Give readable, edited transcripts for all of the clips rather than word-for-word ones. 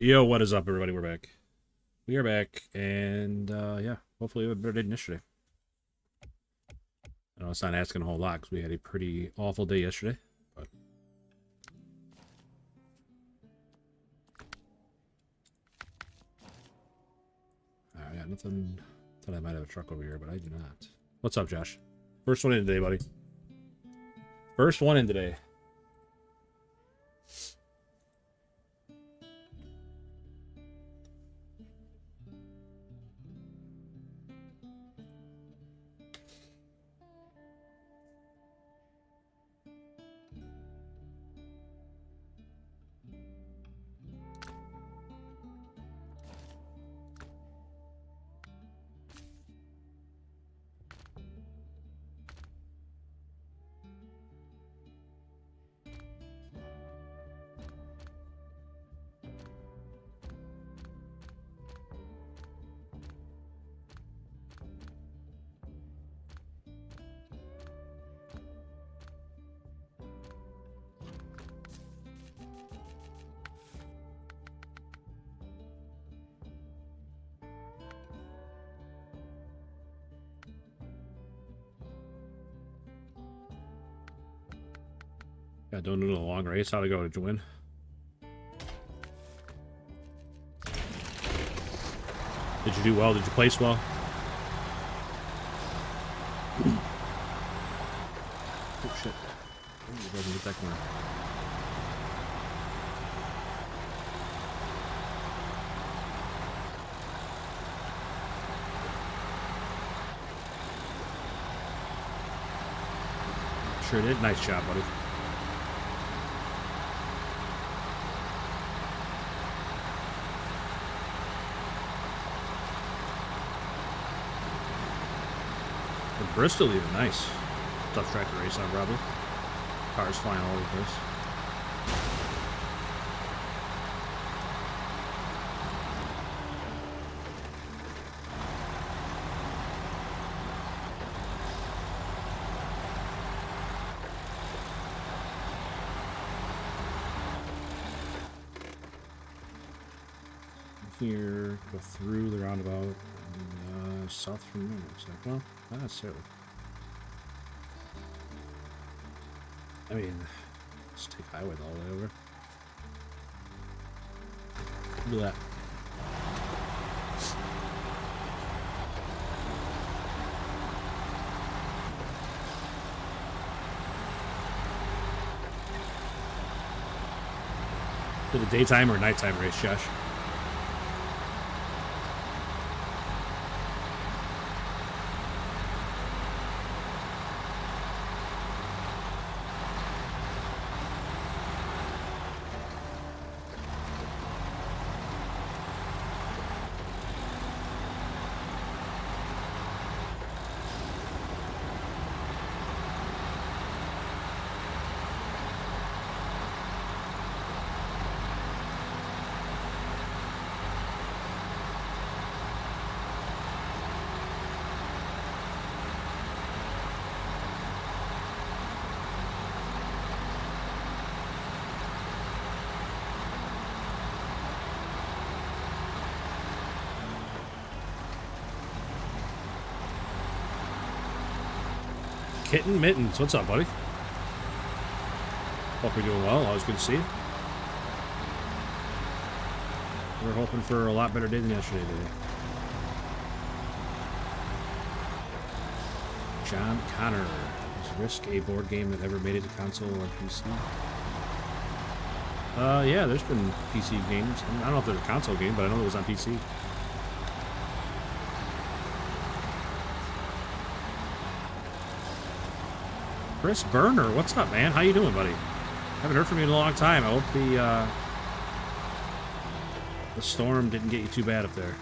Yo, what is up, everybody? We're back. We are back, and yeah, hopefully we have a better day than yesterday. I know it's not asking a whole lot because we had a pretty awful day yesterday, but I got nothing. Thought I might have a truck over here, but I do not. What's up, Josh? First one in today, buddy. First one in today. Yeah, don't do the long race. How to go to win? Did you do well? Did you place well? Oh shit! Oh, it doesn't get that corner. Sure did. Nice job, buddy. Bristol even nice. Tough track to race on, probably. Cars flying all over the place. Here, go through the roundabout, and, south from there, looks like. Well, not necessarily. I mean, just take highway all the way over. Look at that. Did a daytime or nighttime race, Josh? Kitten Mittens, what's up, buddy? Hope you're doing well. Always good to see you. We're hoping for a lot better day than yesterday today. John Connor. Is Risk a board game that ever made it to console or PC? Yeah, there's been PC games. I don't know if they're a console game, but I know it was on PC. Chris Burner, what's up, man? How you doing, buddy? Haven't heard from you in a long time. I hope the storm didn't get you too bad up there.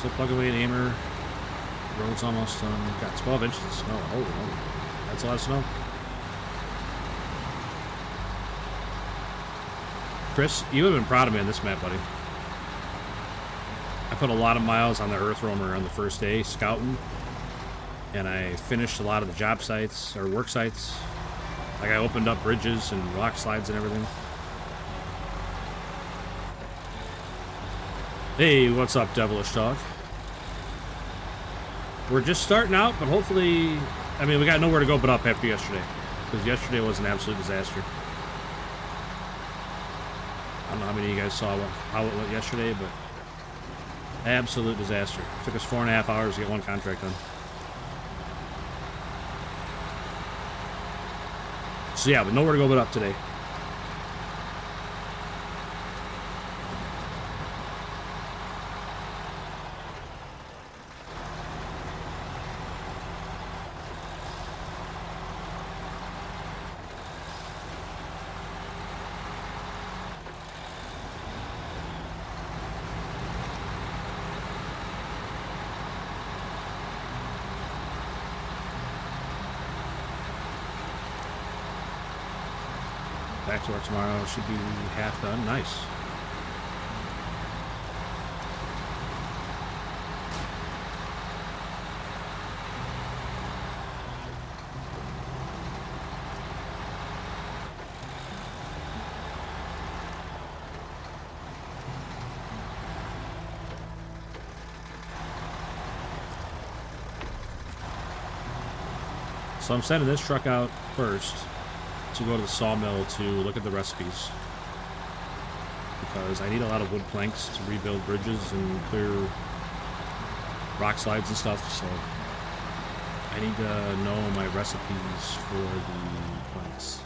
Still plugging away an aimer. Road's almost done. Got 12 inches of snow. Holy moly. That's a lot of snow. Chris, you would have been proud of me on this map, buddy. I put a lot of miles on the Earth Roamer on the first day, scouting. And I finished a lot of the job sites, or work sites. Like, I opened up bridges and rock slides and everything. Hey, what's up, Devilish Dog? We're just starting out, but hopefully... I mean, we got nowhere to go but up after yesterday. Because yesterday was an absolute disaster. I don't know how many of you guys saw how it went yesterday, but... absolute disaster. It took us 4.5 hours to get one contract done. So yeah, but nowhere to go but up today. Back to work tomorrow. Should be half done. Nice. So I'm sending this truck out first to go to the sawmill to look at the recipes, because I need a lot of wood planks to rebuild bridges and clear rock slides and stuff, so I need to know my recipes for the planks,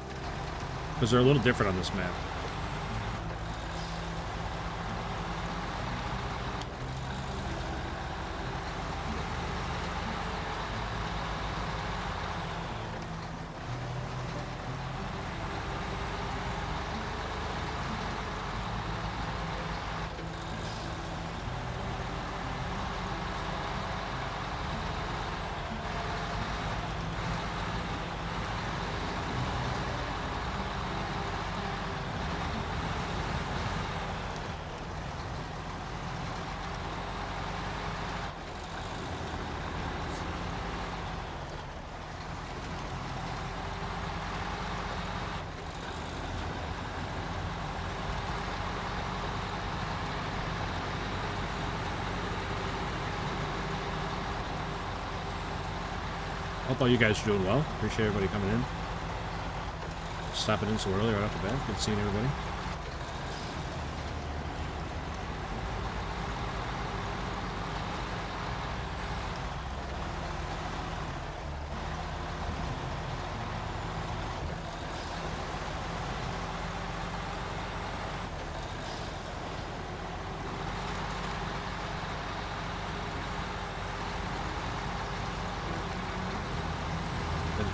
because they're a little different on this map. Hope all you guys are doing well. Appreciate everybody coming in. Stopping in so early right off the bat. Good seeing everybody.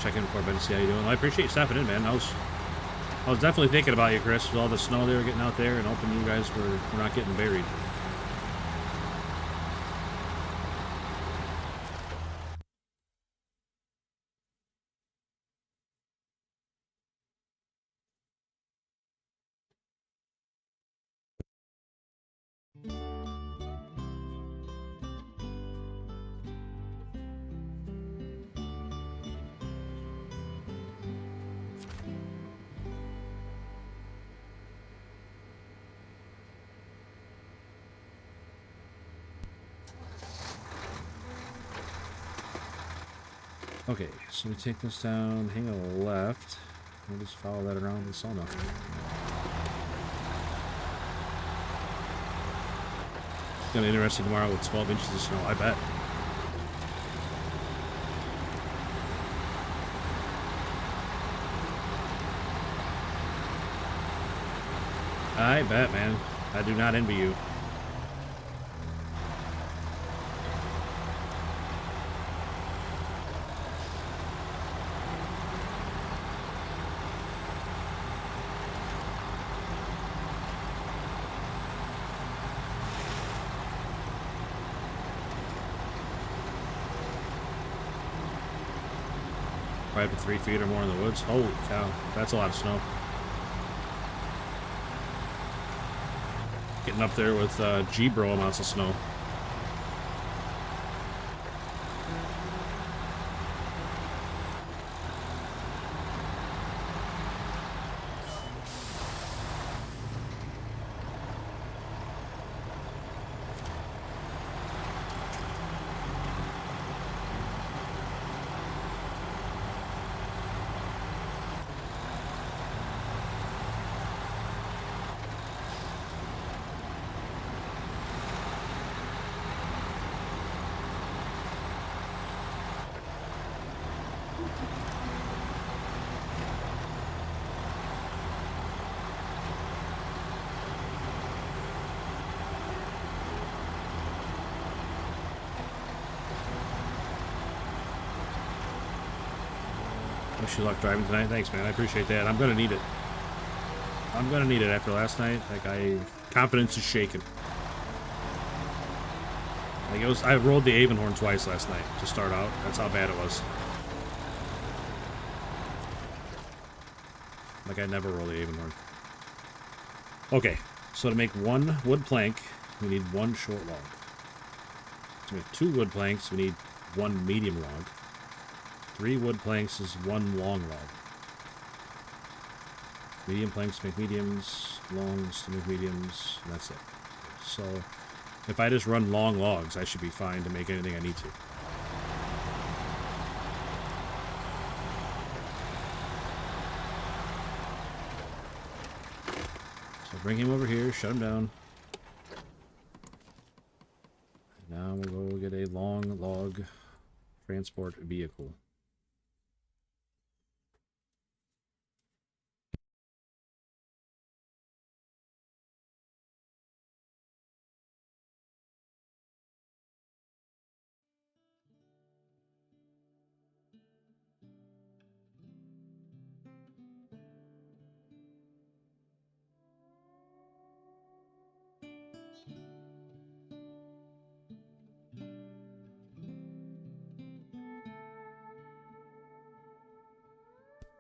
Check in before bed to see how you're doing. Well, I appreciate you stopping in, man. I was definitely thinking about you, Chris, with all the snow they were getting out there, and hoping you guys were not getting buried. Okay, so we take this down, hang a left, we'll just follow that around the sawmill. It's gonna be interesting tomorrow with 12 inches of snow, I bet. I bet, man. I do not envy you. 5 to 3 feet or more in the woods. Holy cow, that's a lot of snow. Getting up there with G-bro amounts of snow. Wish you luck driving tonight. Thanks, man. I appreciate that. I'm gonna need it. I'm gonna need it after last night. Like, confidence is shaken. Like, I rolled the Avonhorn twice last night to start out. That's how bad it was. Like, I never roll the Avonhorn. Okay, so to make one wood plank, we need one short log. To make 2 wood planks, we need 1 medium log. 3 wood planks is 1 long log. Medium planks to make mediums, longs to make mediums, and that's it. So, if I just run long logs, I should be fine to make anything I need to. So bring him over here, shut him down. Now we'll go get a long log transport vehicle.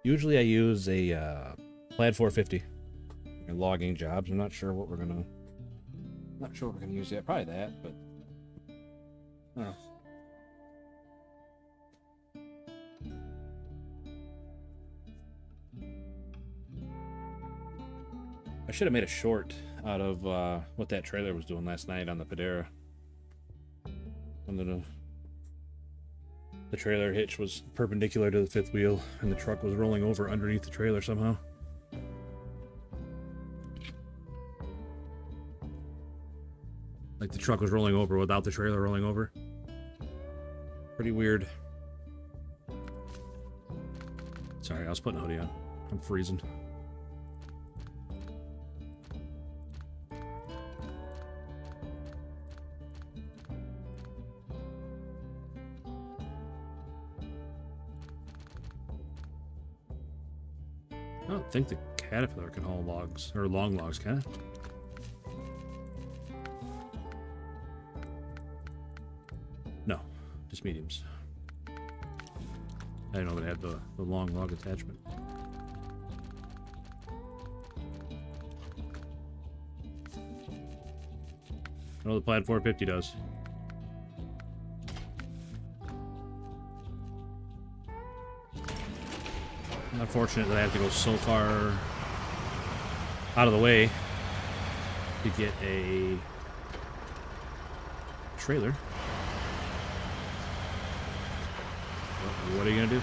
Usually I use a Plaid 450 for logging jobs. I'm not sure what we're gonna use yet. Probably that, but I don't know. I should have made a short out of what that trailer was doing last night on the Padera. The trailer hitch was perpendicular to the 5th wheel, and the truck was rolling over underneath the trailer somehow. Like the truck was rolling over without the trailer rolling over. Pretty weird. Sorry, I was putting a hoodie on. I'm freezing. I don't think the Caterpillar can haul logs, or long logs, can it? No, just mediums. I didn't know it had the long log attachment. I know the Plaid 450 does. Unfortunate that I have to go so far out of the way to get a trailer. Well, what are you gonna do?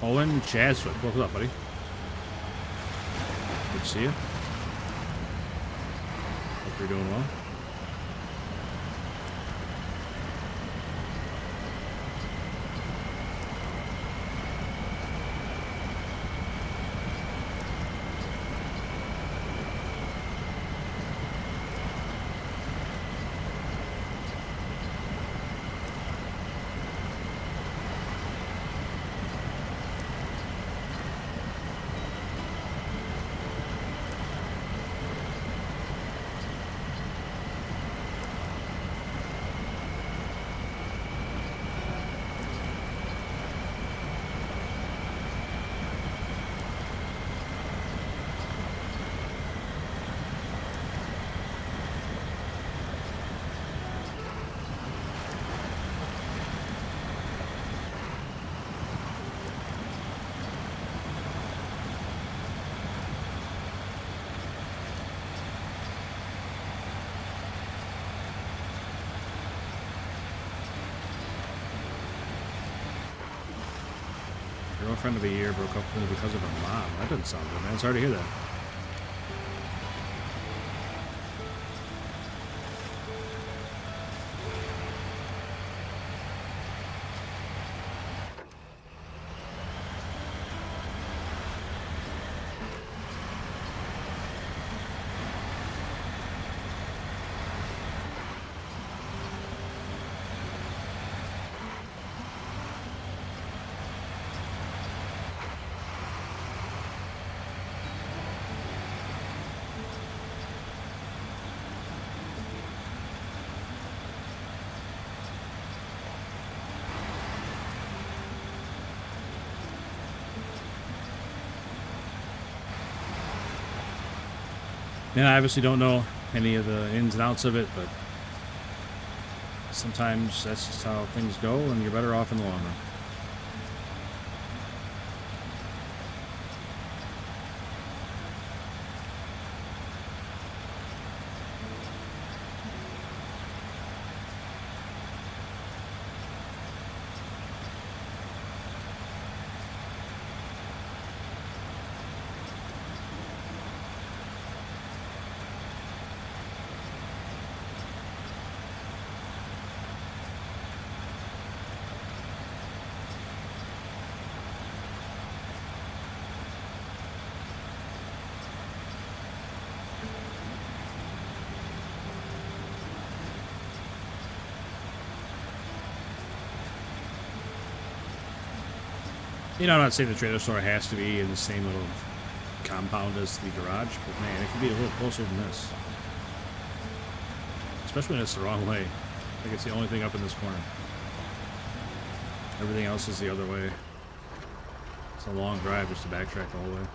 Owen Jaswood, what's up, buddy? Good to see you. Hope you're doing well. friend of a year broke up with her because of her mom. That doesn't sound good, man. Sorry to hear that. And I obviously don't know any of the ins and outs of it, but sometimes that's just how things go, and you're better off in the long run. You know, I'm not saying the trailer store has to be in the same little compound as the garage, but man, it could be a little closer than this. Especially when it's the wrong way. I think it's the only thing up in this corner. Everything else is the other way. It's a long drive just to backtrack the whole way.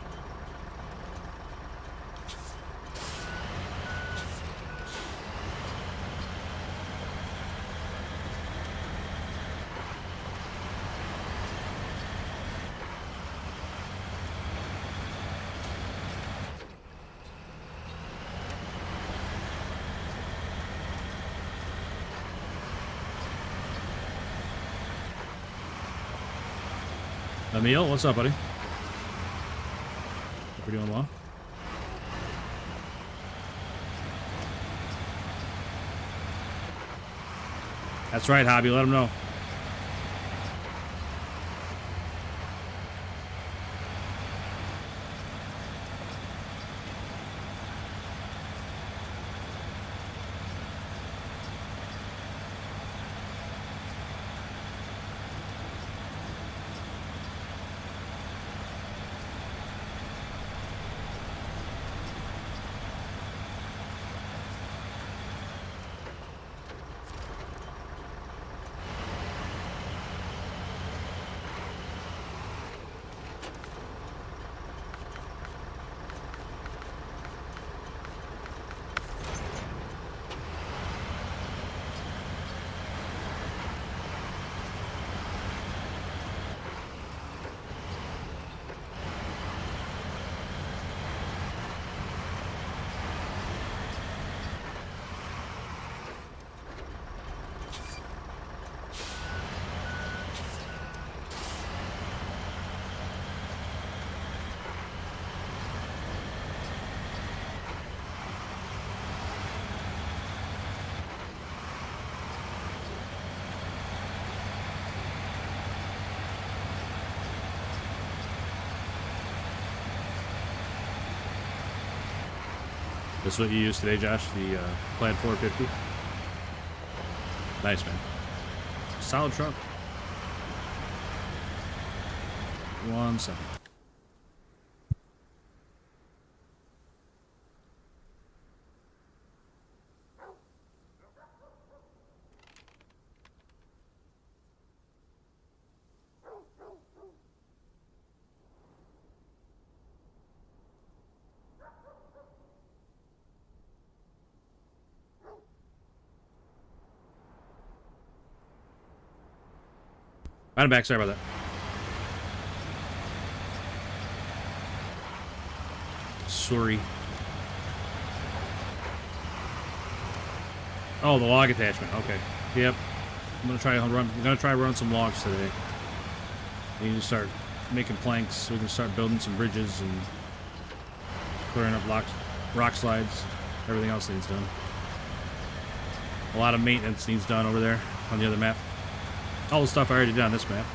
Emil, what's up, buddy? Hope you're doing well. That's right, Hobby. Let him know. This is what you used today, Josh? The Plaid 450? Nice, man. Solid truck. 1 second. Right, I'm back. Sorry about that. Sorry. Oh, the log attachment. Okay. Yep. I'm gonna try run some logs today. I need to start making planks so we can start building some bridges and clearing up rock slides. Everything else needs done. A lot of maintenance needs done over there on the other map. All the stuff I already did on this map.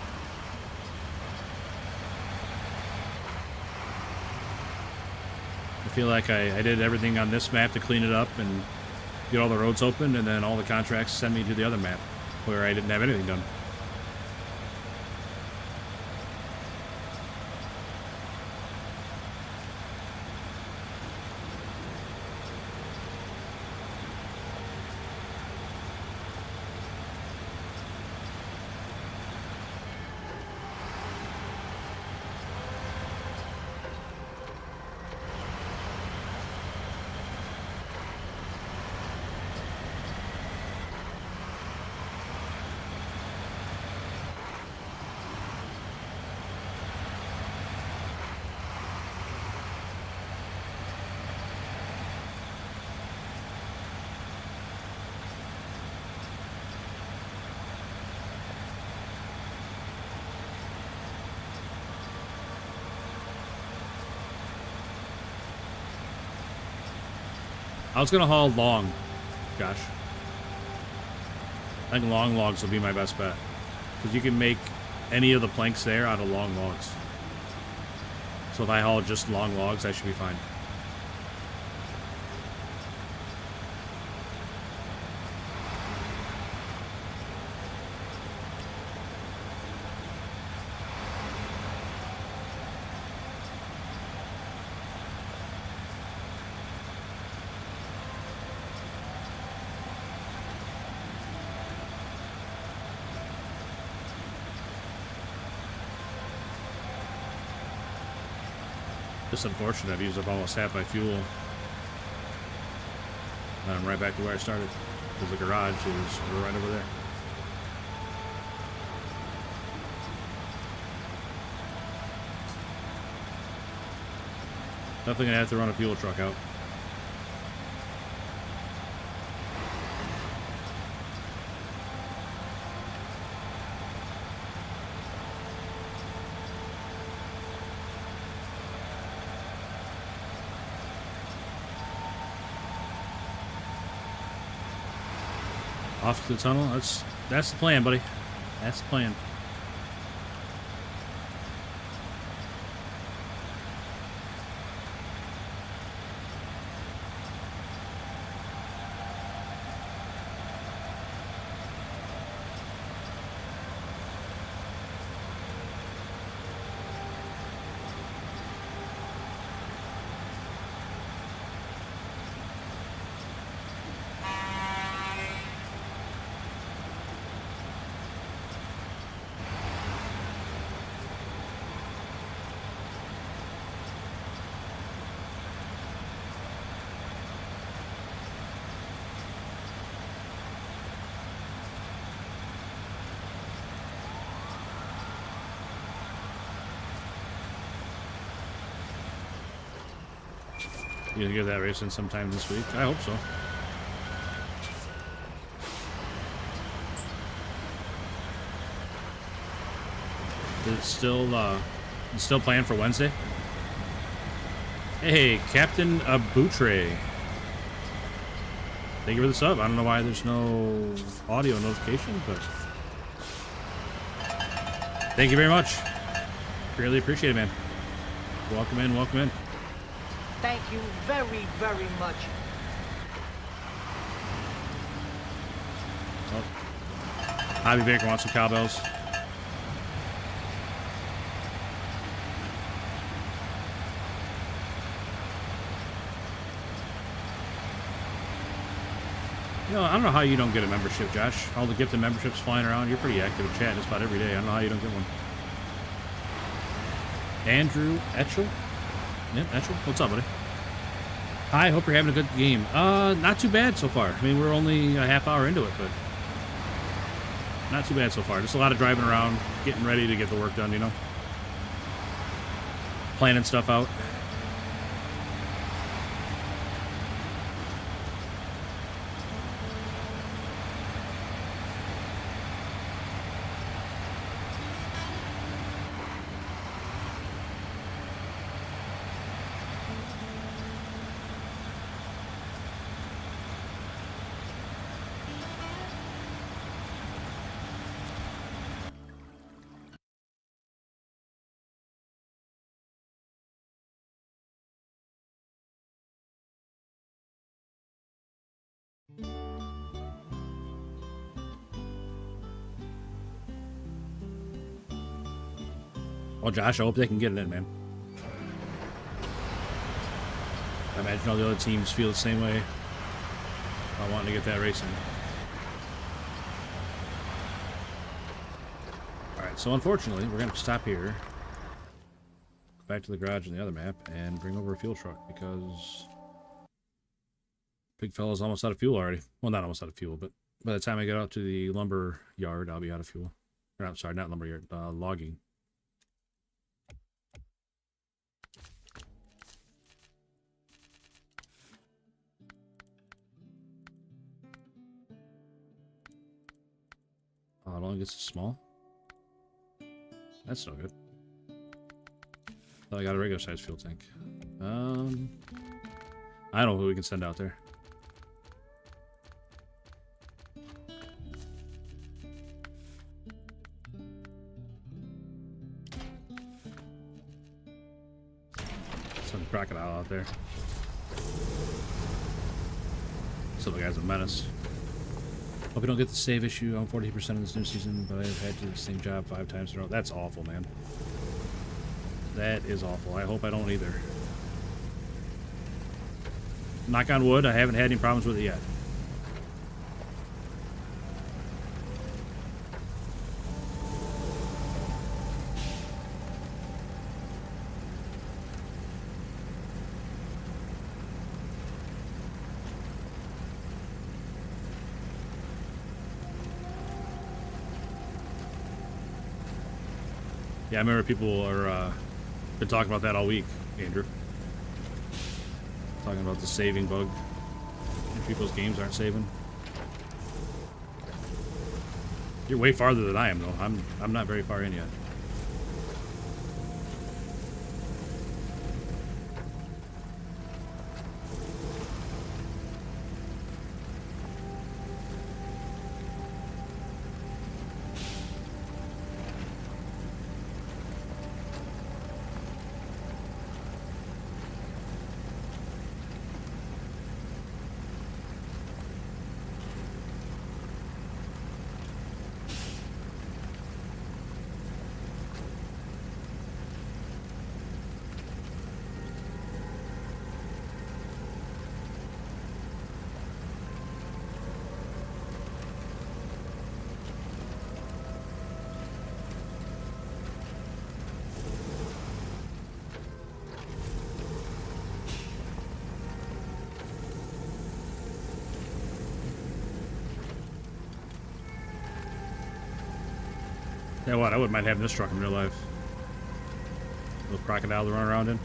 I feel like I did everything on this map to clean it up and get all the roads open, and then all the contracts send me to the other map where I didn't have anything done. I was gonna haul long, Josh. I think long logs will be my best bet, because you can make any of the planks there out of long logs. So if I haul just long logs, I should be fine. Just unfortunate, I've used up almost half my fuel. And I'm right back to where I started. Because the garage is right over there. Definitely gonna have to run a fuel truck out. Off to the tunnel. That's the plan, buddy. That's the plan. You gonna get that racing sometime this week? I hope so. Is it still planned for Wednesday? Hey, Captain Abutre. Thank you for the sub. I don't know why there's no audio notification, but thank you very much. Really appreciate it, man. Welcome in, welcome in. Thank you very, very much. Oh. Hobby Baker wants some cowbells. You know, I don't know how you don't get a membership, Josh. All the gifted memberships flying around. You're pretty active in chat just about every day. I don't know how you don't get one. Andrew Etchell? Yeah, Etchell. What's up, buddy? Hi, hope you're having a good game. Not too bad so far. I mean, we're only a half hour into it, but not too bad so far. Just a lot of driving around, getting ready to get the work done, you know? Planning stuff out. Well, Josh, I hope they can get it in, man. I imagine all the other teams feel the same way about wanting to get that race in. Alright, so unfortunately, we're going to stop here. Go back to the garage on the other map and bring over a fuel truck because big fella's almost out of fuel already. Well, not almost out of fuel, but by the time I get out to the lumber yard, I'll be out of fuel. Or, I'm sorry, not lumber yard, logging. Oh, it only gets small? That's no good. I got a regular size fuel tank. I don't know who we can send out there. Some crocodile out there. So the guy's a menace. Hope you don't get the save issue on 40% of this new season, but I've had to do the same job 5 times in a row. That's awful, man. That is awful. I hope I don't either. Knock on wood, I haven't had any problems with it yet. Yeah, I remember people are been talking about that all week, Andrew. Talking about the saving bug. And people's games aren't saving. You're way farther than I am, though. I'm not very far in yet. Yeah, what? I wouldn't mind having this truck in real life. Little crocodile to run around in.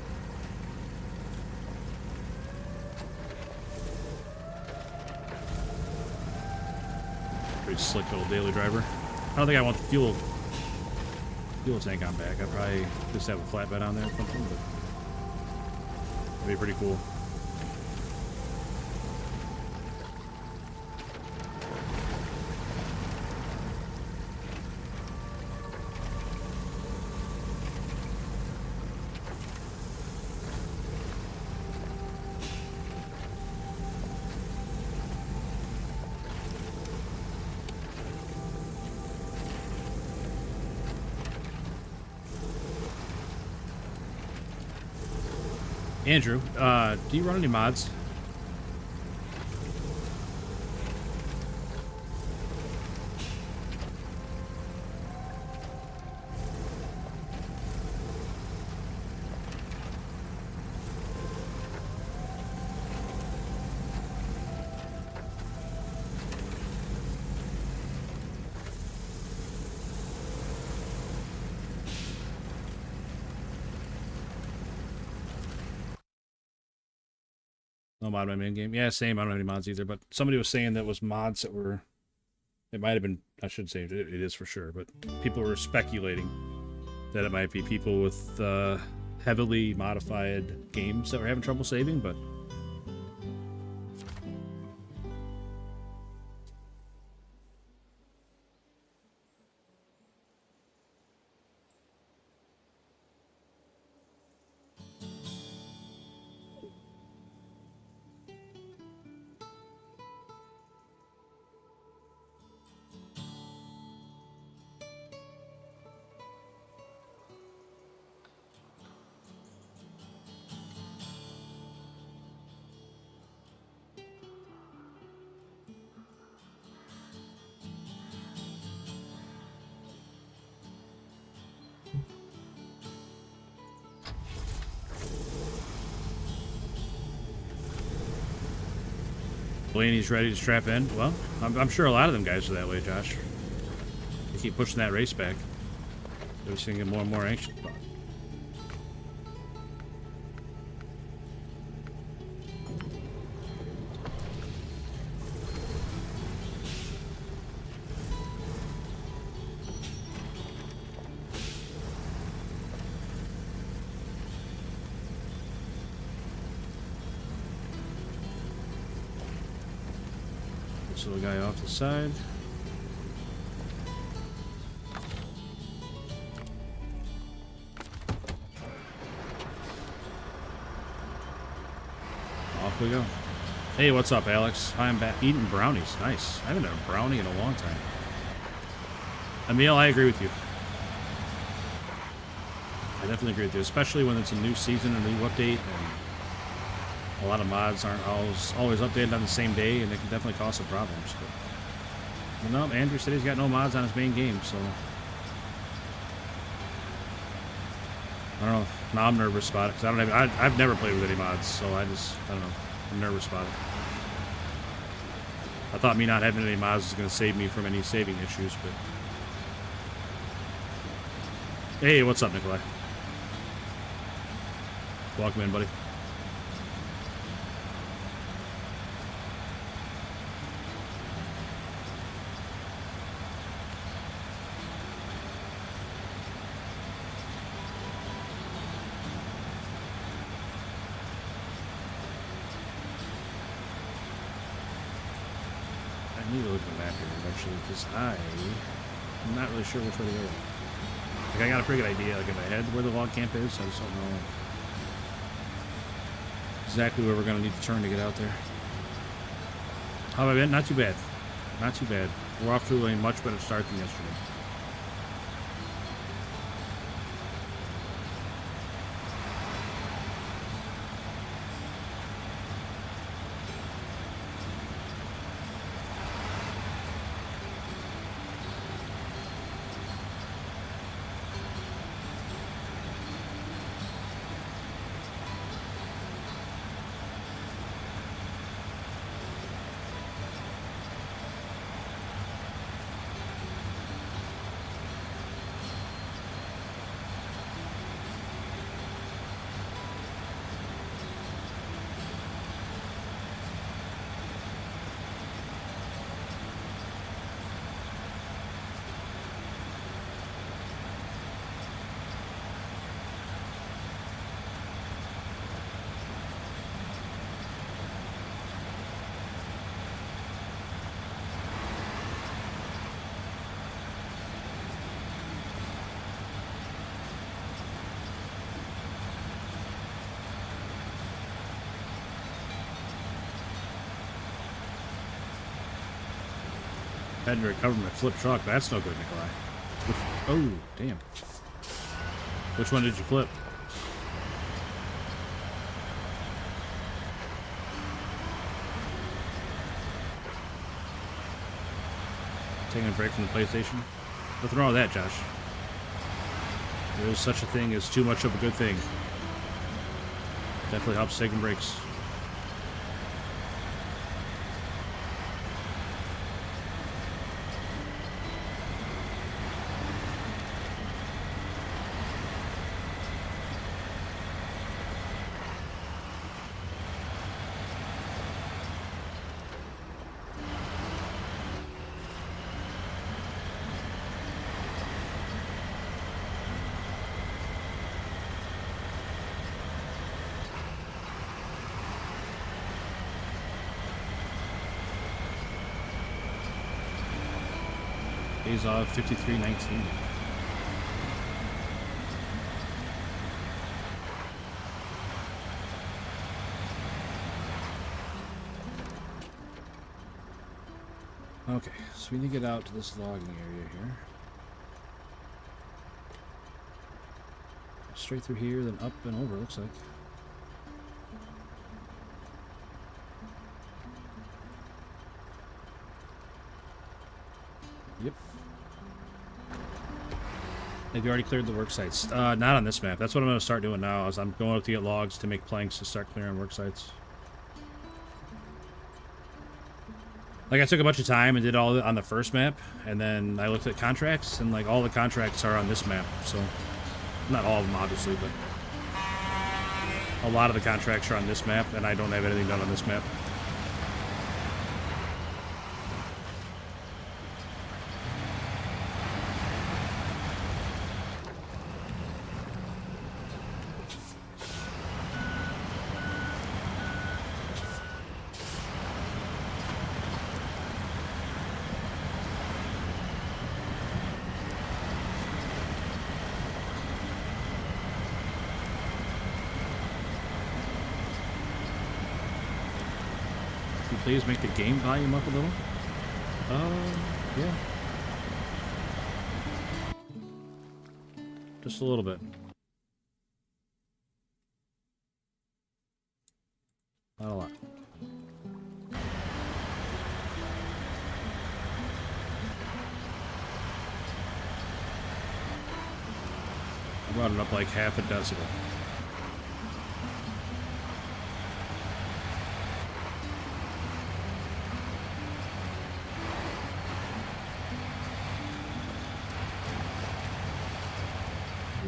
Pretty slick old daily driver. I don't think I want the fuel tank on back. I'd probably just have a flatbed on there or something, but that'd be pretty cool. Andrew, do you run any mods? No mod my main game. Yeah, same. I don't have any mods either. But somebody was saying that was mods that were. It might have been. I should say it is for sure. But people were speculating that it might be people with heavily modified games that were having trouble saving. But Blaney's ready to strap in. Well, I'm sure a lot of them guys are that way, Josh. They keep pushing that race back. They're just gonna get more and more anxious about it. This little guy off the side. Off we go. Hey, what's up, Alex? Hi, I'm back eating brownies. Nice. I haven't had a brownie in a long time. Emil, I agree with you. I definitely agree with you, especially when it's a new season, a new update, and a lot of mods aren't always updated on the same day, and it can definitely cause some problems. But no, Andrew said he's got no mods on his main game, so I don't know. Now I'm nervous about it because I've never played with any mods, so I don't know. I'm nervous about it. I thought me not having any mods was going to save me from any saving issues, but hey, what's up, Nikolai? Welcome in, buddy. I need to look at the map here eventually because I'm not really sure which way to go. Like, I got a pretty good idea, like, in my head where the log camp is. I just don't know exactly where we're going to need to turn to get out there. How have I been? Not too bad. Not too bad. We're off to a much better start than yesterday. Had to recover my flip truck. That's no good, Nikolai. Oh, damn. Which one did you flip? Taking a break from the PlayStation? Nothing wrong with that, Josh. There is such a thing as too much of a good thing. Definitely helps taking breaks. Days off 53:19. Okay, so we need to get out to this logging area here. Straight through here, then up and over, looks like. Yep. Have you already cleared the work sites? Not on this map. That's what I'm going to start doing now, is I'm going up to get logs to make planks to start clearing work sites. Like, I took a bunch of time and did all on the first map, and then I looked at contracts, and like all the contracts are on this map. So, not all of them, obviously, but a lot of the contracts are on this map, and I don't have anything done on this map. Please make the game volume up a little. Yeah. Just a little bit. Not a lot. I brought it up like half a decibel.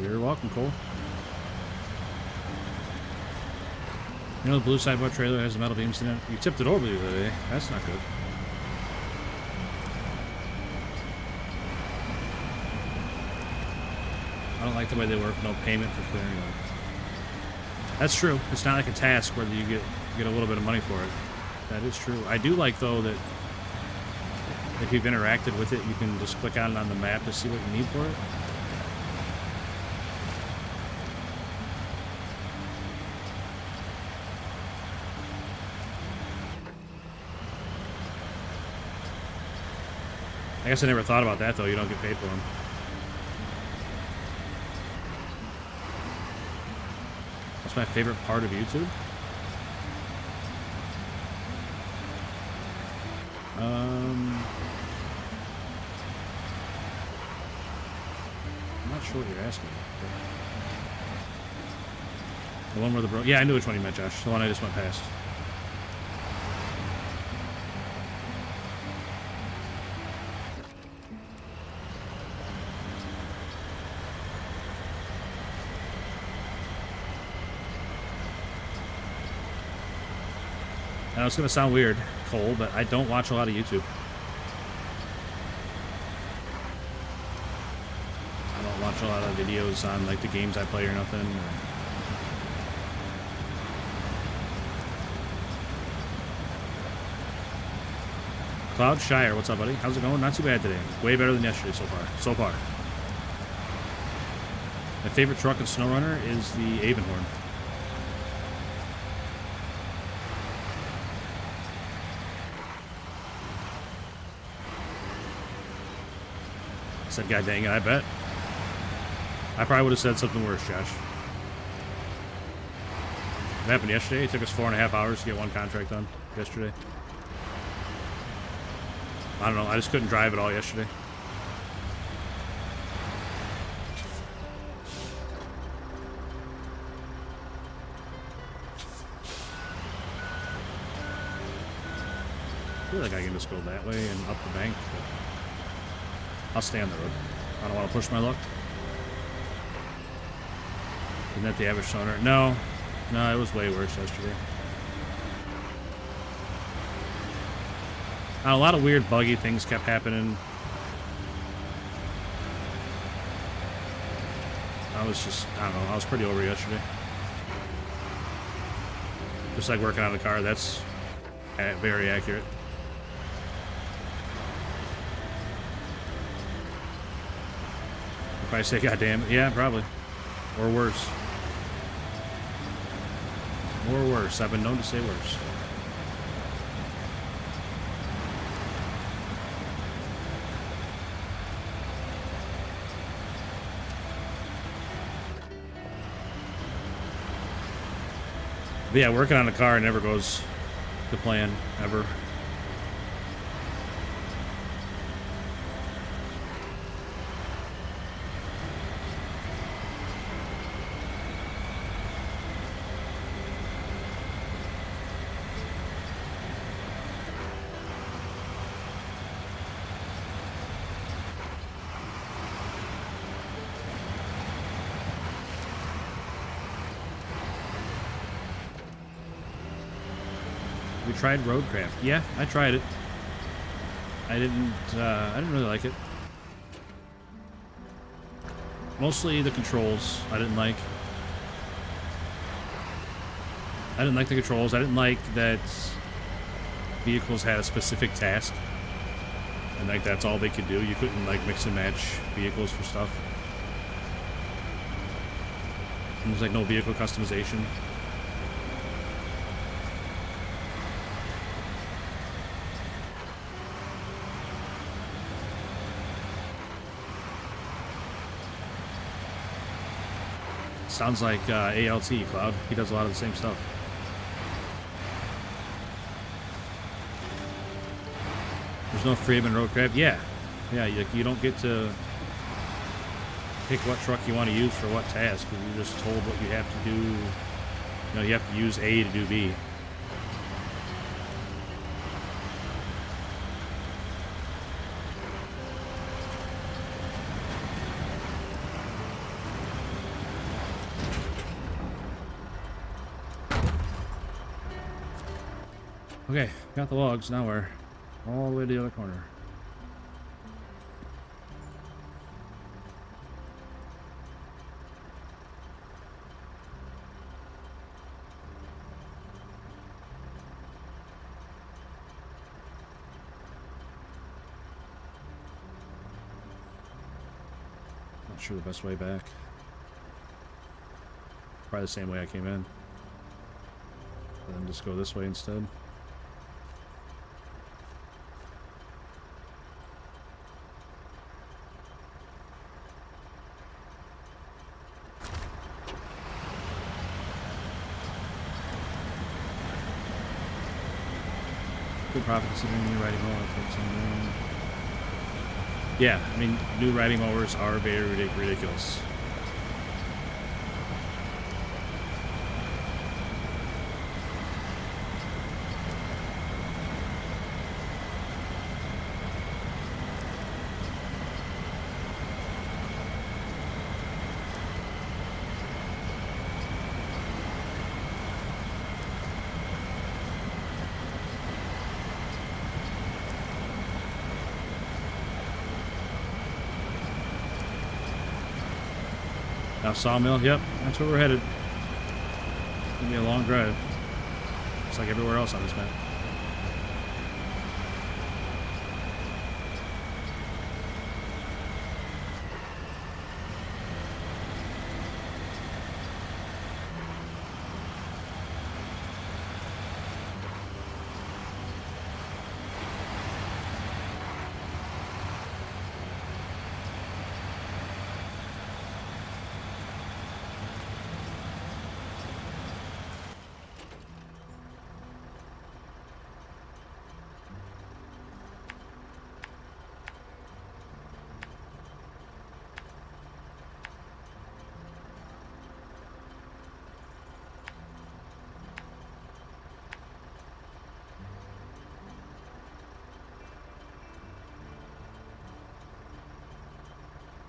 You're welcome, Cole. You know the blue sideboard trailer has the metal beams in it? You tipped it over the other day. That's not good. I don't like the way they work. No payment for clearing them. That's true. It's not like a task where you get a little bit of money for it. That is true. I do like, though, that if you've interacted with it, you can just click on it on the map to see what you need for it. I guess I never thought about that, though. You don't get paid for them. That's my favorite part of YouTube. I'm not sure what you're asking. The one where the yeah, I knew which one you meant, Josh. The one I just went past. I know it's going to sound weird, Cole, but I don't watch a lot of YouTube. I don't watch a lot of videos on, like, the games I play or nothing. Cloud Shire, what's up, buddy? How's it going? Not too bad today. Way better than yesterday so far. So far. My favorite truck in Snowrunner is the Avonhorn. Said, God dang it, I bet. I probably would have said something worse, Josh. It happened yesterday. It took us 4.5 hours to get one contract done yesterday. I don't know. I just couldn't drive at all yesterday. I feel like I can just go that way and up the bank, but I'll stay on the road. I don't want to push my luck. Isn't that the average toner? No. No, it was way worse yesterday. A lot of weird buggy things kept happening. I was just, I don't know, I was pretty over yesterday. Just like working on the car, that's very accurate. If I say, God damn it, yeah, probably. Or worse. Or worse. I've been known to say worse. But yeah, working on a car never goes to plan, ever. We tried Roadcraft. Yeah, I tried it. I didn't really like it. Mostly the controls I didn't like. I didn't like the controls. I didn't like that vehicles had a specific task. And like that's all they could do. You couldn't like mix and match vehicles for stuff. And there's like no vehicle customization. Sounds like ALT, Cloud. He does a lot of the same stuff. There's no Freeman Roadcraft. Yeah. Yeah, you don't get to pick what truck you want to use for what task. You're just told what you have to do. You know, you have to use A to do B. Okay, got the logs. Now we're all the way to the other corner. Not sure the best way back. Probably the same way I came in. And then just go this way instead. Good profit considering new riding mower. Yeah, I mean, new riding mowers are very ridiculous. Now Sawmill, yep, that's where we're headed. It's gonna be a long drive. It's like everywhere else on this map.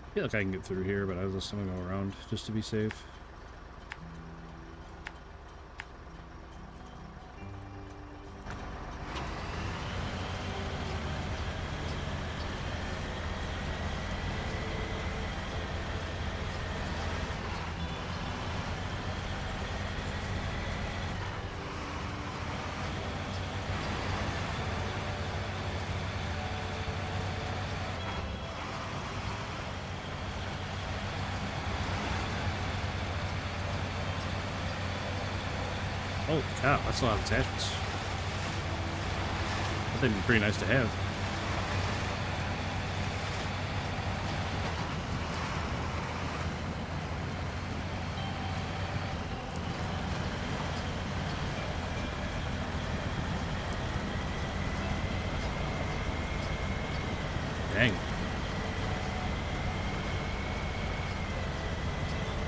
I feel like I can get through here, but I was just gonna go around just to be safe. Oh, cow, that's a lot of attachments. I think it'd be pretty nice to have. Dang.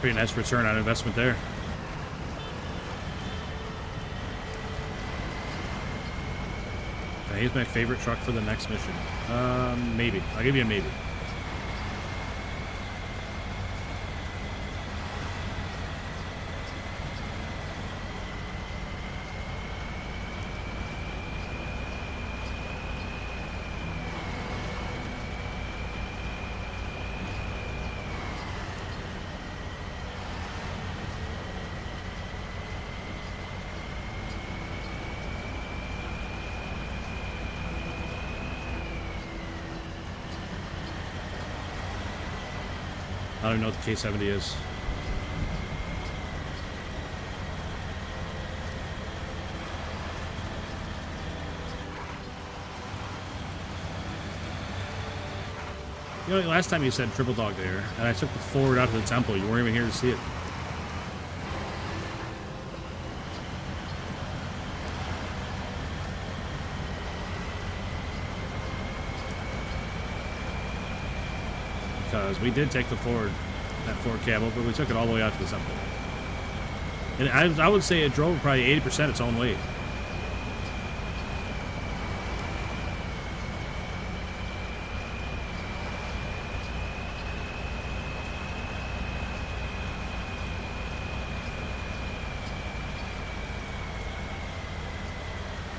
Pretty nice return on investment there. Here's my favorite truck for the next mission. Maybe. I'll give you a maybe. I don't even know what the K70 is. You know, last time you said triple dog there, and I took the forward out to the temple. You weren't even here to see it. Because we did take the forward, that forward cab over. We took it all the way out to the temple. And I would say it drove probably 80% its own weight.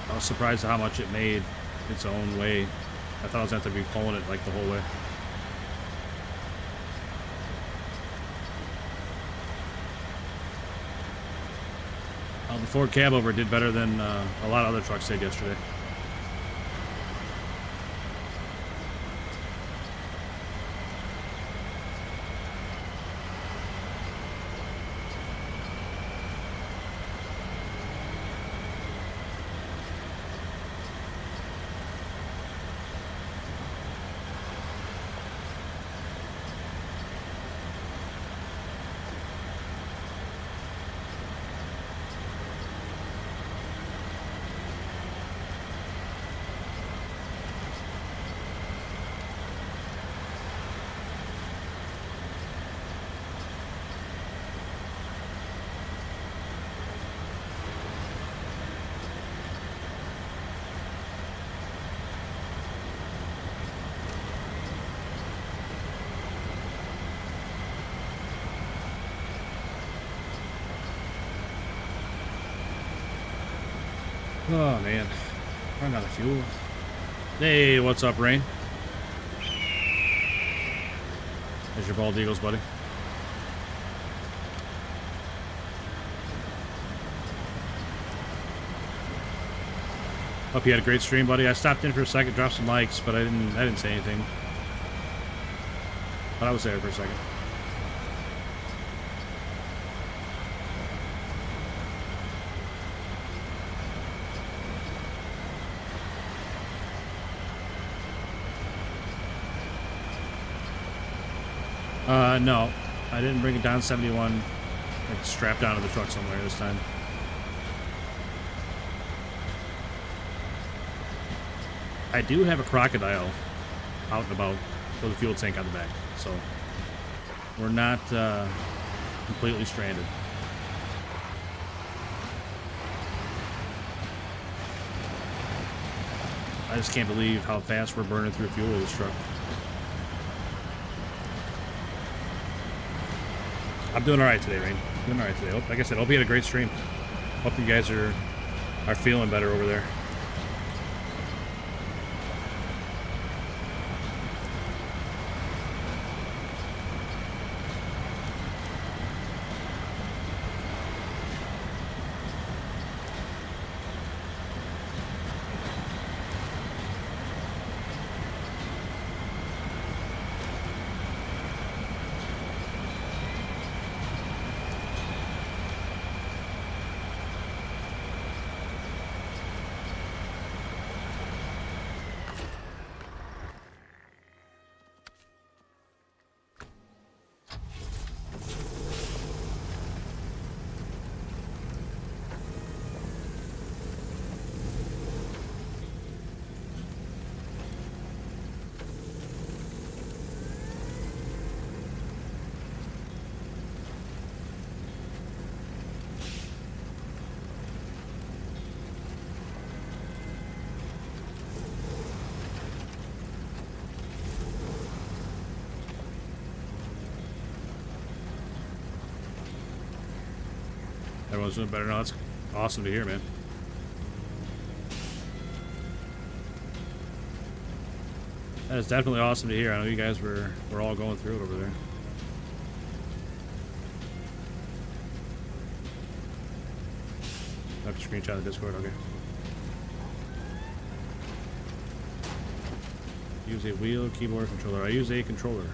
I was surprised at how much it made its own way. I thought I was going to have to be pulling it like the whole way. The Ford cab over did better than a lot of other trucks did yesterday. Oh man, running out of fuel. Hey, what's up, Rain? There's your bald eagles, buddy. Hope you had a great stream, buddy. I stopped in for a second, dropped some likes, but I didn't say anything. But I was there for a second. No, I didn't bring it down 71. It's strapped down to the truck somewhere this time. I do have a crocodile out and about with a fuel tank on the back, so we're not completely stranded. I just can't believe how fast we're burning through fuel with this truck. I'm doing all right today, Rain. Doing all right today. Like I said, hope you had a great stream. Hope you guys are feeling better over there. Everyone's doing better now. That's awesome to hear, man. That is definitely awesome to hear. I know you guys were all going through it over there. I have to screenshot the Discord, okay. Use a wheel, keyboard, controller. I use a controller.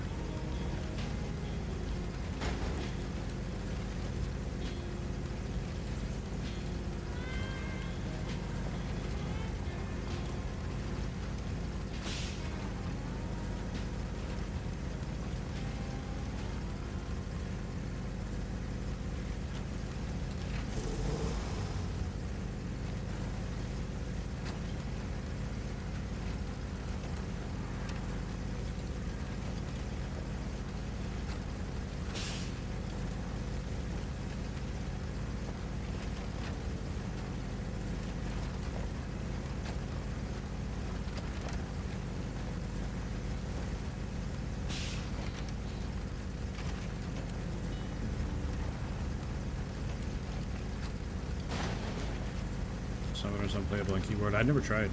Snowrunner's unplayable on keyboard. I never tried.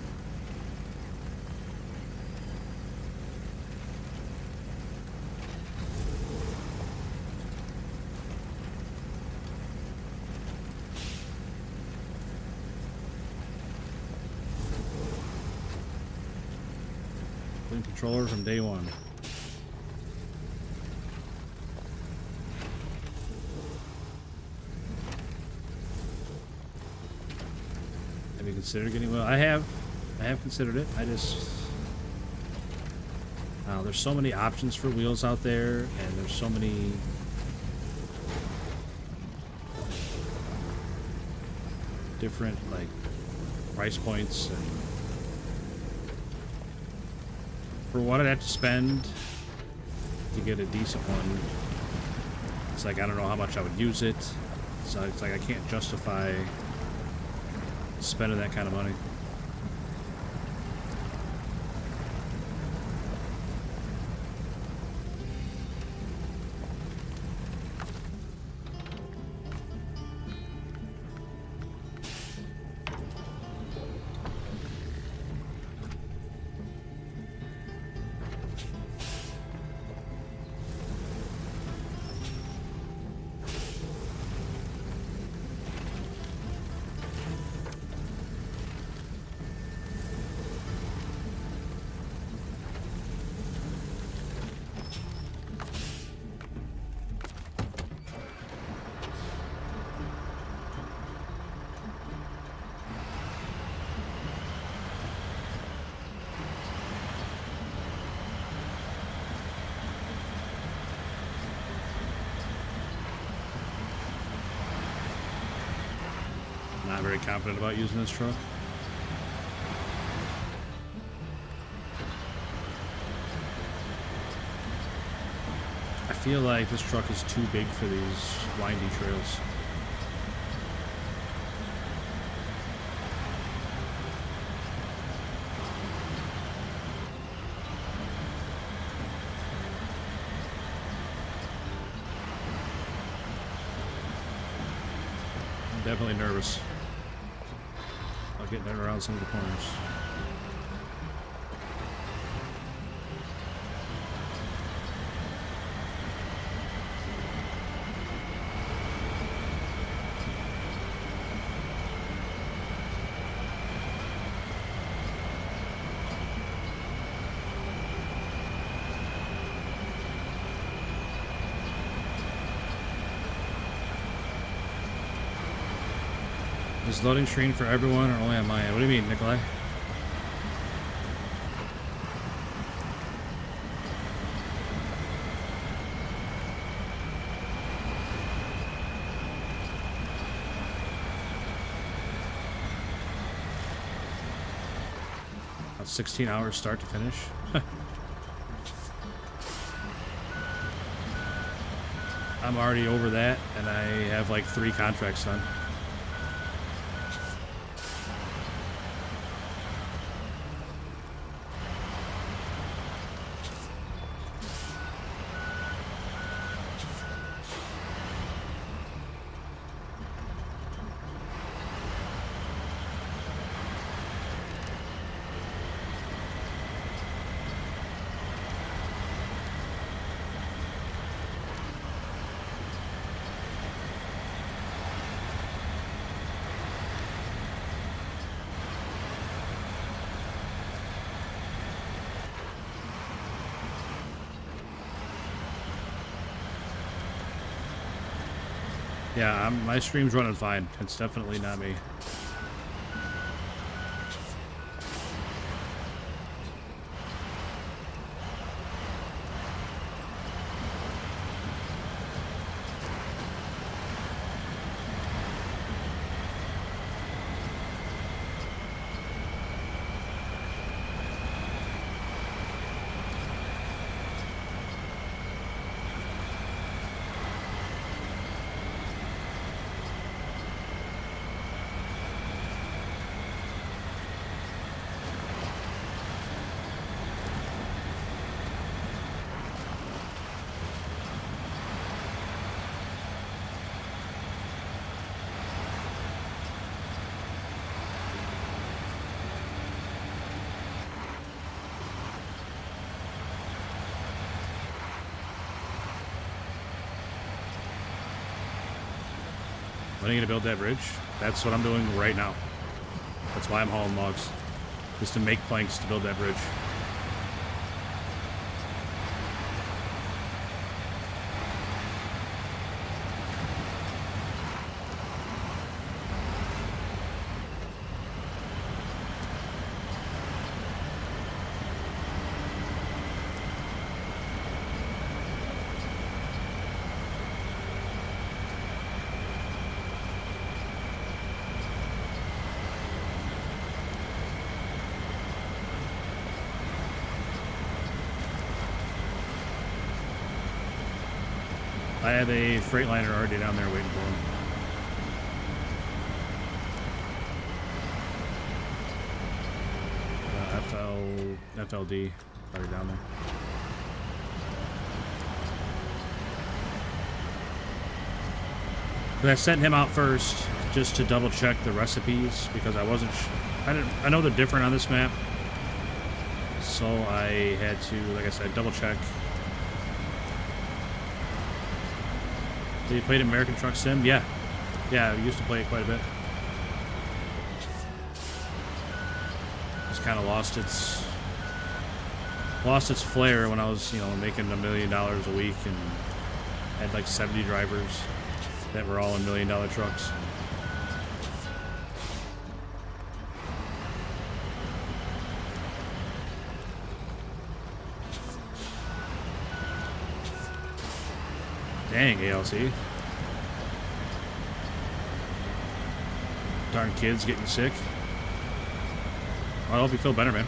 Clean controller from day one. Have you considered getting? Well, I have considered it. I just there's so many options for wheels out there, and there's so many different like price points, and for what I'd have to spend to get a decent one, it's like I don't know how much I would use it. So it's like I can't justify spending that kind of money. Not very confident about using this truck. I feel like this truck is too big for these windy trails. I'm definitely nervous about getting it around some of the corners. Is loading screen for everyone or only on my end? What do you mean, Nikolai? About 16 hours start to finish. I'm already over that, and I have like 3 contracts done. Yeah, my stream's running fine. It's definitely not me. When are you gonna build that bridge? That's what I'm doing right now. That's why I'm hauling logs. Just to make planks to build that bridge. I have a Freightliner already down there waiting for him. FLD, probably down there. But I sent him out first just to double check the recipes because I wasn't. I know they're different on this map, so I had to, like I said, double check. Did you play American Truck Sim? Yeah. Yeah, I used to play it quite a bit. Just kind of lost its flair when I was, you know, making $1 million a week and had like 70 drivers that were all in $1 million trucks. Dang, ALC. Darn kids getting sick. Well, I hope you feel better, man.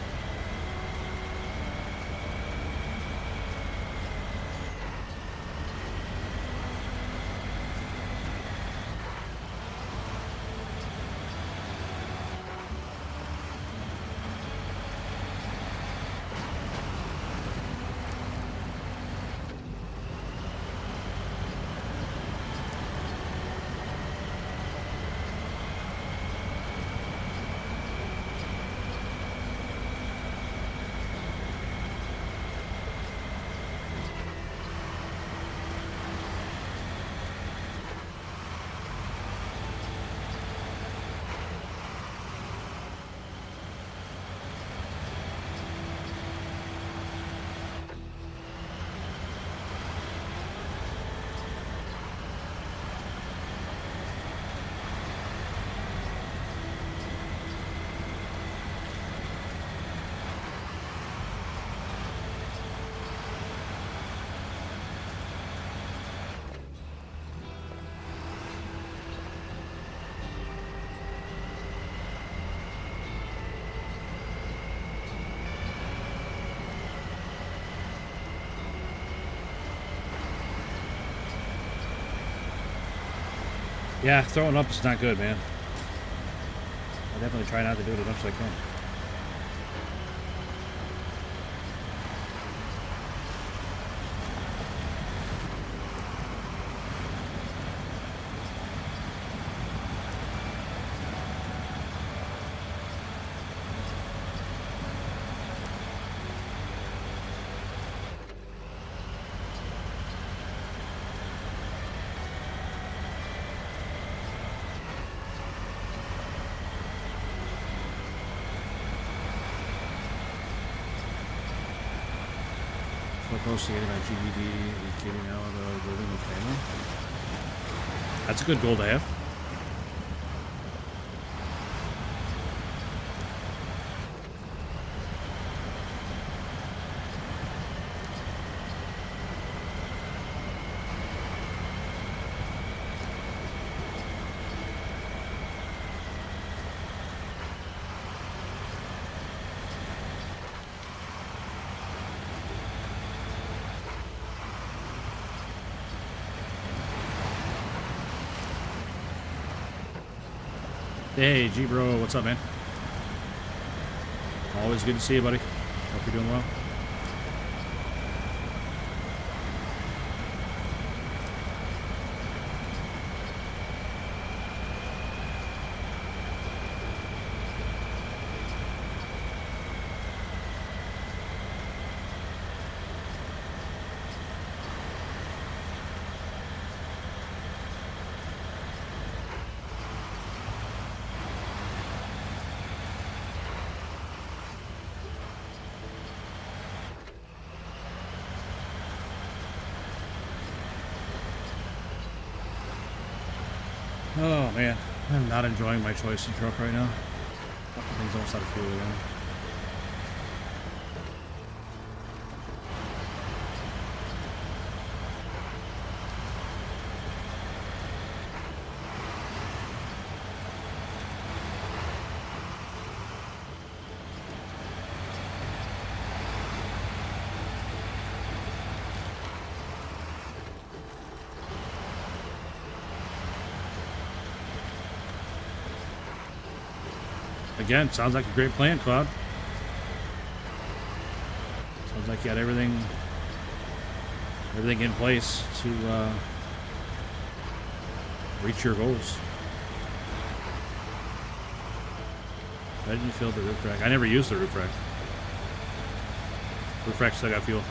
Yeah, throwing up is not good, man. I definitely try not to do it as much as I can. Close to getting my GED and getting out of living with family. That's a good goal to have. Hey, G-Bro, what's up, man? Always good to see you, buddy. Hope you're doing well. Oh man, I'm not enjoying my choice in truck right now. Things almost out of fuel again. Again, sounds like a great plan, Cloud. Sounds like you got everything in place to reach your goals. Why didn't you fill the roof rack? I never used the roof rack. Roof rack still got fuel.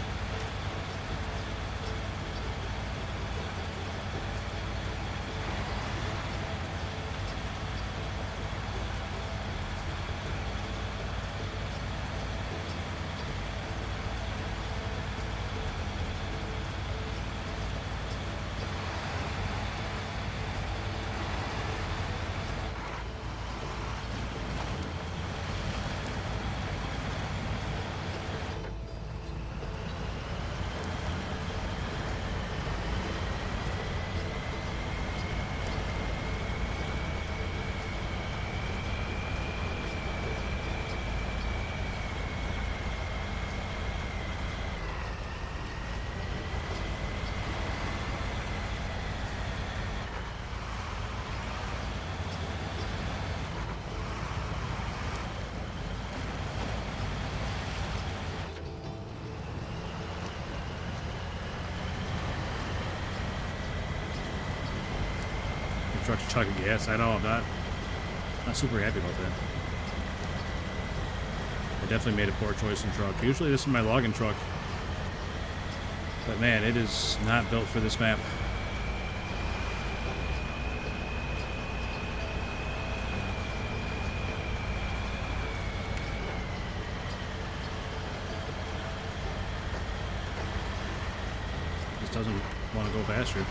Truck's chugging gas. I know, I'm not super happy about that. I definitely made a poor choice in truck. Usually this is my logging truck. But man, it is not built for this map. Just doesn't want to go faster.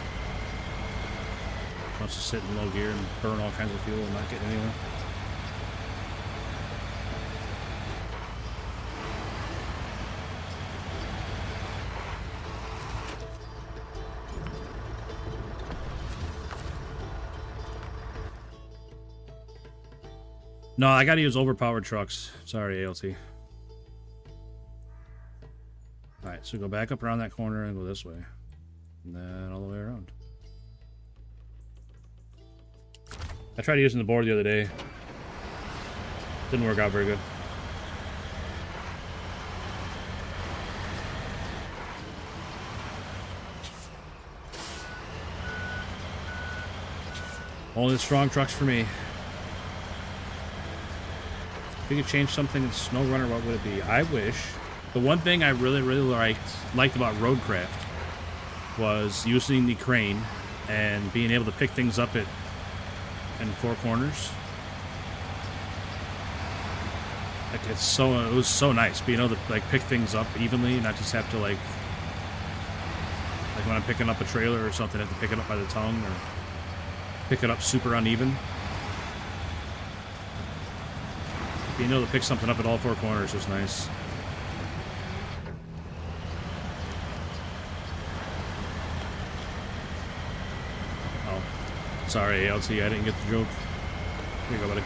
Wants to sit in low gear and burn all kinds of fuel and not get anywhere. No, I gotta use overpowered trucks. Sorry, ALT. Alright, so go back up around that corner and go this way. And then all the way around. I tried using the board the other day. Didn't work out very good. Only the strong trucks for me. If we could change something in Snowrunner, what would it be? I wish. The one thing I really liked about Roadcraft was using the crane and being able to pick things up in four corners. Like it was so nice being able to like pick things up evenly, not just have to like when I'm picking up a trailer or something, I have to pick it up by the tongue or pick it up super uneven. Being able to pick something up at all four corners was nice. Oh, sorry, ALT, I didn't get the joke. Here you go, buddy.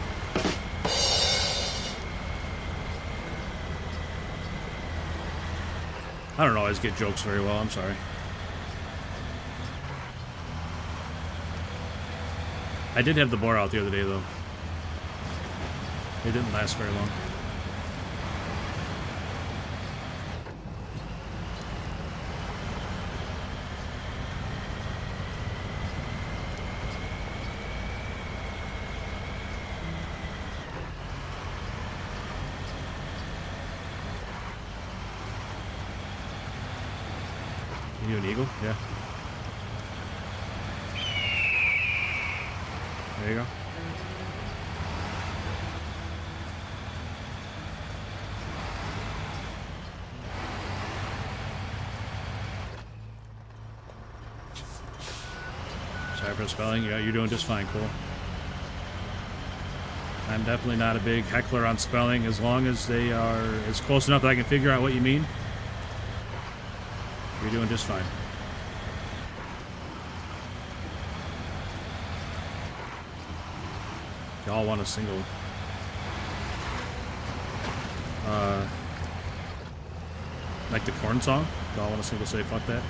I don't always get jokes very well, I'm sorry. I did have the bore out the other day, though. It didn't last very long. You an eagle? Yeah. There you go. Sorry for the spelling. Yeah, you're doing just fine, Cole. I'm definitely not a big heckler on spelling, as long as they are as close enough that I can figure out what you mean. You're doing just fine. Y'all want a single. Like the corn song? Y'all want a single say fuck that?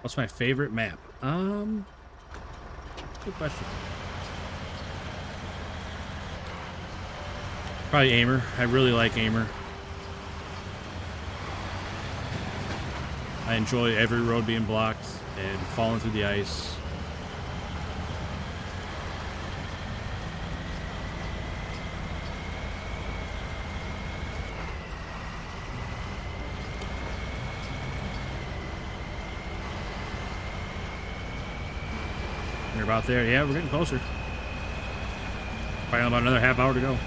What's my favorite map? Good question. Probably Aimer. I really like Aimer. I enjoy every road being blocked and falling through the ice. We're about there. Yeah, we're getting closer. Probably about another half hour to go.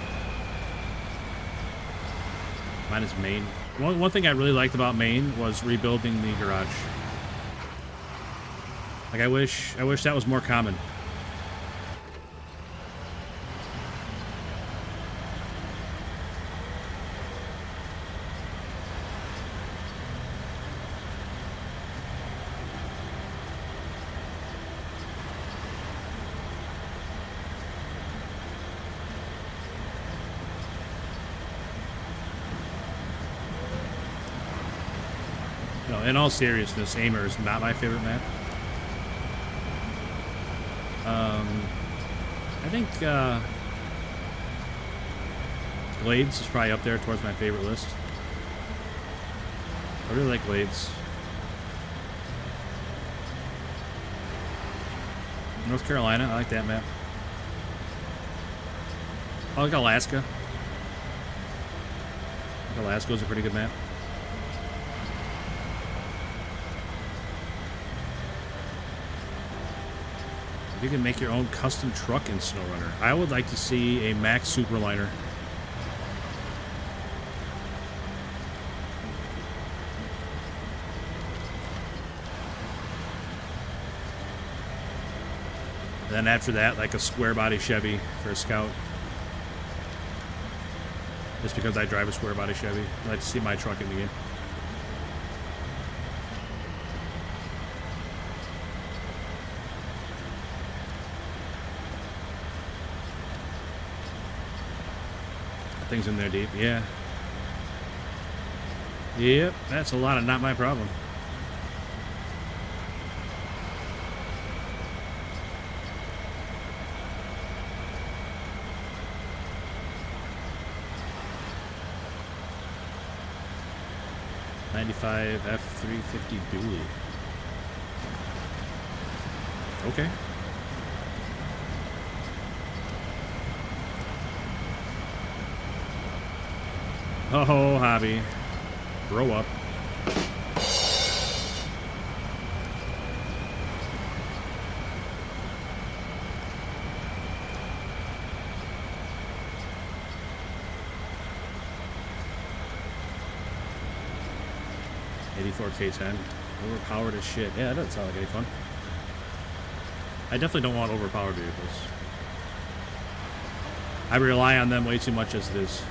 Mine is Maine. One thing I really liked about Maine was rebuilding the garage. Like I wish that was more common. No, in all seriousness, Aimer is not my favorite map. I think Glades is probably up there towards my favorite list. I really like Glades. North Carolina, I like that map. I like Alaska. I think Alaska's a pretty good map. You can make your own custom truck in Snowrunner. I would like to see a Max Superliner. And then after that, like a square body Chevy for a Scout. Just because I drive a square body Chevy. I'd like to see my truck in the game. Things in there deep, yeah. Yep, that's a lot of not my problem. '95 F350 dually. Okay. Oh, hobby. Grow up. K10. Overpowered as shit. Yeah, that doesn't sound like any fun. I definitely don't want overpowered vehicles. I rely on them way too much as it is.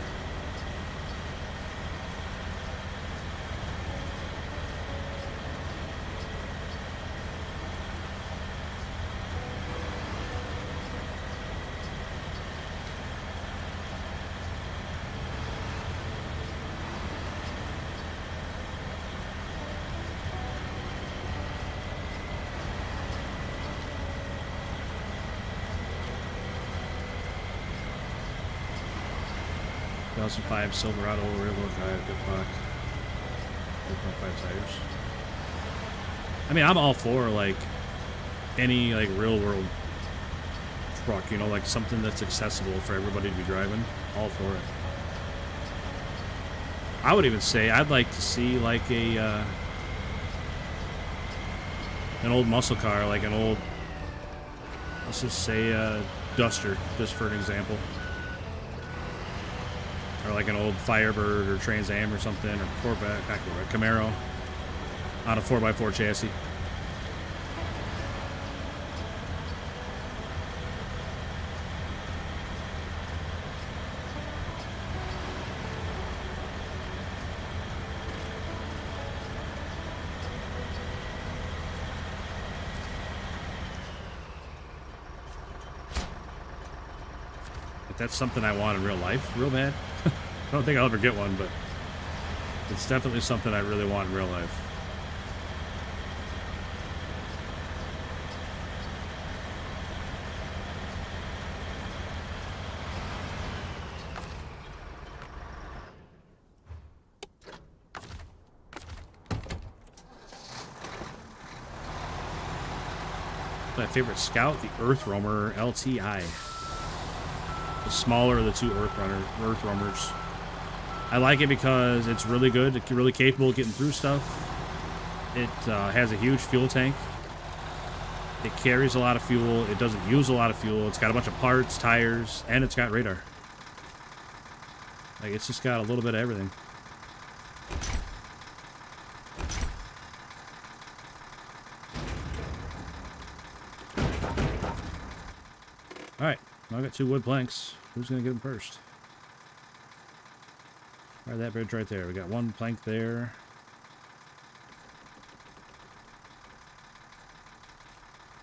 2005 Silverado rear-wheel drive, good block, 3.5 tires. I mean, I'm all for like any like real-world truck, you know, like something that's accessible for everybody to be driving. All for it. I would even say I'd like to see like a an old muscle car, like an old, let's just say a Duster, just for an example. Or like an old Firebird or Trans Am or something, or Corvette, not Corvette, Camaro on a 4x4 chassis. That's something I want in real life, real bad. I don't think I'll ever get one, but it's definitely something I really want in real life. My favorite Scout, the Earth Roamer LTI. The smaller of the two Earth Roamers. I like it because it's really good. It's really capable of getting through stuff. It has a huge fuel tank. It carries a lot of fuel. It doesn't use a lot of fuel. It's got a bunch of parts, tires, and it's got radar. Like, it's just got a little bit of everything. Alright, now I got 2 wood planks. Who's going to get them first? Alright, that bridge right there. We got 1 plank there.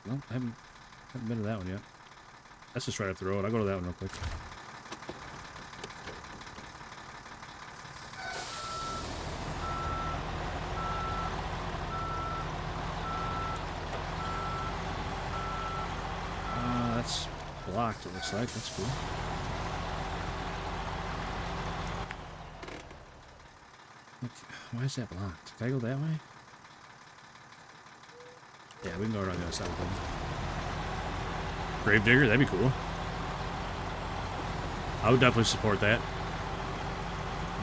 Well, I haven't been to that one yet. That's just right up the road. I'll go to that one real quick. That's blocked, it looks like. That's cool. Look, why is that blocked? Can I go that way? Yeah, we can go around the other side of it. Gravedigger, that'd be cool. I would definitely support that.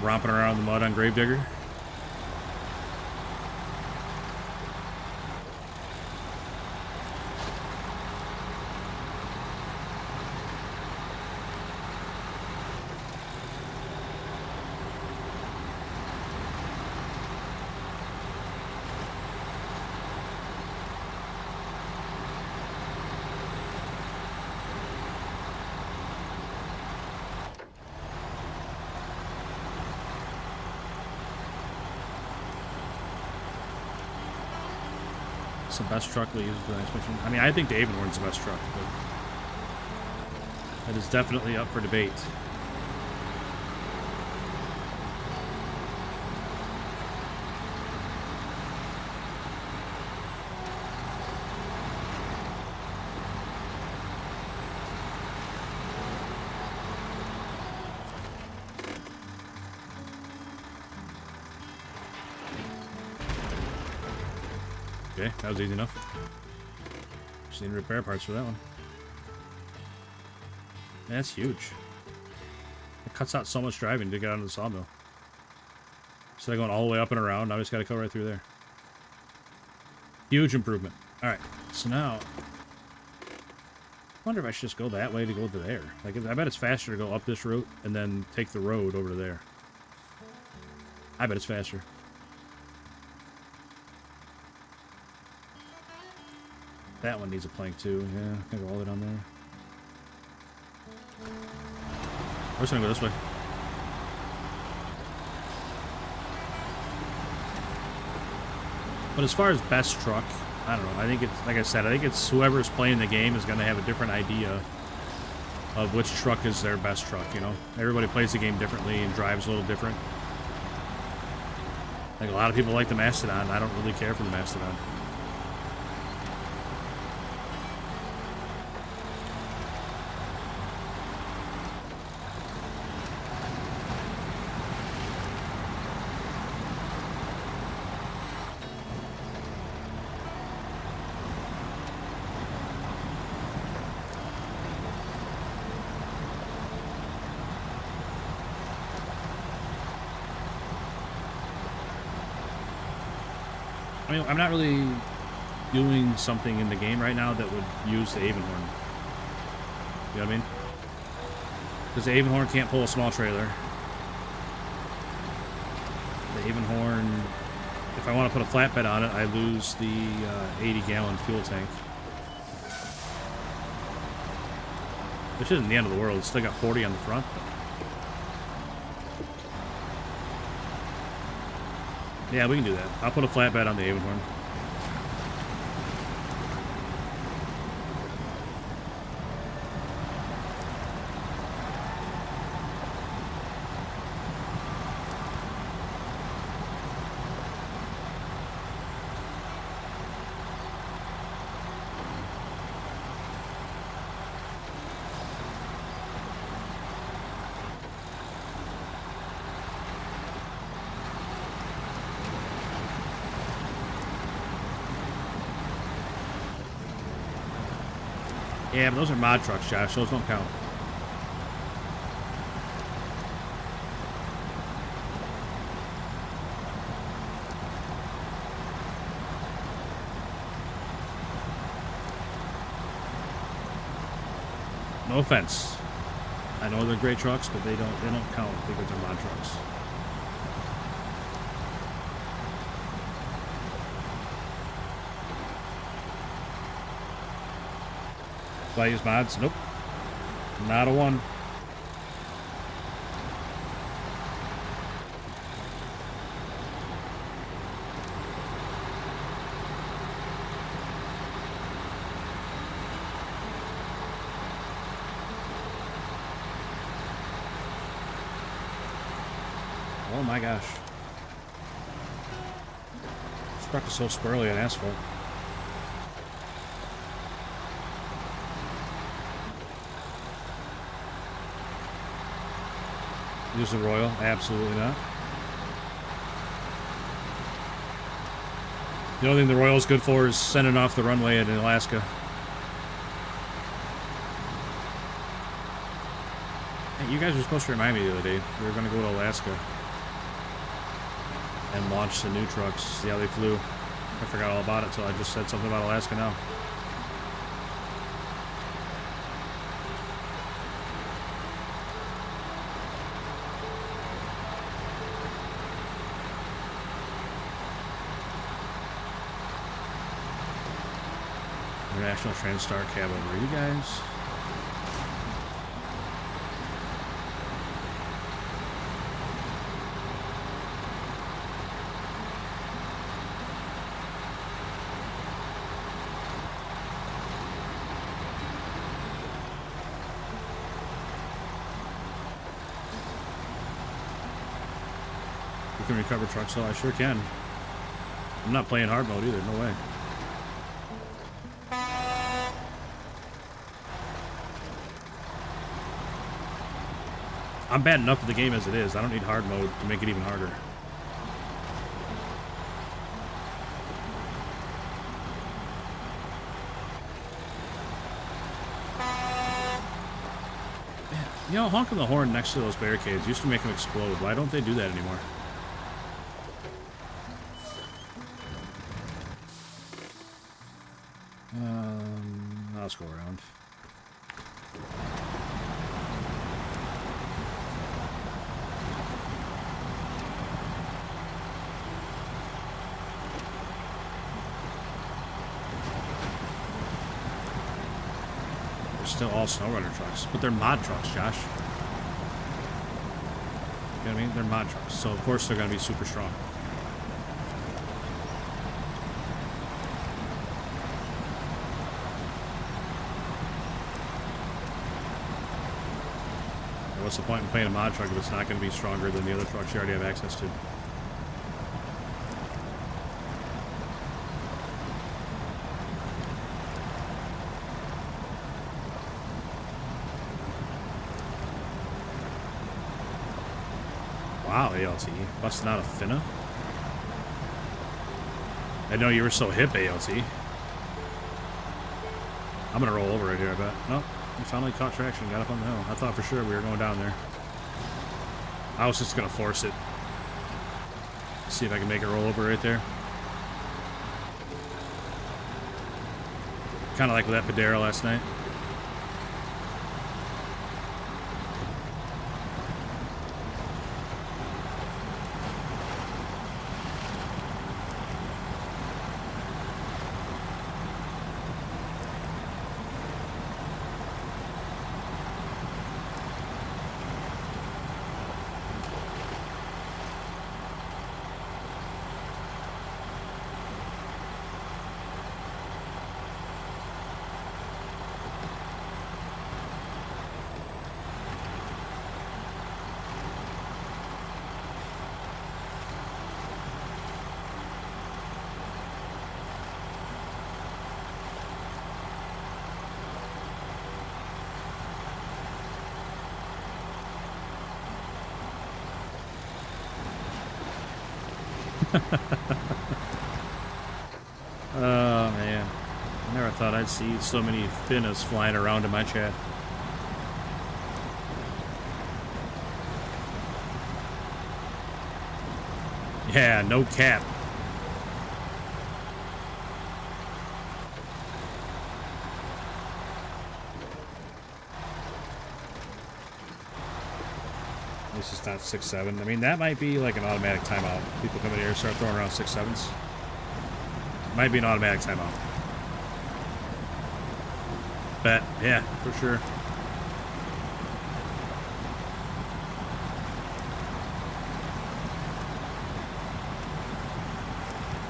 Romping around the mud on Gravedigger. It's the best truck we use for the next mission. I mean, I think the Avonwarden's the best truck, but that is definitely up for debate. Okay, that was easy enough. Just need repair parts for that one. Man, that's huge. It cuts out so much driving to get out of the sawmill. Instead of going all the way up and around, now I just got to go right through there. Huge improvement. Alright, so now... I wonder if I should just go that way to go to there. Like, I bet it's faster to go up this route and then take the road over to there. I bet it's faster. That one needs a plank too. Yeah, I can go all the way down there. We're just gonna go this way. But as far as best truck, I don't know. I think it's, like I said, I think it's whoever's playing the game is gonna have a different idea of which truck is their best truck, you know? Everybody plays the game differently and drives a little different. Like, a lot of people like the Mastodon. I don't really care for the Mastodon. I mean, I'm not really doing something in the game right now that would use the Avon horn. You know what I mean? Because the Avon horn can't pull a small trailer. The Avon horn, if I want to put a flatbed on it, I lose the 80-gallon fuel tank. Which isn't the end of the world. It's still got 40 on the front. Yeah, we can do that. I'll put a flatbed on the Avon horn. Yeah, but those are mod trucks, Josh. Those don't count. No offense. I know they're great trucks, but they don't count because they're mod trucks. Do I use mods? Nope. Not a one. Oh my gosh. This truck is so squirrely on asphalt. Use the Royal? Absolutely not. The only thing the Royal is good for is sending off the runway in Alaska. Hey, you guys were supposed to remind me the other day. We were going to go to Alaska and launch the new trucks, see how they flew. I forgot all about it, so I just said something about Alaska now. International Transstar cab over. You guys. You can recover trucks, so I sure can. I'm not playing hard mode either, no way. I'm bad enough at the game as it is. I don't need hard mode to make it even harder. You know, honking the horn next to those barricades used to make them explode. Why don't they do that anymore? Let's go around. They're still all Snowrunner trucks, but they're mod trucks, Josh. You know what I mean? They're mod trucks, so of course they're going to be super strong. What's the point in playing a mod truck if it's not going to be stronger than the other trucks you already have access to? Wow, ALT. Busting out a Finna? I know you were so hip, ALT. I'm going to roll over right here, I bet. Nope. You finally caught traction, got up on the hill. I thought for sure we were going down there. I was just going to force it. See if I can make it roll over right there. Kind of like with that Padera last night. Oh man, I never thought I'd see so many finnas flying around in my chat. Yeah, no cap. This is not 6-7. I mean, that might be like an automatic timeout. People come in here and start throwing around 6-7s. Might be an automatic timeout. But yeah, for sure.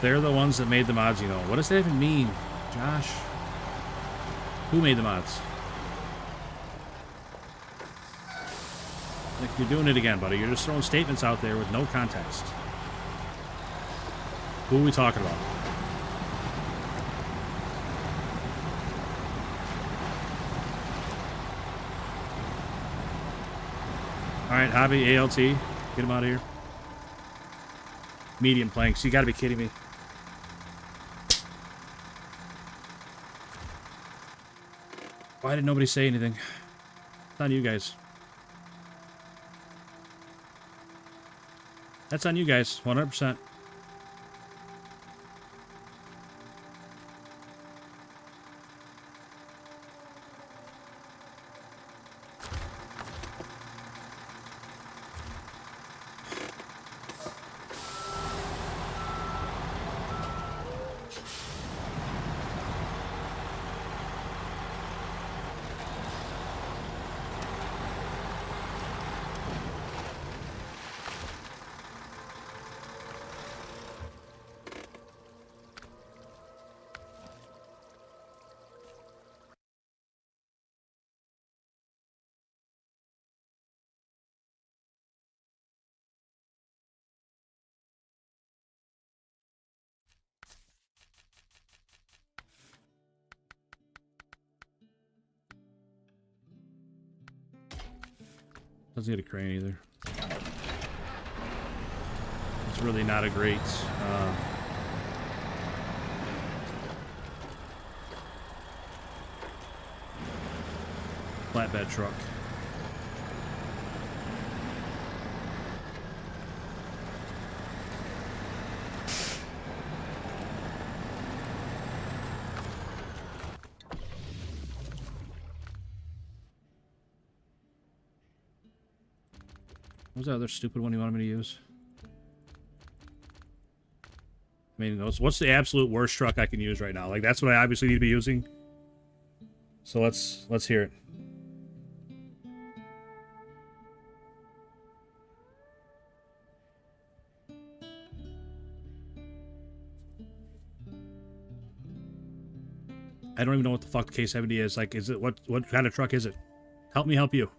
They're the ones that made the mods, you know. What does that even mean, Josh? Who made the mods? Like, you're doing it again, buddy. You're just throwing statements out there with no context. Who are we talking about? Alright, Hobby, ALT. Get him out of here. Medium planks. You gotta be kidding me. Why did nobody say anything? It's on you guys. That's on you guys, 100%. Doesn't get a crane either. It's really not a great flatbed truck. What was that other stupid one you wanted me to use? I mean, what's the absolute worst truck I can use right now? Like, that's what I obviously need to be using. So let's hear it. I don't even know what the fuck the K70 is. Like, is it what kind of truck is it? Help me help you.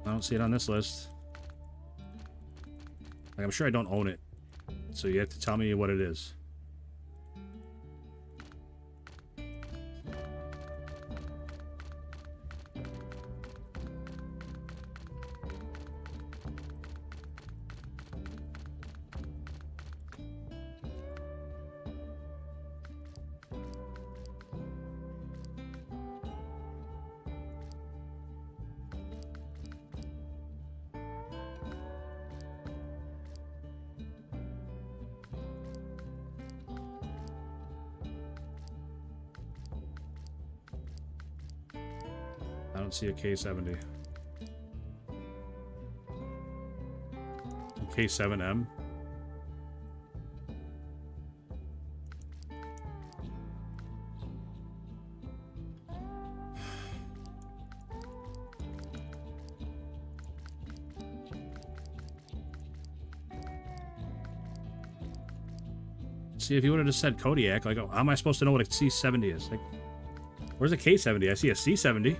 I don't see it on this list. Like, I'm sure I don't own it. So you have to tell me what it is. I don't see a K70. K7M. See, if you would have just said Kodiak, like, how am I supposed to know what a C70 is? Like, where's a K70? I see a C70.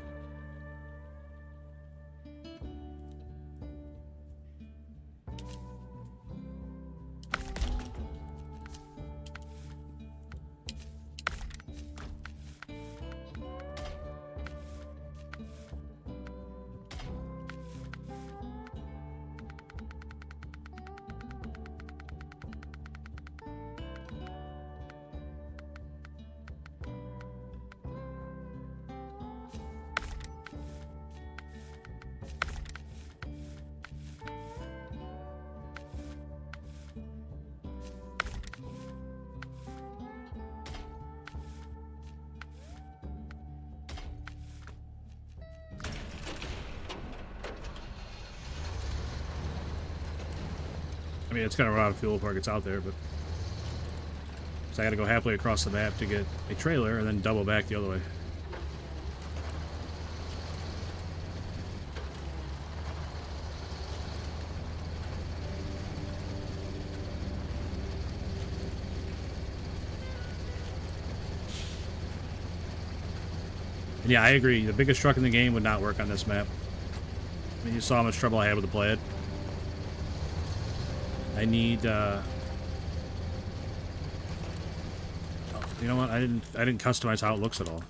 I mean, it's gonna run out of fuel before it gets out there, but so I gotta go halfway across the map to get a trailer and then double back the other way. And yeah, I agree. The biggest truck in the game would not work on this map. I mean, you saw how much trouble I had with to play it. I need, oh, you know what? I didn't customize how it looks at all.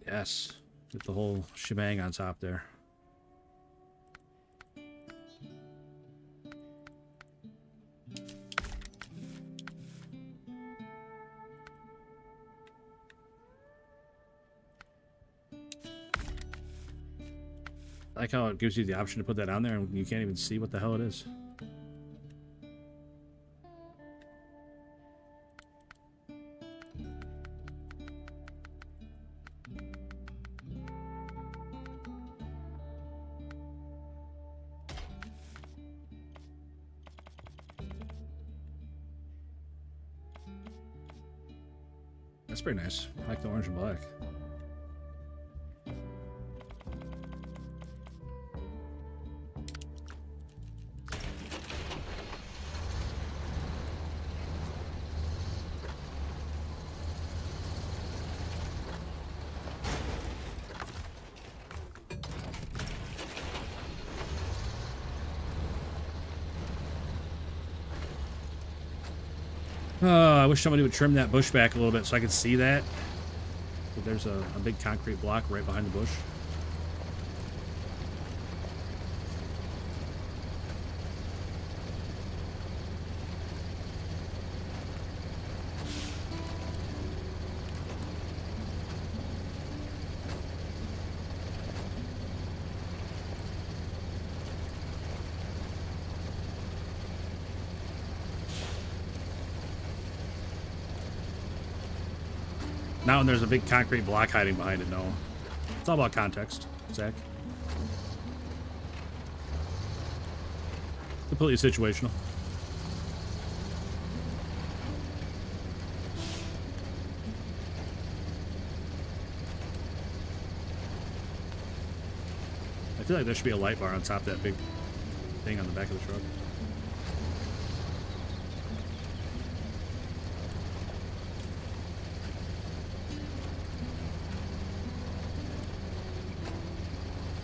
Yes. Get the whole shebang on top there. I like how it gives you the option to put that on there and you can't even see what the hell it is. That's pretty nice. I like the orange and black. I wish somebody would trim that bush back a little bit so I could see that. But there's a big concrete block right behind the bush. Now when there's a big concrete block hiding behind it, no. It's all about context, Zach. Completely situational. I feel like there should be a light bar on top of that big thing on the back of the truck.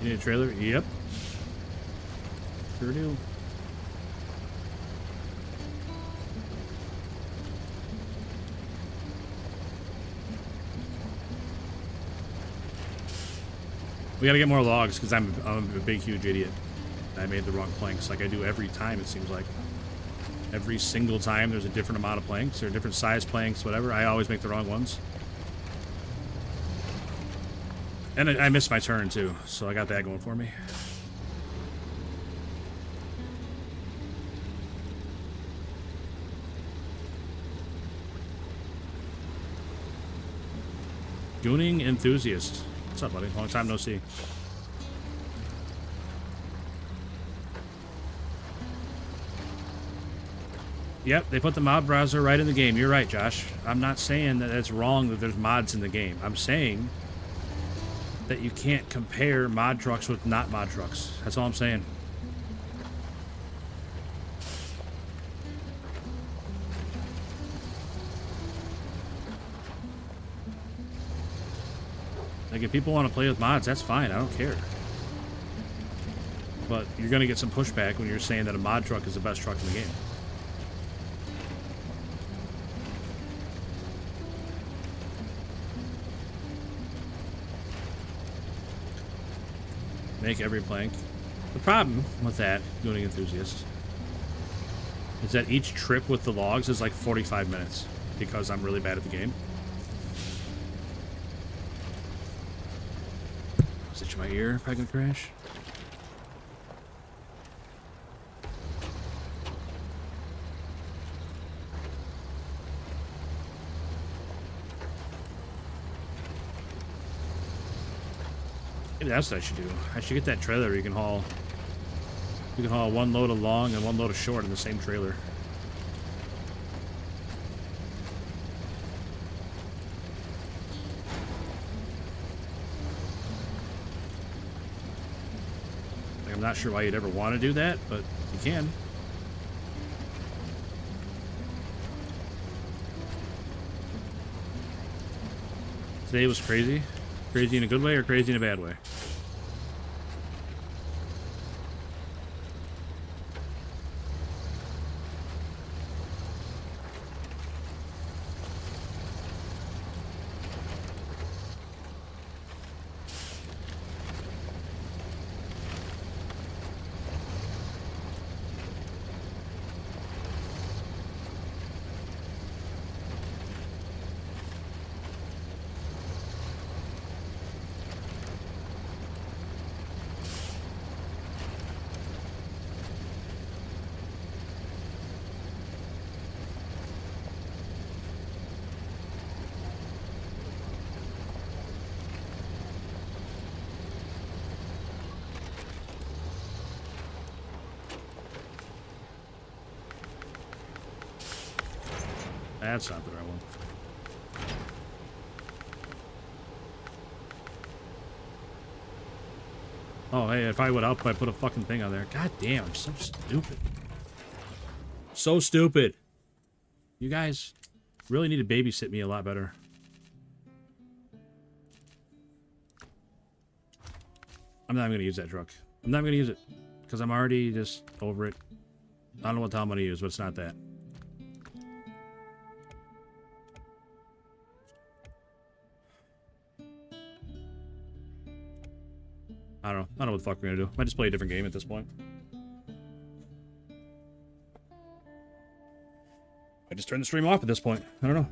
You need a trailer? Yep. Sure do. We gotta get more logs because I'm a big, huge idiot. I made the wrong planks like I do every time, it seems like. Every single time there's a different amount of planks or different size planks, whatever. I always make the wrong ones. And I missed my turn, too, so I got that going for me. Gooning enthusiast. What's up, buddy? Long time no see. Yep, they put the mod browser right in the game. You're right, Josh. I'm not saying that it's wrong that there's mods in the game. I'm saying that you can't compare mod trucks with not mod trucks. That's all I'm saying. Like, if people want to play with mods, that's fine. I don't care. But you're going to get some pushback when you're saying that a mod truck is the best truck in the game. Make every plank. The problem with that, Gooning enthusiast, is that each trip with the logs is like 45 minutes because I'm really bad at the game. Is it my ear if I can crash? Maybe that's what I should do. I should get that trailer where you can haul one load of long and one load of short in the same trailer. Like, I'm not sure why you'd ever want to do that, but you can. Today was crazy. Crazy in a good way or crazy in a bad way? That's not the right one. Oh, hey, if I would help, I put a fucking thing on there. God damn, I'm so stupid. So stupid. You guys really need to babysit me a lot better. I'm not even gonna use that truck. I'm not even gonna use it because I'm already just over it. I don't know what the hell I'm gonna use, but it's not that. I don't know what the fuck we're gonna do. Might just play a different game at this point. I just turn the stream off at this point. I don't know.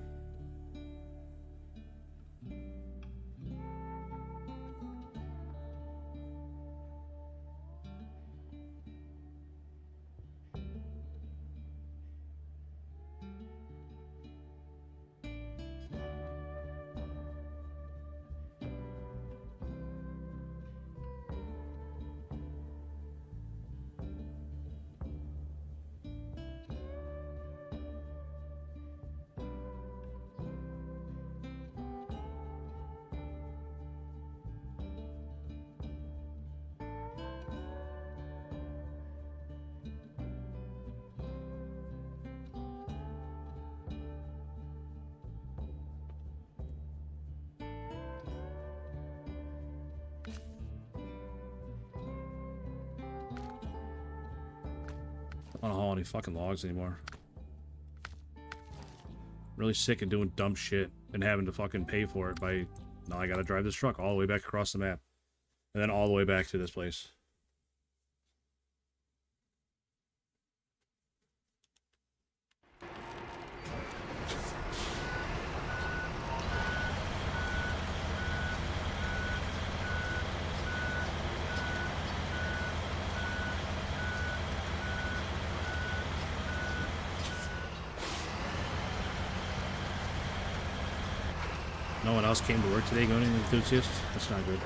I don't haul any fucking logs anymore. Really sick of doing dumb shit and having to fucking pay for it by... Now I gotta drive this truck all the way back across the map. And then all the way back to this place. No one else came to work today going enthusiast? That's not good.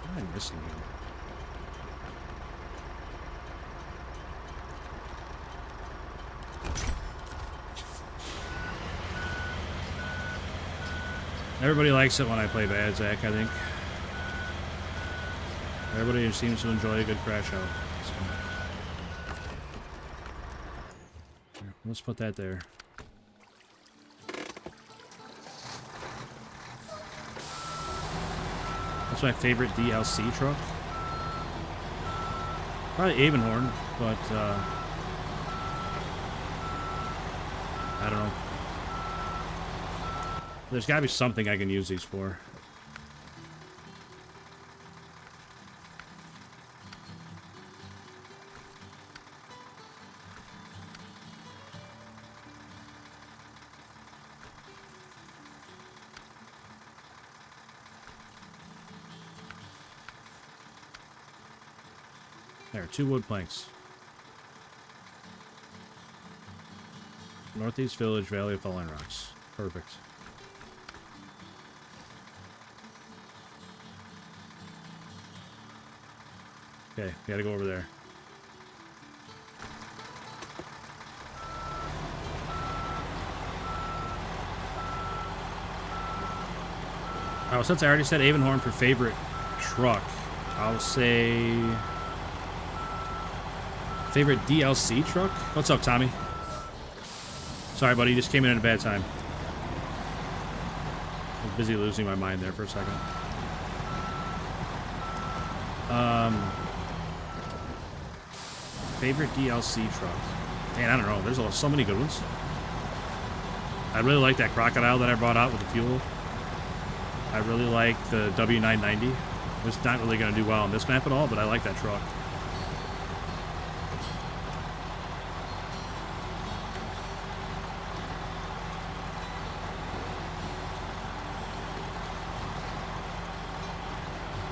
What am I missing here? Everybody likes it when I play bad, Zach, I think. Everybody seems to enjoy a good crash out. So. Here, let's put that there. That's my favorite DLC truck. Probably Avonhorn, but I don't know. There's got to be something I can use these for. There, 2 wood planks. Northeast Village, Valley of Falling Rocks. Perfect. Okay, gotta go over there. Oh, since I already said Avonhorn for favorite truck, I'll say favorite DLC truck? What's up, Tommy? Sorry, buddy, you just came in at a bad time. I was busy losing my mind there for a second. Favorite DLC truck? Man, I don't know. There's so many good ones. I really like that crocodile that I brought out with the fuel. I really like the W990. It's not really going to do well on this map at all, but I like that truck.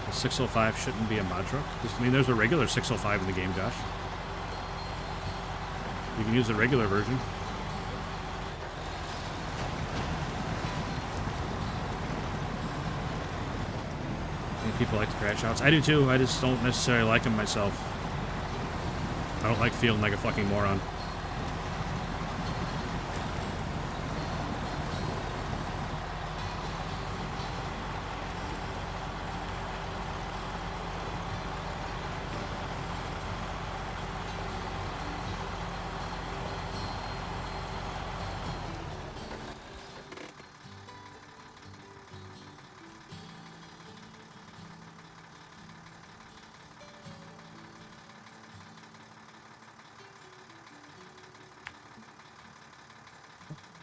The 605 shouldn't be a mod truck. I mean, there's a regular 605 in the game, Josh. You can use the regular version. I think people like the crash outs. I do too. I just don't necessarily like them myself. I don't like feeling like a fucking moron.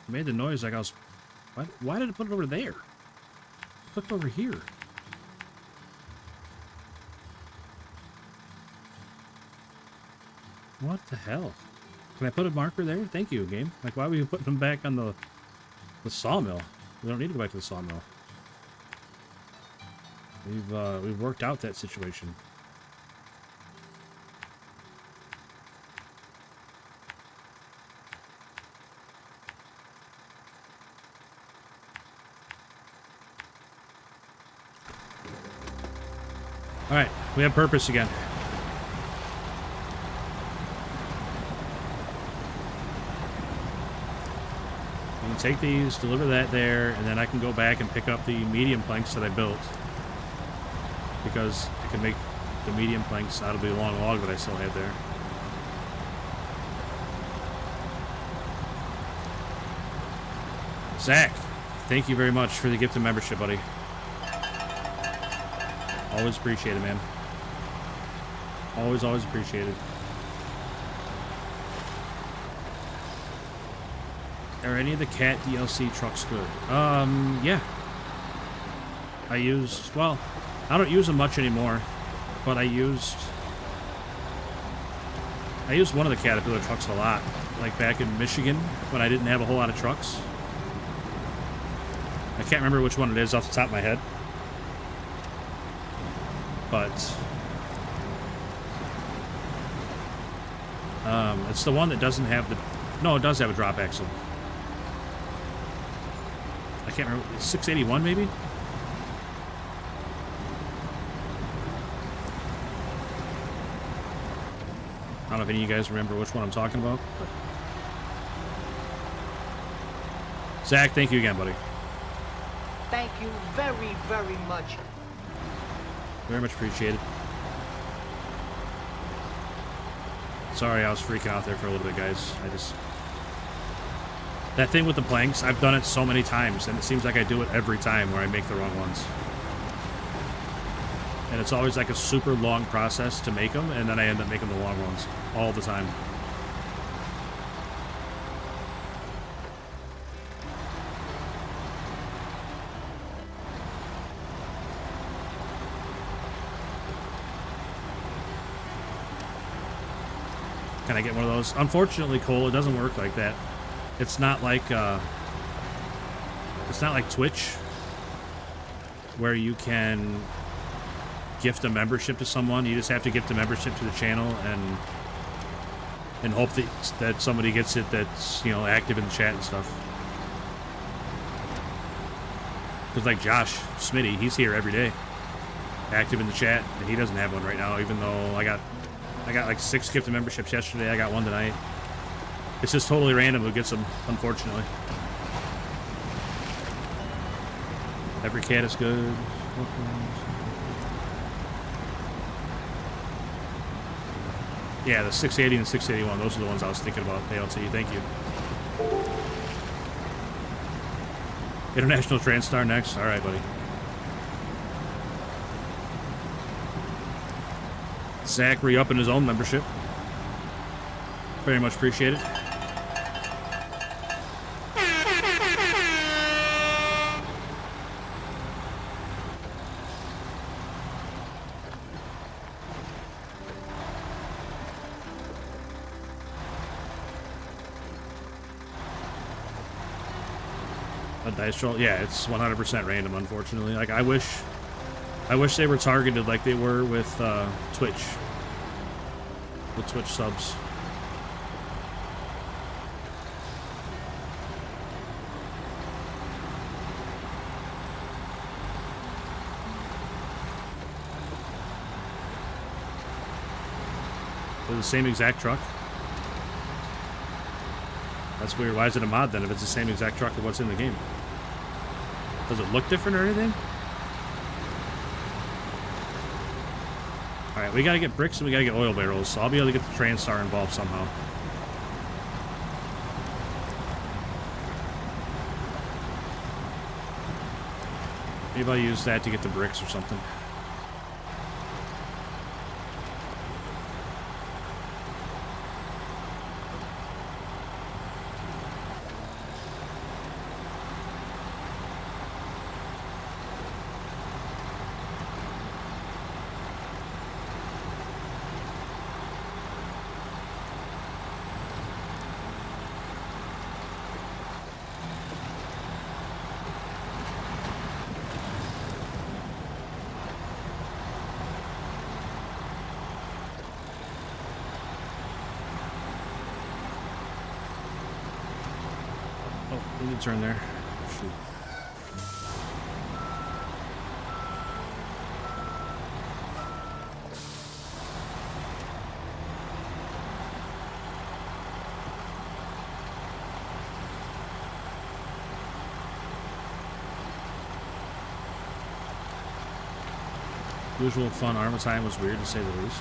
It made the noise like I was... Why did it put it over there? I clicked over here. What the hell? Can I put a marker there? Thank you, game. Like, why were you putting them back on the sawmill? We don't need to go back to the sawmill. We've worked out that situation. All right, we have purpose again. We can take these, deliver that there, and then I can go back and pick up the medium planks that I built. Because I can make the medium planks out of the long log that I still had there. Zach, thank you very much for the gift of membership, buddy. Always appreciate it, man. Always, always appreciated. Are any of the Cat DLC trucks good? Yeah. Well, I don't use them much anymore, but I used one of the Caterpillar trucks a lot, like back in Michigan when I didn't have a whole lot of trucks. I can't remember which one it is off the top of my head. But it's the one that doesn't have the... No, it does have a drop axle. I can't remember. 681 maybe? I don't know if any of you guys remember which one I'm talking about. But... Zach, thank you again, buddy. Thank you very, very much. Very much appreciated. Sorry, I was freaking out there for a little bit, guys. That thing with the planks, I've done it so many times, and it seems like I do it every time where I make the wrong ones. And it's always like a super long process to make them, and then I end up making the long ones all the time. Can I get one of those? Unfortunately, Cole, it doesn't work like that. It's not like Twitch, where you can gift a membership to someone. You just have to gift a membership to the channel and hope that somebody gets it that's, you know, active in the chat and stuff. Because like Josh Smitty, he's here every day, active in the chat, and he doesn't have one right now, even though I got like 6 gifted memberships yesterday. I got one tonight. It's just totally random who gets them, unfortunately. Every cat is good. Yeah, the 680 and 681, those are the ones I was thinking about. ALT, thank you. International Transstar next. All right, buddy. Zach re-upping his own membership. Very much appreciated. A dice roll? Yeah, it's 100% random, unfortunately. Like, I wish they were targeted like they were with Twitch. With Twitch subs. They're the same exact truck? That's weird. Why is it a mod then if it's the same exact truck of what's in the game? Does it look different or anything? Alright, we gotta get bricks and we gotta get oil barrels, so I'll be able to get the Transstar involved somehow. Maybe I'll use that to get the bricks or something. Turn there. Shoot. Usual fun Arma time was weird to say the least.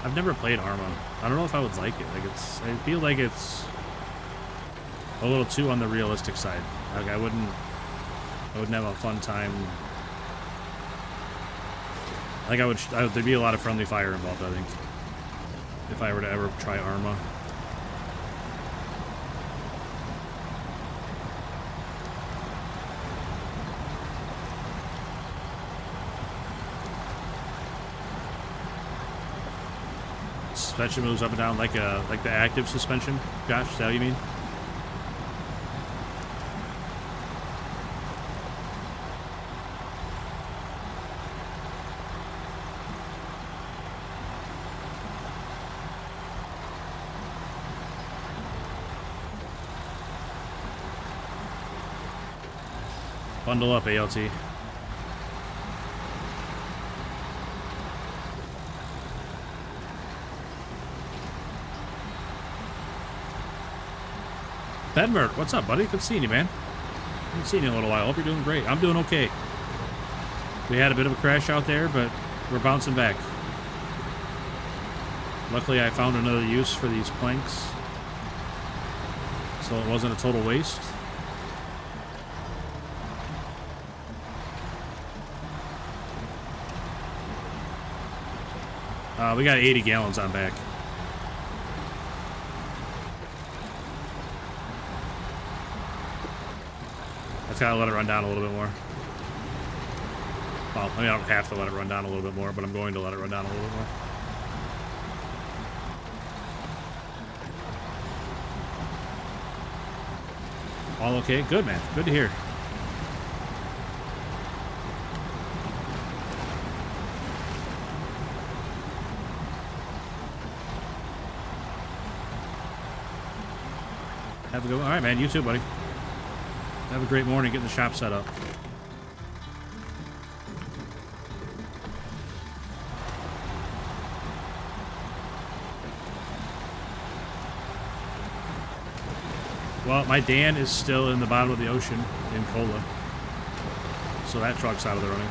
I've never played Arma. I don't know if I would like it. Like I feel like it's a little too on the realistic side. Like I wouldn't have a fun time. Like there'd be a lot of friendly fire involved, I think, if I were to ever try Arma. Suspension moves up and down like the active suspension. Josh, is that what you mean? Bundle up, ALT. Bedmert, what's up, buddy? Good seeing you, man. Haven't seen you in a little while. Hope you're doing great. I'm doing okay. We had a bit of a crash out there, but we're bouncing back. Luckily, I found another use for these planks, so it wasn't a total waste. We got 80 gallons on back. I've got to let it run down a little bit more. Well, I mean, I don't have to let it run down a little bit more, but I'm going to let it run down a little bit more. All okay? Good, man. Good to hear. Have a good one. All right, man. You too, buddy. Have a great morning getting the shop set up. Well, my Dan is still in the bottom of the ocean in Kola, so that truck's out of the running.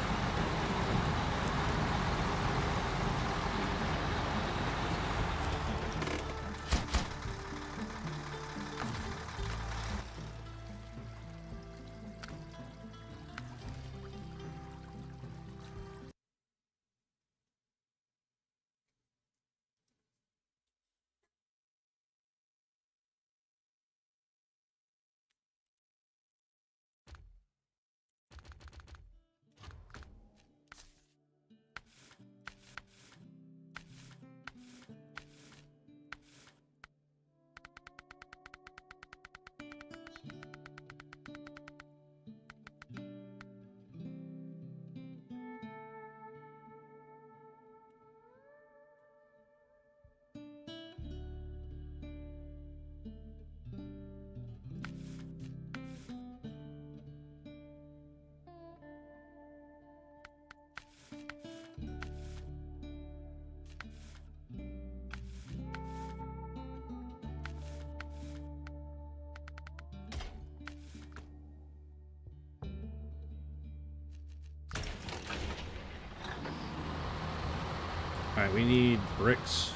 All right, we need bricks.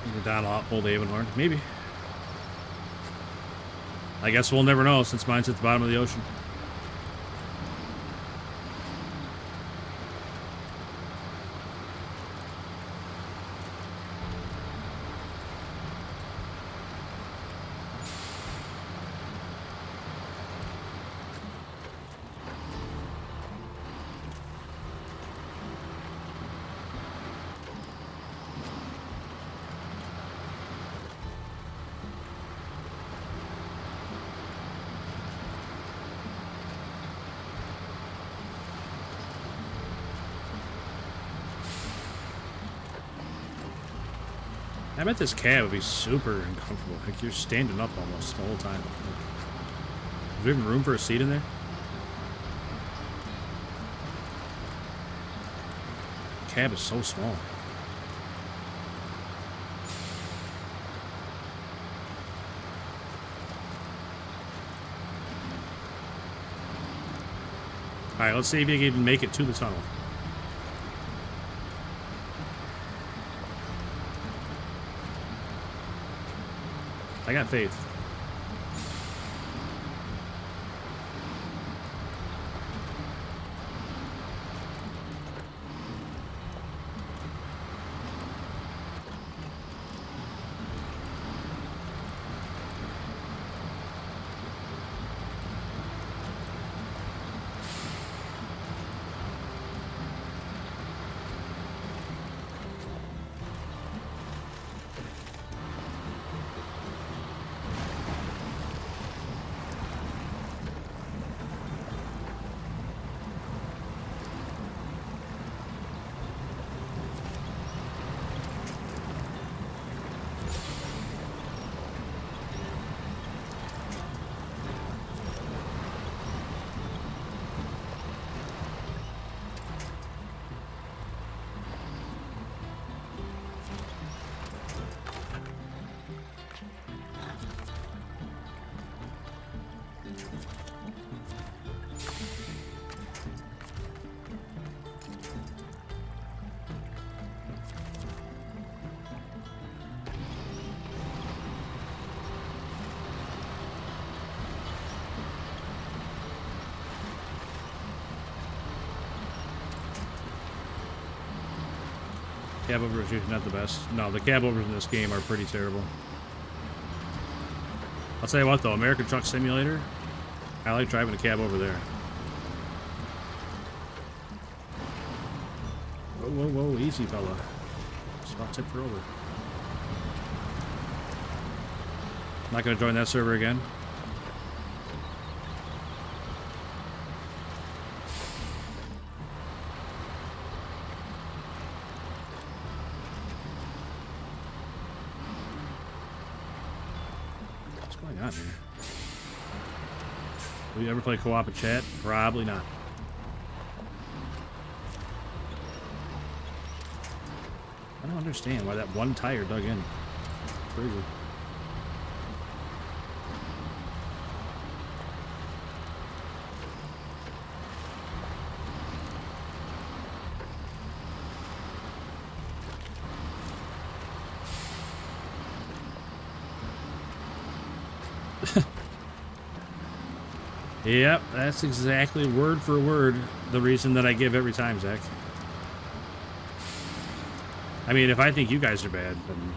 Either down a lot, Old Avonhorn, maybe. I guess we'll never know since mine's at the bottom of the ocean. I bet this cab would be super uncomfortable. Like you're standing up almost the whole time. Like, is there even room for a seat in there? The cab is so small. Alright, let's see if you can even make it to the tunnel. I got faith. Cab over is usually not the best. No, the cab overs in this game are pretty terrible. I'll tell you what though, American Truck Simulator, I like driving a cab over there. Whoa, whoa, whoa, easy fella. Spot tip for over. Not gonna join that server again. What's going on here? Will you ever play co-op and chat? Probably not. I don't understand why that one tire dug in. Crazy. Yep, that's exactly word for word the reason that I give every time, Zach. I mean, if I think you guys are bad, then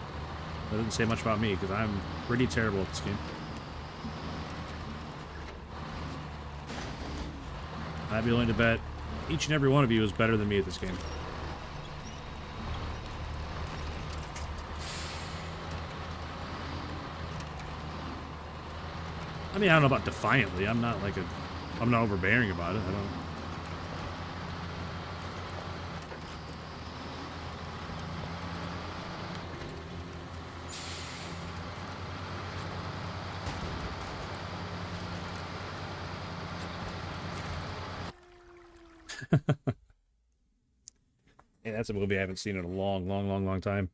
that doesn't say much about me, because I'm pretty terrible at this game. I'd be willing to bet each and every one of you is better than me at this game. I mean, I don't know about defiantly. I'm not like I'm not overbearing about it. I don't. Hey, that's a movie I haven't seen in a long time.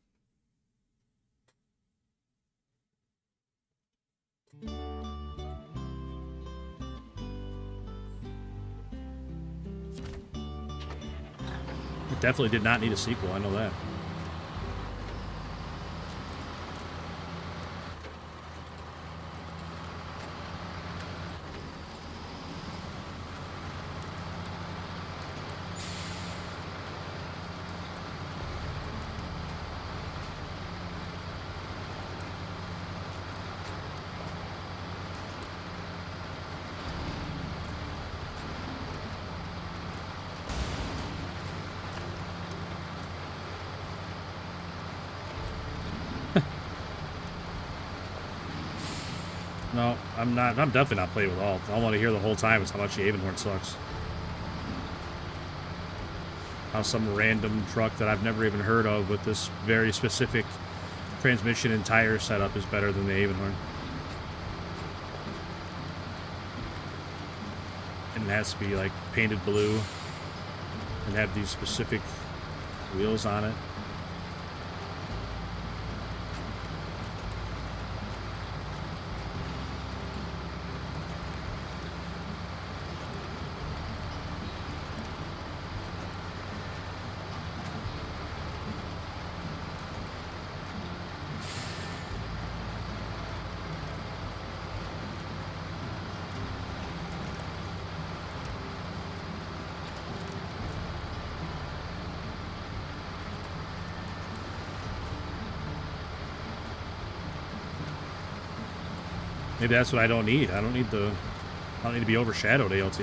It definitely did not need a sequel, I know that. No, I'm not. I'm definitely not playing with all. All I want to hear the whole time is how much the Avonhorn sucks. How some random truck that I've never even heard of with this very specific transmission and tire setup is better than the Avonhorn. And it has to be like painted blue and have these specific wheels on it. Maybe that's what I don't need. I don't need to be overshadowed, ALT.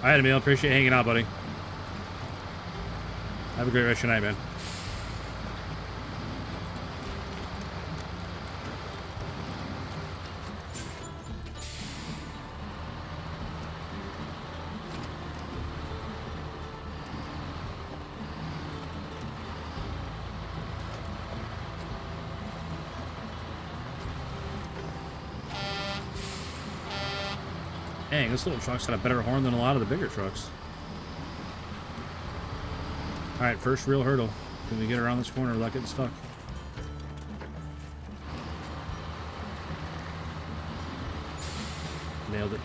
All right, Emil. Appreciate hanging out, buddy. Have a great rest of your night, man. Dang, this little truck's got a better horn than a lot of the bigger trucks. Alright, first real hurdle. Can we get around this corner without getting stuck? Nailed it.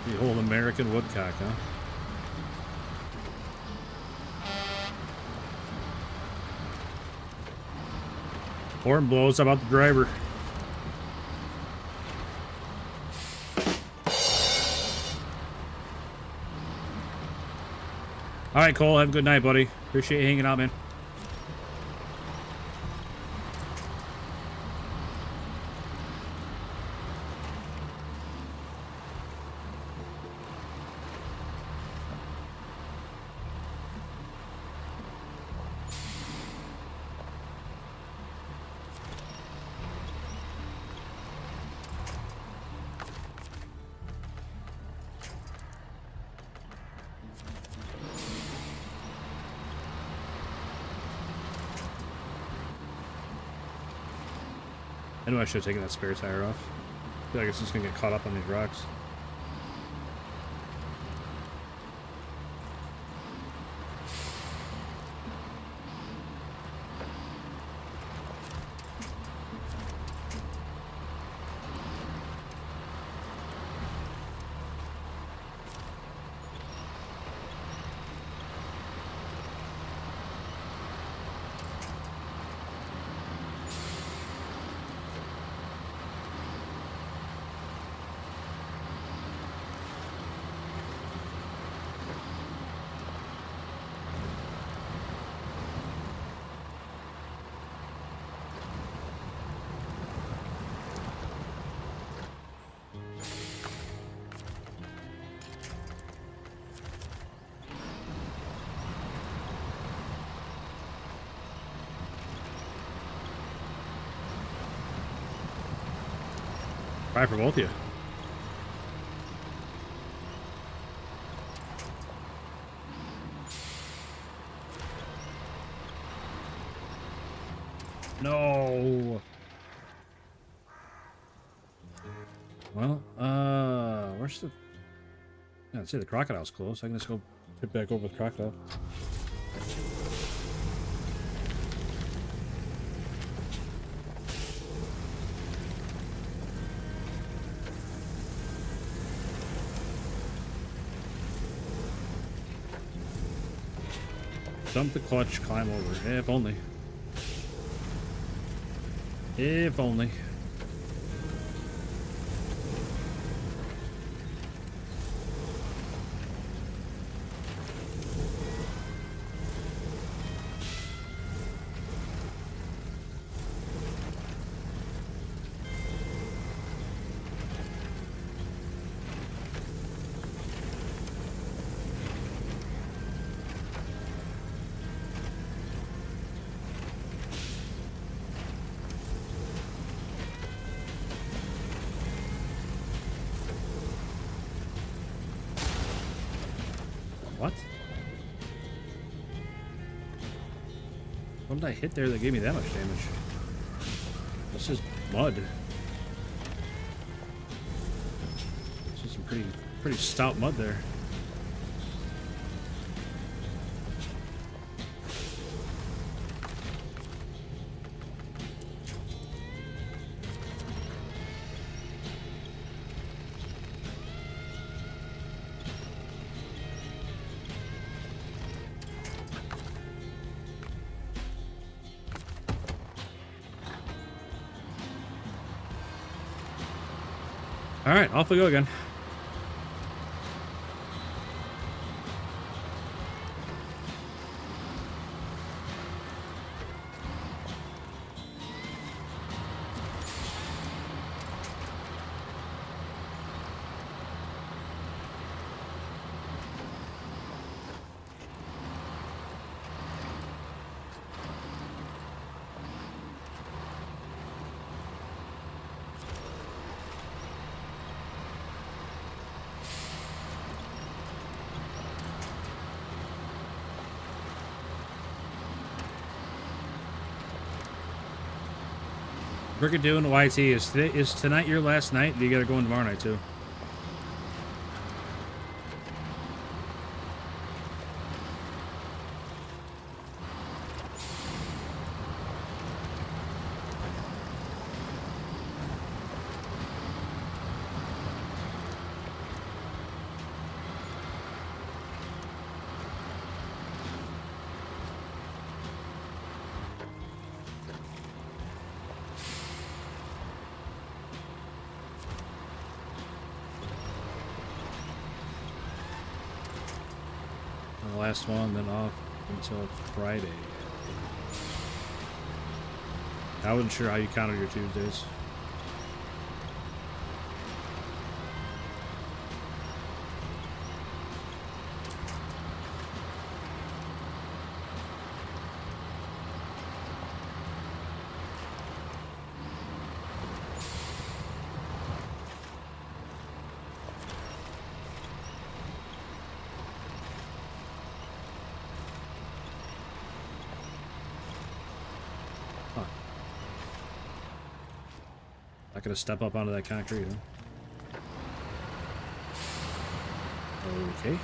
The old American woodcock, huh? Horn blows. How about the driver? All right, Cole. Have a good night, buddy. Appreciate you hanging out, man. I knew I should have taken that spare tire off. I feel like it's just gonna get caught up on these rocks. Try for both of you. No. Well, where's the... Yeah, I'd say the crocodile's close. I can just go get back over with crocodile. Dump the clutch, climb over. If only. If only. What? What did I hit there that gave me that much damage? This is mud. This is some pretty stout mud there. All right, off we go again. Brigadoo and YT, is tonight your last night? Do you gotta go in tomorrow night too? Last one, then off until Friday. I wasn't sure how you counted your Tuesdays. Not gonna step up onto that concrete, huh? Okay.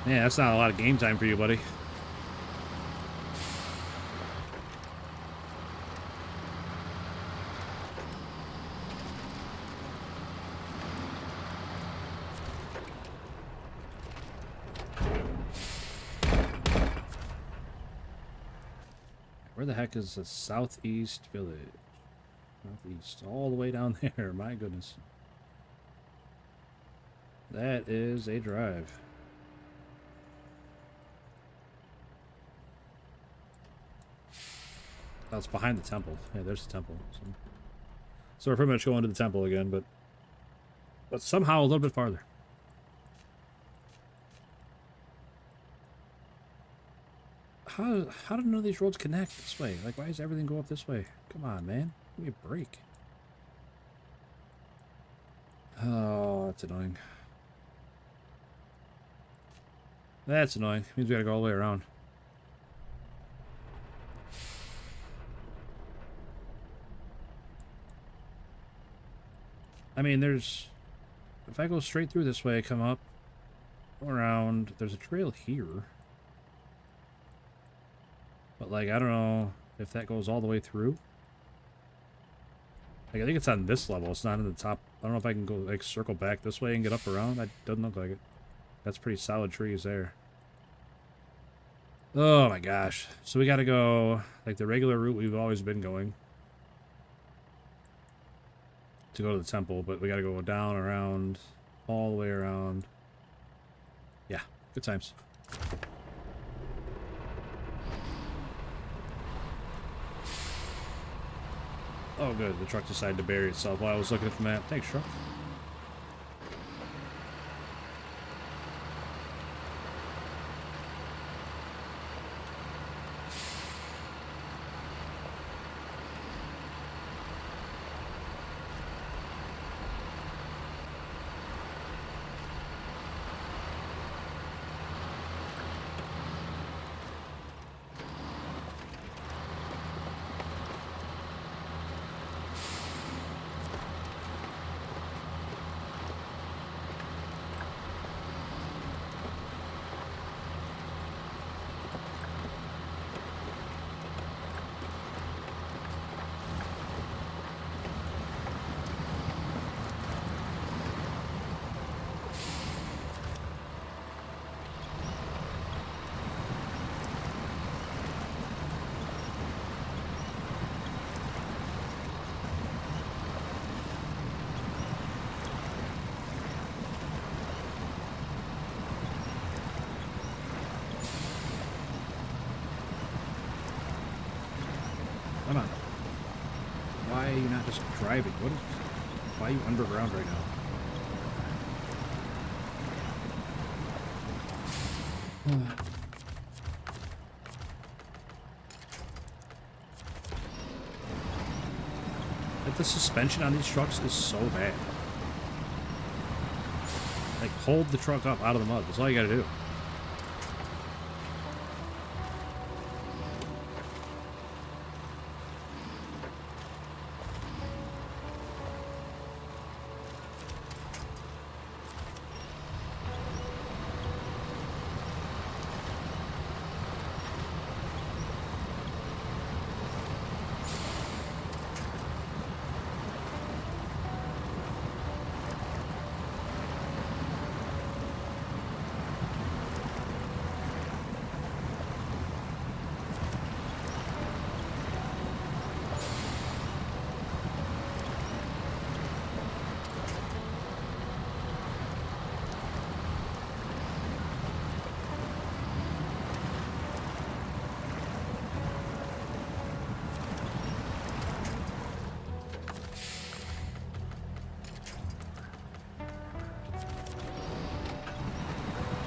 Yeah, that's not a lot of game time for you, buddy. Where the heck is the Southeast Village? Southeast, all the way down there, my goodness. That is a drive. Oh, it's behind the temple. Yeah, there's the temple. So we're pretty much going to the temple again, but somehow a little bit farther. How do none of these roads connect this way? Like, why does everything go up this way? Come on, man. Give me a break. Oh, that's annoying. That's annoying. Means we gotta go all the way around. I mean, there's... If I go straight through this way, I come up, around... There's a trail here. But, like, I don't know if that goes all the way through. Like, I think it's on this level. It's not in the top. I don't know if I can go, like, circle back this way and get up around. That doesn't look like it. That's pretty solid trees there. Oh, my gosh. So we gotta go, like, the regular route we've always been going. To go to the temple, but we gotta go down, around, all the way around. Yeah, good times. Oh good, the truck decided to bury itself while I was looking at the map. Thanks, truck. Just driving. What is... Why are you underground right now? Like, the suspension on these trucks is so bad. Like, hold the truck up out of the mud. That's all you gotta do.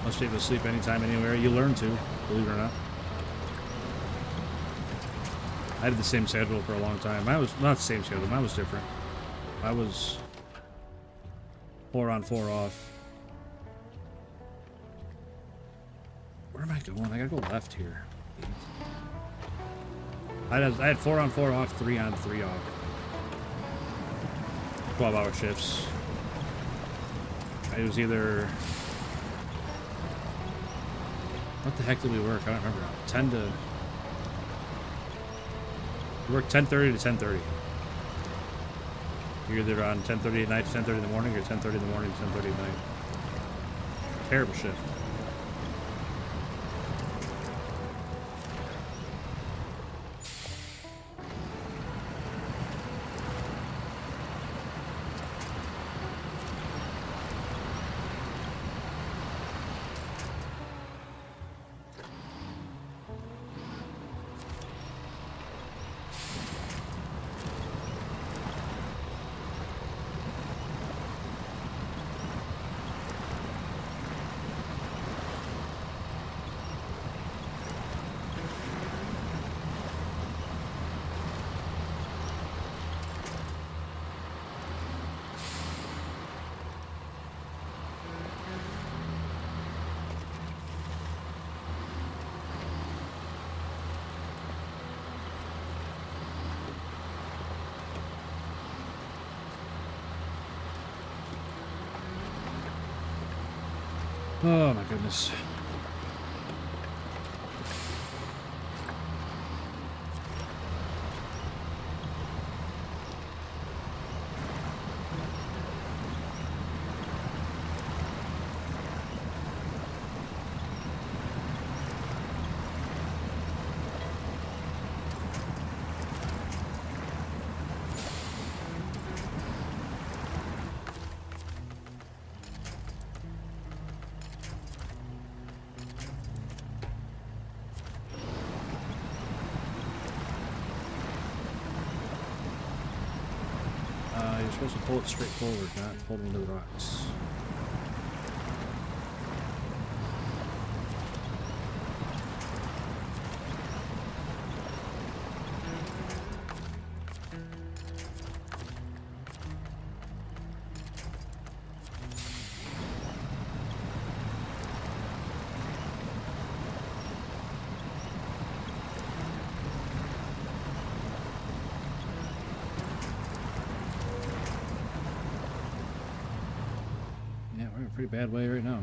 Most people sleep anytime, anywhere. You learn to, believe it or not. I had the same schedule for a long time. Mine was not the same schedule. Mine was different. I was 4 on, 4 off. Where am I going? I gotta go left here. I had 4 on, 4 off, 3 on, 3 off. 12-hour shifts. It was either... What the heck did we work? I don't remember now. 10 to... We worked 10:30 to 10:30. You're either on 10:30 at night to 10:30 in the morning, or 10:30 in the morning to 10:30 at night. Terrible shift. Oh my goodness. You're supposed to pull it straight forward, not pull it into the rocks. We're in a pretty bad way right now.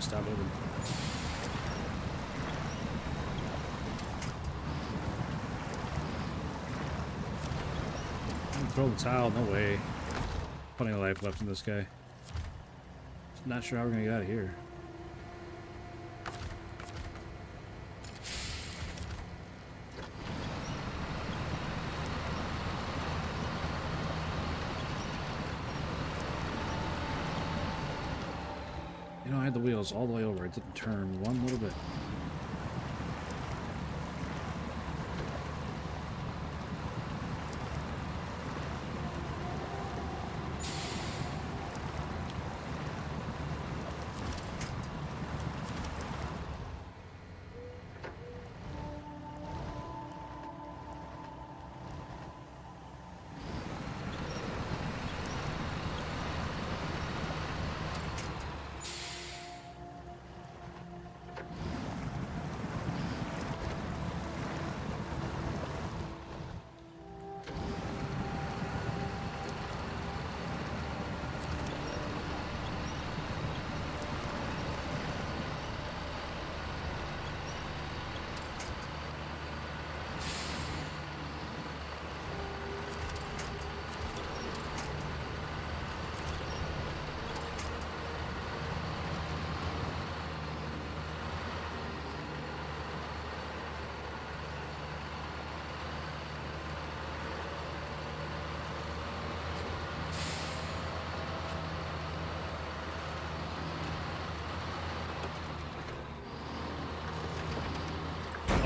stop moving. Throw the towel, no way. Plenty of life left in this guy. Not sure how we're gonna get out of here. You know, I had the wheels all the way over. It didn't turn one little bit.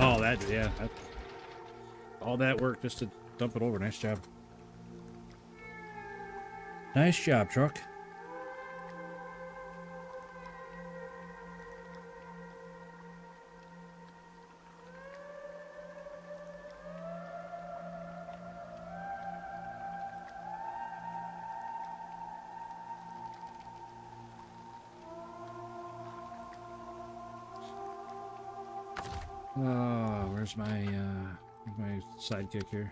Oh, that, yeah. All that work just to dump it over. Nice job. Nice job, truck. Where's my sidekick here?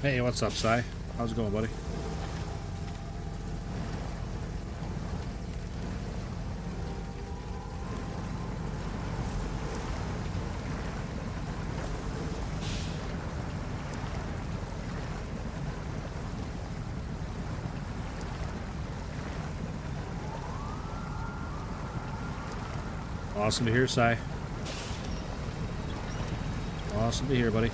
Hey, what's up, Si? How's it going, buddy? Awesome to hear, Si. Awesome to hear, buddy.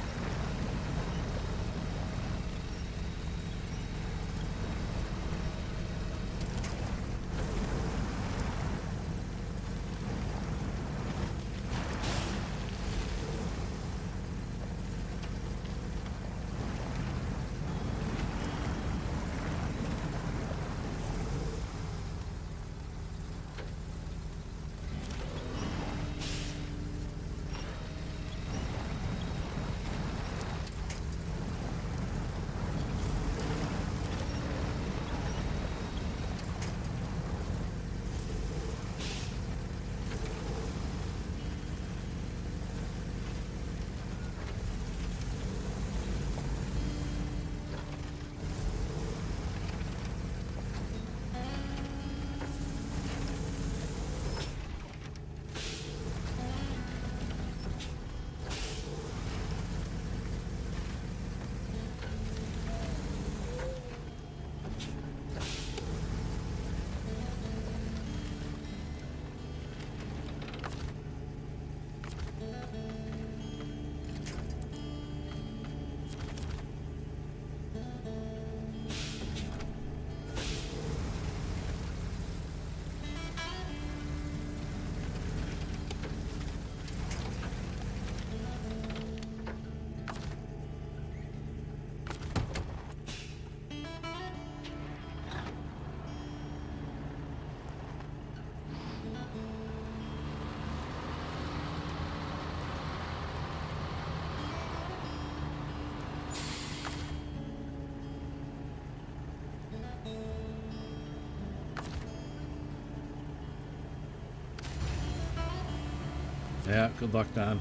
good luck, Don.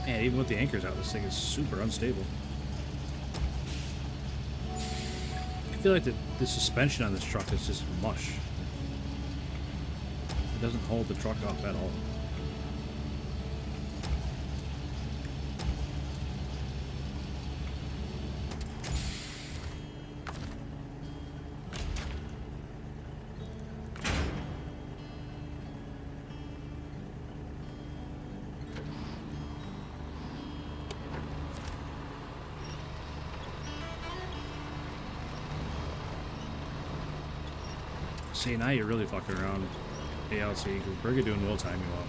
Man, even with the anchors out, this thing is super unstable. I feel like the suspension on this truck is just mush. It doesn't hold the truck up at all. See, now you're really fucking around ALC, because Brigadoon will time you up.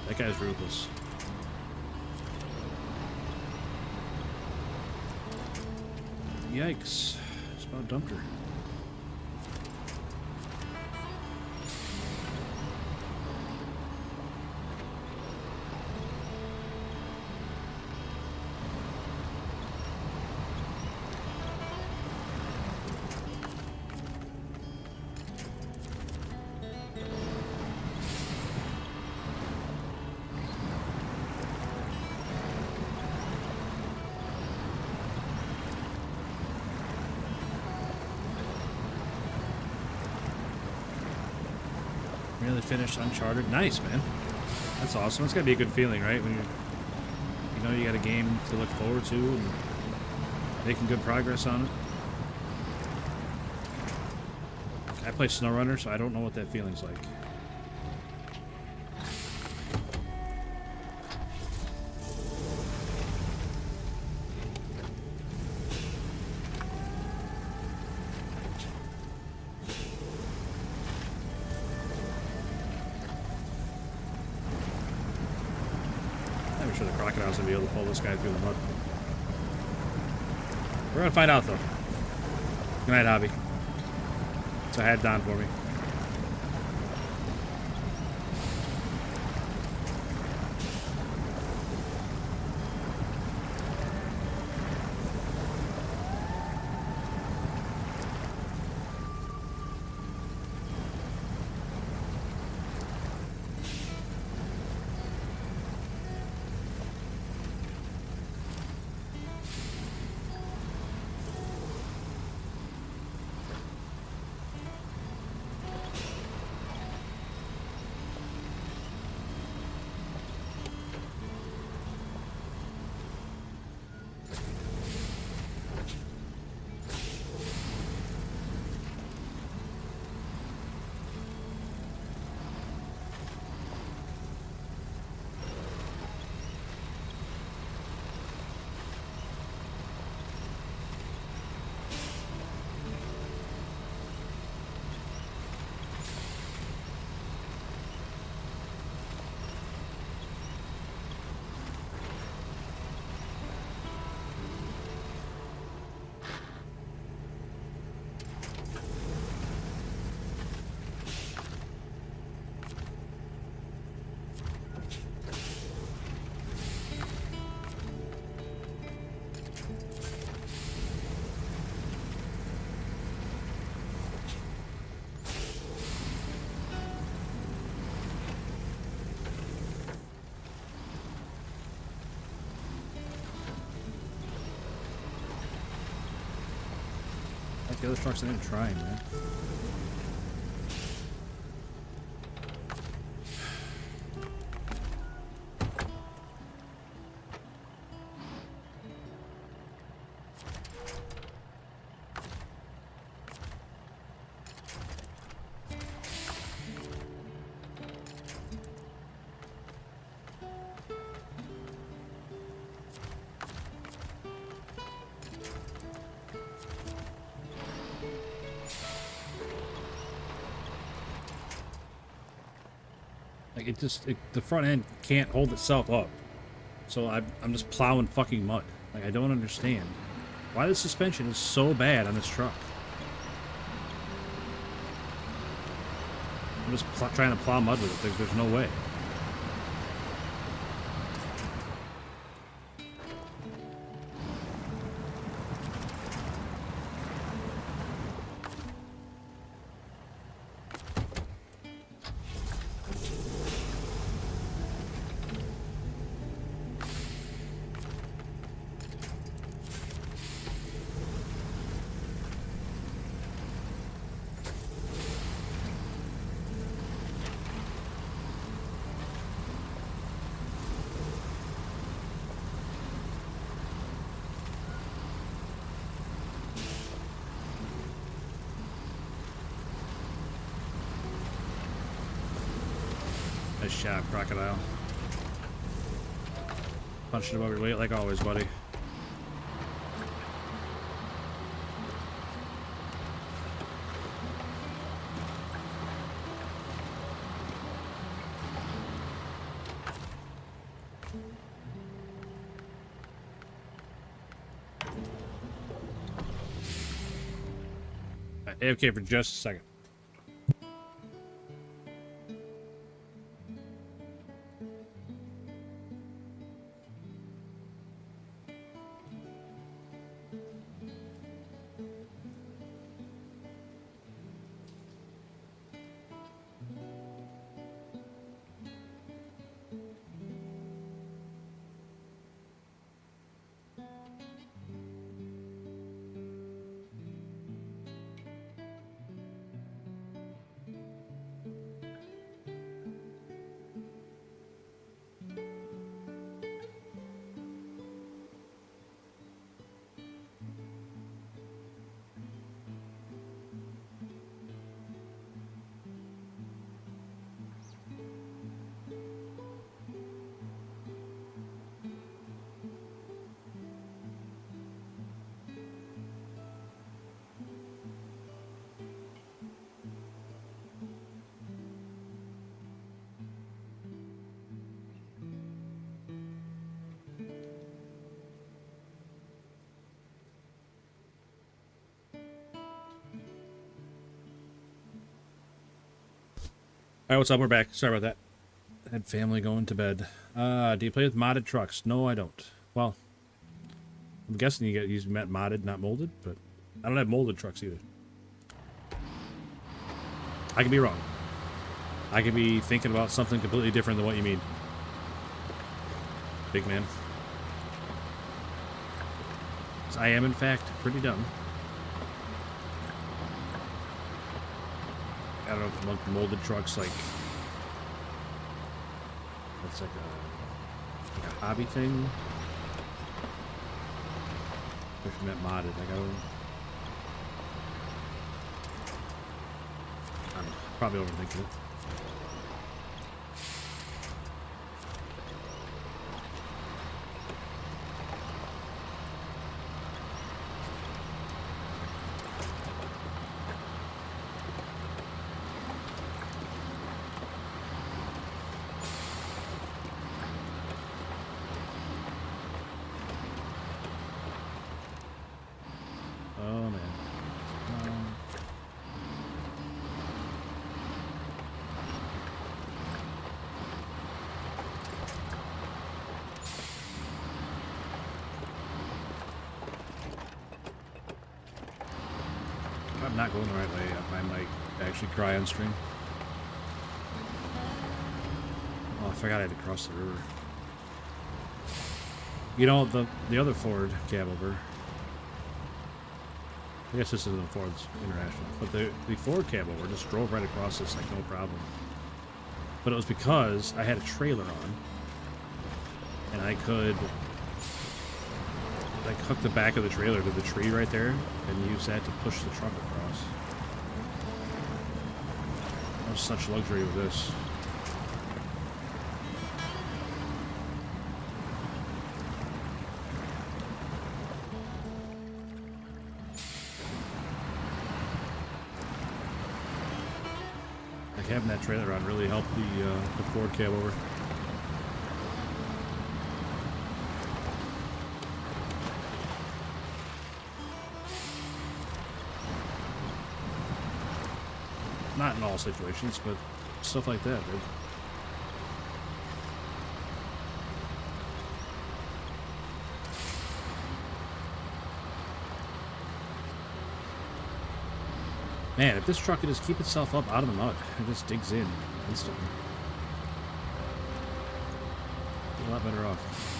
That guy's ruthless. Yikes. Just about dumped her. Nearly finished Uncharted. Nice, man. That's awesome. It's gotta be a good feeling, right? When you know you got a game to look forward to and making good progress on it. I play Snowrunner, so I don't know what that feeling's like. I'm sure the crocodile's gonna be able to pull this guy through the mud. We're gonna find out, though. Good night, Hobby. So I had Don for me. Like the other trucks ain't trying, man. Like the front end can't hold itself up. So I'm just plowing fucking mud. Like, I don't understand why the suspension is so bad on this truck. I'm just trying to plow mud with it. There's no way. Nice shot, crocodile. Punched it above your weight like always, buddy. AFK for just a second. Alright, what's up? We're back. Sorry about that. Had family going to bed. Do you play with modded trucks? No, I don't. Well, I'm guessing you meant modded, not molded, but I don't have molded trucks either. I could be wrong. I could be thinking about something completely different than what you mean. Big man. 'Cause I am, in fact, pretty dumb. I don't know if like molded trucks, like that's like a hobby thing. If you meant modded, like I'm probably overthinking it. I'm not going the right way. I might actually cry on stream. Oh, I forgot I had to cross the river. You know, the other Ford cab over. I guess this isn't a Ford's International. But the Ford cab over just drove right across this like no problem. But it was because I had a trailer on. And I could like hook the back of the trailer to the tree right there and use that to push the truck across. That was such luxury with this. Like having that trailer on really helped the Ford cab over. Not in all situations, but stuff like that, dude. Man, if this truck could just keep itself up out of the mud, it just digs in instantly. Be a lot better off.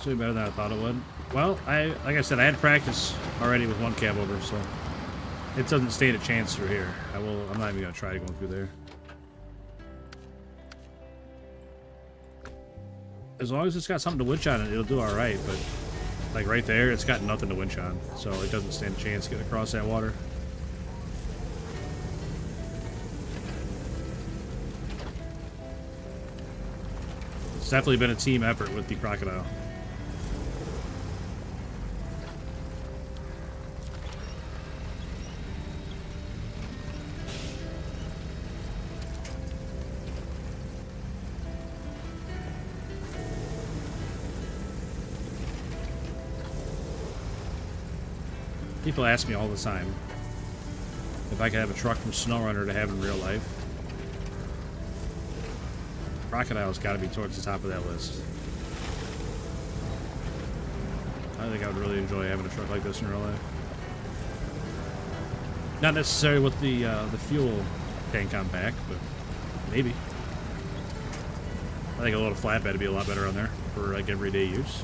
It's doing better than I thought it would. Well, like I said, I had practice already with one cab over, so it doesn't stand a chance through here. I'm not even gonna try going through there. As long as it's got something to winch on it, it'll do all right. But like right there, it's got nothing to winch on, so it doesn't stand a chance getting across that water. It's definitely been a team effort with the crocodile. People ask me all the time if I could have a truck from Snowrunner to have in real life. Crocodile's got to be towards the top of that list. I think I would really enjoy having a truck like this in real life. Not necessarily with the fuel tank on back, but maybe. I think a little flatbed would be a lot better on there for like everyday use.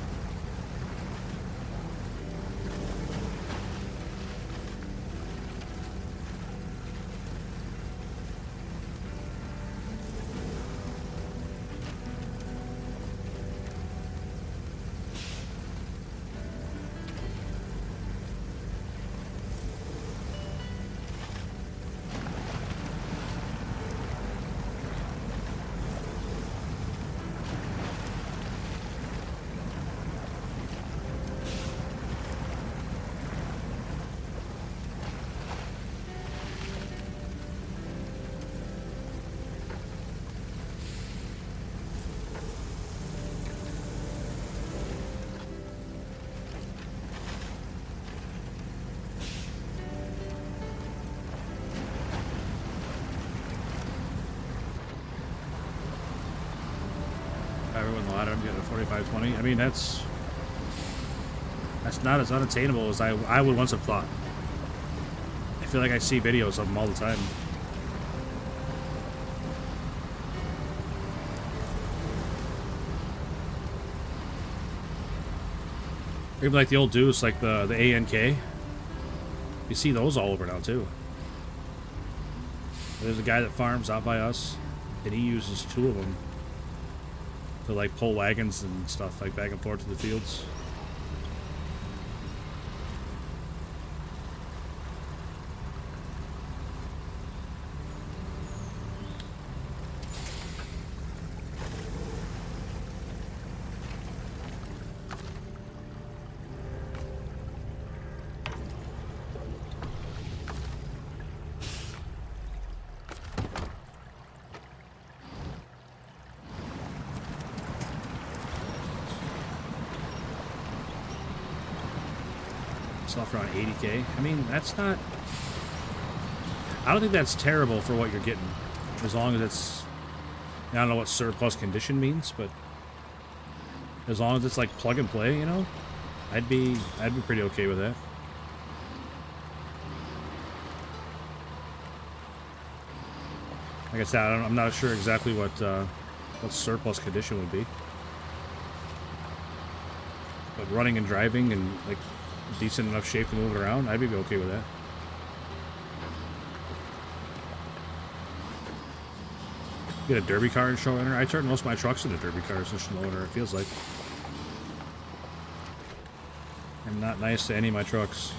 Everyone the ladder, I'm getting a 45-20. I mean, that's not as unattainable as I would once have thought. I feel like I see videos of them all the time. Even like the old Deuce, like the ANK. You see those all over now too. There's a guy that farms out by us, and he uses 2 of them to like pull wagons and stuff like back and forth to the fields. Off around 80K. I mean, that's not... I don't think that's terrible for what you're getting. As long as it's... I don't know what surplus condition means, but... as long as it's like plug and play, you know? I'd be pretty okay with that. Like I said, I'm not sure exactly what surplus condition would be. But running and driving and like decent enough shape to move it around, I'd be okay with that. Get a derby car in Snowrunner. I turn most of my trucks into derby cars in Snowrunner, it feels like. I'm not nice to any of my trucks.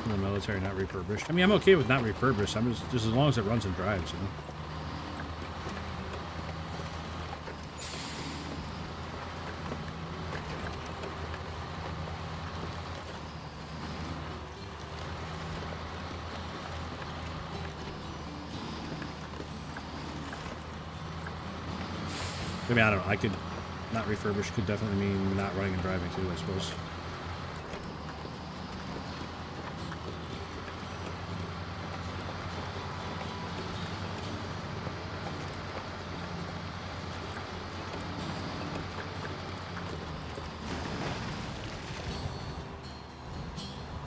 from the military, not refurbished. I mean, I'm okay with not refurbished. I'm just as long as it runs and drives, you know. I mean, I don't know. I could not refurbished could definitely mean not running and driving too, I suppose.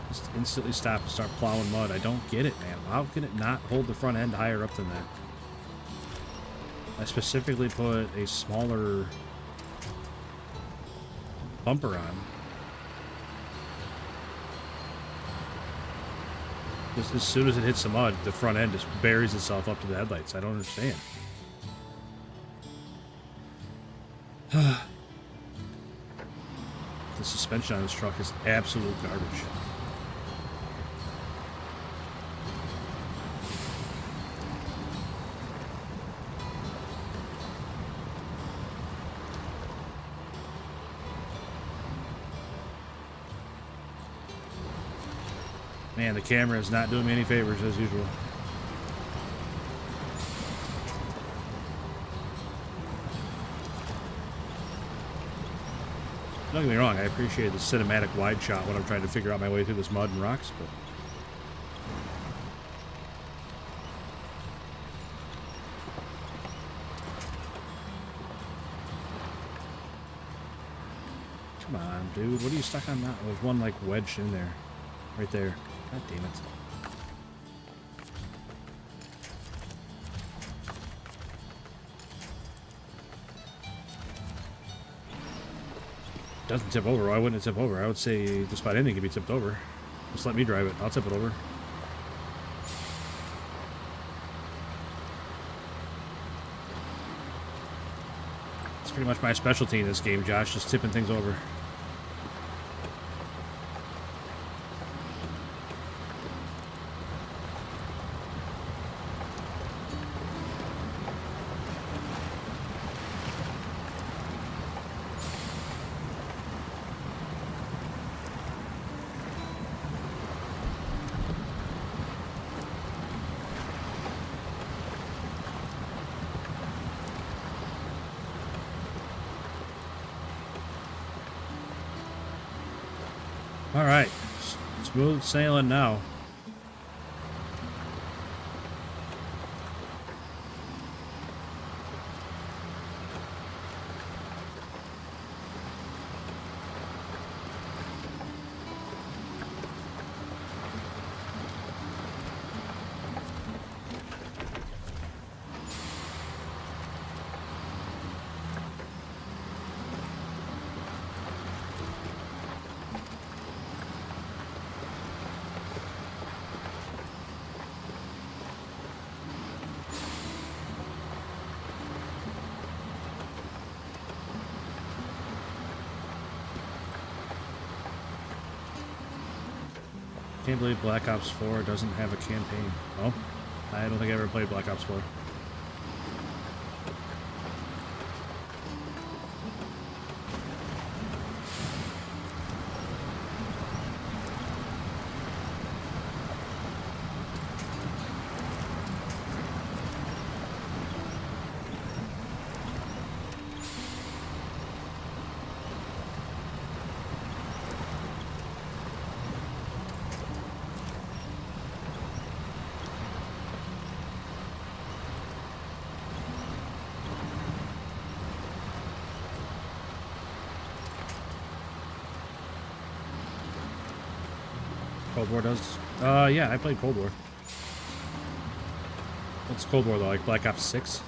Just instantly stop and start plowing mud. I don't get it, man. How can it not hold the front end higher up than that? I specifically put a smaller bumper on. Just as soon as it hits the mud, the front end just buries itself up to the headlights. I don't understand. The suspension on this truck is absolute garbage. Man, the camera is not doing me any favors as usual. Don't get me wrong, I appreciate the cinematic wide shot when I'm trying to figure out my way through this mud and rocks, but... Come on, dude. What are you stuck on now? There's one, like, wedged in there. Right there. God damn it. Doesn't tip over. Why wouldn't it tip over? I would say just about anything can be tipped over. Just let me drive it. I'll tip it over. It's pretty much my specialty in this game, Josh. Just tipping things over. All right, smooth sailing now. Can't believe Black Ops 4 doesn't have a campaign. Oh, I don't think I ever played Black Ops 4. Cold War does? Yeah, I played Cold War. What's Cold War though? Like Black Ops 6?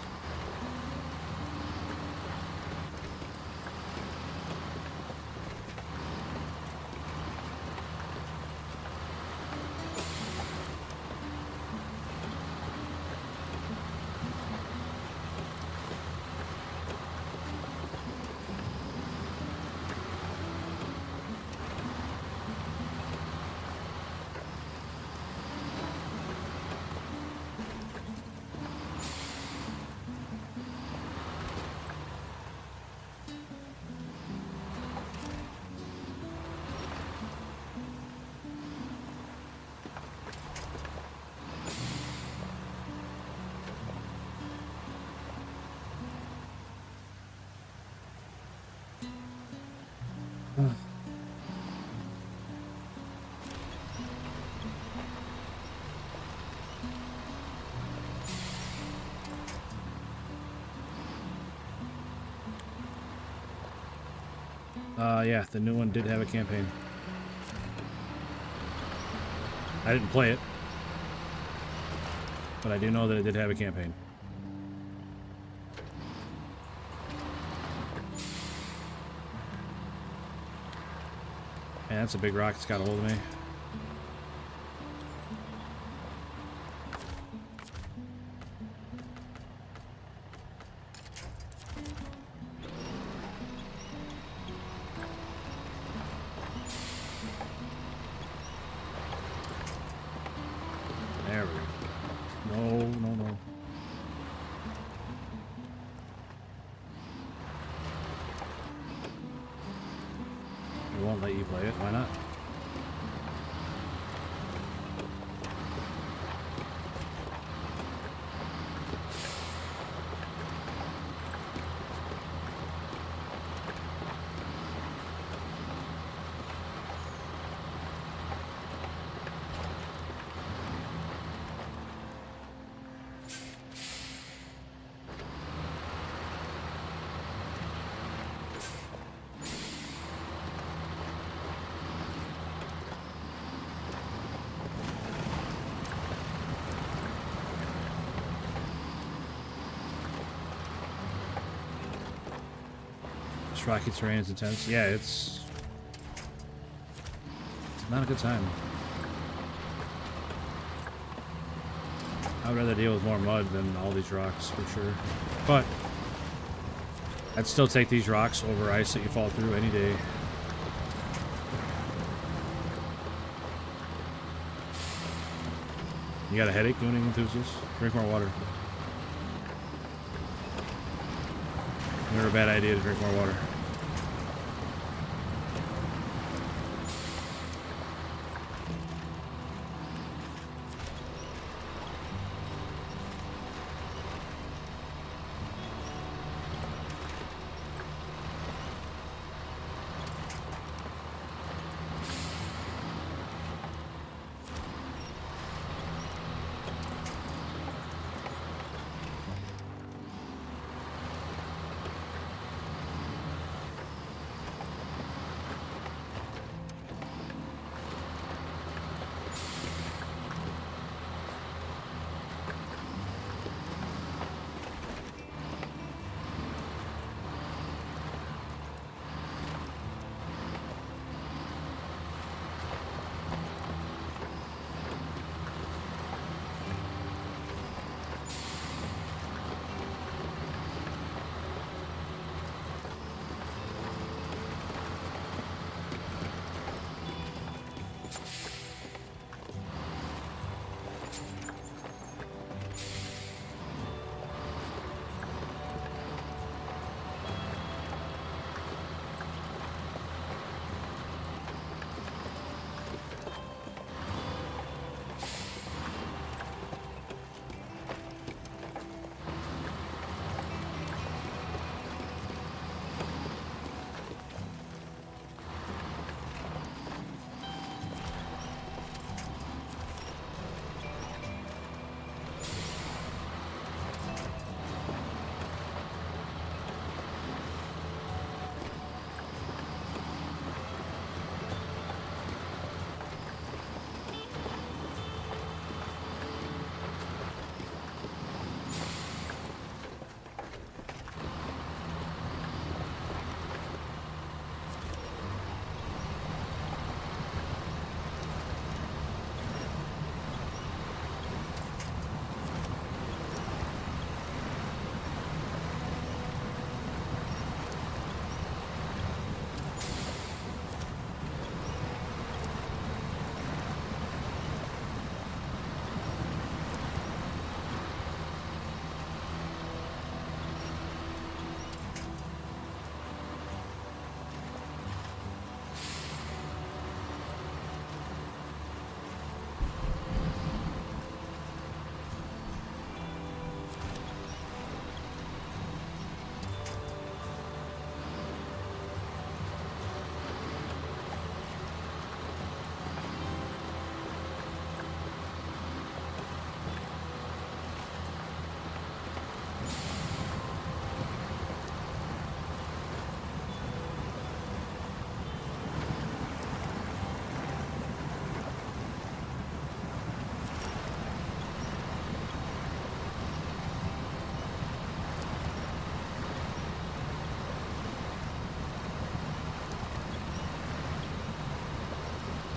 Yeah, the new one did have a campaign. I didn't play it, but I do know that it did have a campaign. And that's a big rock that's got a hold of me. There we go. No, no, no. I won't let you play it. Why not? This rocky terrain is intense. Yeah, it's not a good time. I would rather deal with more mud than all these rocks for sure. But I'd still take these rocks over ice that you fall through any day. You got a headache, gooning enthusiast? Drink more water. Never a bad idea to drink more water.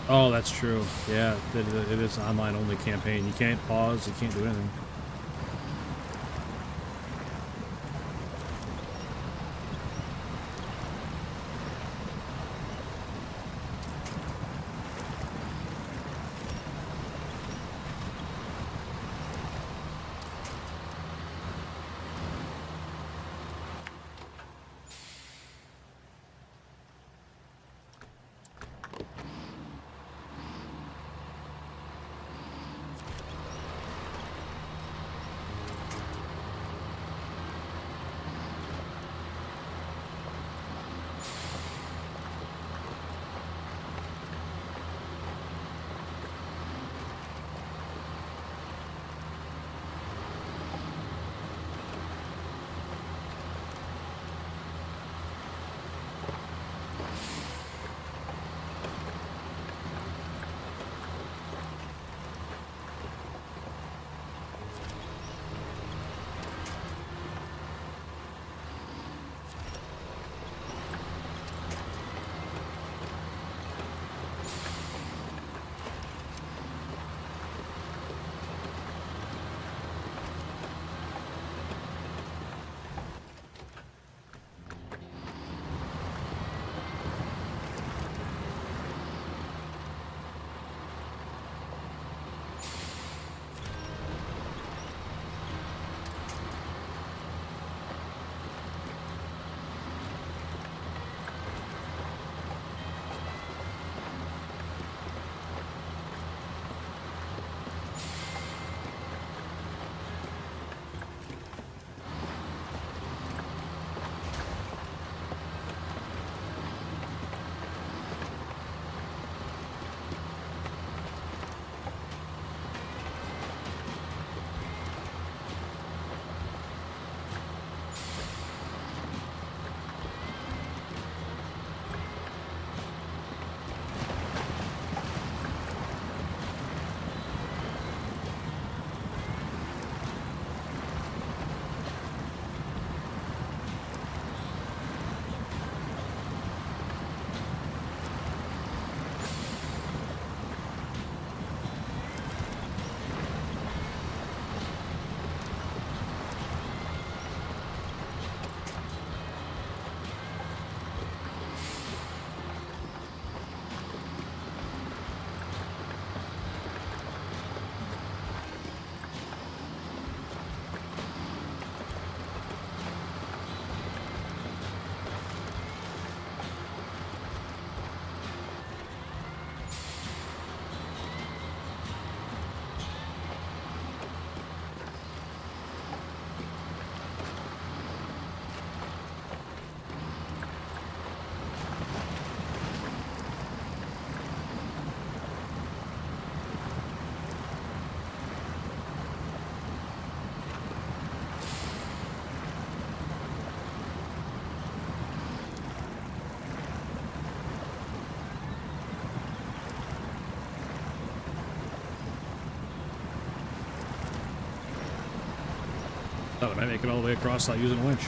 Oh, that's true. Yeah, it is an online only campaign. You can't pause. You can't do anything. Thought I might make it all the way across without using a winch.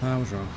I was wrong.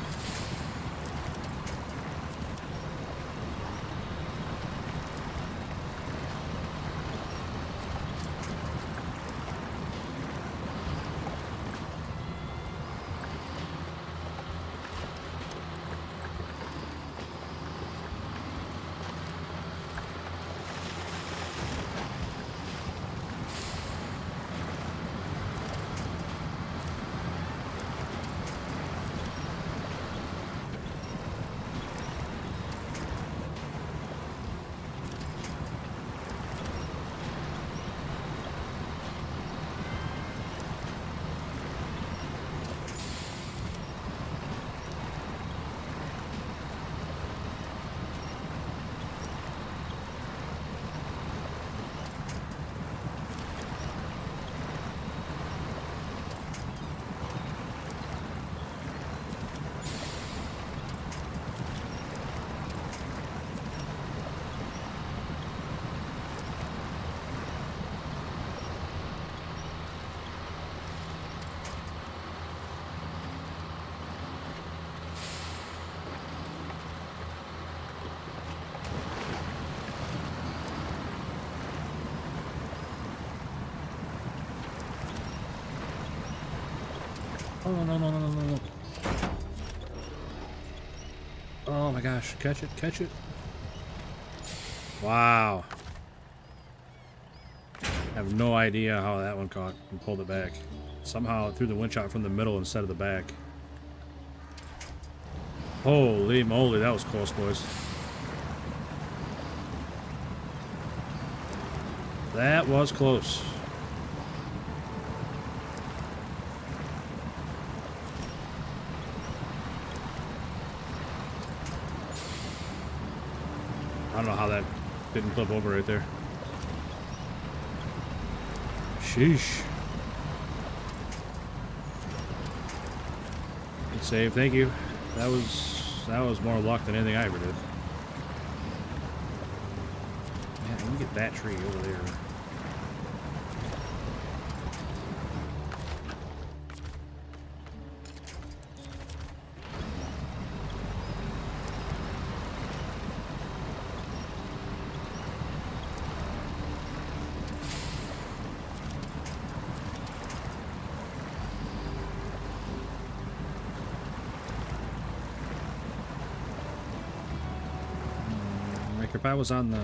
Oh, no, no, no, no, no, no. Oh my gosh, catch it, catch it. Wow. I have no idea how that one caught and pulled it back. Somehow it threw the winch out from the middle instead of the back. Holy moly, that was close, boys. That was close. I don't know how that didn't flip over right there. Sheesh. Good save, thank you. That was more luck than anything I ever did. Man, let me get that tree over there. If I was on the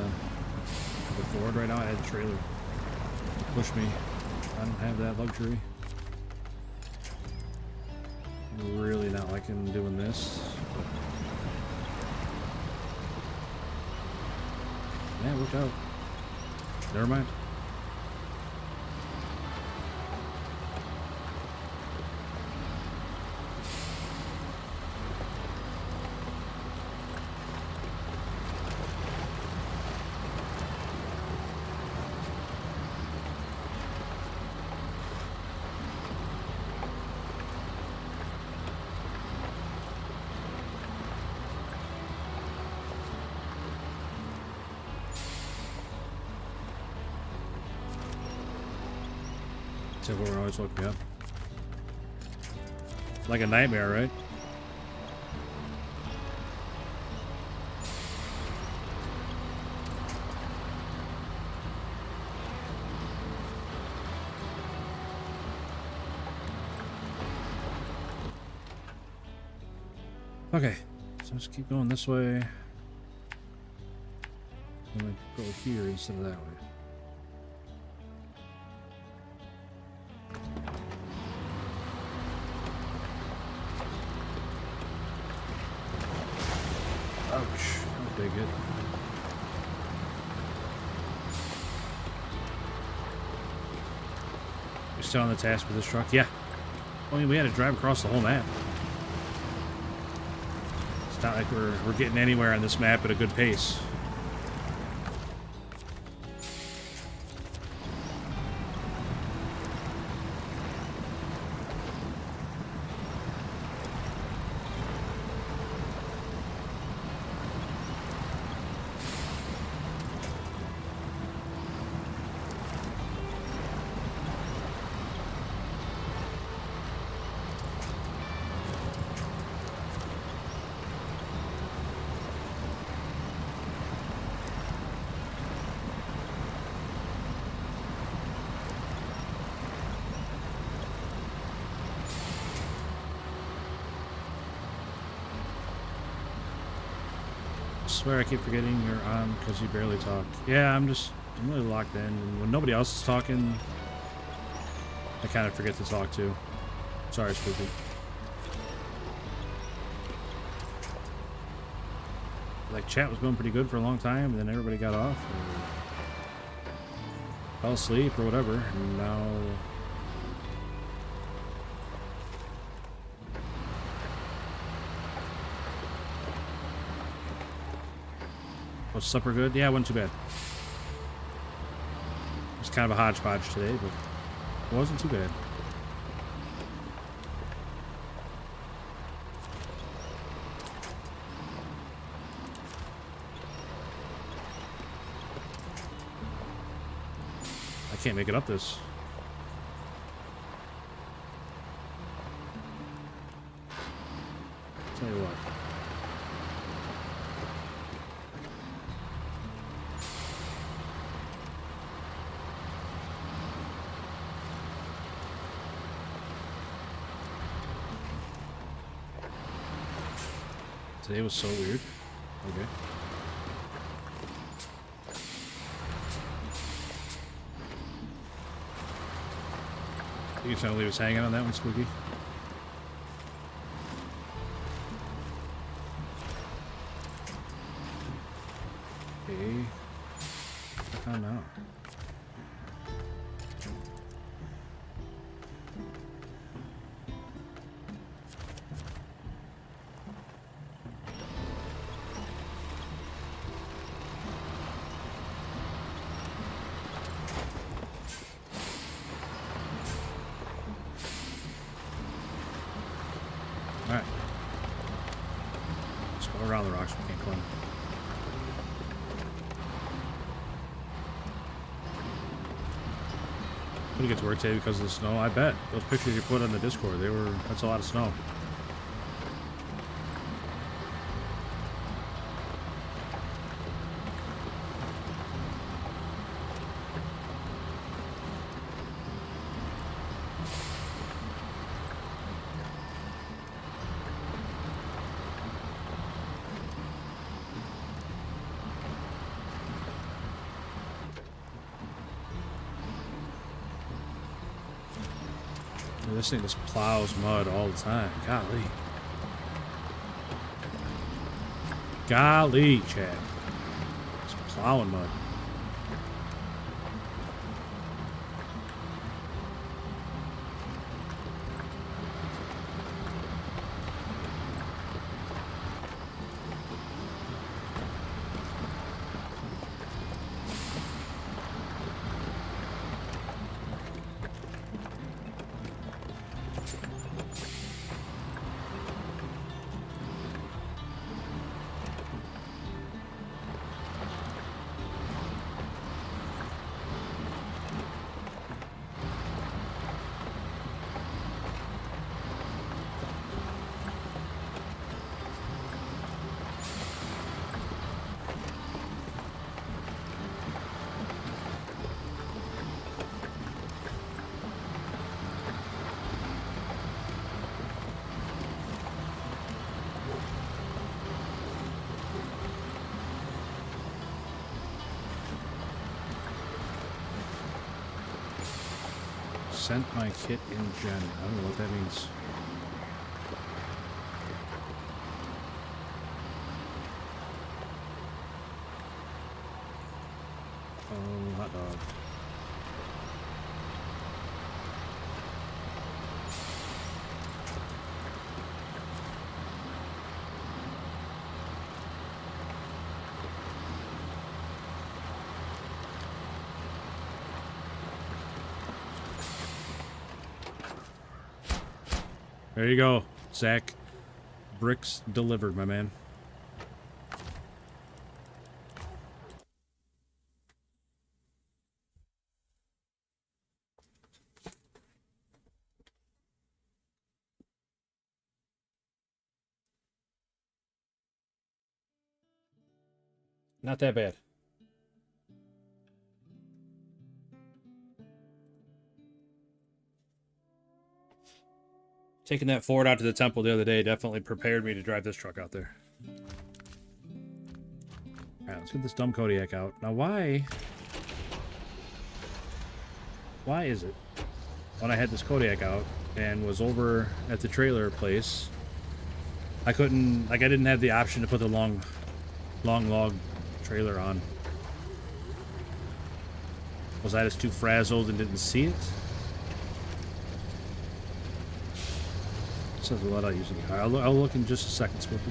Ford right now, I had the trailer push me. I don't have that luxury. I'm really not liking doing this. Yeah, it worked out. Never mind. Except for always woke me up. Like a nightmare, right? Okay, so let's keep going this way. I'm gonna go here instead of that way. Ouch, that was a big hit. You still on the task with this truck? Yeah. I mean, we had to drive across the whole map. It's not like we're getting anywhere on this map at a good pace. I swear I keep forgetting you're on because you barely talk. Yeah, I'm really locked in, and when nobody else is talking, I kind of forget to talk too. Sorry, Spooky. Like, chat was going pretty good for a long time, and then everybody got off, or fell asleep, or whatever, and now... Was supper good? Yeah, it wasn't too bad. It was kind of a hodgepodge today, but it wasn't too bad. I can't make it up this. Tell you what. Today was so weird. Okay. You trying to leave us hanging on that one, Spooky? Okay. I don't know. Alright. Let's go around the rocks we can't climb. Gonna get to work today because of the snow. I bet. Those pictures you put on the Discord, that's a lot of snow. This thing just plows mud all the time. Golly. Golly, Chad. It's plowing mud. Sent my kit in gen. I don't know what that means. Oh, hot dog. There you go, Zach. Bricks delivered, my man. Not that bad. Taking that Ford out to the temple the other day definitely prepared me to drive this truck out there. Alright, let's get this dumb Kodiak out. Now why is it when I had this Kodiak out and was over at the trailer place, I couldn't, like I didn't have the option to put the long log trailer on. Was I just too frazzled and didn't see it? Says a lot out using it. I'll look in just a second, Spooky.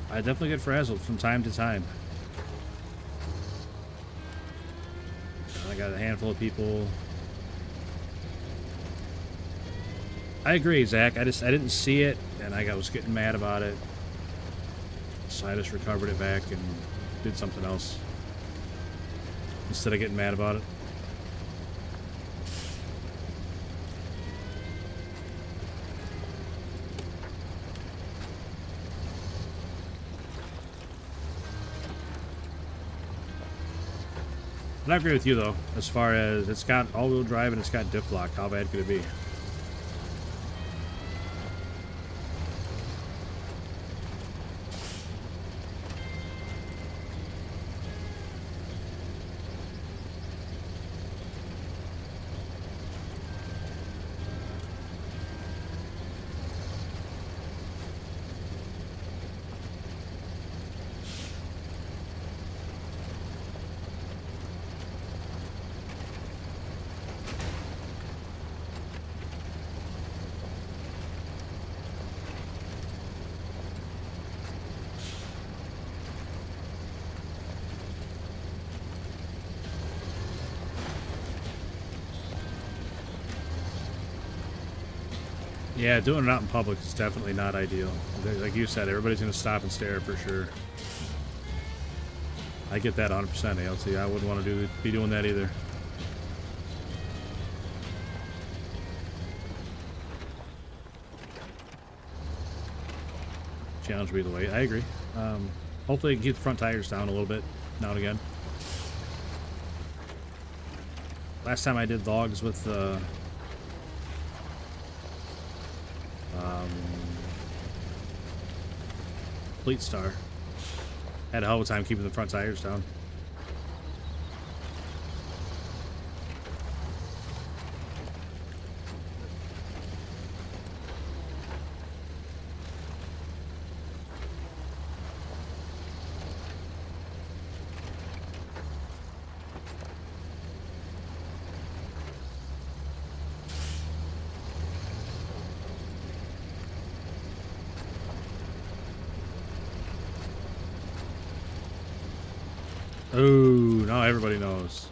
I definitely get frazzled from time to time. I got a handful of people. I agree, Zach. I didn't see it, and I was getting mad about it. So I just recovered it back and did something else instead of getting mad about it. But I agree with you though, as far as it's got all-wheel drive and it's got diff lock. How bad could it be? Yeah, doing it out in public is definitely not ideal. Like you said, everybody's going to stop and stare for sure. I get that 100%, ALT. I wouldn't want to be doing that either. Challenge me the way. I agree. Hopefully, you can keep the front tires down a little bit now and again. Last time I did vlogs with Fleet Star, had a hell of a time keeping the front tires down. Oh, now everybody knows.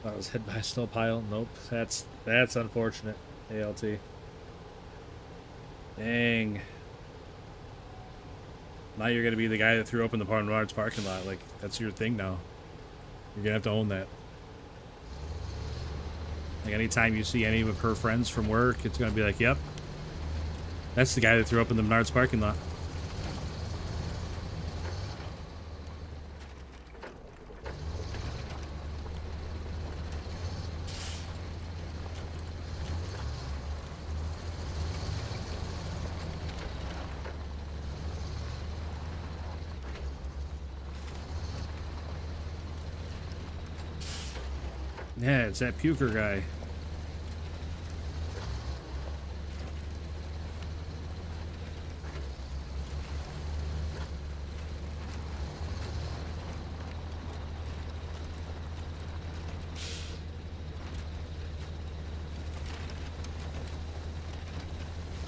I was hit by a snow pile. Nope. That's unfortunate. ALT. Dang. Now you're gonna be the guy that threw open the Barnard's parking lot. Like, that's your thing now. You're gonna have to own that. Like, anytime you see any of her friends from work, it's gonna be like, yep, that's the guy that threw open the Menards parking lot. Yeah, it's that puker guy.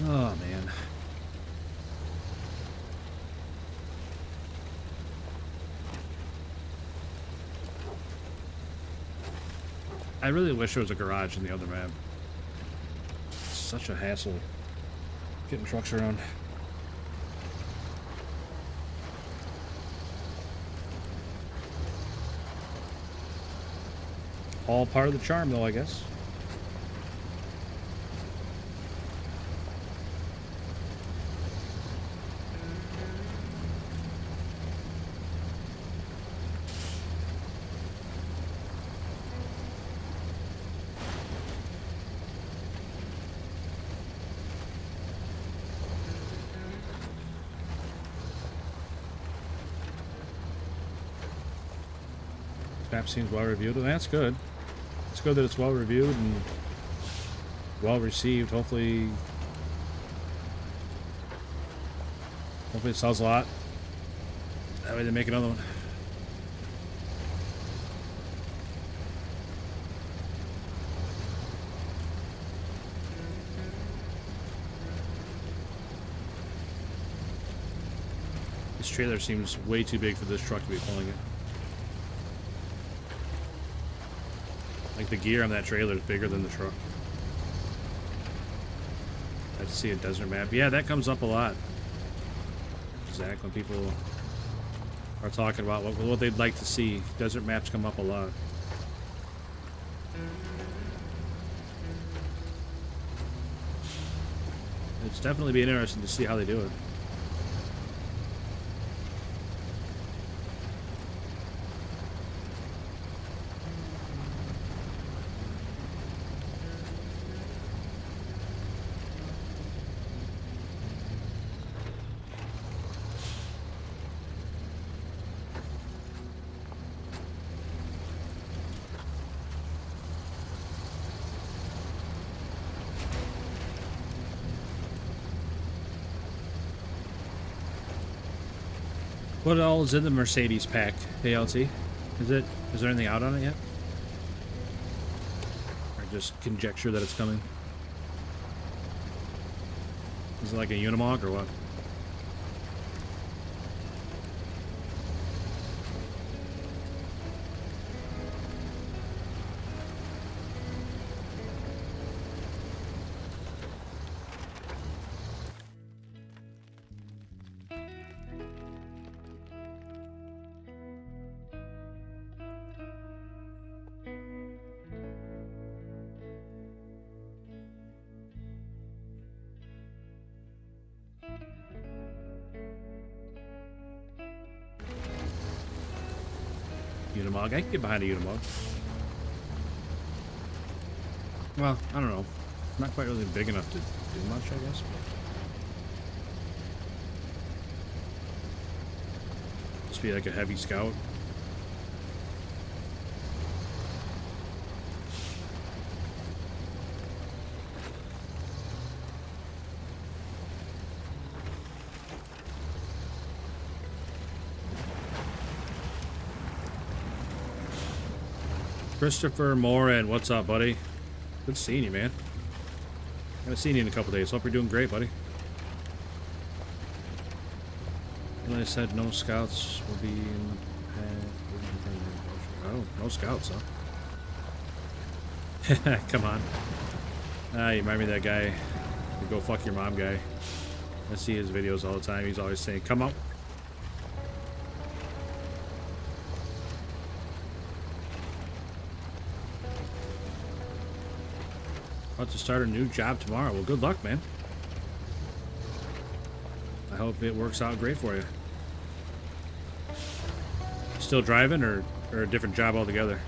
Oh, man. I really wish there was a garage in the other map. It's such a hassle getting trucks around. All part of the charm, though, I guess. Map seems well reviewed, and that's good. It's good that it's well reviewed and well received. Hopefully it sells a lot. That way they make another one. This trailer seems way too big for this truck to be pulling it. Like, the gear on that trailer is bigger than the truck. I have to see a desert map. Yeah, that comes up a lot. Zach, when people are talking about what they'd like to see. Desert maps come up a lot. It's definitely be interesting to see how they do it. What all is in the Mercedes pack, ALT? Is there anything out on it yet? Or just conjecture that it's coming? Is it like a Unimog or what? Unimog. I can get behind a Unimog. Well, I don't know. Not quite really big enough to do much, I guess. Just be like a heavy scout. Christopher Moran, what's up, buddy? Good seeing you, man. Haven't seen you in a couple days. Hope you're doing great, buddy. And I said no scouts will be in the path. Oh, no scouts, huh? Come on. Ah, you remind me of that guy, the go fuck your mom guy. I see his videos all the time. He's always saying, come out. About to start a new job tomorrow. Well, good luck, man. I hope it works out great for you. Still driving or a different job altogether?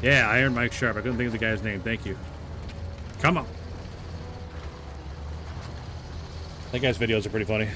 Yeah, Iron Mike Sharp. I couldn't think of the guy's name. Thank you. Come on. That guy's videos are pretty funny.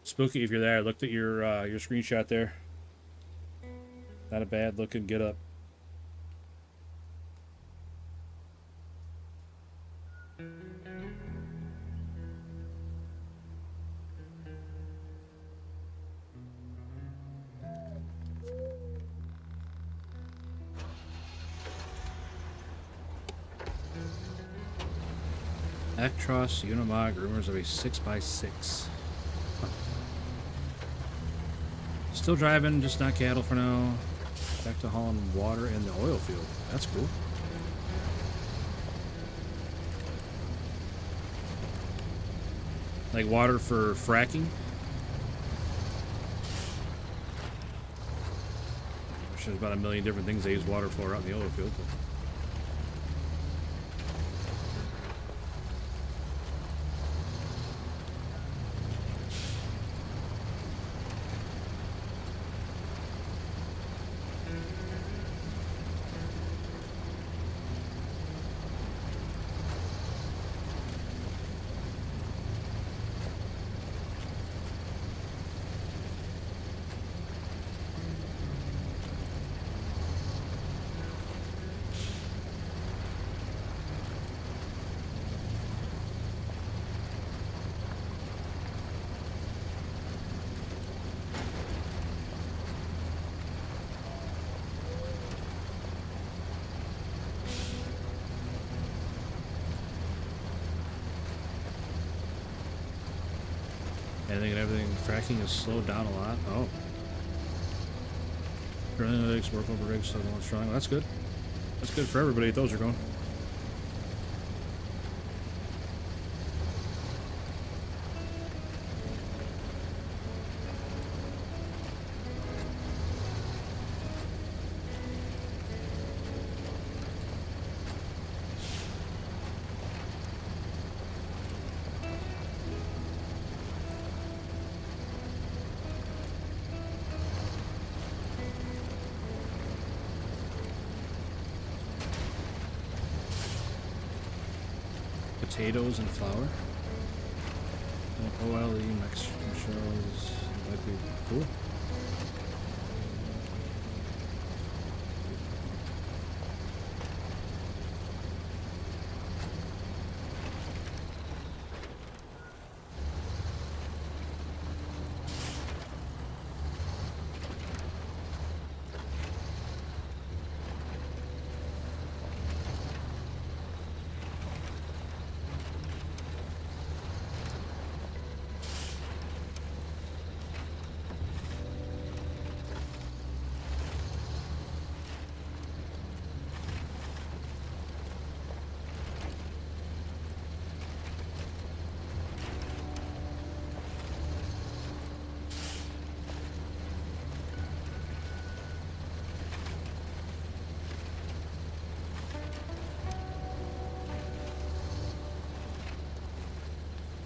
Spooky, if you're there, I looked at your screenshot there. Not a bad looking get up. Actros Unimog, rumors of a 6x6. Still driving, just not cattle for now. Back to hauling water in the oil field. That's cool. Like water for fracking. There's about a million different things they use water for out in the oil field. But Fracking is slowed down a lot. Oh. Drilling rigs, work over rigs, so not strong. That's good. That's good for everybody. Those are going. Potatoes and flour. OLE Mexican shells. Might be cool.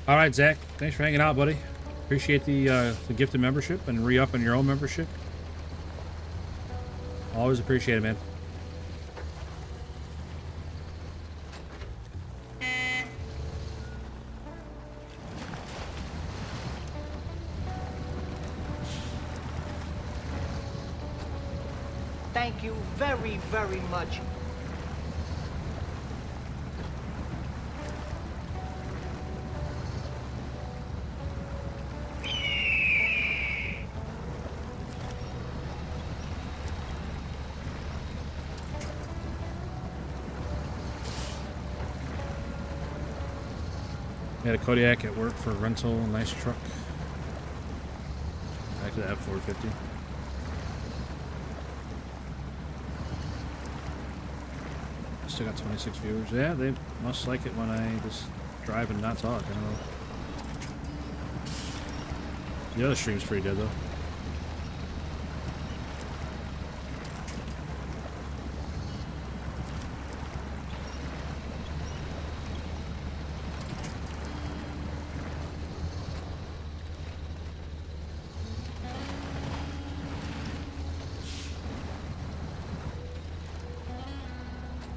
All right, Zach. Thanks for hanging out, buddy. Appreciate the gifted membership and re-upping your own membership. Always appreciate it, man. Thank you very, very much. Had a Kodiak at work for rental, nice truck. Back to the F450. Still got 26 viewers. Yeah, they must like it when I just drive and not talk. I don't know. The other stream's pretty dead though.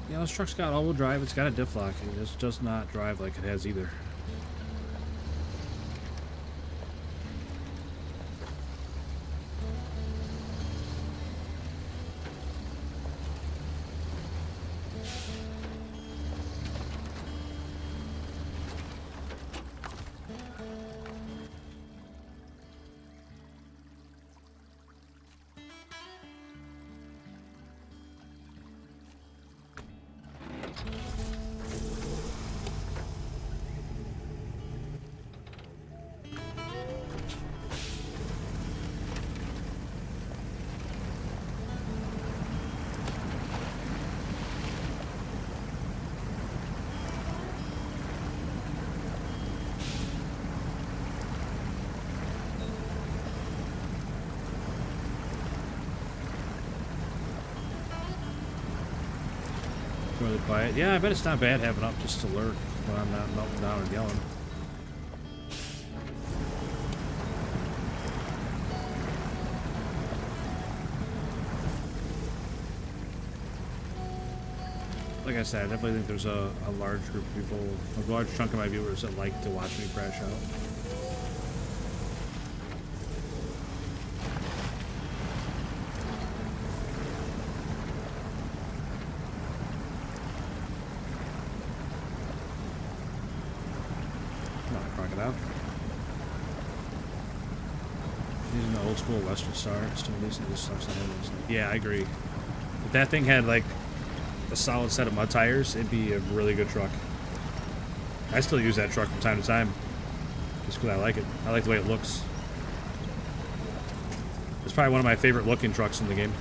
Yeah, this truck's got all-wheel drive. It's got a diff lock. It just does not drive like it has either. Really quiet. Yeah, I bet it's not bad having up just to lurk when I'm not melting down and yelling. Like I said, I definitely think there's a large group of people, a large chunk of my viewers that like to watch me crash out. Using the old school Western Star, still decent. Just sucks. Yeah, I agree. If that thing had like a solid set of mud tires, it'd be a really good truck. I still use that truck from time to time, just because I like it. I like the way it looks. It's probably one of my favorite looking trucks in the game.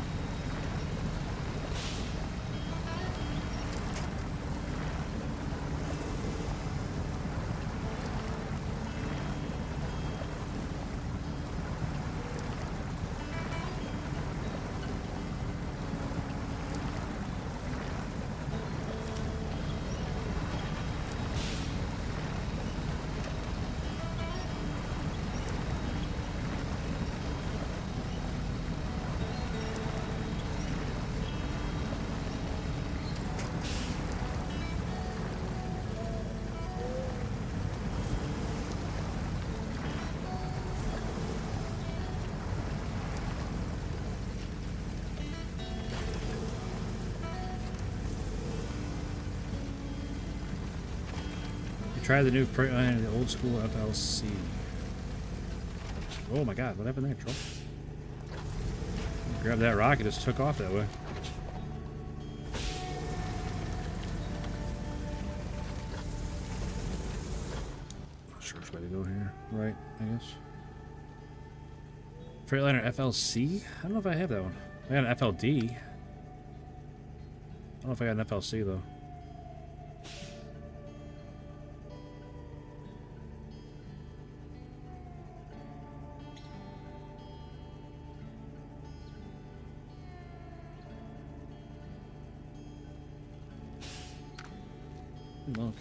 Try the new the old school FLC. Oh my god, what happened there, troll? Grab that rock, it just took off that way. Not sure which way to go here. Right, I guess. Freightliner FLC? I don't know if I have that one. I got an FLD. I don't know if I got an FLC though. Look.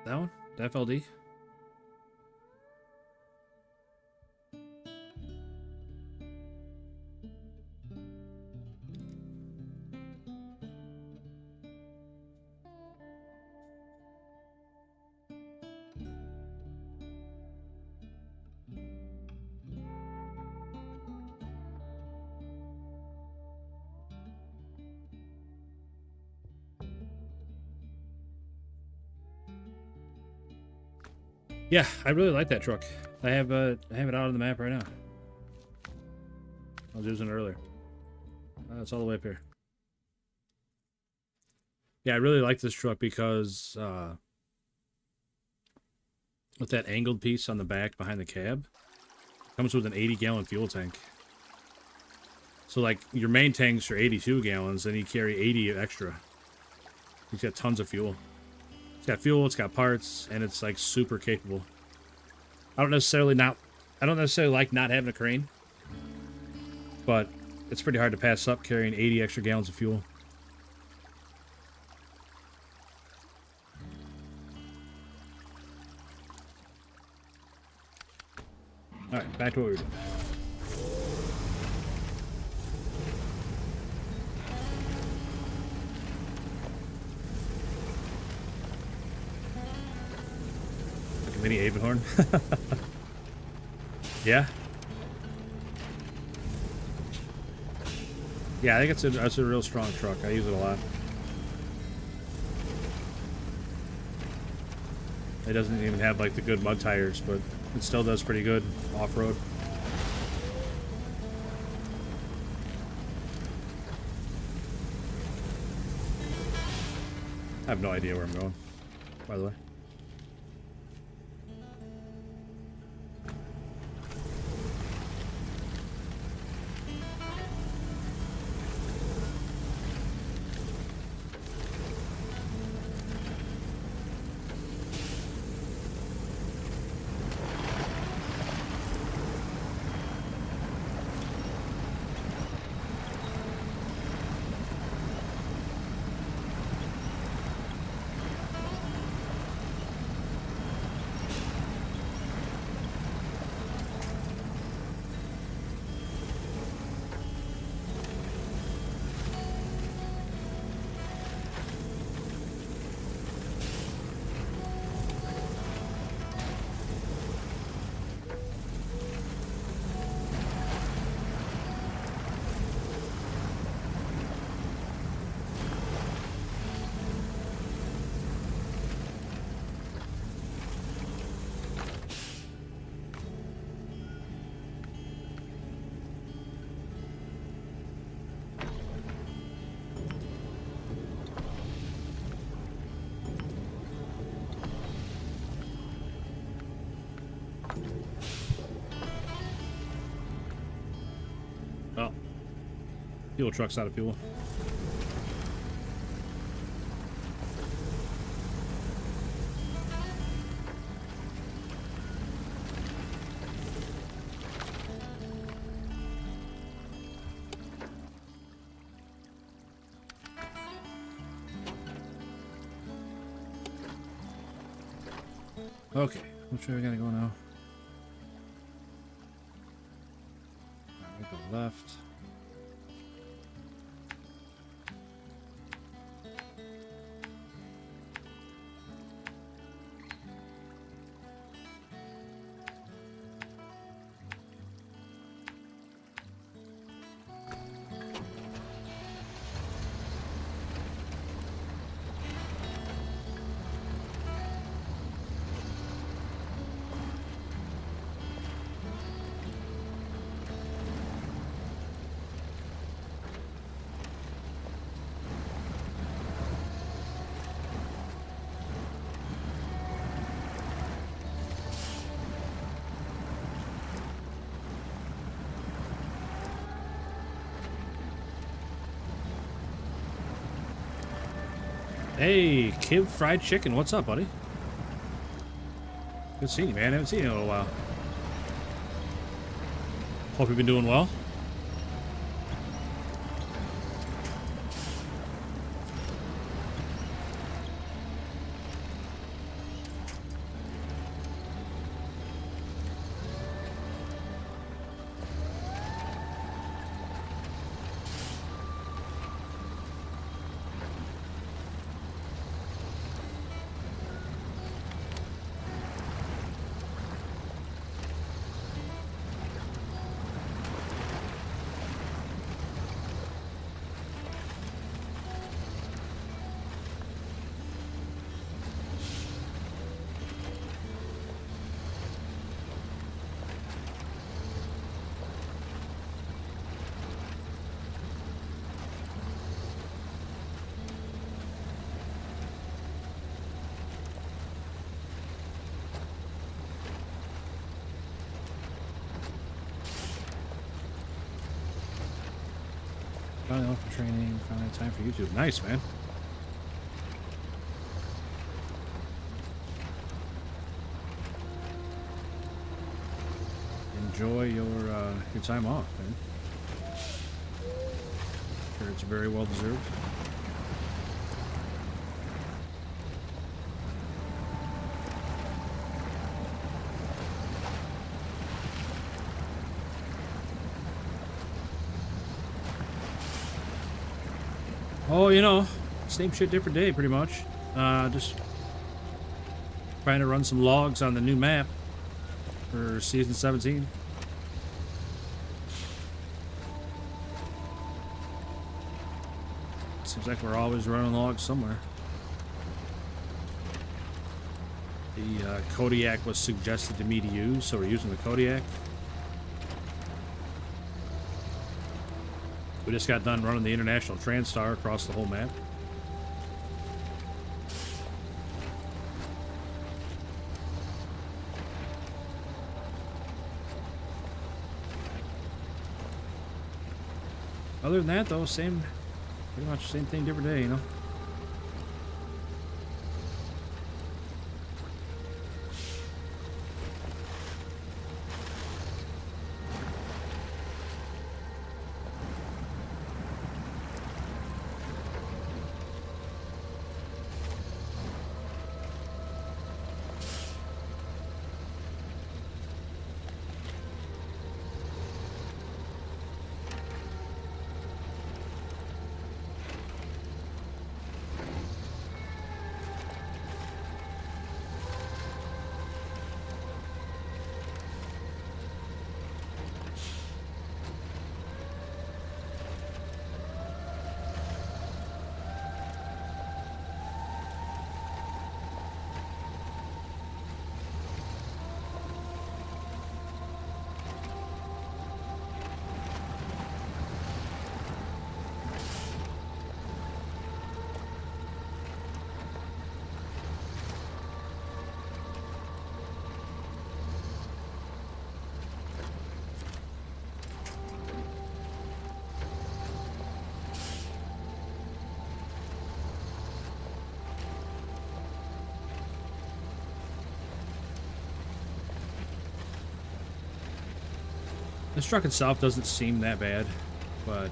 That one? The FLD? Yeah, I really like that truck. I have it out on the map right now. I was using it earlier. It's all the way up here. Yeah, I really like this truck because with that angled piece on the back behind the cab, it comes with an 80-gallon fuel tank. So like your main tanks are 82 gallons, then you carry 80 extra. He's got tons of fuel. It's got fuel, it's got parts, and it's like super capable. I don't necessarily like not having a crane, but it's pretty hard to pass up carrying 80 extra gallons of fuel. Alright, back to what we were doing. Like a mini Avonhorn. Yeah. Yeah, I think it's a real strong truck. I use it a lot. It doesn't even have like the good mud tires, but it still does pretty good off-road. I have no idea where I'm going, by the way. Fuel truck's out of fuel. Okay, which way we gotta go now? We go left. Hey, Kim Fried Chicken, what's up, buddy? Good seeing you, man. I haven't seen you in a little while. Hope you've been doing well. Finally off for training, finally time for YouTube. Nice, man. Enjoy your time off, man. Sure, it's very well deserved. Oh, you know, same shit, different day, pretty much. Just trying to run some logs on the new map for season 17. Seems like we're always running logs somewhere. The Kodiak was suggested to me to use, so we're using the Kodiak. We just got done running the International Transstar across the whole map. Other than that, though, pretty much same thing, different day, you know? This truck itself doesn't seem that bad, but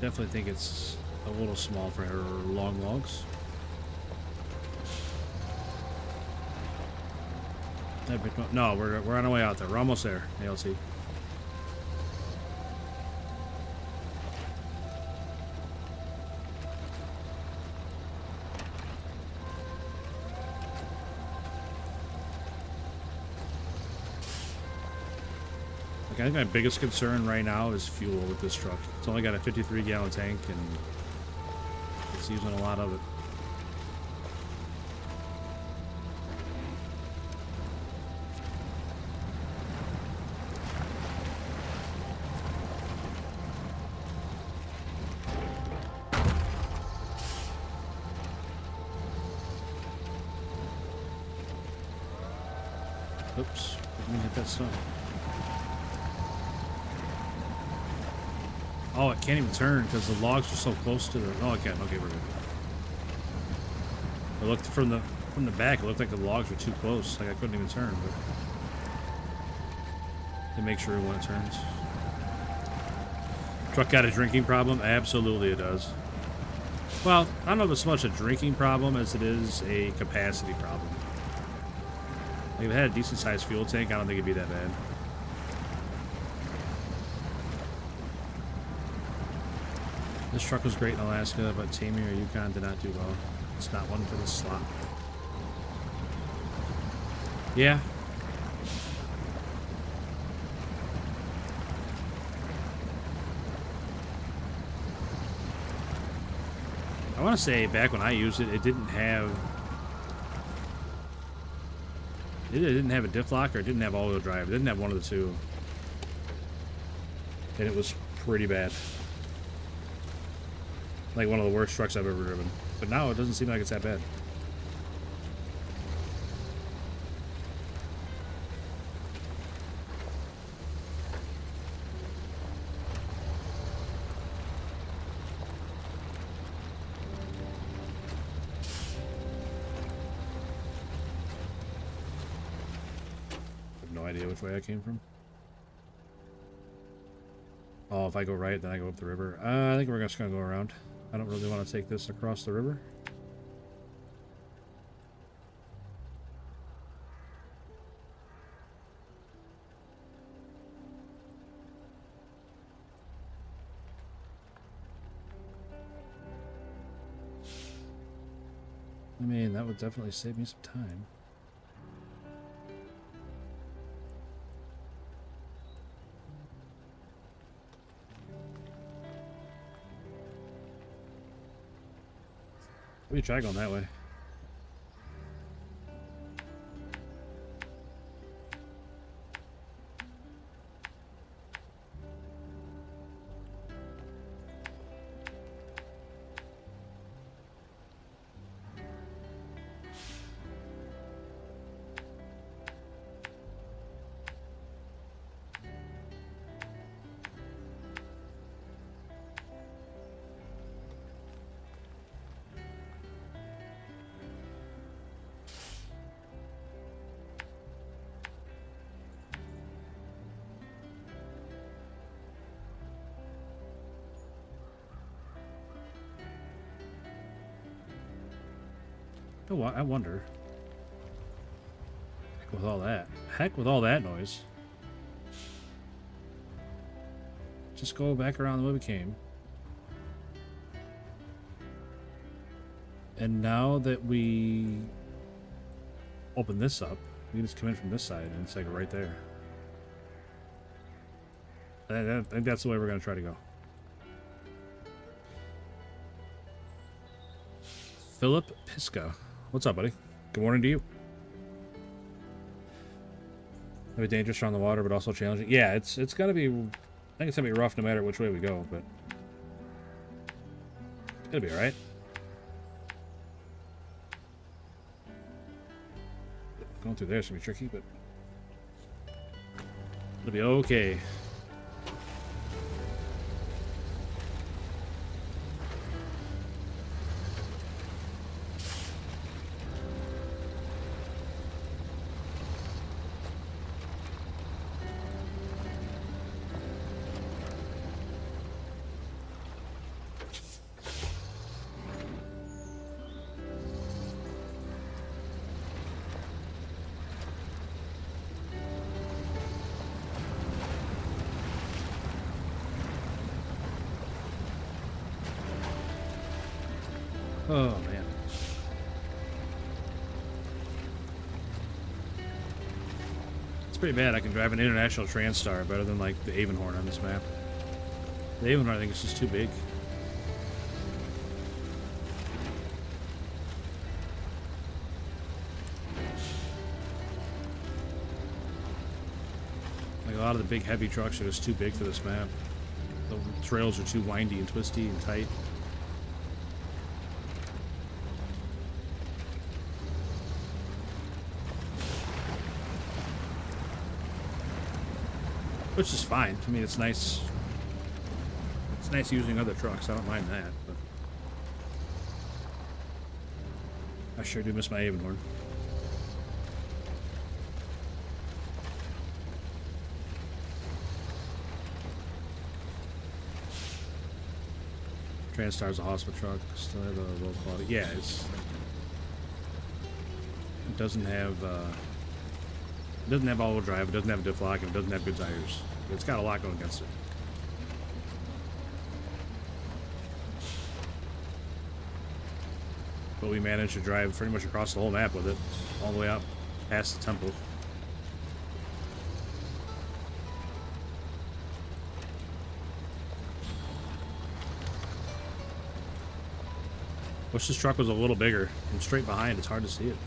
definitely think it's a little small for long logs. No, we're on our way out there. We're almost there, ALC. I think my biggest concern right now is fuel with this truck. It's only got a 53-gallon tank, and it's using a lot of it. Oops, didn't hit that stone. Oh, it can't even turn because the logs are so close to the... Oh, it can. Okay, we're good. It looked from the back. It looked like the logs were too close. Like I couldn't even turn. But to make sure when it turns. Truck got a drinking problem? Absolutely, it does. Well, I don't know if it's so much a drinking problem as it is a capacity problem. Like if it had a decent-sized fuel tank, I don't think it'd be that bad. This truck was great in Alaska, but Tamir or Yukon did not do well. It's not one for the slot. Yeah. I want to say back when I used it, it didn't have a diff lock, or it didn't have all-wheel drive. It didn't have one of the two. And it was pretty bad. Like one of the worst trucks I've ever driven. But now it doesn't seem like it's that bad. I have no idea which way I came from. Oh, if I go right, then I go up the river. I think we're just going to go around. I don't really want to take this across the river. I mean, that would definitely save me some time. We try going that way. Oh, I wonder. Heck with all that. Heck with all that noise. Just go back around the way we came. And now that we open this up, we can just come in from this side and it's like right there. I think that's the way we're going to try to go. Philip Pisca. What's up, buddy? Good morning to you. Maybe dangerous around the water, but also challenging. Yeah, it's gonna be. I think it's gonna be rough no matter which way we go, but it'll be all right. Going through there is gonna be tricky, but it'll be okay. Oh, man. It's pretty bad. I can drive an International Transstar better than, like, the Avonhorn on this map. The Avonhorn, I think, is just too big. Like, a lot of the big, heavy trucks are just too big for this map. The trails are too windy and twisty and tight. Which is fine. I mean, it's nice. It's nice using other trucks. I don't mind that. But I sure do miss my Avonhorn. Transstar's a hospital truck. Still have a low quality. Yeah, it doesn't have. It doesn't have all-wheel drive, it doesn't have diff lock, and it doesn't have good tires. It's got a lot going against it. But we managed to drive pretty much across the whole map with it, all the way up past the temple. Wish this truck was a little bigger. I'm straight behind, it's hard to see it.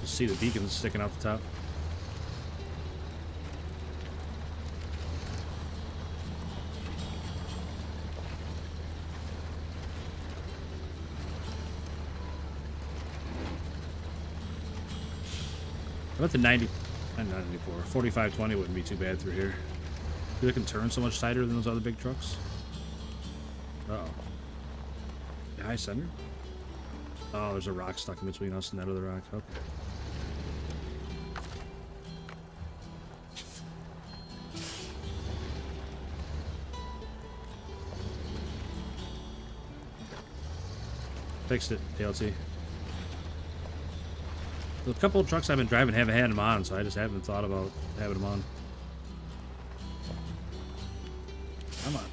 See the beacons sticking out the top. I bet the 4520 wouldn't be too bad through here. They can turn so much tighter than those other big trucks. Uh-oh. High center? Oh, there's a rock stuck in between us and that other rock. Okay. Fixed it, PLT. A couple of trucks I've been driving haven't had them on, so I just haven't thought about having them on. Come on.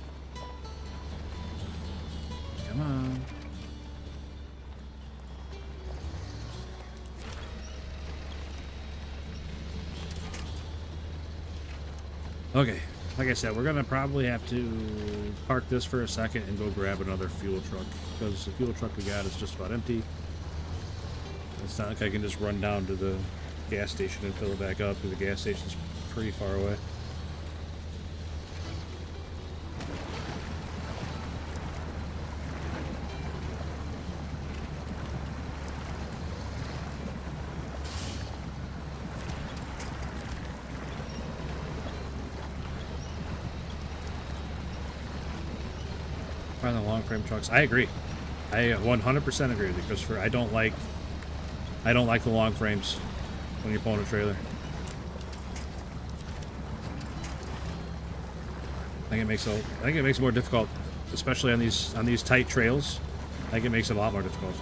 Come on. Okay, like I said, we're gonna probably have to park this for a second and go grab another fuel truck, because the fuel truck we got is just about empty. It's not like I can just run down to the gas station and fill it back up, because the gas station's pretty far away. The long frame trucks. I agree. I 100% agree with you, Christopher. I don't like the long frames when you're pulling a trailer. I think it makes it more difficult, especially on these tight trails. I think it makes it a lot more difficult.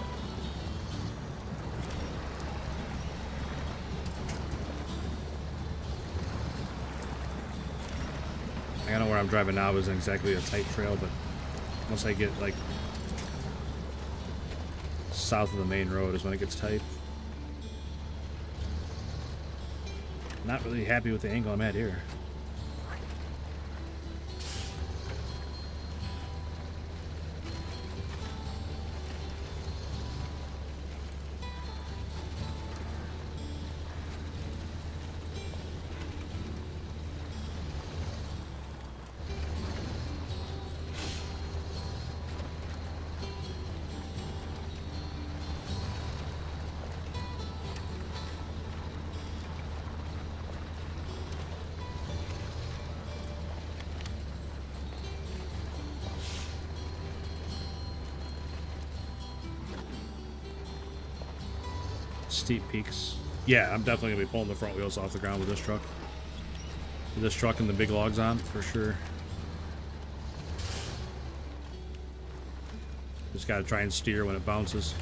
I know where I'm driving now isn't exactly a tight trail, but once I get, like, south of the main road is when it gets tight. Not really happy with the angle I'm at here. Steep peaks. Yeah, I'm definitely gonna be pulling the front wheels off the ground with this truck. With this truck and the big logs on, for sure. Just gotta try and steer when it bounces.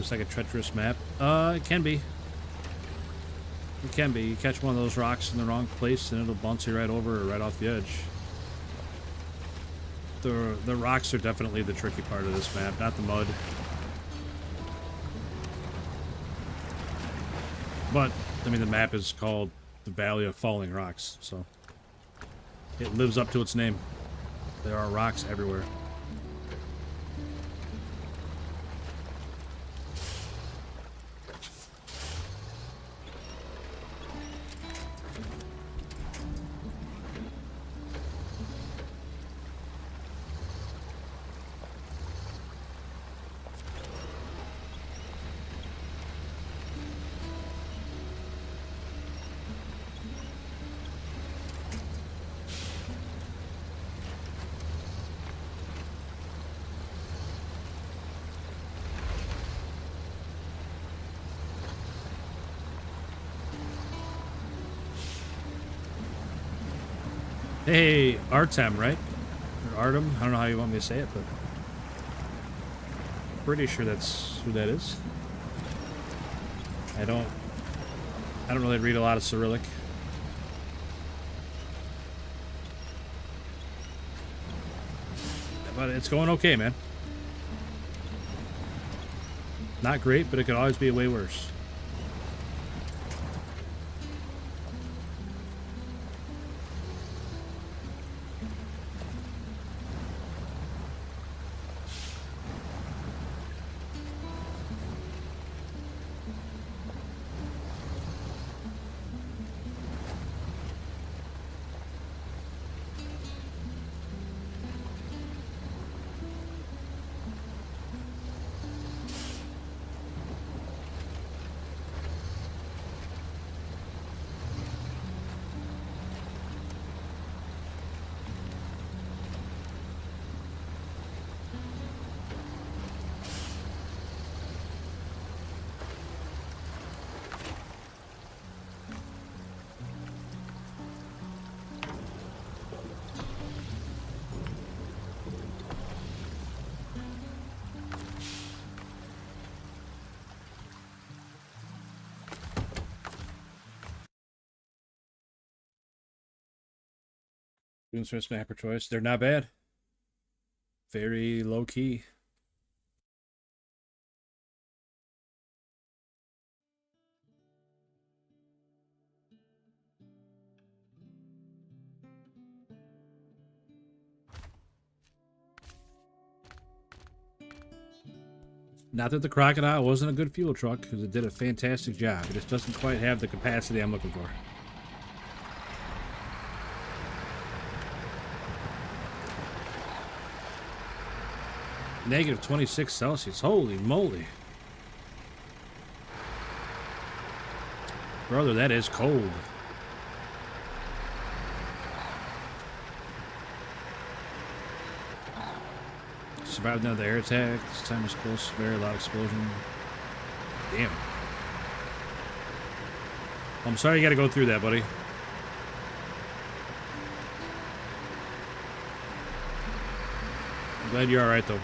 Looks like a treacherous map. It can be. It can be. You catch one of those rocks in the wrong place and it'll bounce you right over or right off the edge. The rocks are definitely the tricky part of this map, not the mud. But, I mean, the map is called the Valley of Falling Rocks, so it lives up to its name. There are rocks everywhere. Hey, Artem, right? Or Artem? I don't know how you want me to say it, but pretty sure that's who that is. I don't really read a lot of Cyrillic. But it's going okay, man. Not great, but it could always be way worse. Students for snapper choice. They're not bad. Very low key. Not that the Crocodile wasn't a good fuel truck, because it did a fantastic job. It just doesn't quite have the capacity I'm looking for. Negative 26 Celsius. Holy moly. Brother, that is cold. Survived another air attack. This time was close. Very loud explosion. Damn. I'm sorry you gotta go through that, buddy. I'm glad you're alright, though.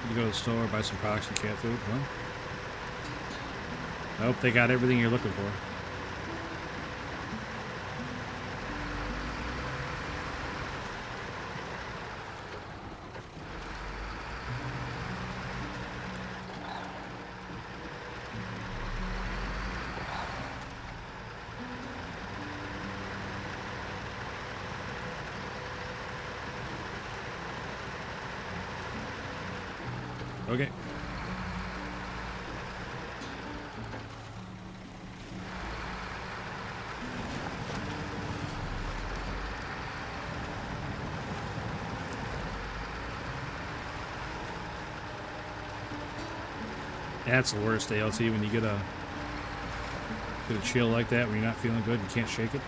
You go to the store, buy some products and cat food. Well, I hope they got everything you're looking for. Okay. That's the worst, ALT, when you get a chill like that, when you're not feeling good, you can't shake it.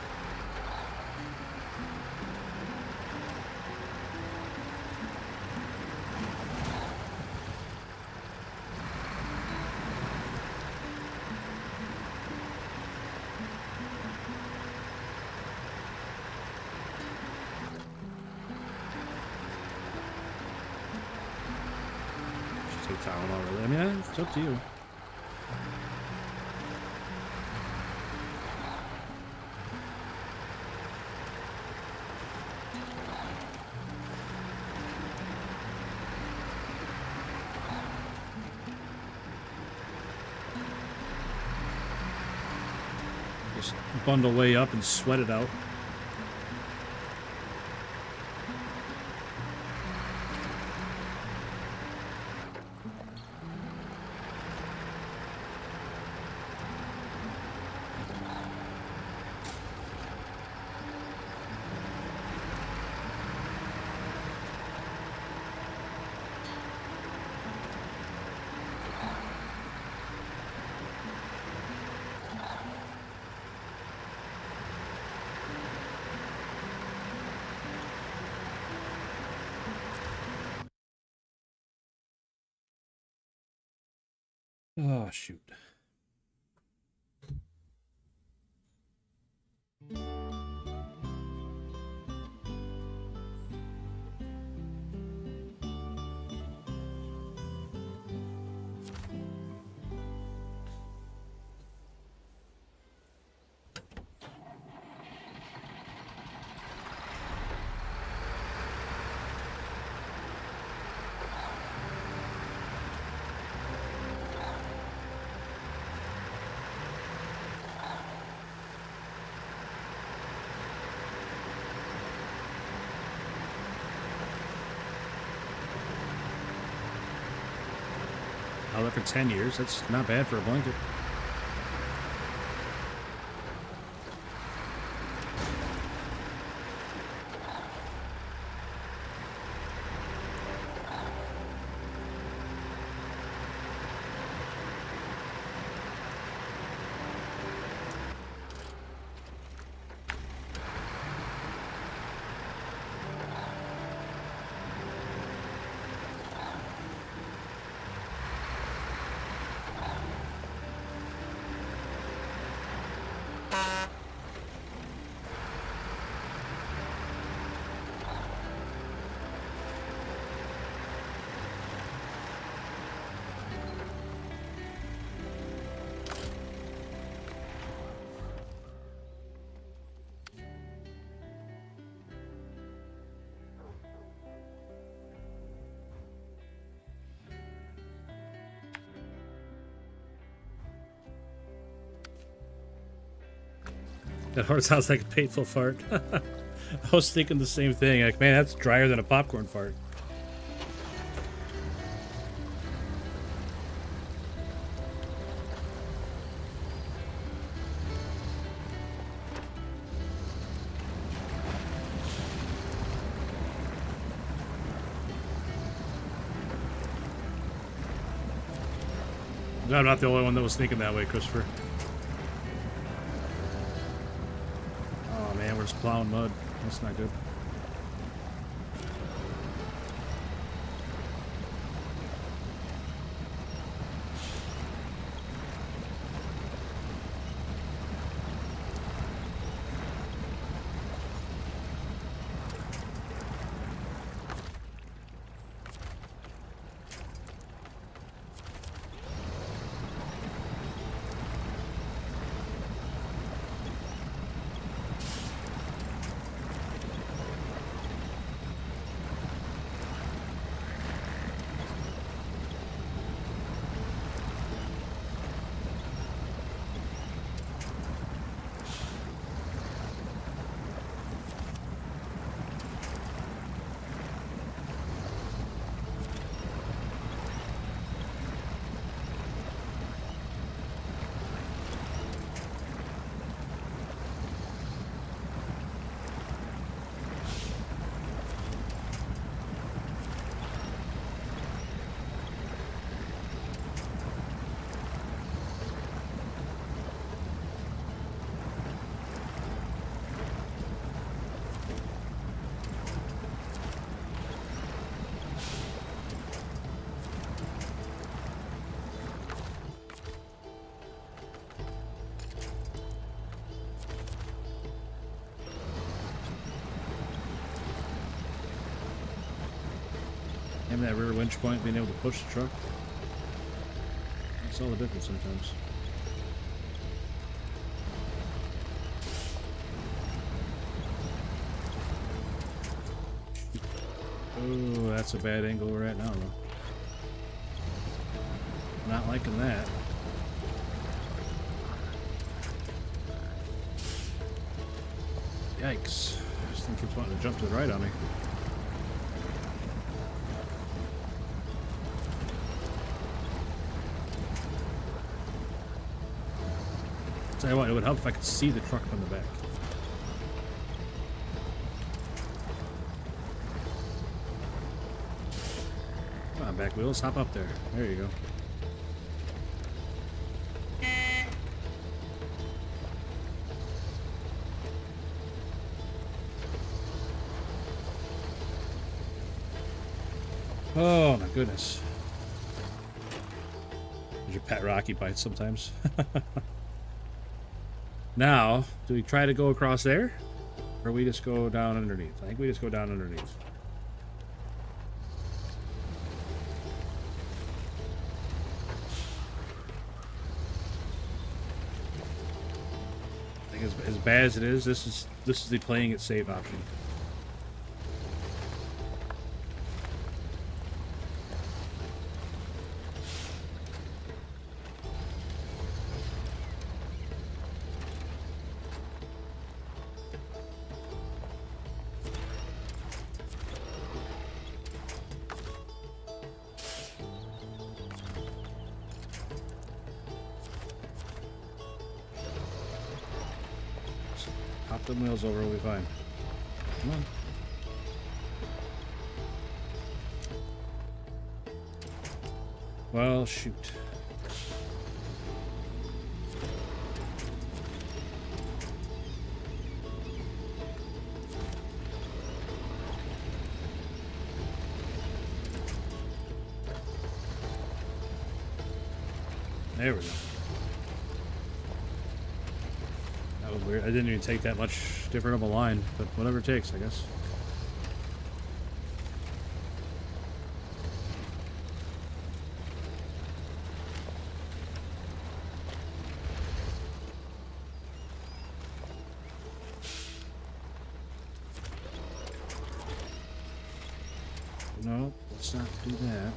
Take Tylenol, really. I mean, it's up to you. Just bundle way up and sweat it out. Oh, shoot. Held it for 10 years. That's not bad for a blanket. That heart sounds like a painful fart. I was thinking the same thing. Like, man, that's drier than a popcorn fart. I'm not the only one that was thinking that way, Christopher. Oh man, we're just plowing mud. That's not good. Having that rear winch point, being able to push the truck. Makes all the difference sometimes. Oh, that's a bad angle we're at now, though. Not liking that. Yikes. This thing keeps wanting to jump to the right on me. Tell you what, it would help if I could see the truck from the back. Come on, back wheels, hop up there. There you go. Oh my goodness. There's your pet Rocky bites sometimes. Now, do we try to go across there? Or we just go down underneath? I think we just go down underneath. I think as bad as it is, this is the playing it safe option. Pop them wheels over, we'll be fine. Come on. Well, shoot. There we go. That was weird. I didn't even take that much different of a line, but whatever it takes, I guess. No, let's not do that.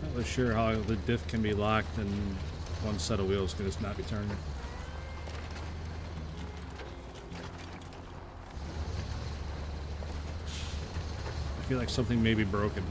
Not really sure how the diff can be locked and one set of wheels can just not be turning. I feel like something may be broken.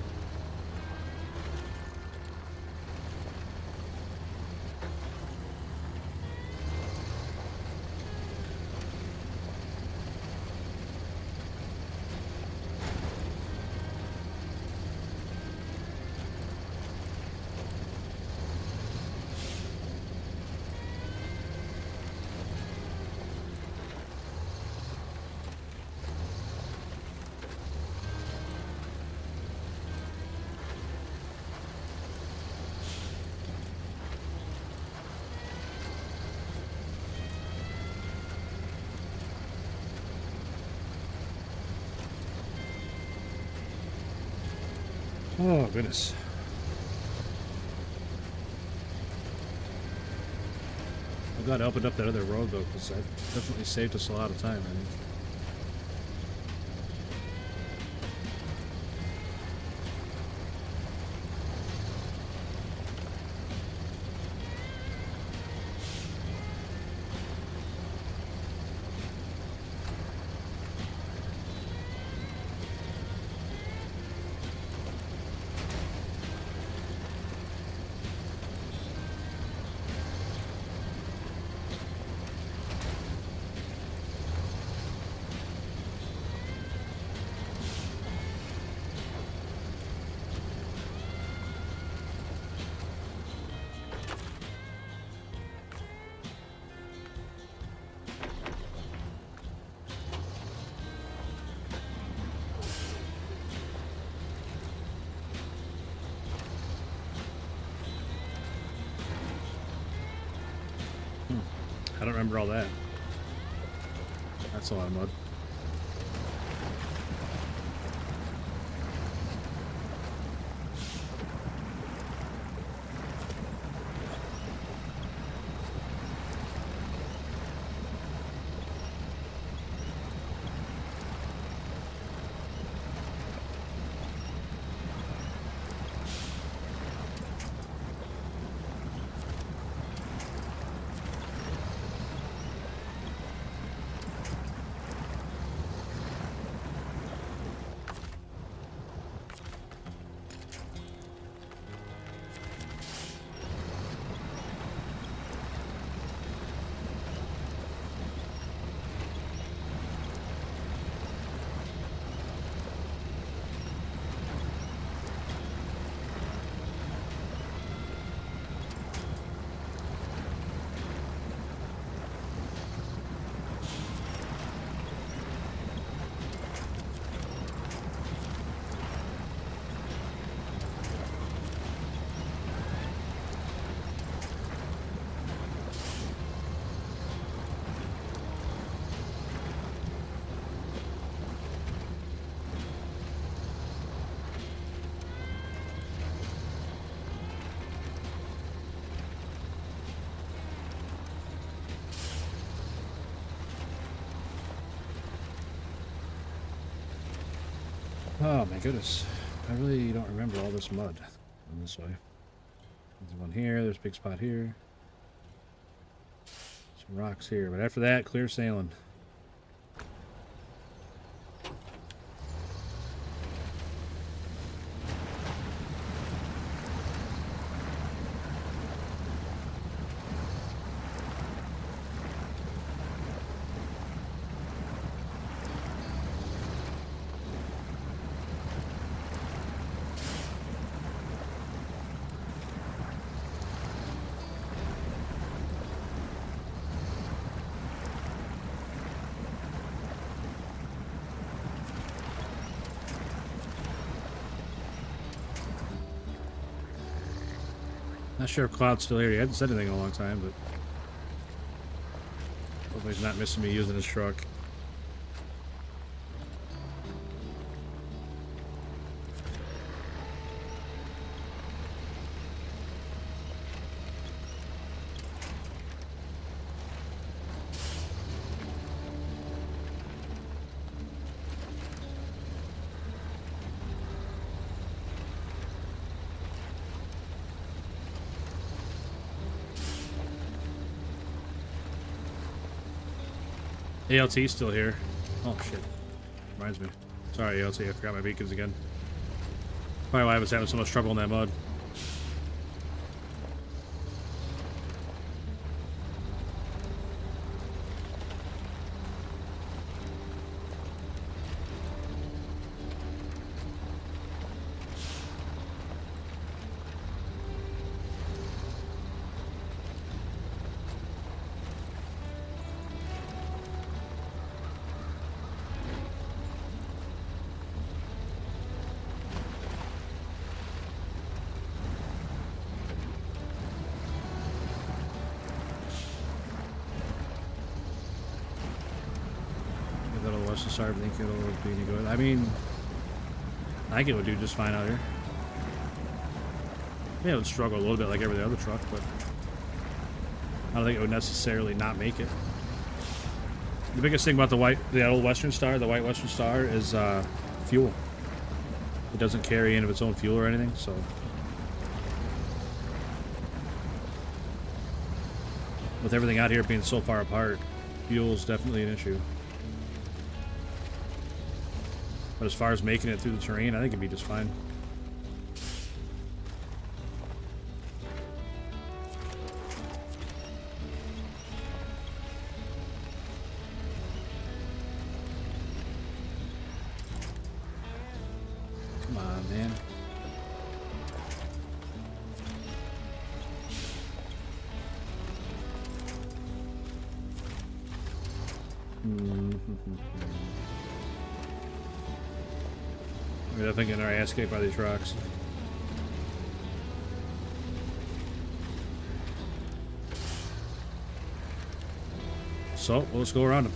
Oh, goodness. I'm glad I opened up that other road, though, because that definitely saved us a lot of time, I think. I don't remember all that. That's a lot of mud. Oh my goodness. I really don't remember all this mud on this way. There's one here, there's a big spot here. Some rocks here, but after that, clear sailing. Not sure if Cloud's still here. He hasn't said anything in a long time, but hopefully he's not missing me using his truck. ALT's still here. Oh shit. Reminds me. Sorry, ALT, I forgot my beacons again. Probably why I was having so much trouble in that mud. Sorry, I think it'll be any good. I mean, I think it would do just fine out here. Yeah, it would struggle a little bit like every other truck, but I don't think it would necessarily not make it. The biggest thing about the old Western Star, the white Western Star, is fuel. It doesn't carry any of its own fuel or anything, so. With everything out here being so far apart, fuel is definitely an issue. But as far as making it through the terrain, I think it'd be just fine. Come on, man. We're definitely getting our ass kicked by these rocks. So, well, let's go around him.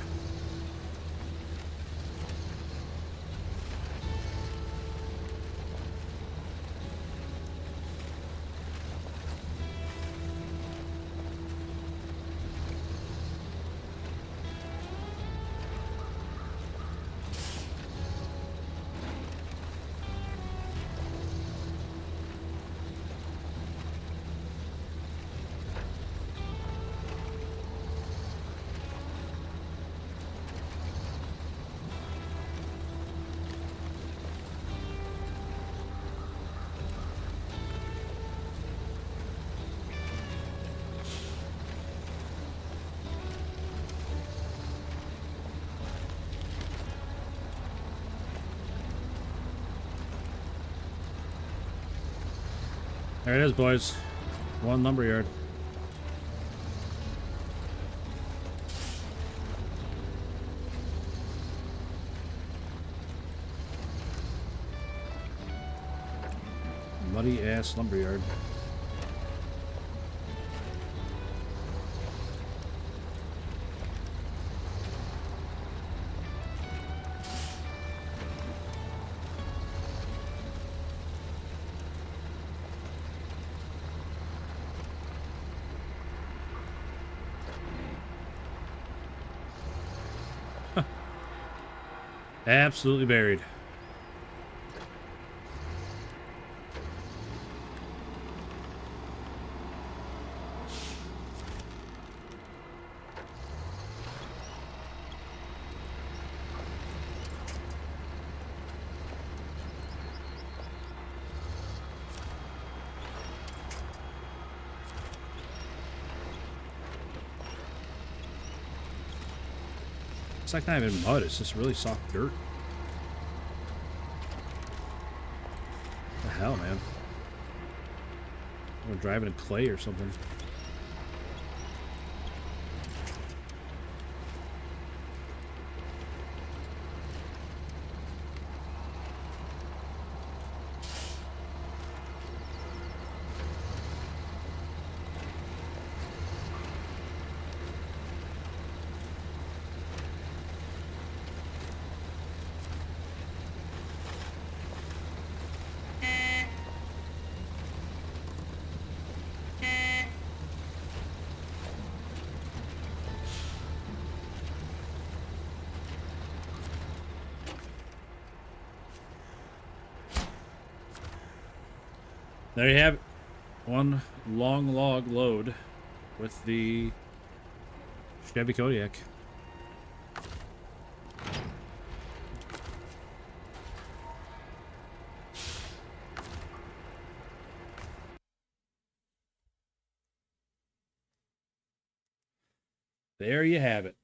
There it is, boys. One lumberyard. Muddy ass lumberyard. Absolutely buried. It's like not even mud, it's just really soft dirt. What the hell, man? We're driving in clay or something. There you have it. One long log load with the Chevy Kodiak. There you have it.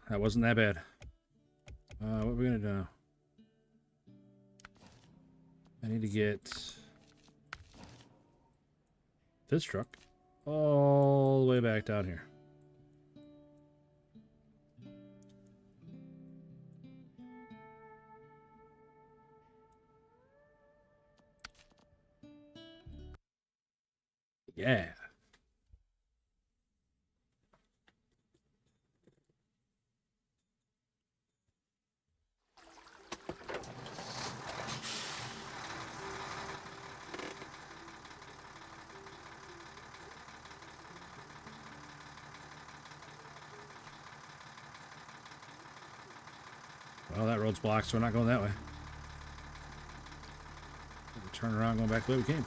That wasn't that bad. What are we gonna do? I need to get this truck all the way back down here. Yeah. Well, that road's blocked, so we're not going that way. We'll turn around, going back the way we came.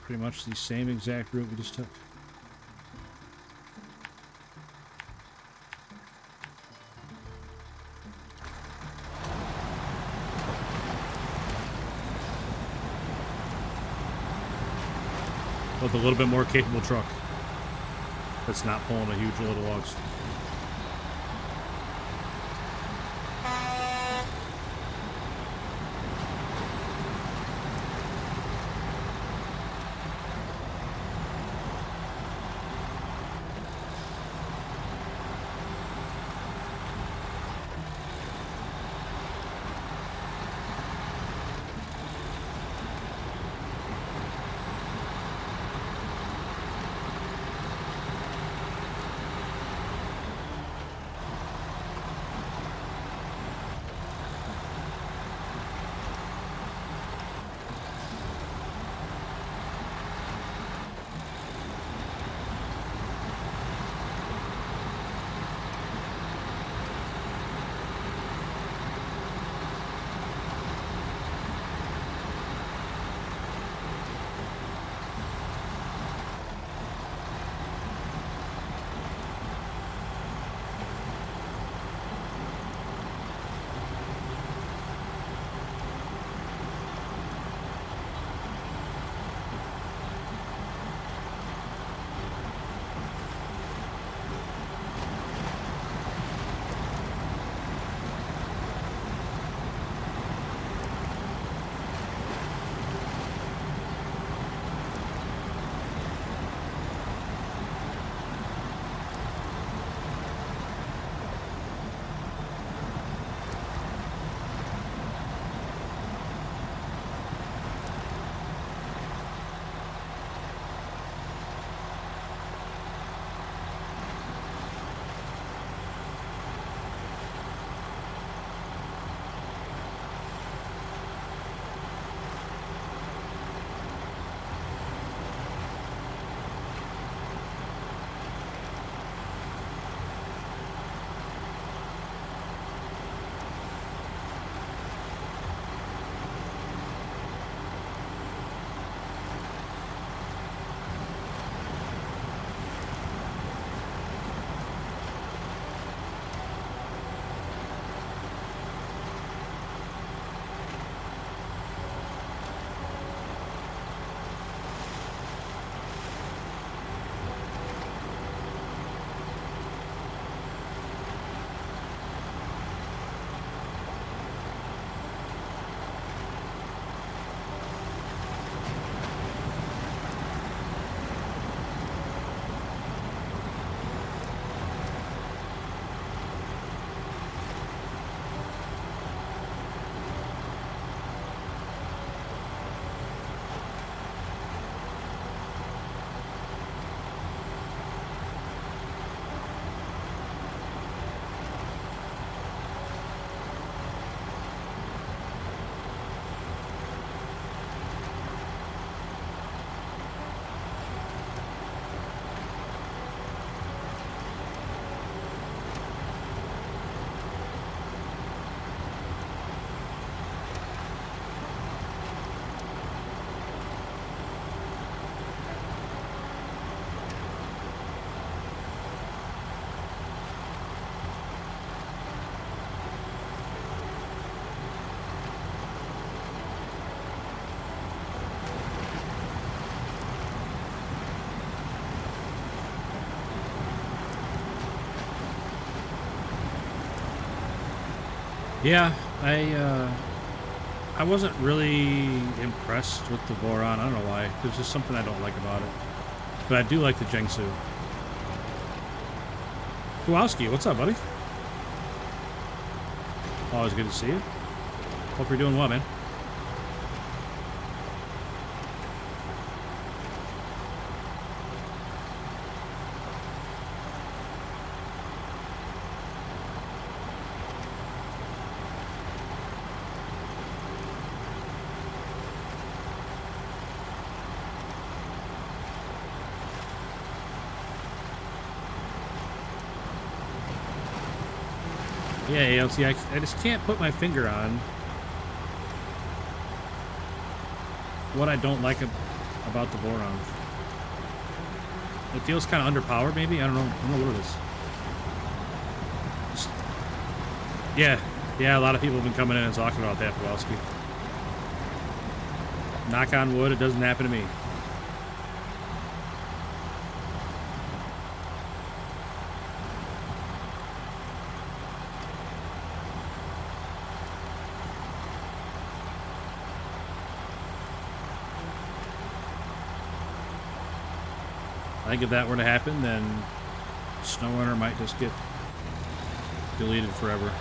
Pretty much the same exact route we just took. with a little bit more capable truck that's not pulling a huge load of logs. Yeah, I wasn't really impressed with the Voron. I don't know why. There's just something I don't like about it. But I do like the Jiangsu. Kowalski, what's up, buddy? Always good to see you. Hope you're doing well, man. Yeah, ALT, I just can't put my finger on what I don't like about the Voron. It feels kind of underpowered, maybe? I don't know what it is. Just, yeah, a lot of people have been coming in and talking about that, Kowalski. Knock on wood, it doesn't happen to me. I think if that were to happen, then Snowrunner might just get deleted forever.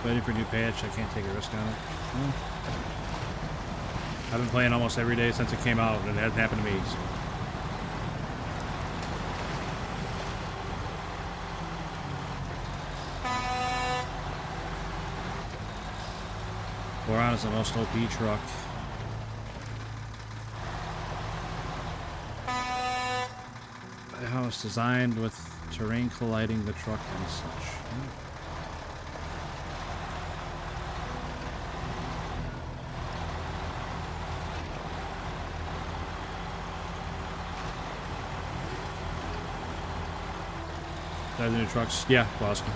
Waiting for a new patch. I can't take a risk on it. Well, I've been playing almost every day since it came out, and it hasn't happened to me. So. Boron is the most OP truck. How it's designed with terrain colliding the truck and such. The new trucks, yeah, Boston.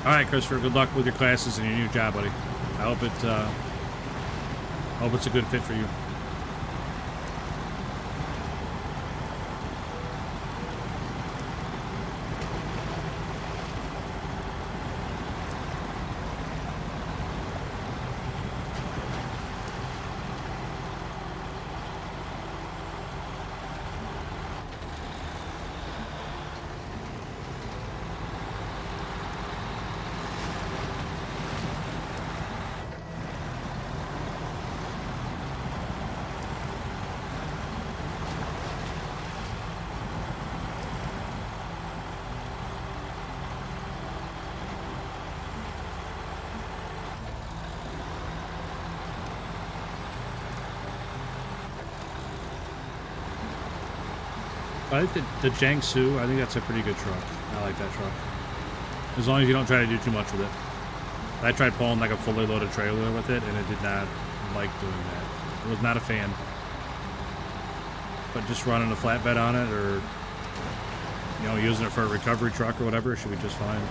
All right, Christopher. Good luck with your classes and your new job, buddy. I hope it's a good fit for you. I think the Jiangsu, I think that's a pretty good truck. I like that truck. As long as you don't try to do too much with it. I tried pulling like a fully loaded trailer with it, and it did not like doing that. I was not a fan. But just running a flatbed on it, or using it for a recovery truck or whatever, should be just fine.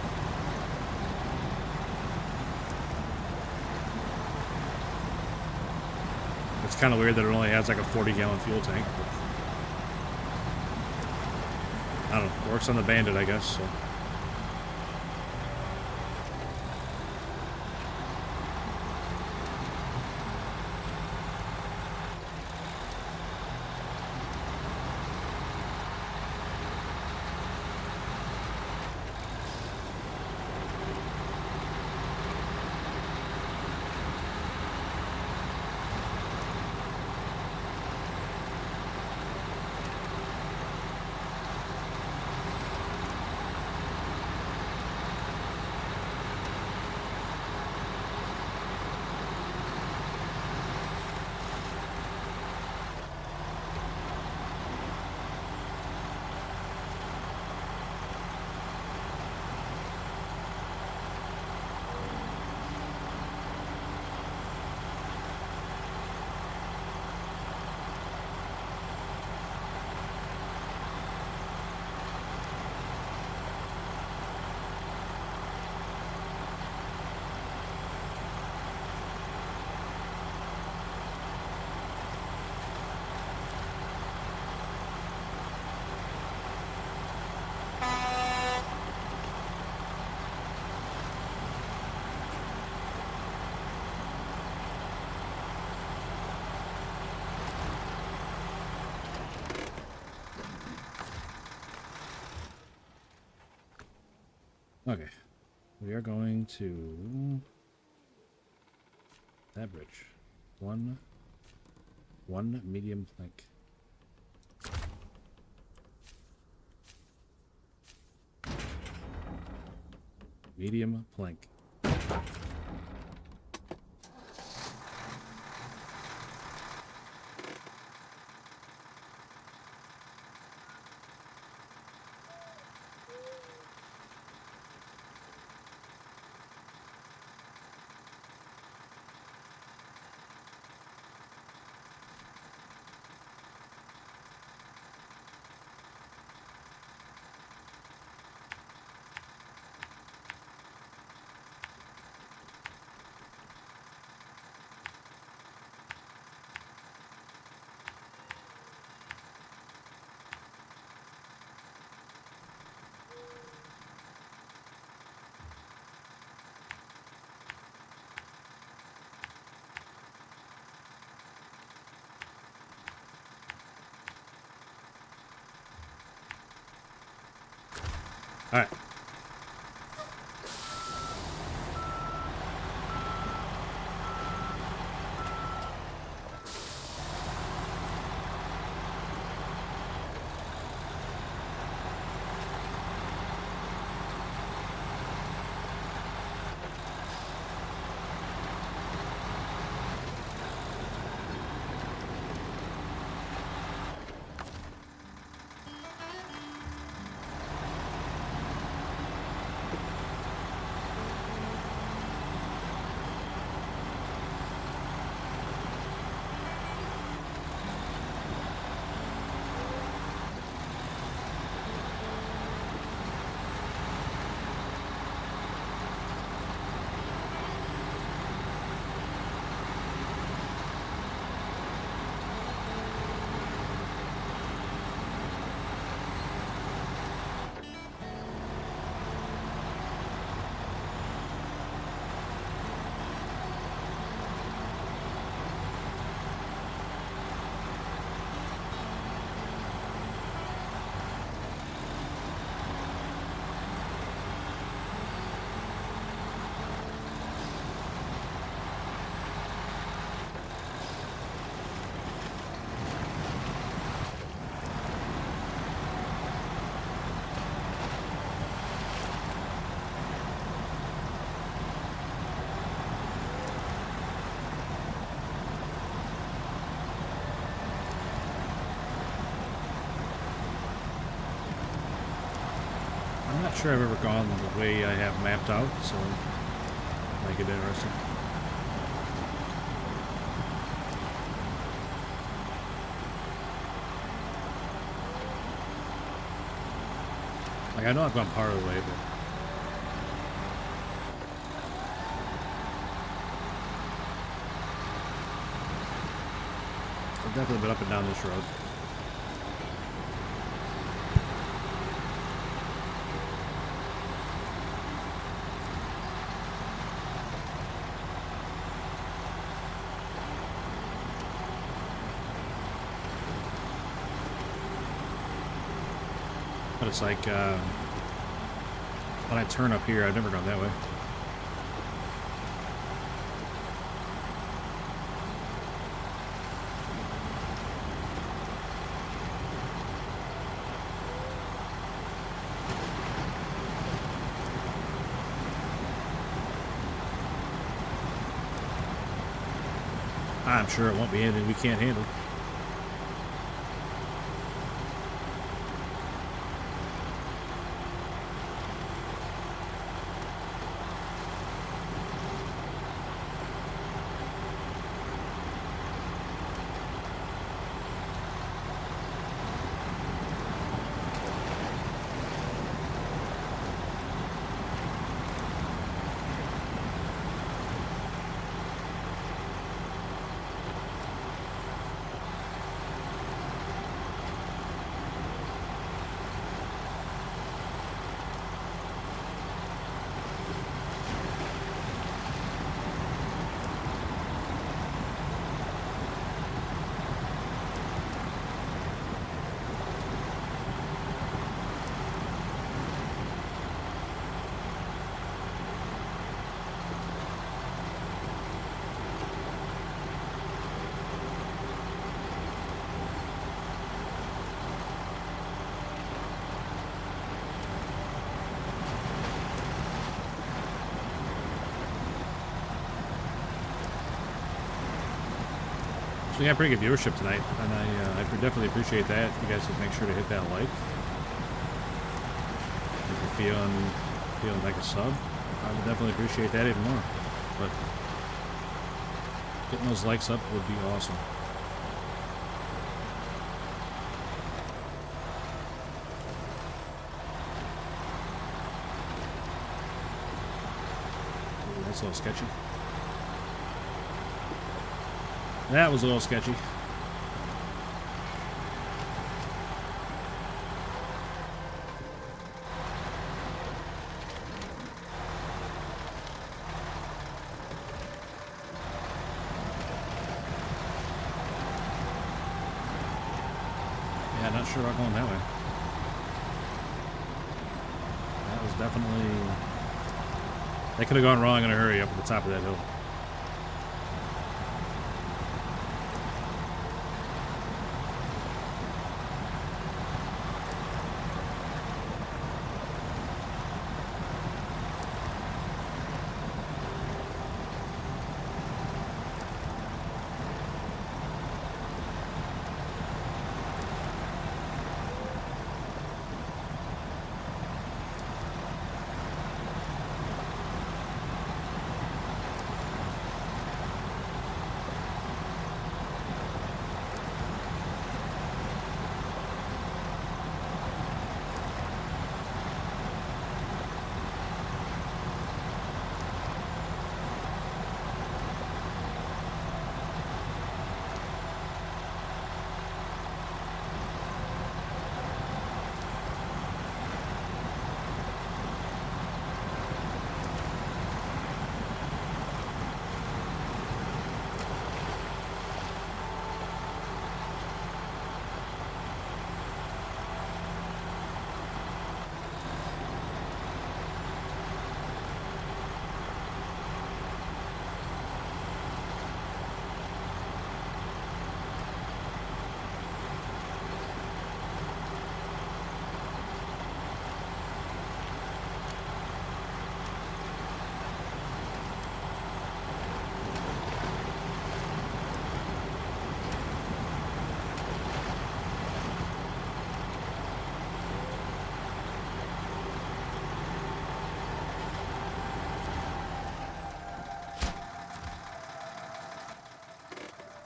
It's kind of weird that it only has like a 40-gallon fuel tank. I don't know. Works on the Bandit, I guess. So. Okay. We are going to that bridge. One medium plank. Medium plank. All right. I'm not sure I've ever gone the way I have mapped out, so make it interesting. Like, I know I've gone part of the way, but I've definitely been up and down this road. But it's like, when I turn up here, I've never gone that way. I'm sure it won't be anything we can't handle. So we got pretty good viewership tonight, and I definitely appreciate that. If you guys would make sure to hit that like. If you're feeling like a sub, I would definitely appreciate that even more. But getting those likes up would be awesome. Ooh, that's a little sketchy. That was a little sketchy. Yeah, not sure about going that way. That was definitely... That could have gone wrong in a hurry up at the top of that hill.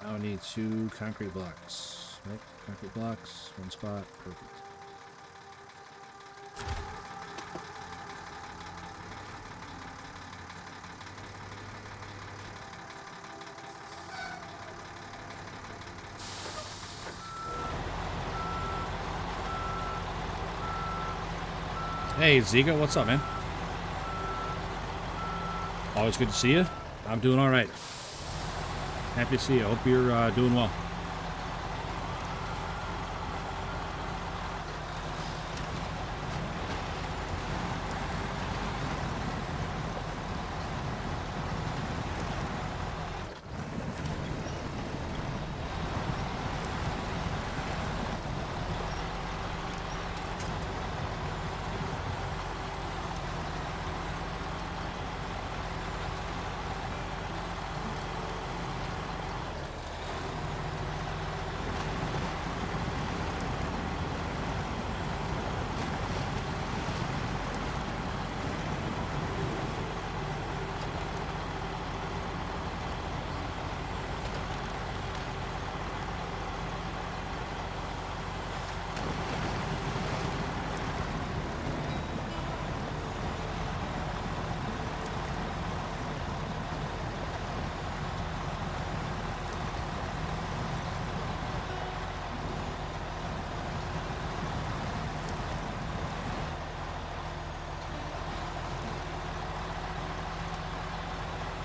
Now I need 2 concrete blocks. Right? Concrete blocks, 1 spot, perfect. Hey Ziga, what's up, man? Always good to see you. I'm doing all right. Happy to see you. Hope you're doing well.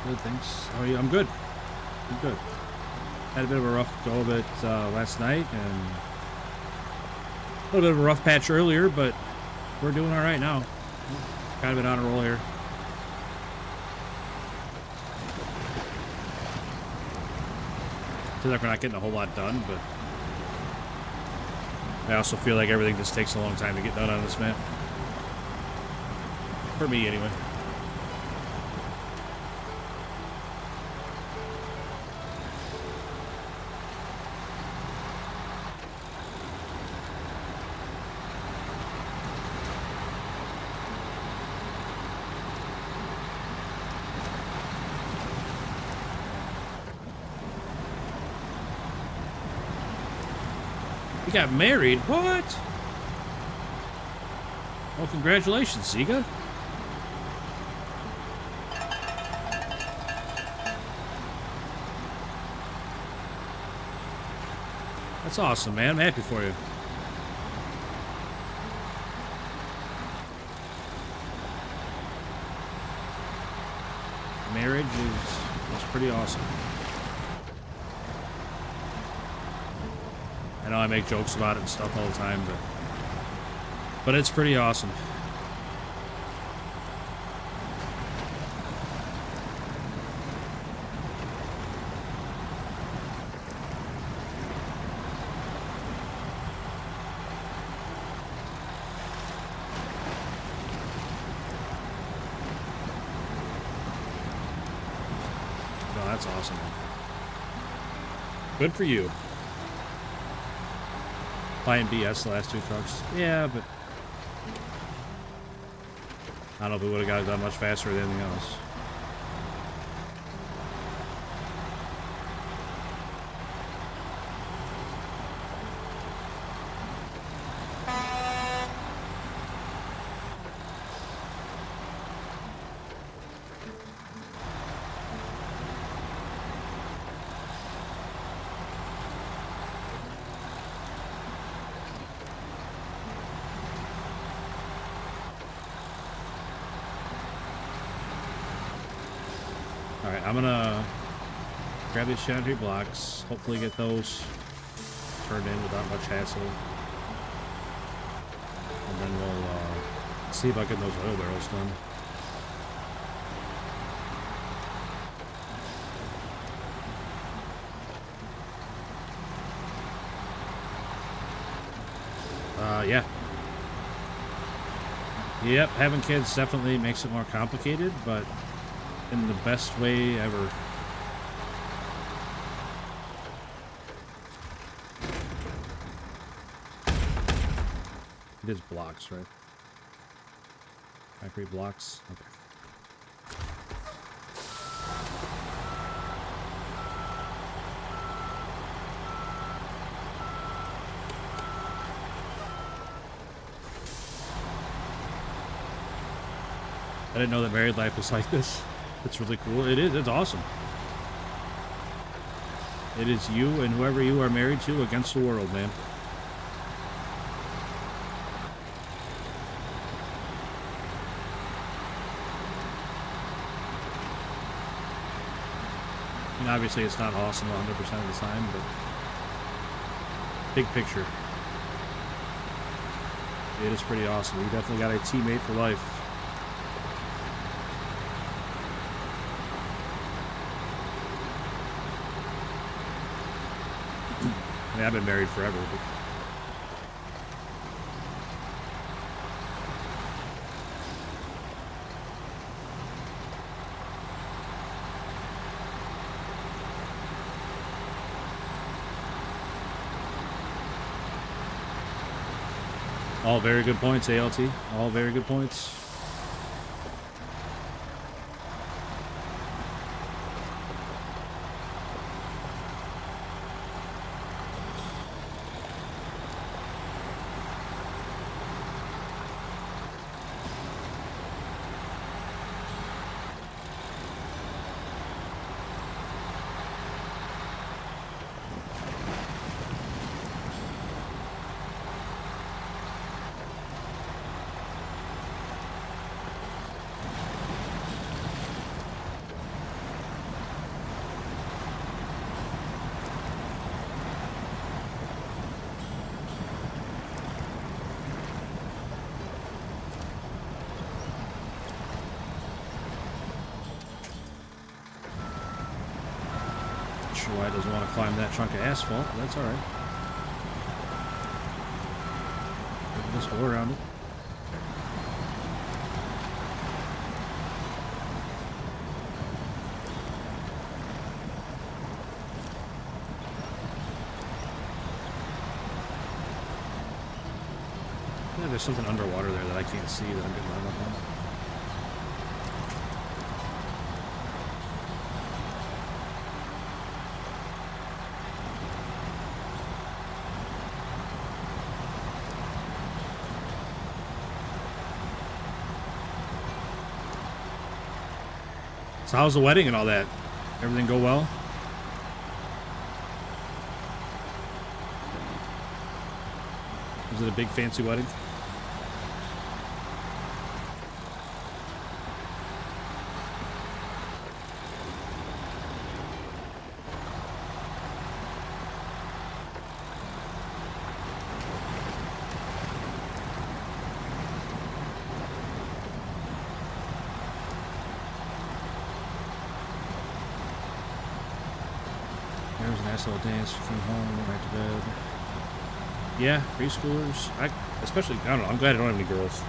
Good, thanks. How are you? I'm good. I'm good. Had a bit of a rough go of it last night, and a little bit of a rough patch earlier, but we're doing all right now. Kind of been on a roll here. Feel like we're not getting a whole lot done, but I also feel like everything just takes a long time to get done on this map. For me, anyway. You got married? What? Well, congratulations, Ziga. That's awesome, man. I'm happy for you. Marriage is pretty awesome. I know I make jokes about it and stuff all the time, but it's pretty awesome. No, that's awesome, man. Good for you. Buying BS the last 2 trucks. Yeah, but I don't know if we would have got it done much faster than anything else. Alright, I'm gonna grab these shanty blocks, hopefully get those turned in without much hassle. And then we'll see if I get those oil barrels done. Yeah. Yep, having kids definitely makes it more complicated, but in the best way ever. It is blocks, right? Concrete blocks. Okay. I didn't know that married life was like this. It's really cool. It is. It's awesome. It is you and whoever you are married to against the world, man. I mean, obviously it's not awesome 100% of the time, but big picture, it is pretty awesome. You definitely got a teammate for life. I mean, I've been married forever, but all very good points, ALT. All very good points. Why doesn't want to climb that chunk of asphalt. That's all right. We can just go around it. Yeah, there's something underwater there that I can't see that I'm getting hung up on. So how's the wedding and all that? Everything go well? Was it a big fancy wedding? There was a nice little dance from home, went right to bed. Yeah, preschoolers. Especially, I don't know, I'm glad I don't have any girls.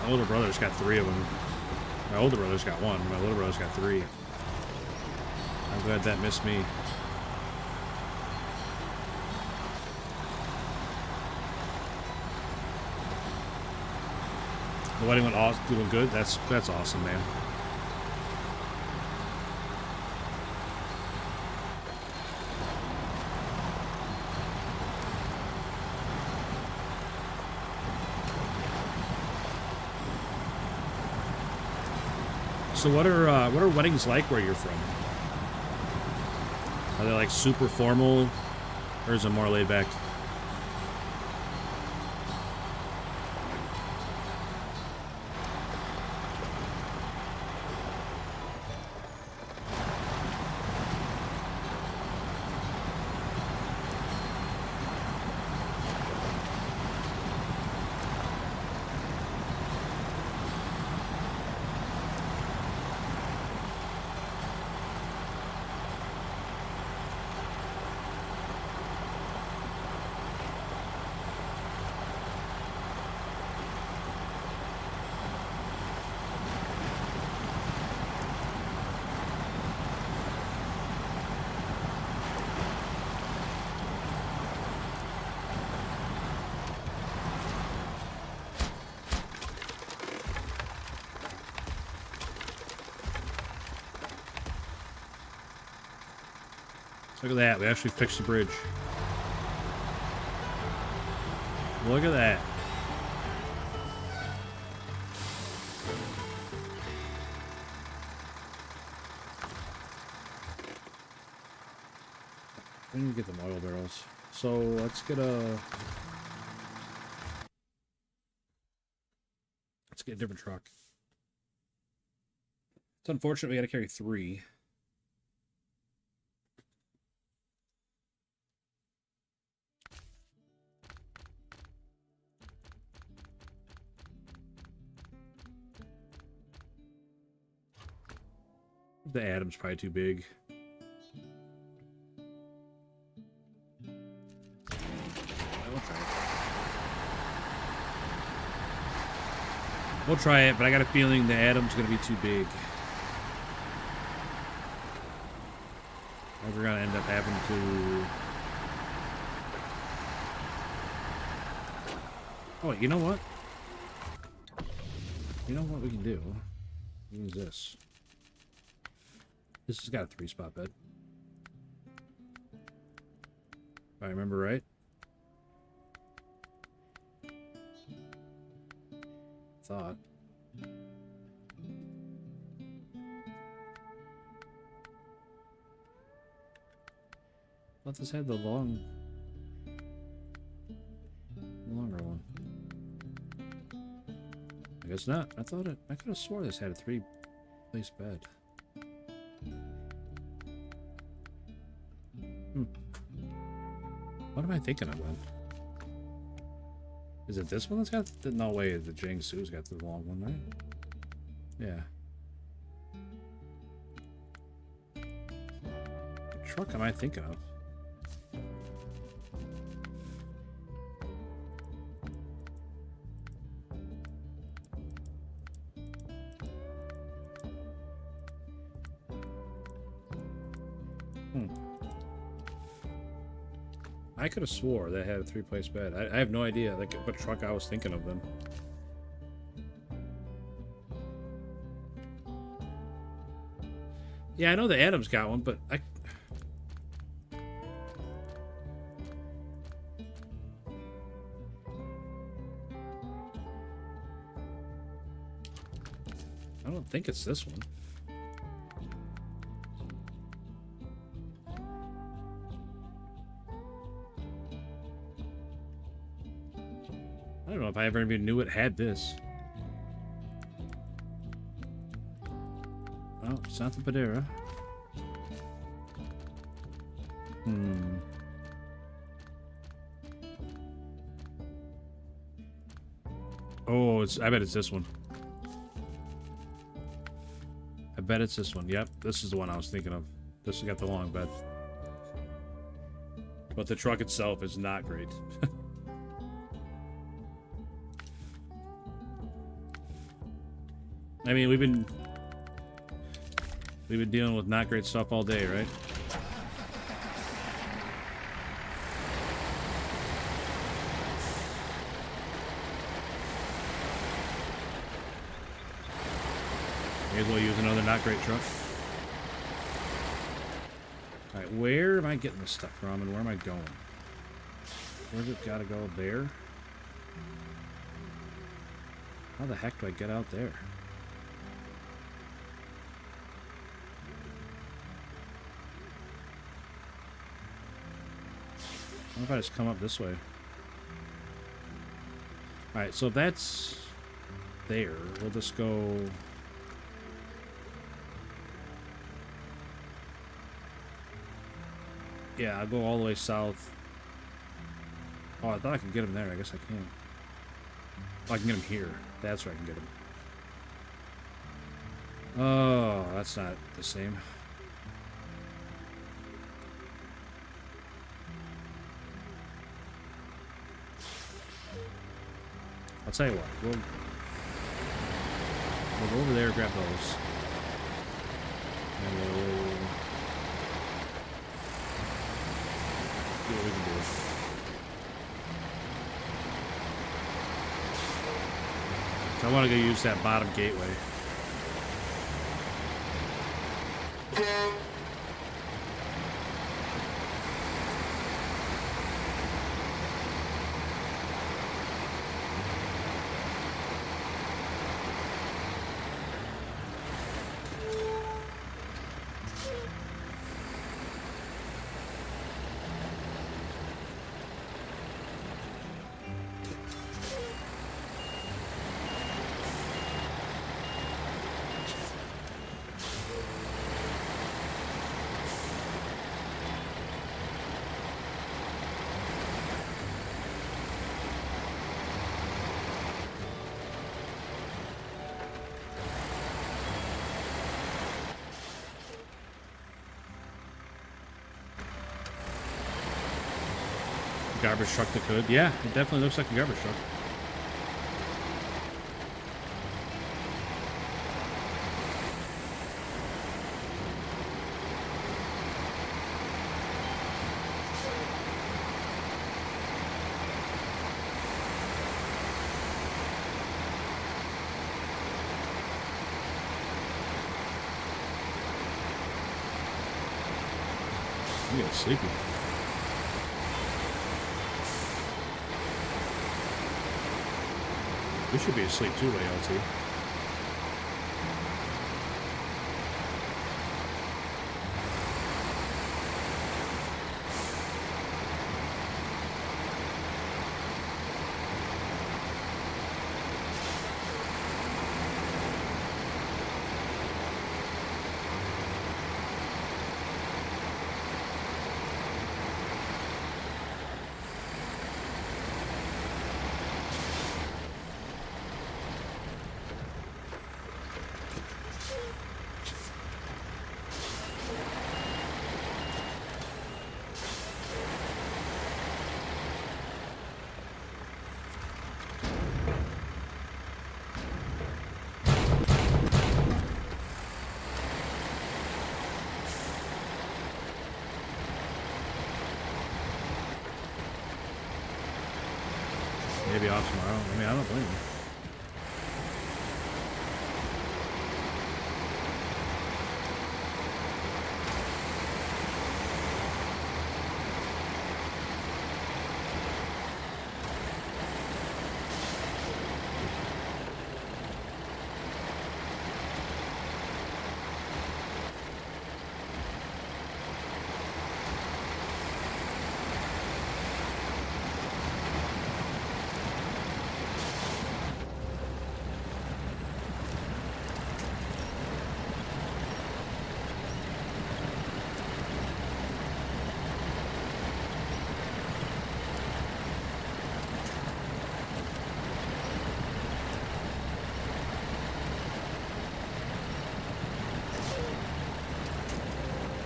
My older brother's got 3 of them. My older brother's got 1. My little brother's got 3. I'm glad that missed me. The wedding went awesome, doing good. That's awesome, man. So what are weddings like where you're from? Are they like super formal, or is it more laid back? Look at that, we actually fixed the bridge. Look at that. We need to get them oil barrels. So let's get a different truck. It's unfortunate we gotta carry 3. The Atom's probably too big. We'll try it, but I got a feeling the Atom's going to be too big. We're going to end up having to... Oh, you know what? You know what we can do? We can use this. This has got a 3-spot bed. If I remember right. Thought. Thought this had the longer one. I guess not. I could have swore this had a 3-place bed. What am I thinking of then? Is it this one that's got the... No way, the Jiangsu's got the long one, right? Yeah. What truck am I thinking of? I could have swore that had a 3-place bed. I have no idea like what truck I was thinking of then. Yeah, I know the Atom's got one, but I don't think it's this one. I don't know if I ever even knew it had this. Oh, it's not the Padera. Oh, I bet it's this one. I bet it's this one. Yep, this is the one I was thinking of. This has got the long bed. But the truck itself is not great. I mean, we've been dealing with not great stuff all day, right? May as well use another not great truck. Alright, where am I getting this stuff from and where am I going? Where's it gotta go? There? How the heck do I get out there? What if I just come up this way? Alright, so that's there. We'll just go... Yeah, I'll go all the way south. Oh, I thought I could get him there. I guess I can't. Oh, I can get him here. That's where I can get him. Oh, that's not the same. I'll tell you what. We'll go over there, grab those. And we'll... see what we can do. So I want to go use that bottom gateway. Garbage truck that could. Yeah, it definitely looks like a garbage truck. I'm getting sleepy. We should be asleep too, LT. Maybe off tomorrow. I mean, I don't blame you.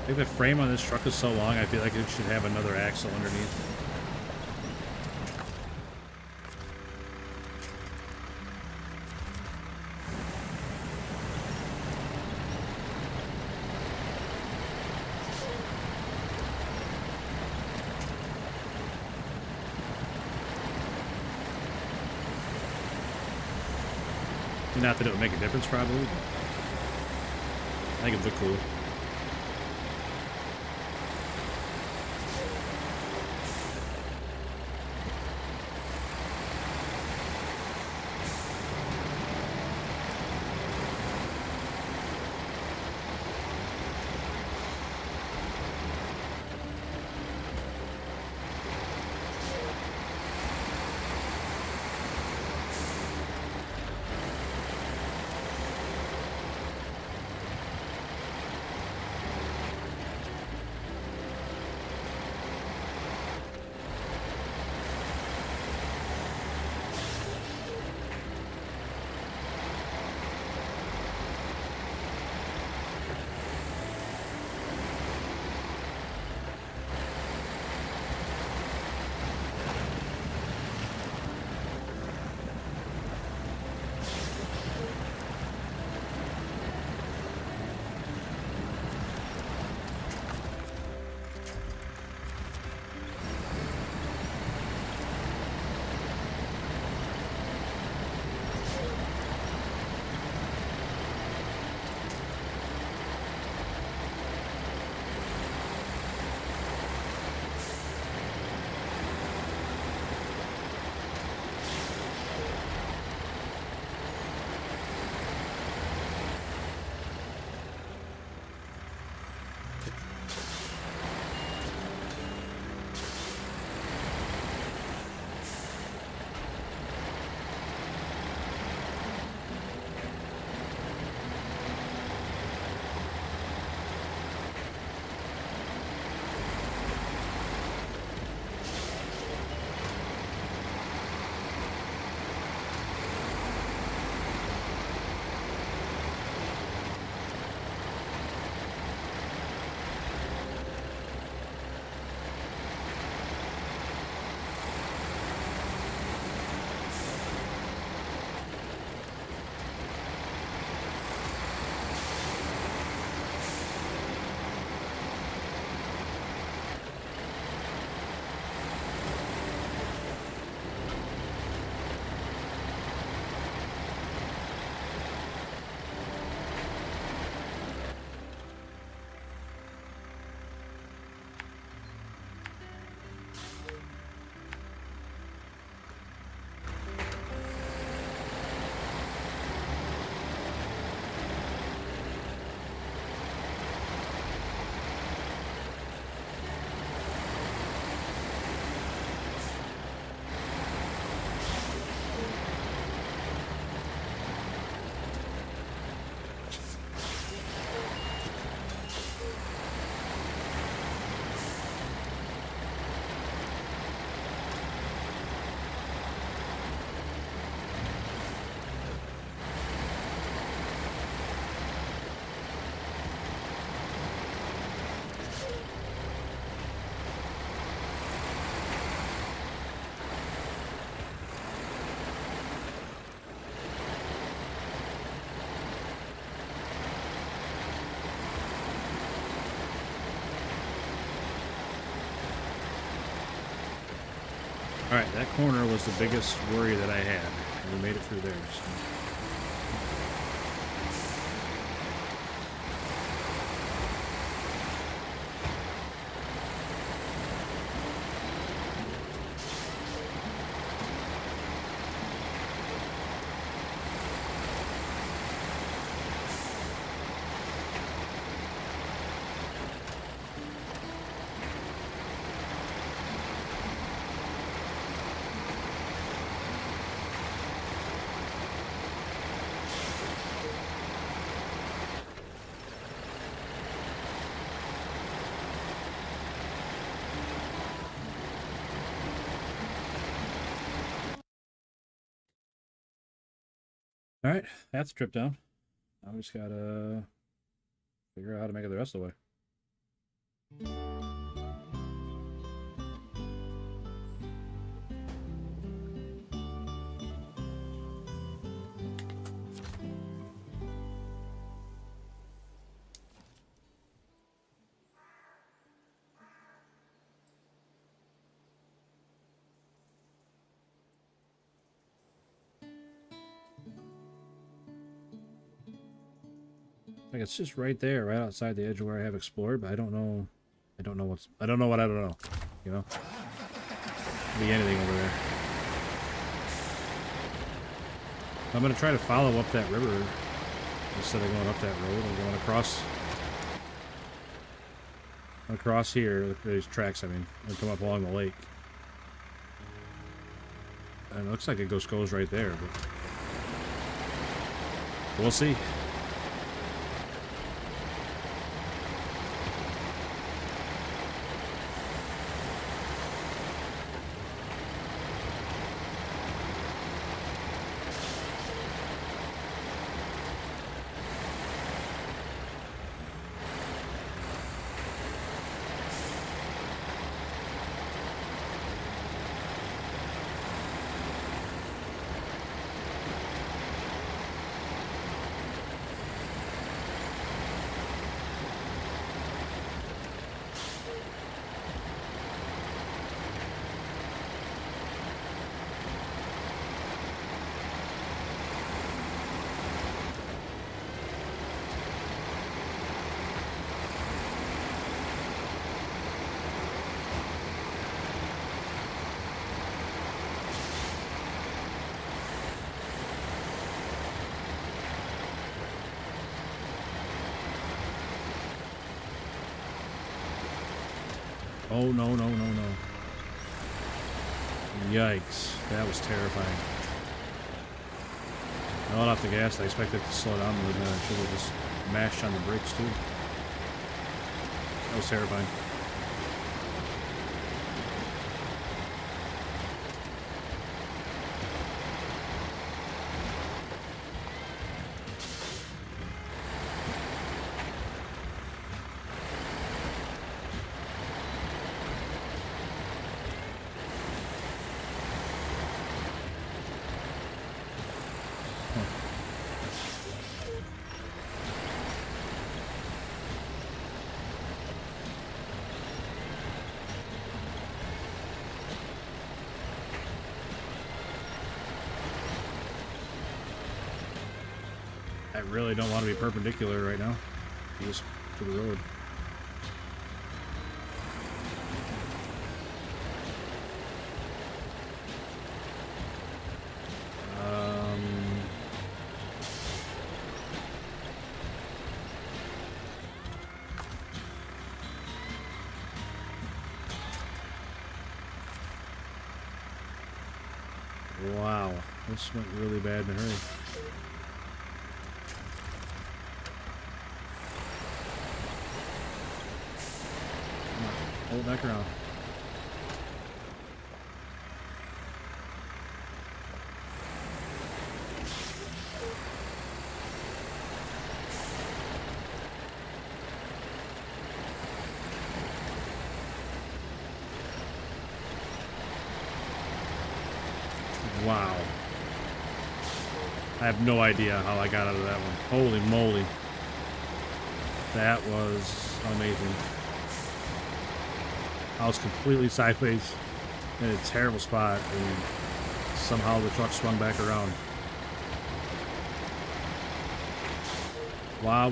think the frame on this truck is so long, I feel like it should have another axle underneath. Not that it would make a difference, probably, but I think it'd look cool. Alright, that corner was the biggest worry that I had, and we made it through there. So. Alright, that's trip down. Now we just gotta figure out how to make it the rest of the way. Like it's just right there, right outside the edge of where I have explored, but I don't know. I don't know what I don't know. You know? Could be anything over there. I'm gonna try to follow up that river instead of going up that road. I'm going across here. These tracks, I mean, and come up along the lake. And it looks like it goes right there, but we'll see. Oh, no. Yikes. That was terrifying. I let off the gas. I expected it to slow down, but I should have just mashed on the brakes, too. That was terrifying. I really don't want to be perpendicular right now, just to the road. Wow, this went really bad in a hurry. Hold back around. Wow. I have no idea how I got out of that one. Holy moly. That was amazing. I was completely sideways in a terrible spot, and somehow the truck swung back around. Wow.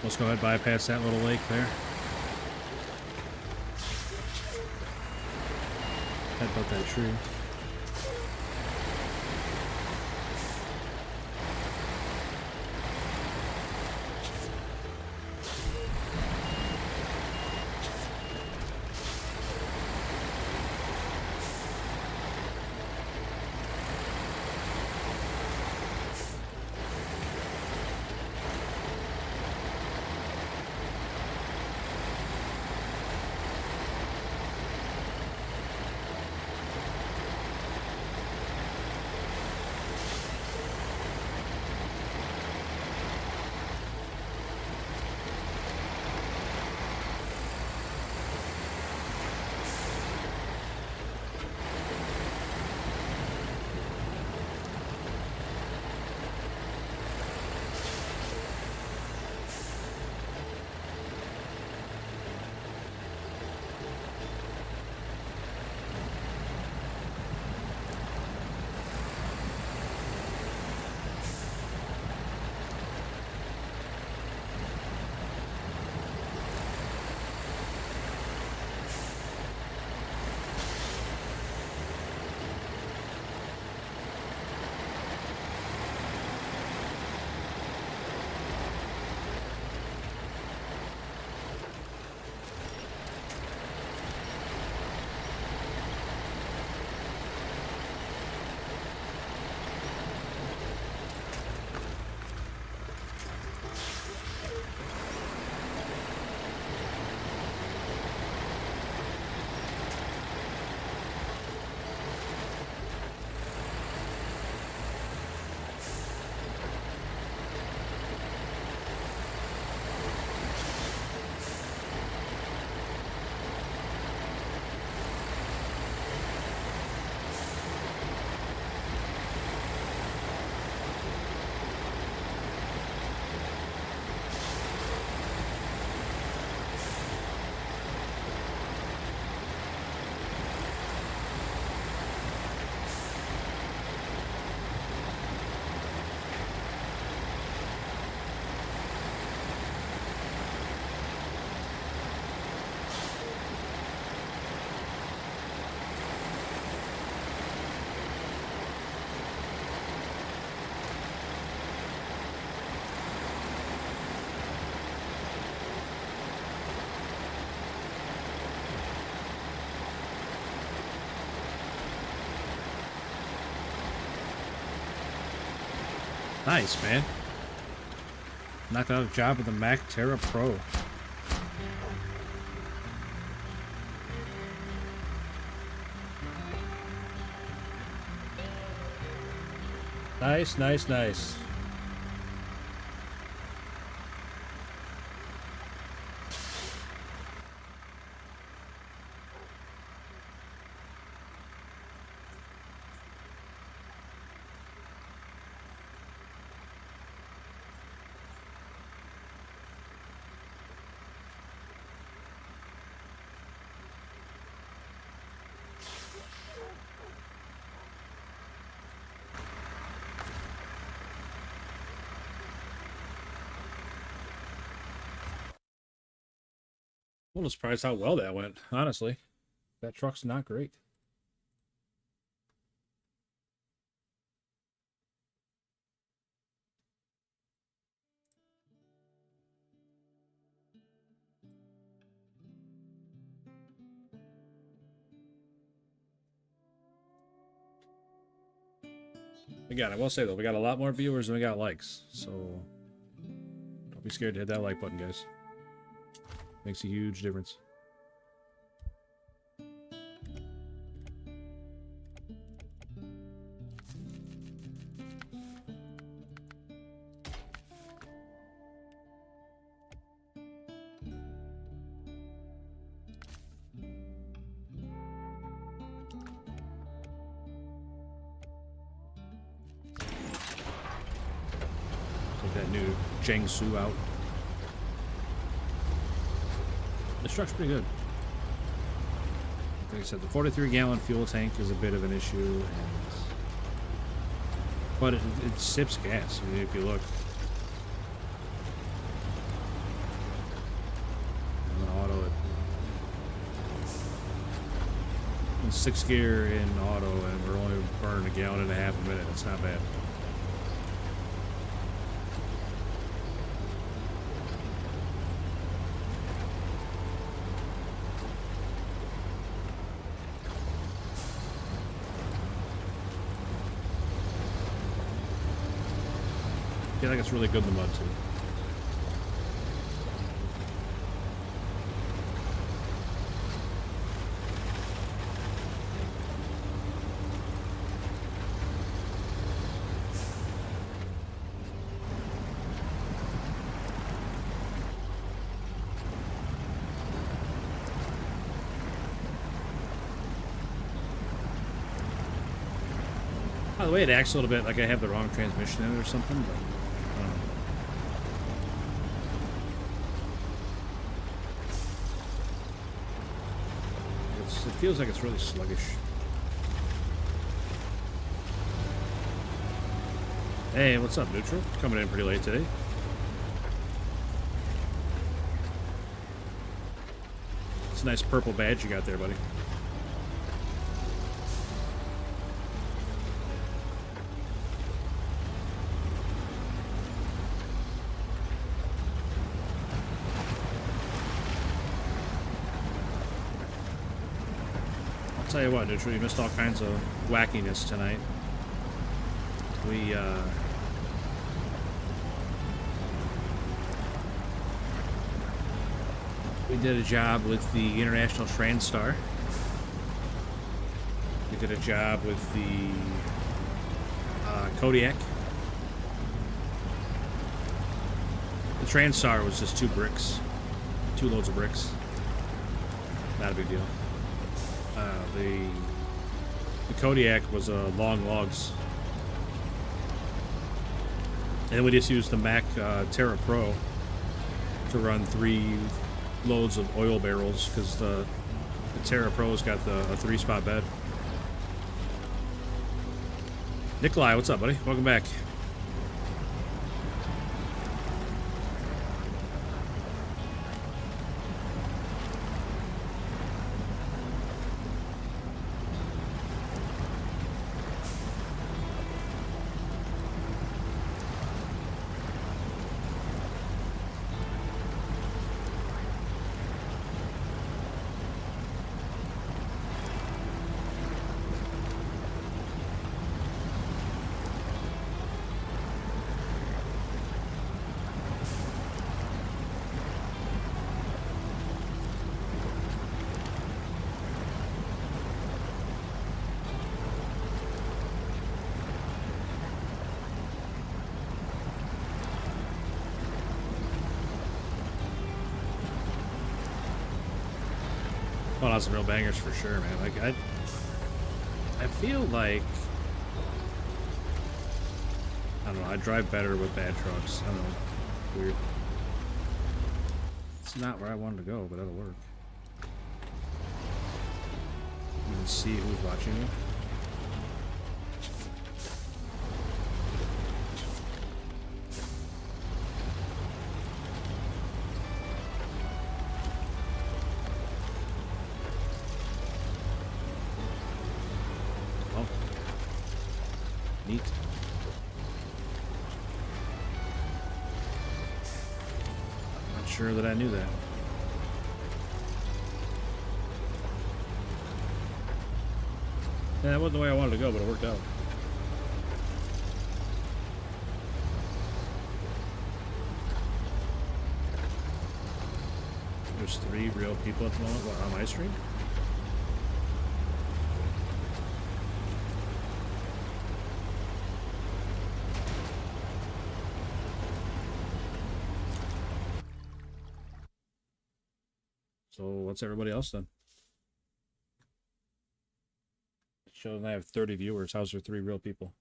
Let's go ahead and bypass that little lake there. Headbutt that tree. Nice, man. Knocked out a job with the Mac Terra Pro. Nice, nice, nice. I'm surprised how well that went, honestly. That truck's not great. Again, I will say though, we got a lot more viewers than we got likes, so don't be scared to hit that like button, guys. Makes a huge difference. Take that new Jiangsu out. This truck's pretty good. Like I said, the 43-gallon fuel tank is a bit of an issue, but it sips gas. I mean, if you look, 6th gear in auto, and we're only burning a gallon and a half a minute. It's not bad. I feel like it's really good in the mud too. By the way, it acts a little bit like I have the wrong transmission in it or something, but I don't know. It feels like it's really sluggish. Hey, what's up, Neutral? Coming in pretty late today. It's a nice purple badge you got there, buddy. Tell you what, Neutral, you missed all kinds of wackiness tonight. We did a job with the International TransStar. We did a job with the Kodiak. The TransStar was just 2 bricks. 2 loads of bricks. Not a big deal. The Kodiak was long logs, and we just used the Mac Terra Pro to run 3 loads of oil barrels because the Terra Pro's got a 3-spot bed. Nikolai, what's up, buddy? Welcome back. Well, that's some real bangers for sure, man. Like I feel like I don't know. I drive better with bad trucks. I don't know. Weird. It's not where I wanted to go, but that'll work. You can see who's watching you. Neat. Not sure that I knew that. Yeah, that wasn't the way I wanted to go, but it worked out. There's 3 real people at the moment on my stream. So what's everybody else then? Showing I have 30 viewers. How's there 3 real people?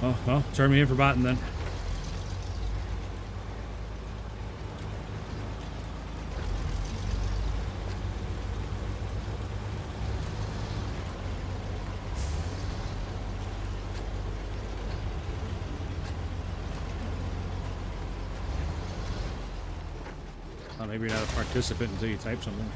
Oh, well, turn me in for botting then. maybe you're not a participant until you type something.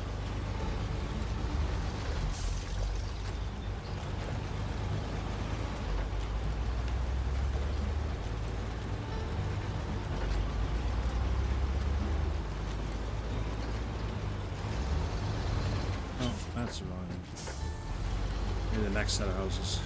Oh, that's the wrong one. Maybe the next set of houses.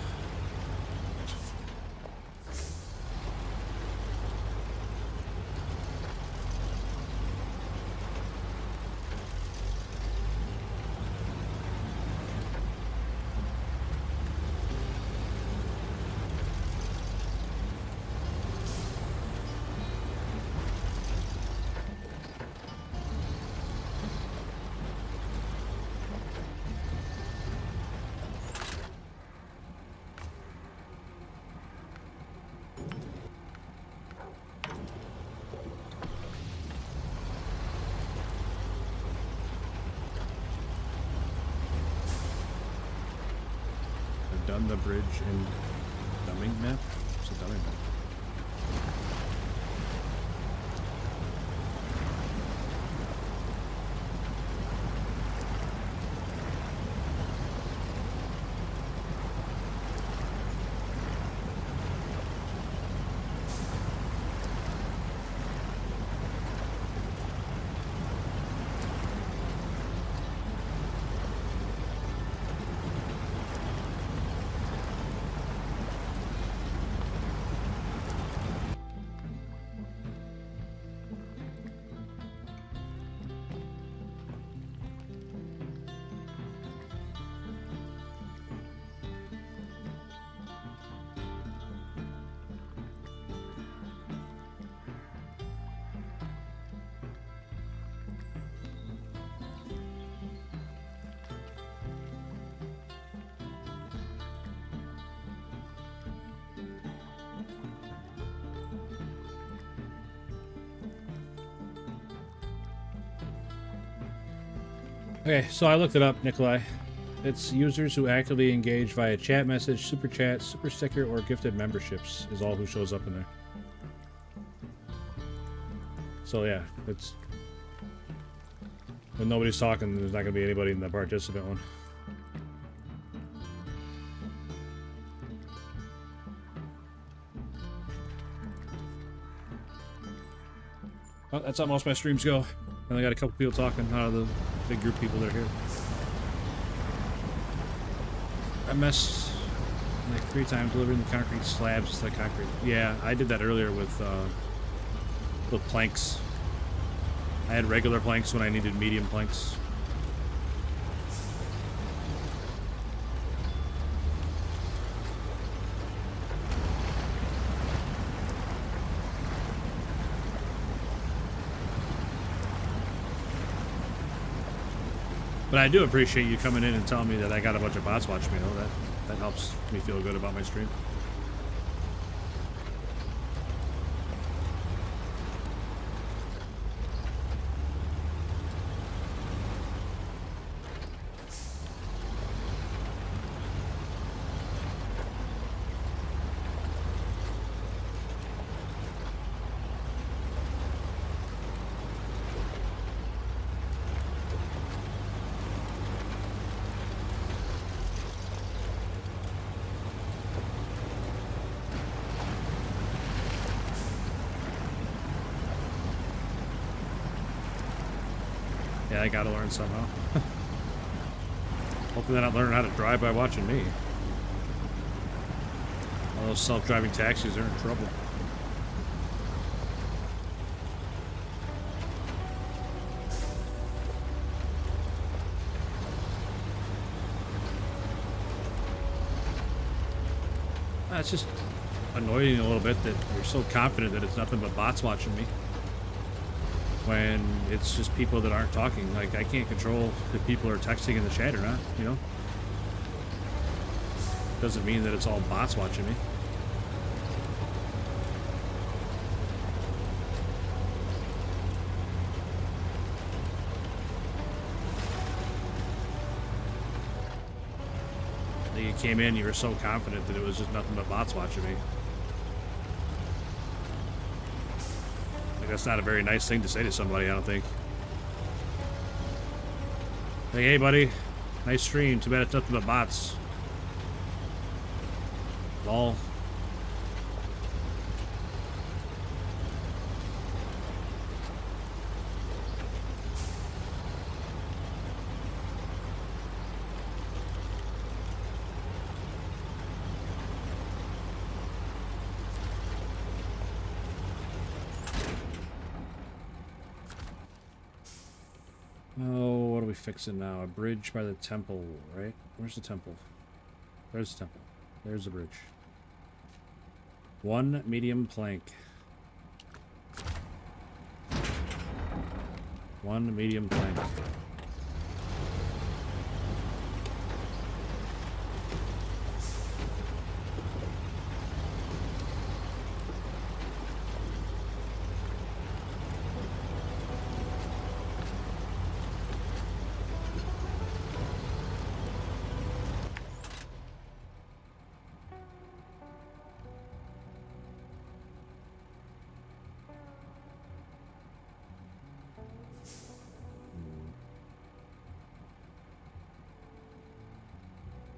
Done the bridge in dumbing map? It's a dumbing map. Okay, so I looked it up, Nikolai. It's users who actively engage via chat message, super chat, super sticker, or gifted memberships is all who shows up in there. So yeah, it's... when nobody's talking, there's not going to be anybody in the participant one. Well, that's how most of my streams go. And I got a couple people talking out of the big group of people that are here. I messed like 3 times delivering the concrete slabs to the concrete. Yeah, I did that earlier with planks. I had regular planks when I needed medium planks. But I do appreciate you coming in and telling me that I got a bunch of bots watching me, though. That helps me feel good about my stream. Yeah, I gotta learn somehow. Hopefully they're not learning how to drive by watching me. All those self-driving taxis are in trouble. It's just annoying a little bit that you're so confident that it's nothing but bots watching me. When it's just people that aren't talking. Like, I can't control if people are texting in the chat or not, you know? Doesn't mean that it's all bots watching me. Like, you came in, you were so confident that it was just nothing but bots watching me. Like, that's not a very nice thing to say to somebody, I don't think. Like, hey, buddy. Nice stream. Too bad it's nothing but bots. Lol. Oh, what are we fixing now? A bridge by the temple, right? Where's the temple? There's the temple. There's the bridge. One medium plank. One medium plank.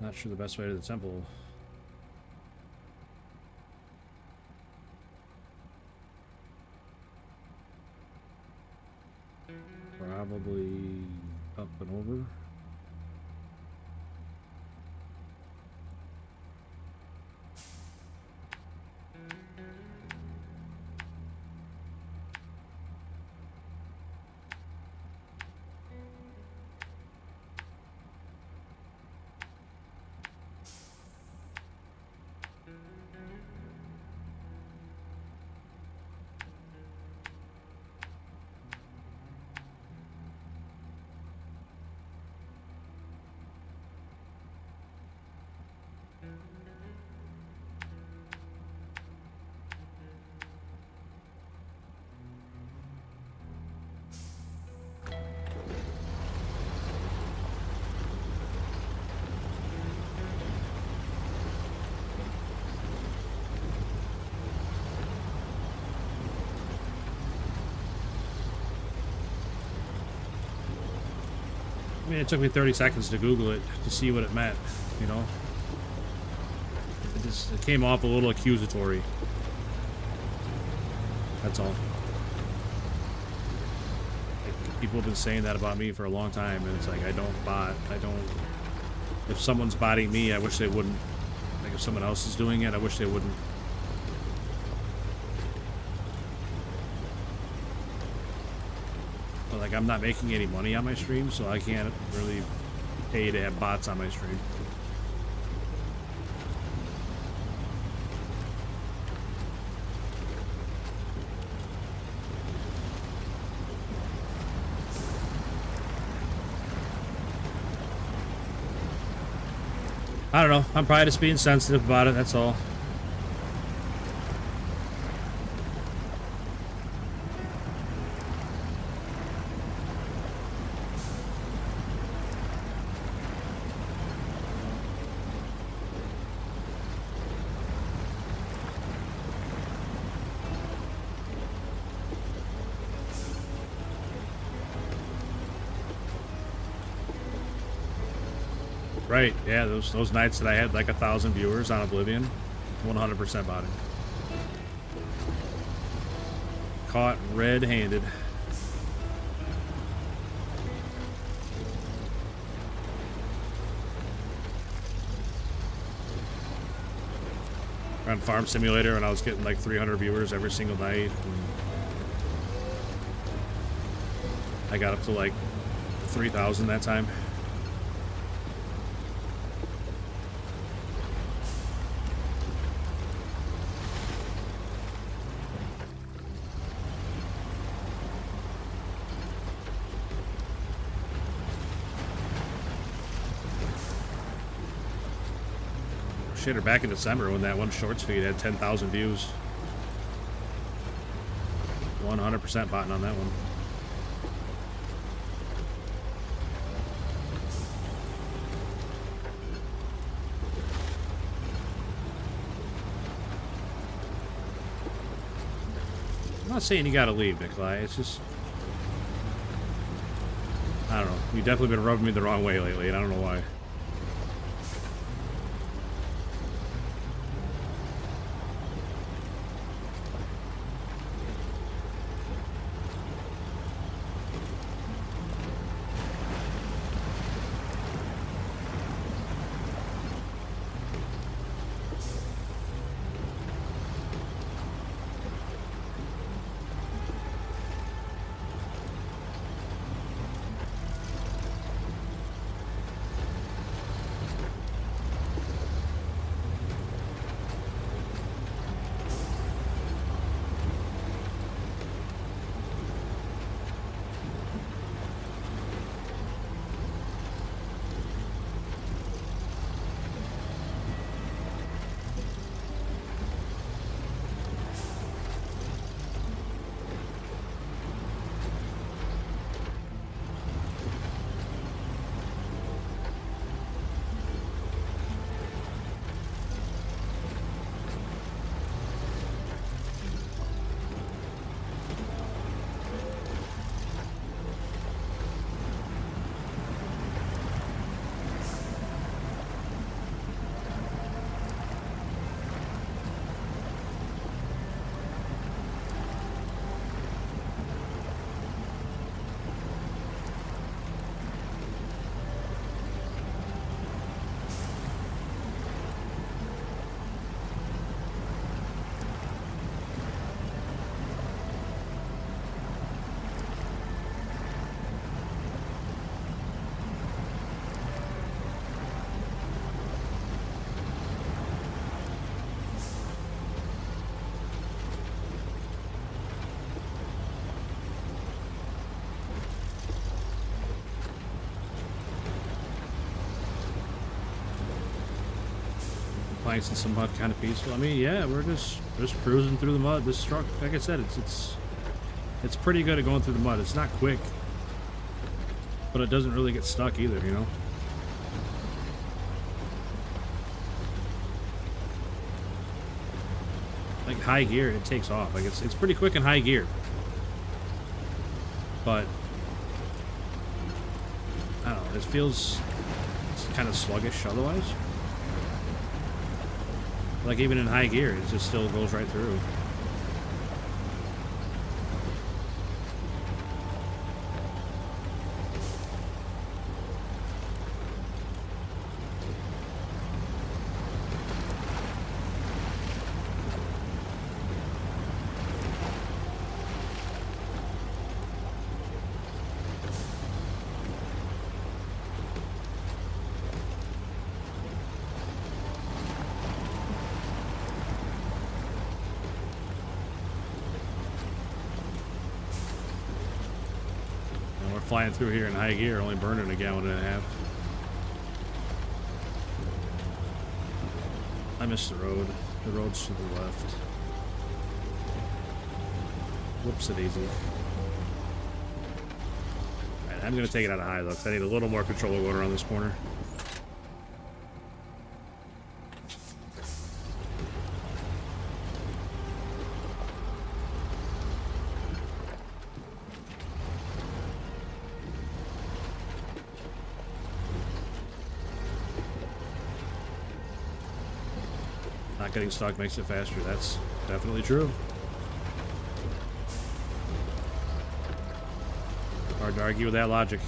Not sure the best way to the temple. Probably up and over. I mean, it took me 30 seconds to Google it to see what it meant, you know? It came off a little accusatory. That's all. Like, people have been saying that about me for a long time, and it's like, I don't bot. I don't... If someone's botting me, I wish they wouldn't. Like, if someone else is doing it, I wish they wouldn't. But, like, I'm not making any money on my stream, so I can't really pay to have bots on my stream. I don't know. I'm probably just being sensitive about it, that's all. Right, yeah, those nights that I had like 1,000 viewers on Oblivion, 100% botting. Caught red-handed. On Farm Simulator, and I was getting like 300 viewers every single night. And I got up to like 3,000 that time. Shit, or back in December when that one shorts feed had 10,000 views. 100% botting on that one. I'm not saying you gotta leave, Nikolai. It's just... I I don't know. You've definitely been rubbing me the wrong way lately, and I don't know why. Planks in some mud, kind of peaceful. I mean, yeah, we're just cruising through the mud. This truck, like I said, it's pretty good at going through the mud. It's not quick, but it doesn't really get stuck either, you know. Like high gear, it takes off. Like it's pretty quick in high gear, but I don't know. It feels kind of sluggish otherwise. Like even in high gear, it just still goes right through. Flying through here in high gear, only burning a gallon and a half. I missed the road. The road's to the left. Whoops, it easy. Alright, I'm gonna take it out of high though, because I need a little more control going around this corner. Not getting stuck makes it faster. That's definitely true. Hard to argue with that logic.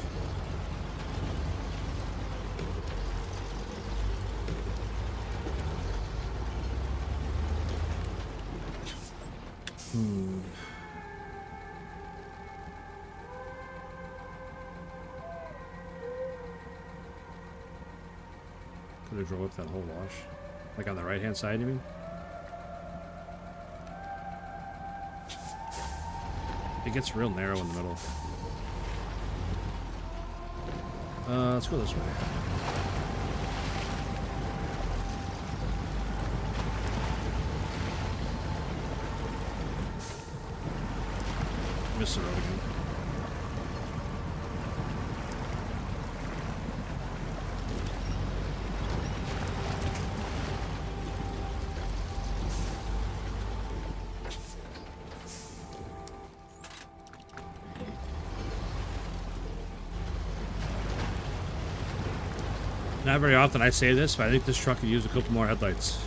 Could have drove up that whole wash. Like on the right hand side, you mean? It gets real narrow in the middle. Let's go this way. Missed the road again. Not very often I say this, but I think this truck could use a couple more headlights.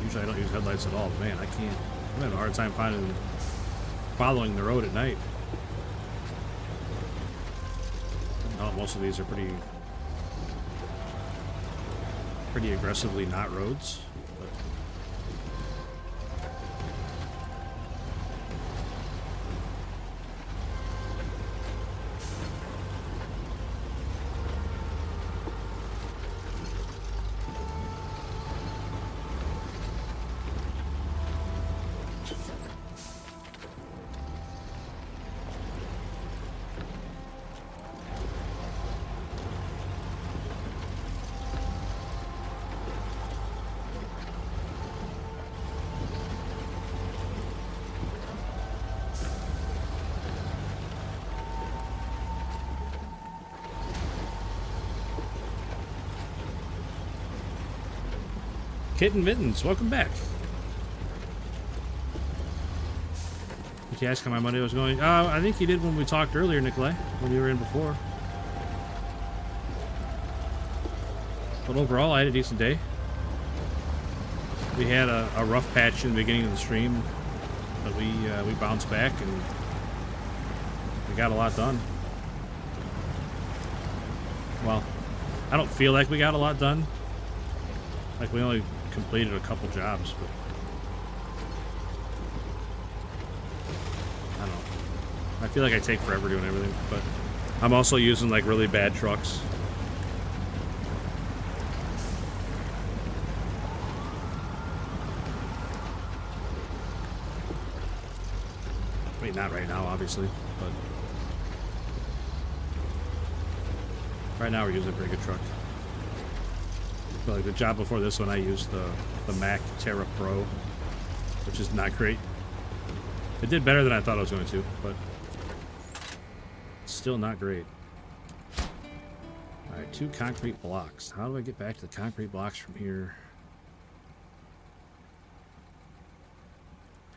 Usually I don't use headlights at all, but man, I can't. I'm having a hard time following the road at night. Oh, most of these are pretty aggressively not roads. Kitten Mittens, welcome back. Did you ask how my Monday was going? I think you did when we talked earlier, Nikolai, when you were in before. But overall, I had a decent day. We had a rough patch in the beginning of the stream, but we bounced back and we got a lot done. Well, I don't feel like we got a lot done. Like we only completed a couple jobs, but I don't know. I feel like I take forever doing everything, but I'm also using like really bad trucks. I mean, not right now, obviously, but right now we're using a pretty good truck. But like the job before this one, I used the Mack Terra Pro, which is not great. It did better than I thought I was going to, but still not great. Alright, 2 concrete blocks. How do I get back to the concrete blocks from here?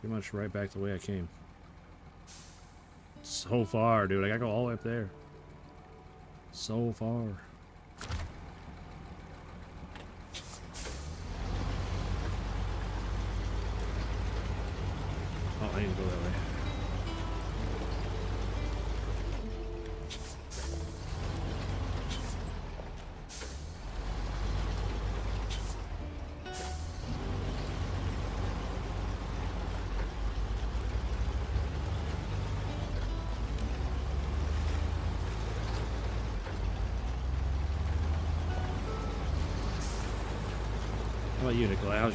Pretty much right back the way I came. So far, dude. I gotta go all the way up there. So far. Oh, I need to go that way. How about you, Nikolai? How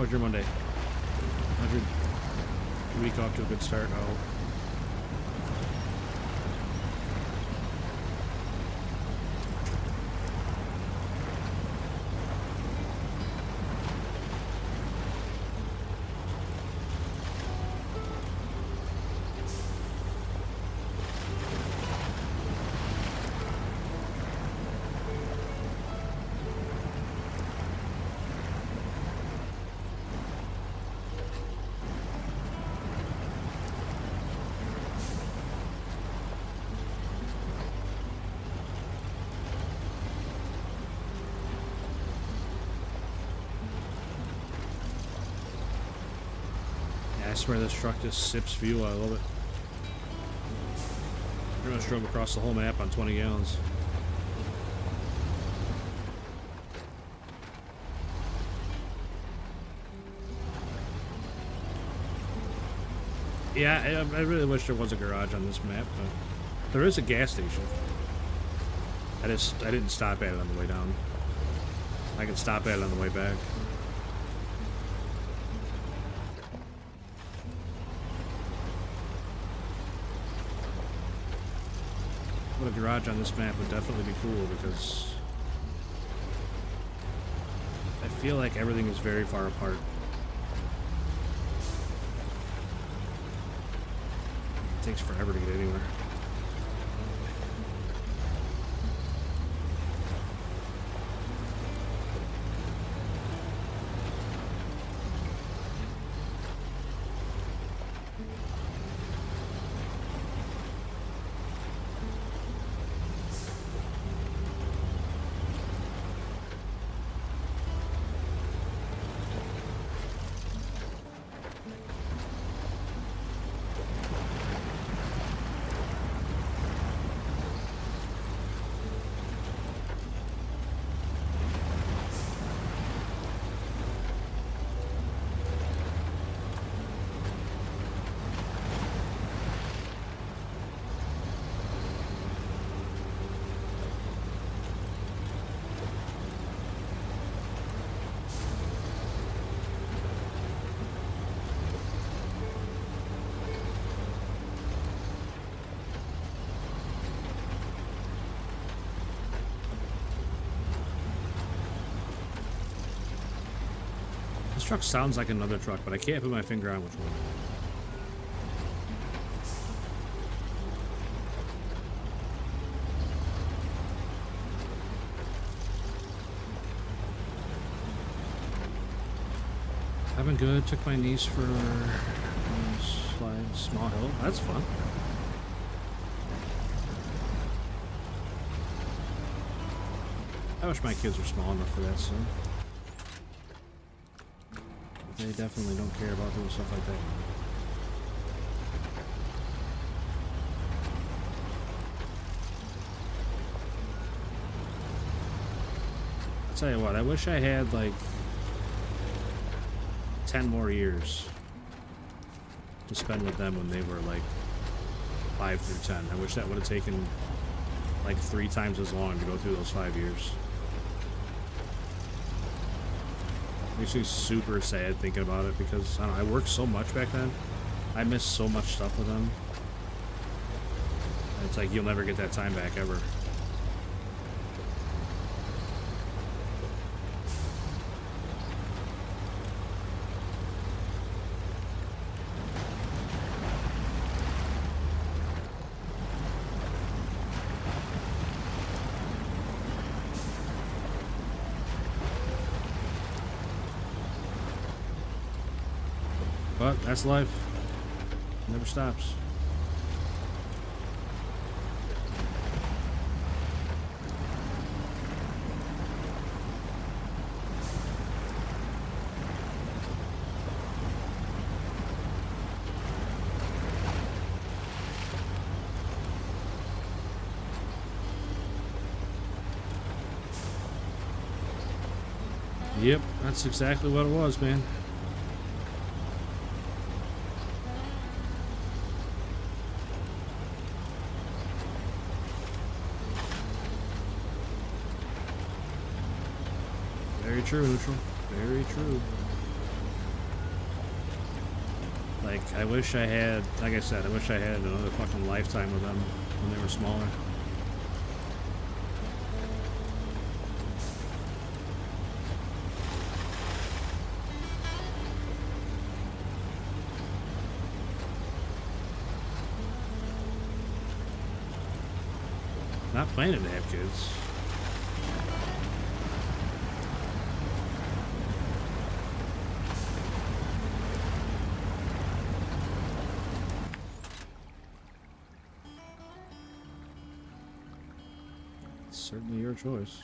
was your Monday? How's your week off to a good start? Oh. I swear this truck just sips fuel. I love it. Pretty much drove across the whole map on 20 gallons. Yeah, I really wish there was a garage on this map, but there is a gas station. I didn't stop at it on the way down. I can stop at it on the way back. A garage on this map would definitely be cool because I feel like everything is very far apart. It takes forever to get anywhere. This truck sounds like another truck, but I can't put my finger on which one. I've been good. Took my niece for a slide, small hill. That's fun. I wish my kids were small enough for that stuff. They definitely don't care about doing stuff like that. I'll tell you what, I wish I had like 10 more years to spend with them when they were like 5 through 10. I wish that would have taken like 3 times as long to go through those 5 years. Makes me super sad thinking about it because I don't know, I worked so much back then. I missed so much stuff with them. And it's like you'll never get that time back ever. But that's life. Never stops. Yep, that's exactly what it was, man. Very true, Neutral. Very true. Like, I wish I had, like I said, I wish I had another fucking lifetime with them when they were smaller. Not planning to have kids. Certainly your choice.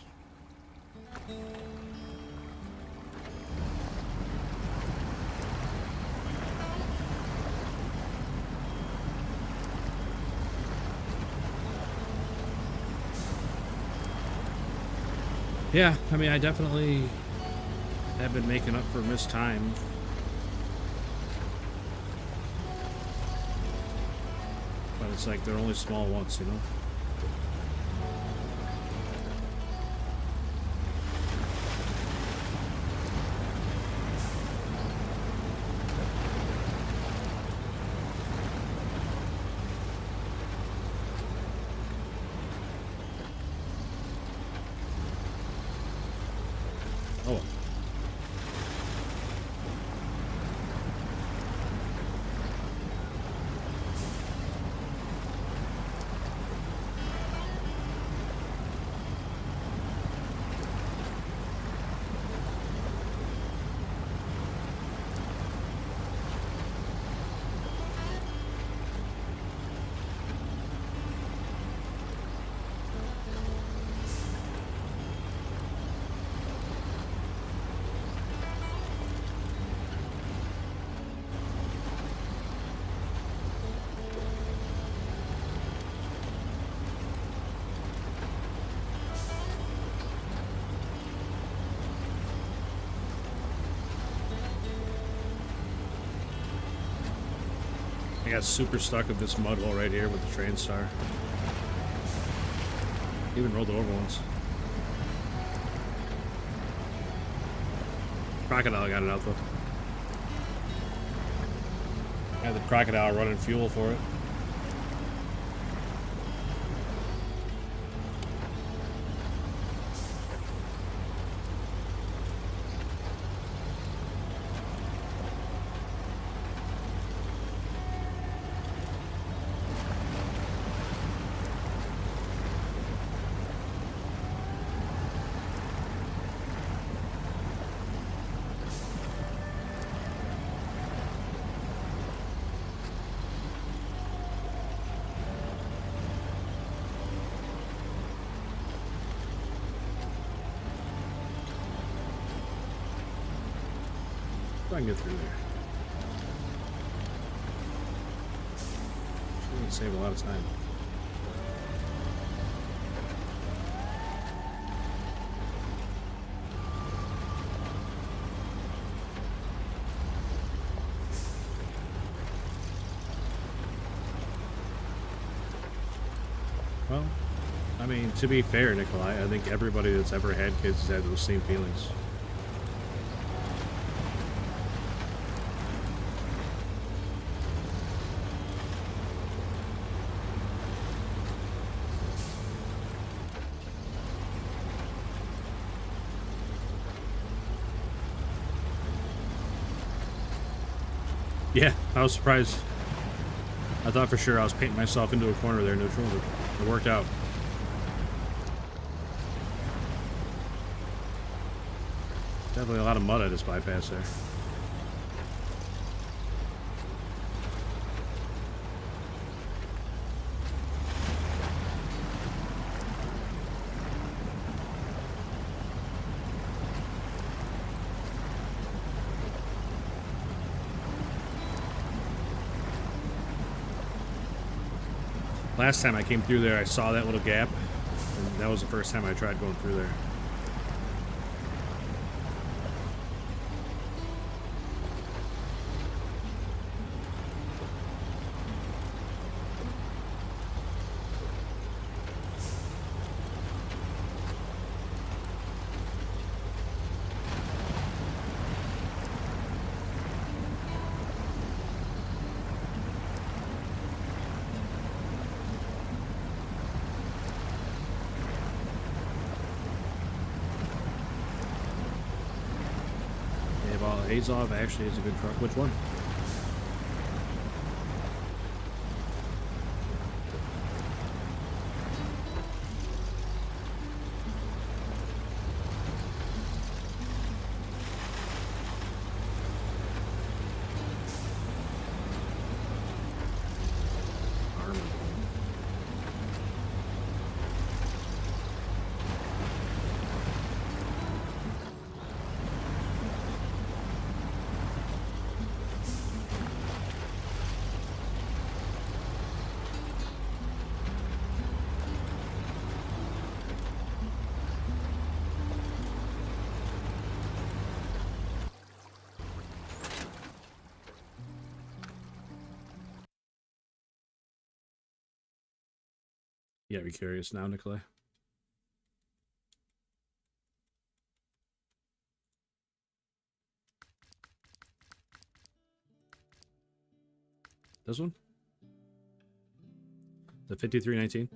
Yeah, I mean, I definitely have been making up for missed time. But it's like they're only small once, you know? Oh. I got super stuck with this mud hole right here with the train star. Even rolled it over once. Crocodile got it out though. I had the crocodile running fuel for it. I can get through there. Should save a lot of time. Well, I mean, to be fair, Nikolai, I think everybody that's ever had kids has had those same feelings. Yeah, I was surprised. I thought for sure I was painting myself into a corner there, no trouble. It worked out. Definitely a lot of mud I just bypassed there. Last time I came through there, I saw that little gap, and that was the first time I tried going through there. Azov actually is a good truck. Which one? Yeah, be curious now, Nikolai. This one? The 5319?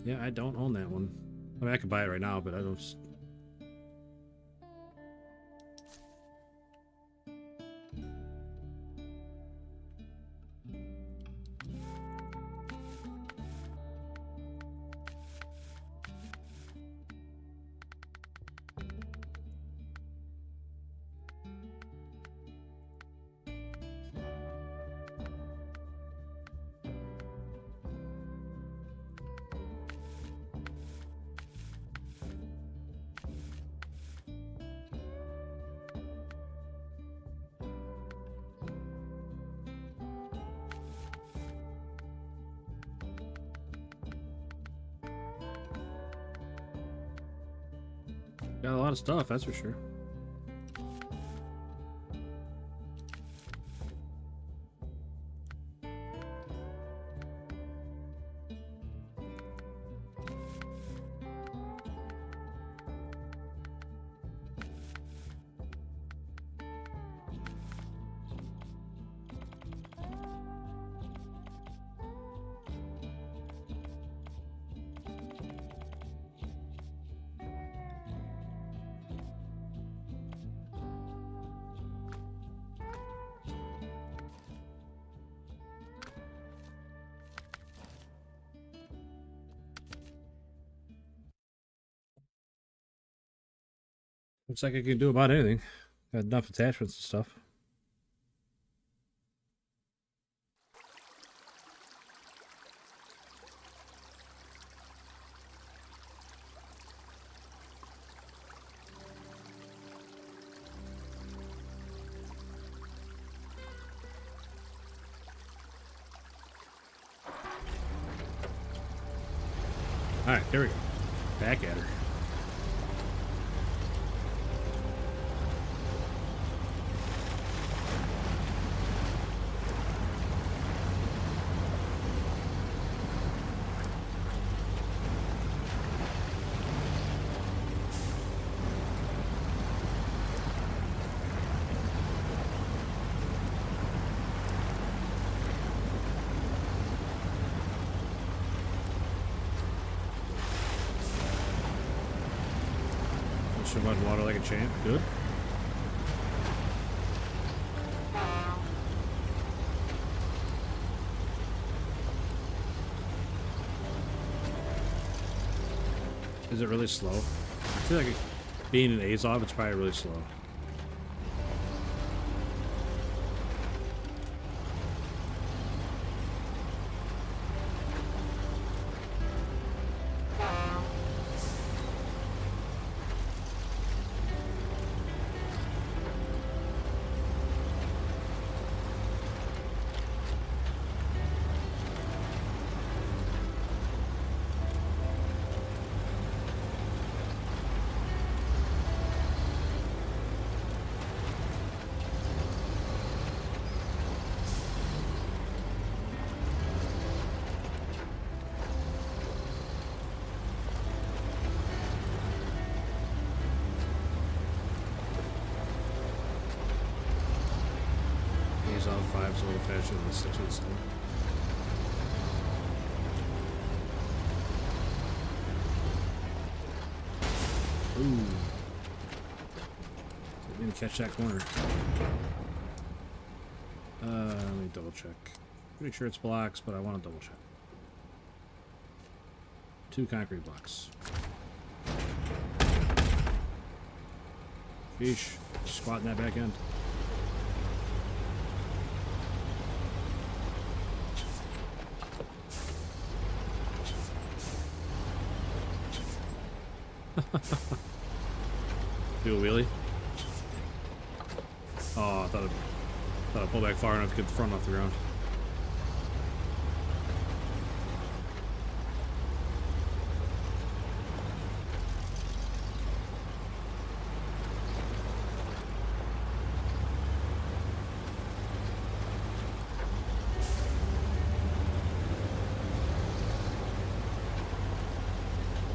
Yeah, I don't own that one. I mean, I could buy it right now, but I don't... Got a lot of stuff, that's for sure. Looks like I can do about anything. Got enough attachments and stuff. Alright, there we go. Back at her. Mud water like a champ. Good. Is it really slow? I feel like being an Azov, it's probably really slow. Azov 5's a little faster than the 687. Ooh. Didn't catch that corner. Let me double check. Pretty sure it's blocks, but I want to double check. 2 concrete blocks. Sheesh. Squatting that back end. Do a wheelie. Oh, I thought I'd pull back far enough to get the front off the ground.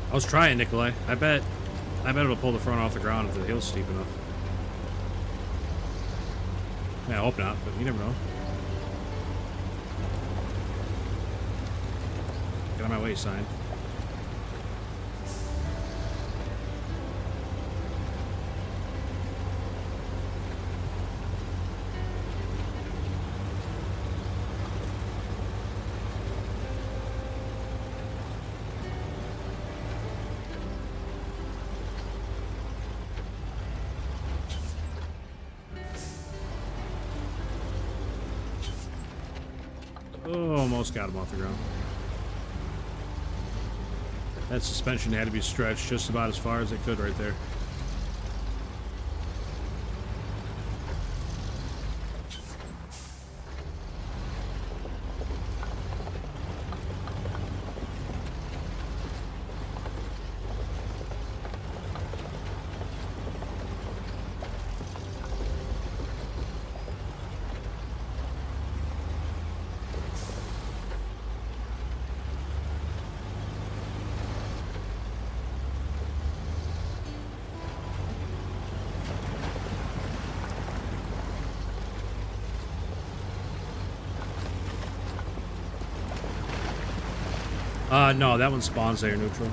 I was trying, Nikolai. I bet it'll pull the front off the ground if the hill's steep enough. Yeah, I hope not, but you never know. Get on my way, sign. Oh, almost got him off the ground. That suspension had to be stretched just about as far as it could right there. No, that one spawns air neutral.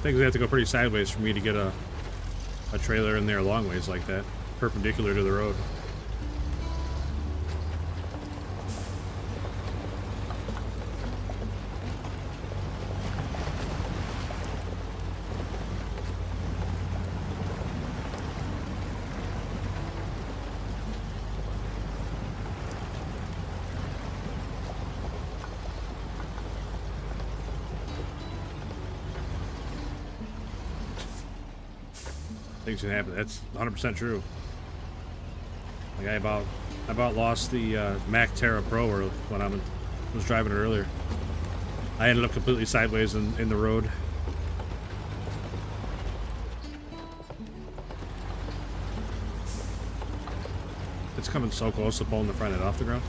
Things have to go pretty sideways for me to get a trailer in there long ways like that, perpendicular to the road. Things can happen. That's 100% true. Like I about lost the Mac Terra Pro when I was driving it earlier. I ended up completely sideways in the road. It's coming so close to pulling the front end off the ground.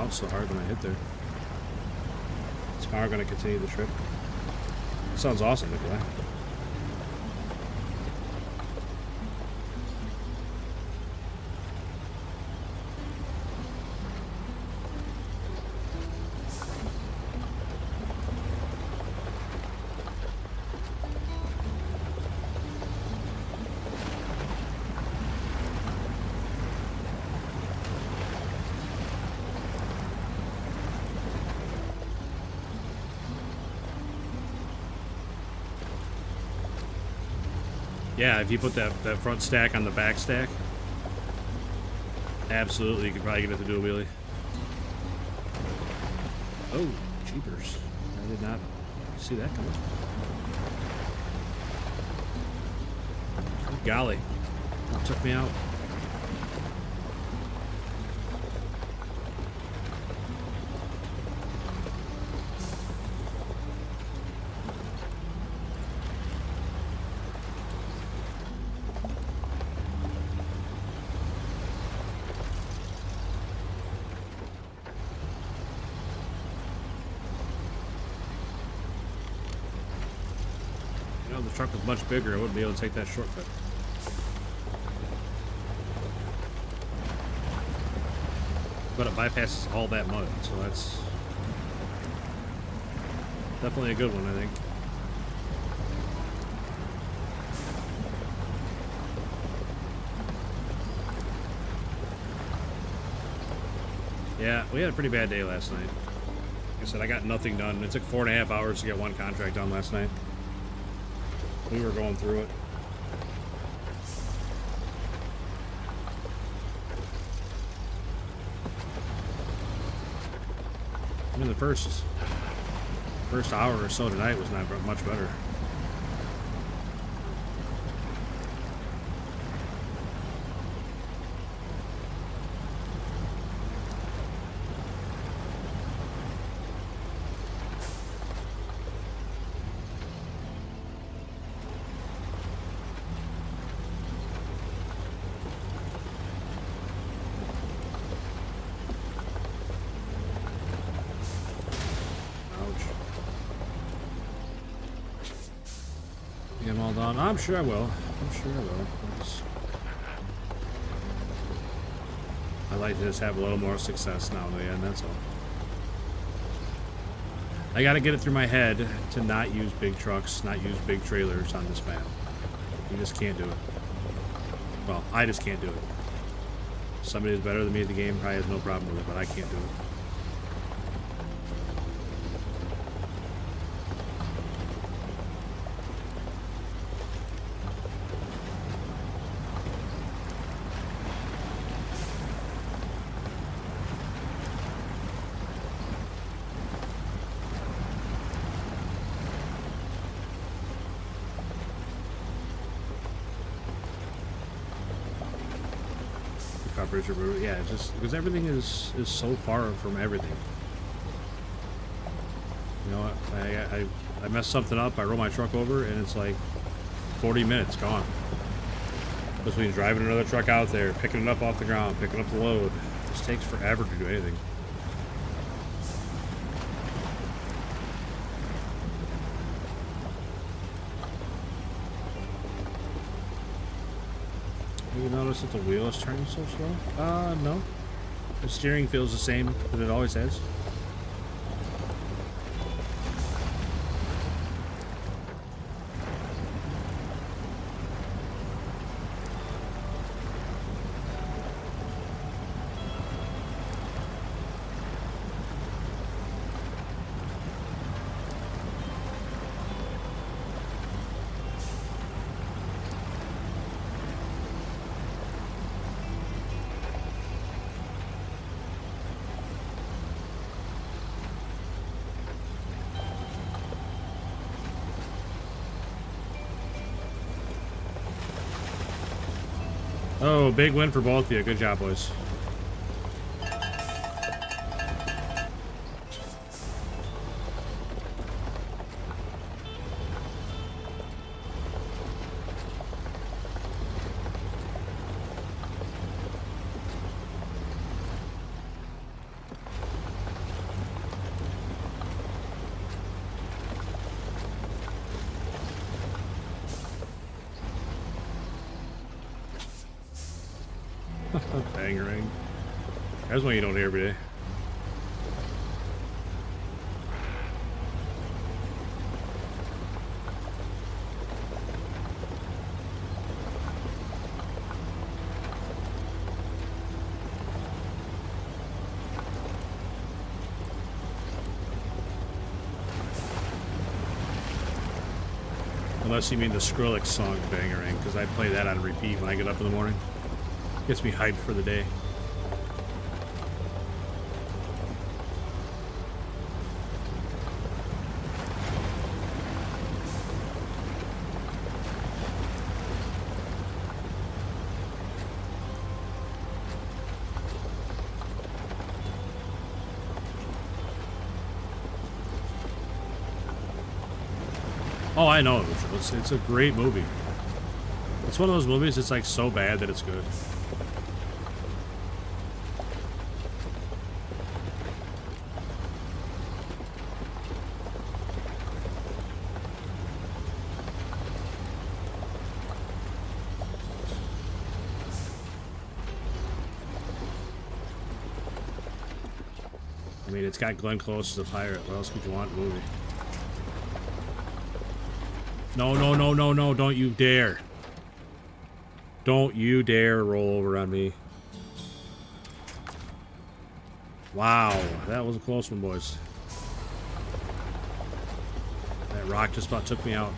So hard when I hit there. Is power going to continue the trip? Sounds awesome, Nikolai. Yeah, if you put that front stack on the back stack, absolutely, you could probably get it to do a wheelie. Oh, jeepers. I did not see that coming. Oh, golly. That took me out. The truck was much bigger, I wouldn't be able to take that shortcut. But it bypasses all that mud, so that's definitely a good one, I think. Yeah, we had a pretty bad day last night. Like I said, I got nothing done. It took 4.5 hours to get one contract done last night. We were going through it. I mean, the first hour or so tonight was not much better. Get them all done. I'm sure I will. I'm sure I will. I like to just have a little more success now and then, that's all. I gotta get it through my head to not use big trucks, not use big trailers on this map. You just can't do it. Well, I just can't do it. Somebody who's better than me at the game probably has no problem with it, but I can't do it. coverage or whatever. Yeah, just because everything is so far from everything. You know, I mess something up, I roll my truck over, and it's like 40 minutes gone. Between driving another truck out there, picking it up off the ground, picking up the load. It just takes forever to do anything. You notice that the wheel is turning so slow? No. The steering feels the same that it always has. Oh, big win for both of you. Good job, boys. Bangering. That's one you don't hear every day. Unless you mean the Skrillex song Bangering, because I play that on repeat when I get up in the morning. Gets me hyped for the day. Oh, I know. It's a great movie. It's one of those movies that's like so bad that it's good. I mean, it's got Glenn Close as a pirate. What else could you want in a movie? No, no, no, no, no. Don't you dare. Don't you dare roll over on me. Wow. That was a close one, boys. That rock just about took me out.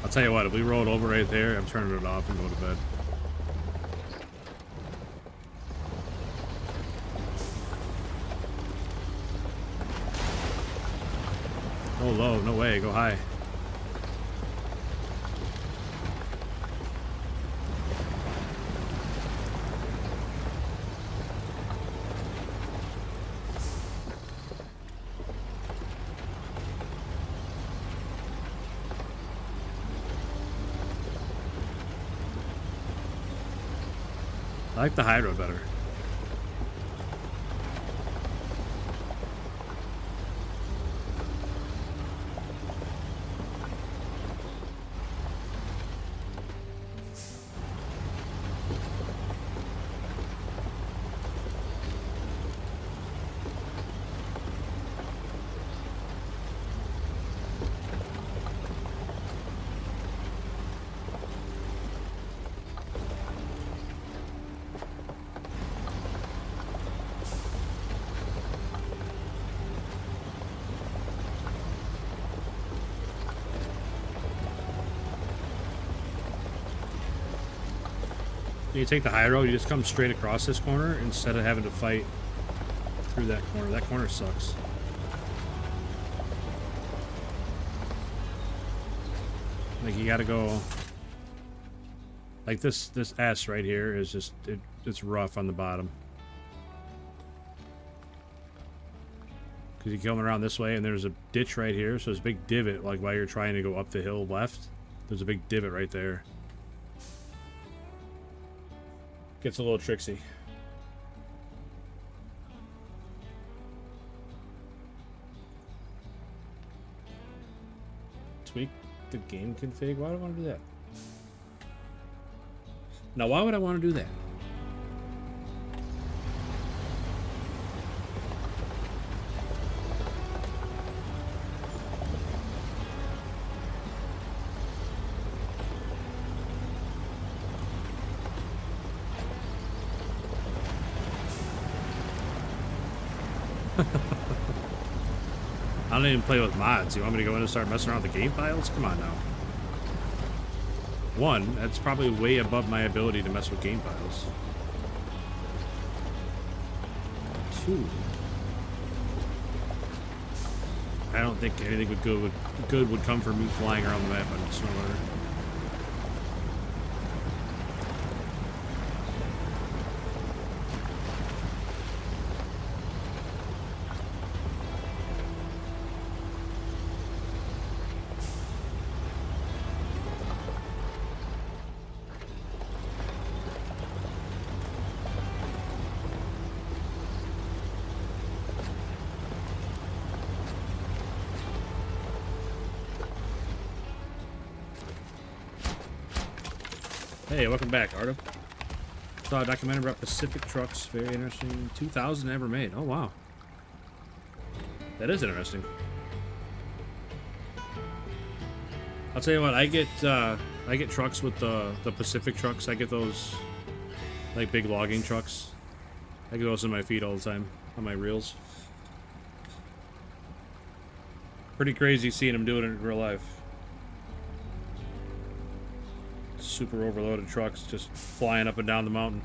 I'll tell you what, if we rolled over right there, I'm turning it off and go to bed. Go low, no way, go high. I like the high road better. You take the high road, you just come straight across this corner instead of having to fight through that corner. That corner sucks. Like, you gotta go... Like, this S right here is just... it's rough on the bottom. Because you come around this way, and there's a ditch right here, so there's a big divot, like, while you're trying to go up the hill left. There's a big divot right there. Gets a little tricksy. Tweak the game config? Why do I want to do that? Now, why would I want to do that? I don't even play with mods. You want me to go in and start messing around with the game files? Come on now. One, that's probably way above my ability to mess with game files. Two, I don't think anything good would come from me flying around the map on Snowrunner. Hey, welcome back, Artem. Saw a documentary about Pacific trucks. Very interesting. 2,000 ever made. Oh, wow. That is interesting. I'll tell you what, I get trucks with the Pacific trucks. I get those, like, big logging trucks. I get those in my feed all the time, on my reels. Pretty crazy seeing them doing it in real life. Super overloaded trucks just flying up and down the mountain.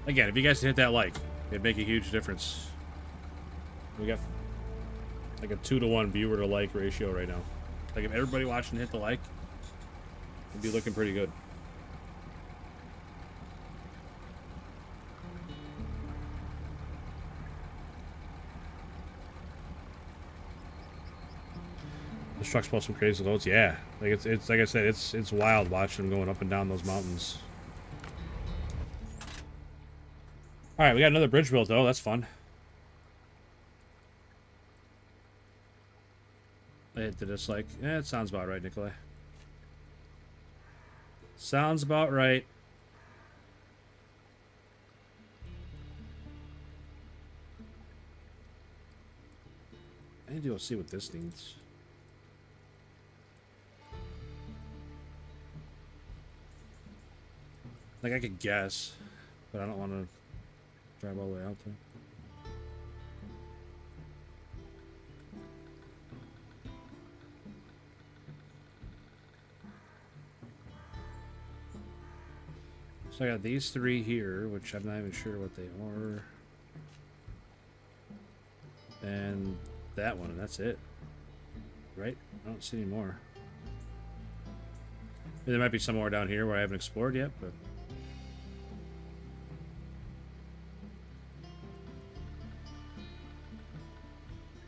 Again, if you guys hit that like, it'd make a huge difference. We got like a 2-to-1 viewer to like ratio right now. Like, if everybody watching hit the like, it'd be looking pretty good. This truck's pull some crazy loads. Yeah, like it's like I said, it's wild watching them going up and down those mountains. All right, we got another bridge built though. That's fun. I hit the dislike. Yeah, it sounds about right, Nikolai. Sounds about right. I need to go see what this needs. Like, I could guess, but I don't want to drive all the way out there. So I got these three here, which I'm not even sure what they are. And that one, and that's it. Right? I don't see any more. There might be some more down here where I haven't explored yet, but...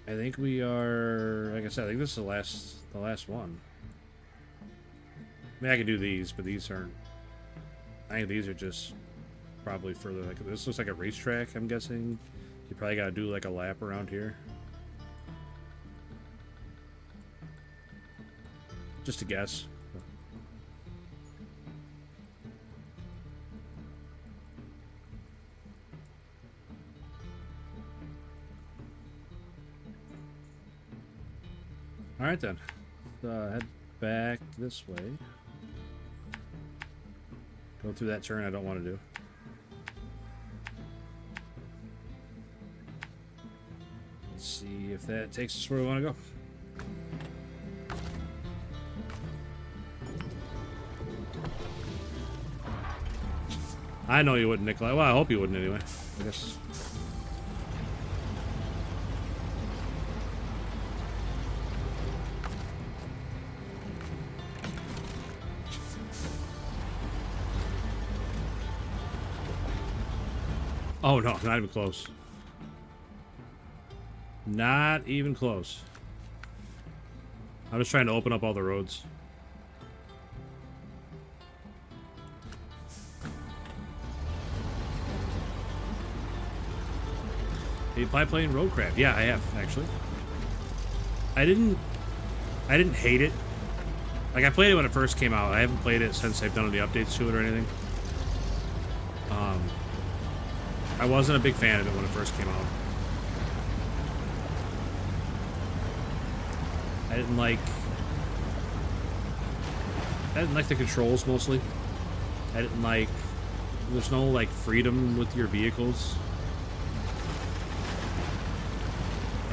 I think we are, like I said, I think this is the last one. I mean, I could do these, but these aren't. I think these are just probably further. Like, this looks like a racetrack, I'm guessing. You probably got to do like a lap around here. Just a guess. All right then. Head back this way. Go through that turn I don't want to do. Let's see if that takes us where we want to go. I know you wouldn't, Nikolai. Well, I hope you wouldn't anyway. I guess. Oh no, not even close. Not even close. I'm just trying to open up all the roads. You play playing Roadcraft? Yeah, I have actually. I didn't hate it. Like, I played it when it first came out. I haven't played it since they've done any updates to it or anything. I wasn't a big fan of it when it first came out. I didn't like the controls mostly. I didn't like, there's no like freedom with your vehicles.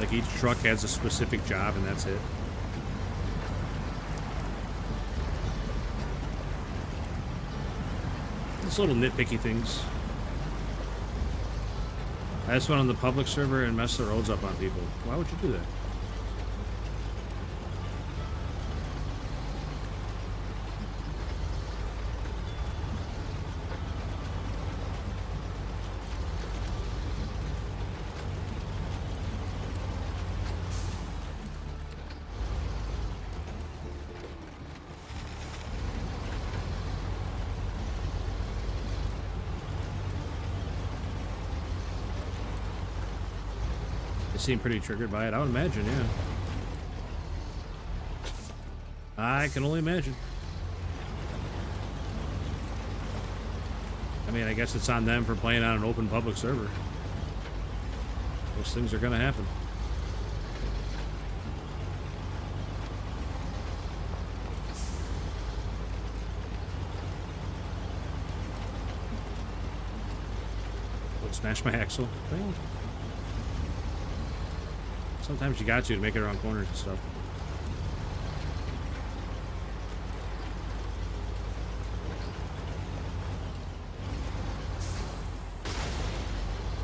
Like, each truck has a specific job and that's it. Just little nitpicky things. I just went on the public server and messed the roads up on people. Why would you do that? Seem pretty triggered by it, I would imagine, yeah. I can only imagine. I mean, I guess it's on them for playing on an open public server. Those things are gonna happen. Would smash my axle. Well, sometimes you got to make it around corners and stuff.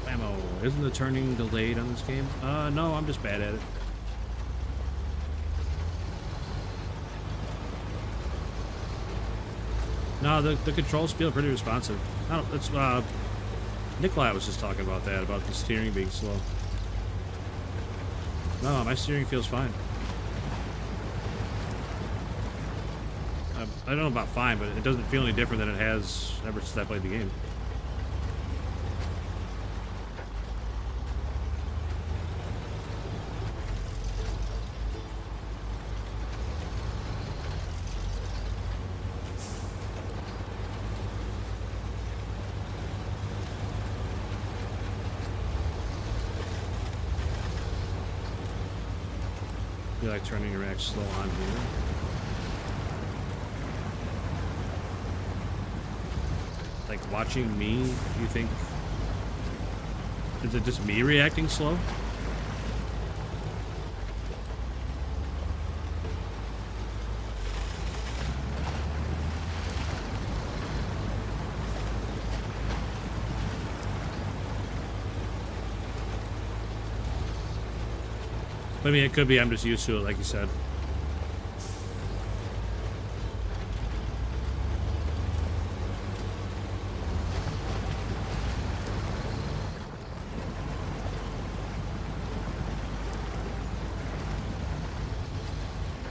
Ammo. Isn't the turning delayed on this game? No, I'm just bad at it. No, the controls feel pretty responsive. I don't, it's, Nikolai was just talking about that, about the steering being slow. No, my steering feels fine. I don't know about fine, but it doesn't feel any different than it has ever since I played the game. You like turning your axe slow on here. Like watching me, you think, is it just me reacting slow? I mean, it could be I'm just used to it, like you said.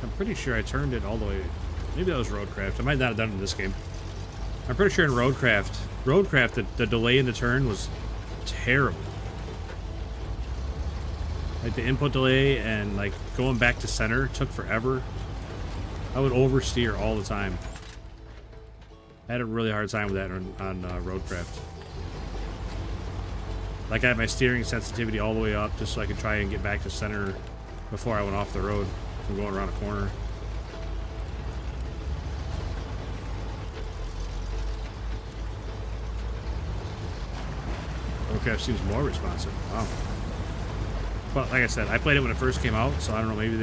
I'm pretty sure I turned it all the way. Maybe that was Roadcraft. I might not have done it in this game. I'm pretty sure in Roadcraft, the delay in the turn was terrible. Like, the input delay and, like, going back to center took forever. I would oversteer all the time. I had a really hard time with that on Roadcraft. Like, I had my steering sensitivity all the way up just so I could try and get back to center before I went off the road. from going around a corner. Okay, seems more responsive. Wow. But like I said, I played it when it first came out, so I don't know, maybe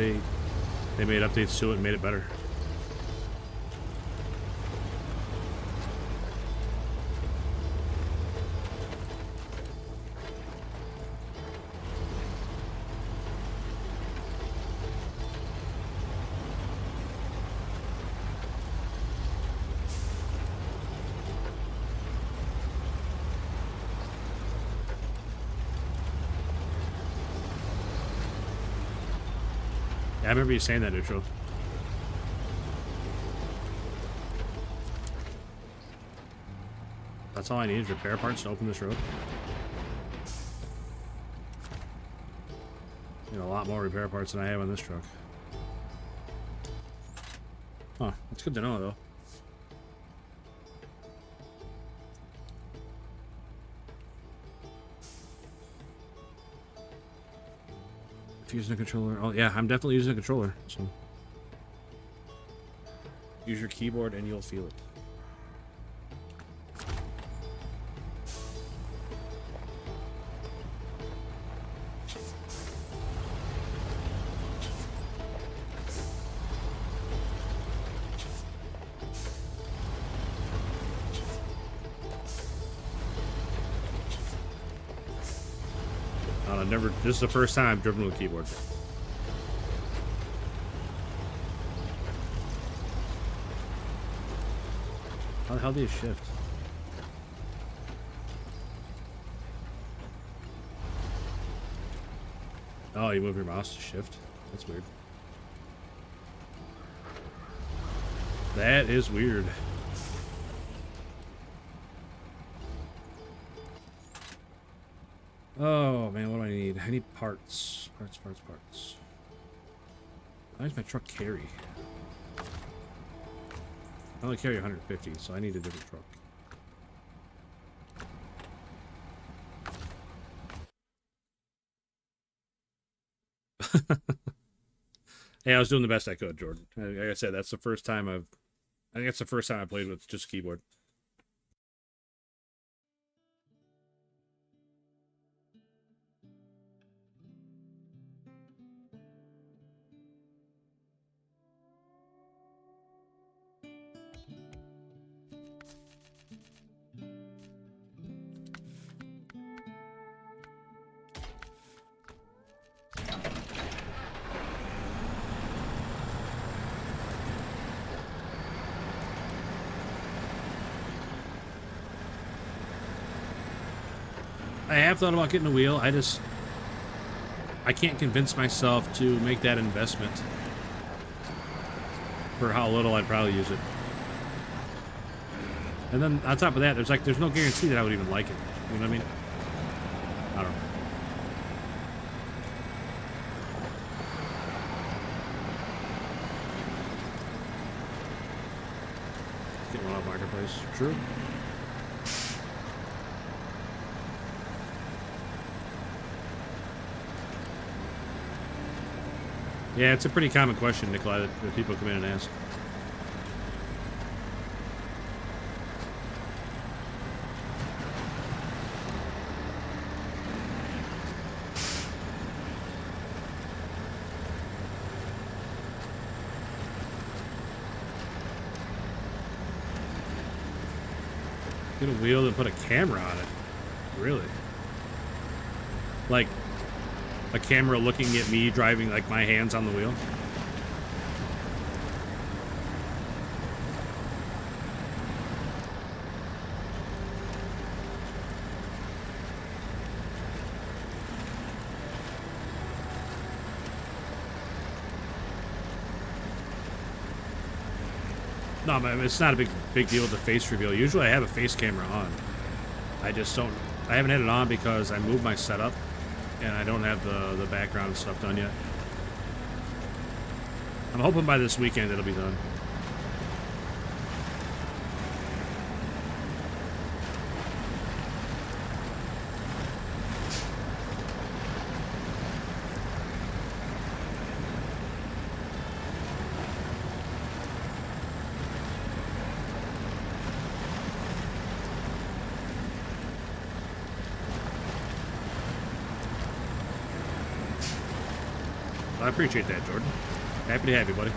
they made updates to it and made it better. Yeah, I remember you saying that, Neutral. That's all I need is repair parts to open this road. You know, a lot more repair parts than I have on this truck. Huh, that's good to know, though. If using a controller... Oh, yeah, I'm definitely using a controller, so... Use your keyboard and you'll feel it. This is the first time I've driven with a keyboard. How the hell do you shift? Oh, you move your mouse to shift? That's weird. That is weird. Oh man, what do I need? I need parts. Parts. How does my truck carry? I only carry 150, so I need a different truck. Hey, I was doing the best I could, Jordan. Like I said, that's the first time I think that's the first time I played with just a keyboard. I have thought about getting a wheel. I can't convince myself to make that investment for how little I'd probably use it. And then on top of that, there's no guarantee that I would even like it. You know what I mean? I don't know. Get one off Marketplace. True. Yeah, it's a pretty common question, Nikolai, that people come in and ask. Get a wheel and put a camera on it. Really? Like a camera looking at me driving, like my hands on the wheel? No, man, it's not a big deal with the face reveal. Usually I have a face camera on. I haven't had it on because I moved my setup and I don't have the background and stuff done yet. I'm hoping by this weekend it'll be done. I appreciate that, Jordan. Happy to have you, buddy.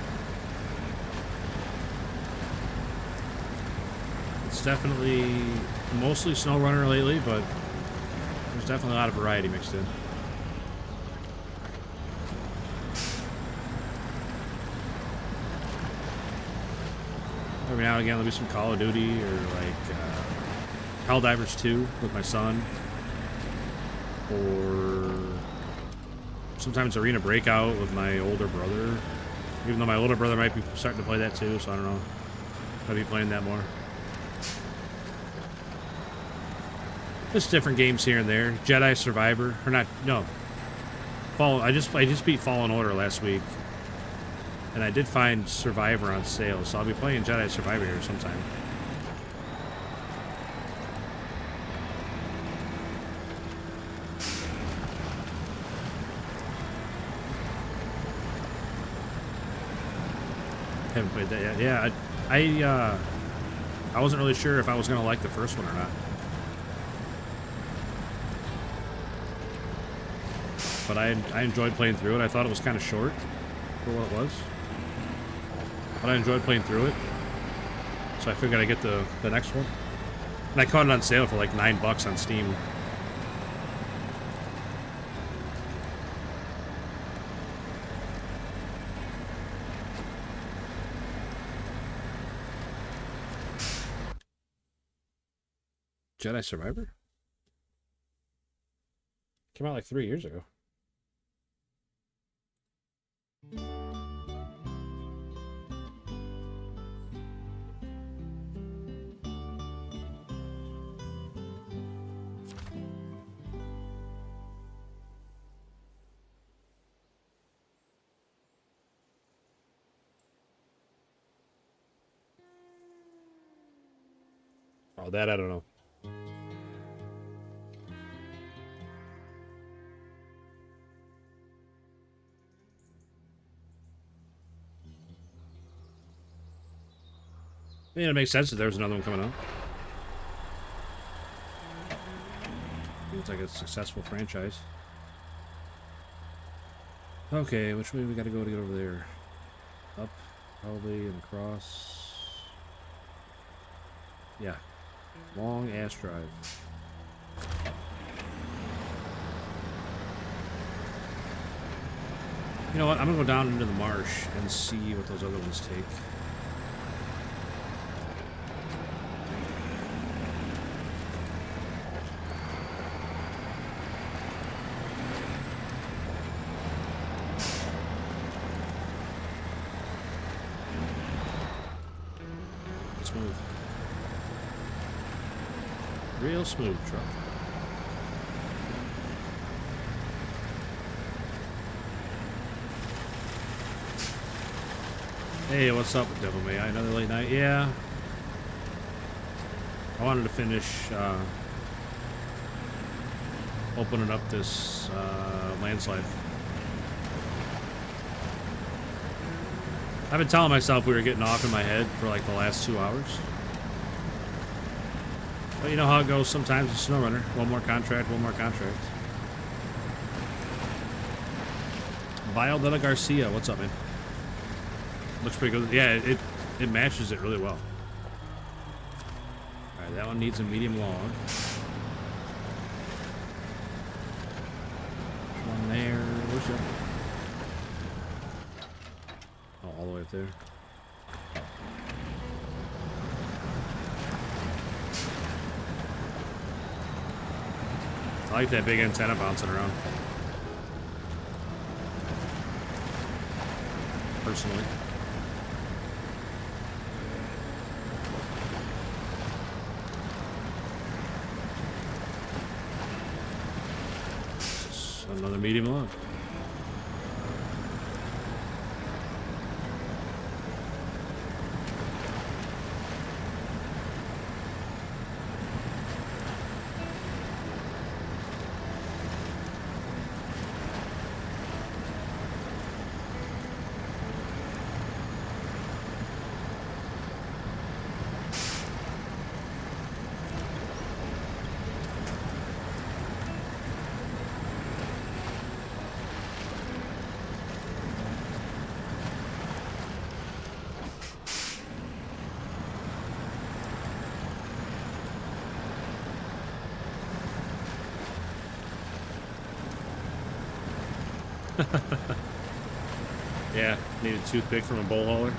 It's definitely mostly Snowrunner lately, but there's definitely a lot of variety mixed in. Every now and again, there'll be some Call of Duty or like Helldivers 2 with my son, or sometimes Arena Breakout with my older brother. Even though my older brother might be starting to play that too, so I don't know. I'll be playing that more. Just different games here and there. Jedi Survivor, or not? No. I just beat Fallen Order last week, and I did find Survivor on sale, so I'll be playing Jedi Survivor here sometime. Haven't played that yet. Yeah, I wasn't really sure if I was gonna like the first one or not. But I enjoyed playing through it. I thought it was kind of short for what it was, but I enjoyed playing through it. So I figured I'd get the next one. And I caught it on sale for like $9 on Steam. Jedi Survivor? Came out like 3 years ago. Oh, that I don't know. I mean, it makes sense that there's another one coming out. Looks like a successful franchise. Okay, which way we gotta go to get over there? Up, probably, and across. Yeah. Long ass drive. You know what? I'm gonna go down into the marsh and see what those other ones take. Smooth. Real smooth truck. Hey, what's up with Devil May I? Another late night? Yeah. I wanted to finish opening up this landslide. I've been telling myself we were getting off in my head for like the last 2 hours. But you know how it goes sometimes with SnowRunner. One more contract, one more contract. Vialdetta Garcia, what's up, man? Looks pretty good. Yeah, it matches it really well. Alright, that one needs a medium log. One there. Where's your... Oh, all the way up there. I like that big antenna bouncing around. Personally. Another medium log. Yeah, need a toothpick from a bowl hauler.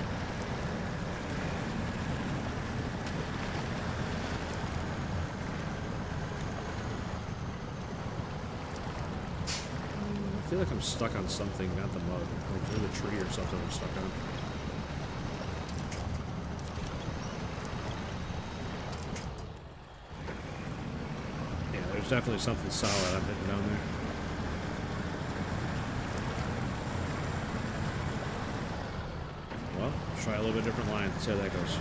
I feel like I'm stuck on something, not the mud. Like there's a tree or something I'm stuck on. Yeah, there's definitely something solid I'm hitting down there. Well, try a little bit different line. See how that goes.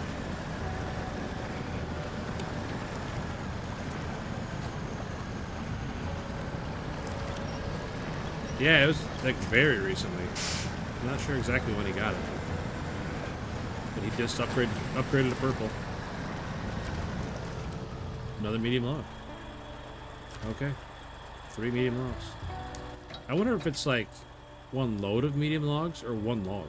Yeah, it was like very recently. I'm not sure exactly when he got it, but he just upgraded to purple. Another medium log. Okay, 3 medium logs. I wonder if it's like one load of medium logs or one log.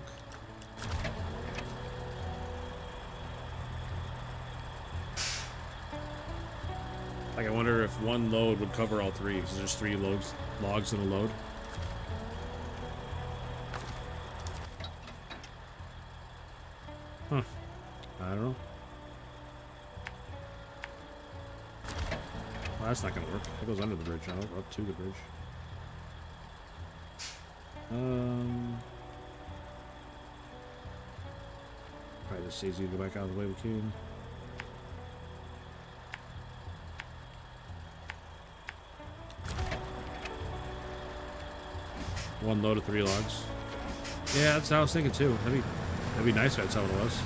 Like I wonder if one load would cover all 3 because there's 3 logs in a load. Huh. I don't know. Well, that's not gonna work. It goes under the bridge now, up to the bridge. Probably just easy to go back out of the way we came. One load of 3 logs. Yeah, that's what I was thinking too. That'd be nice if that's how it was.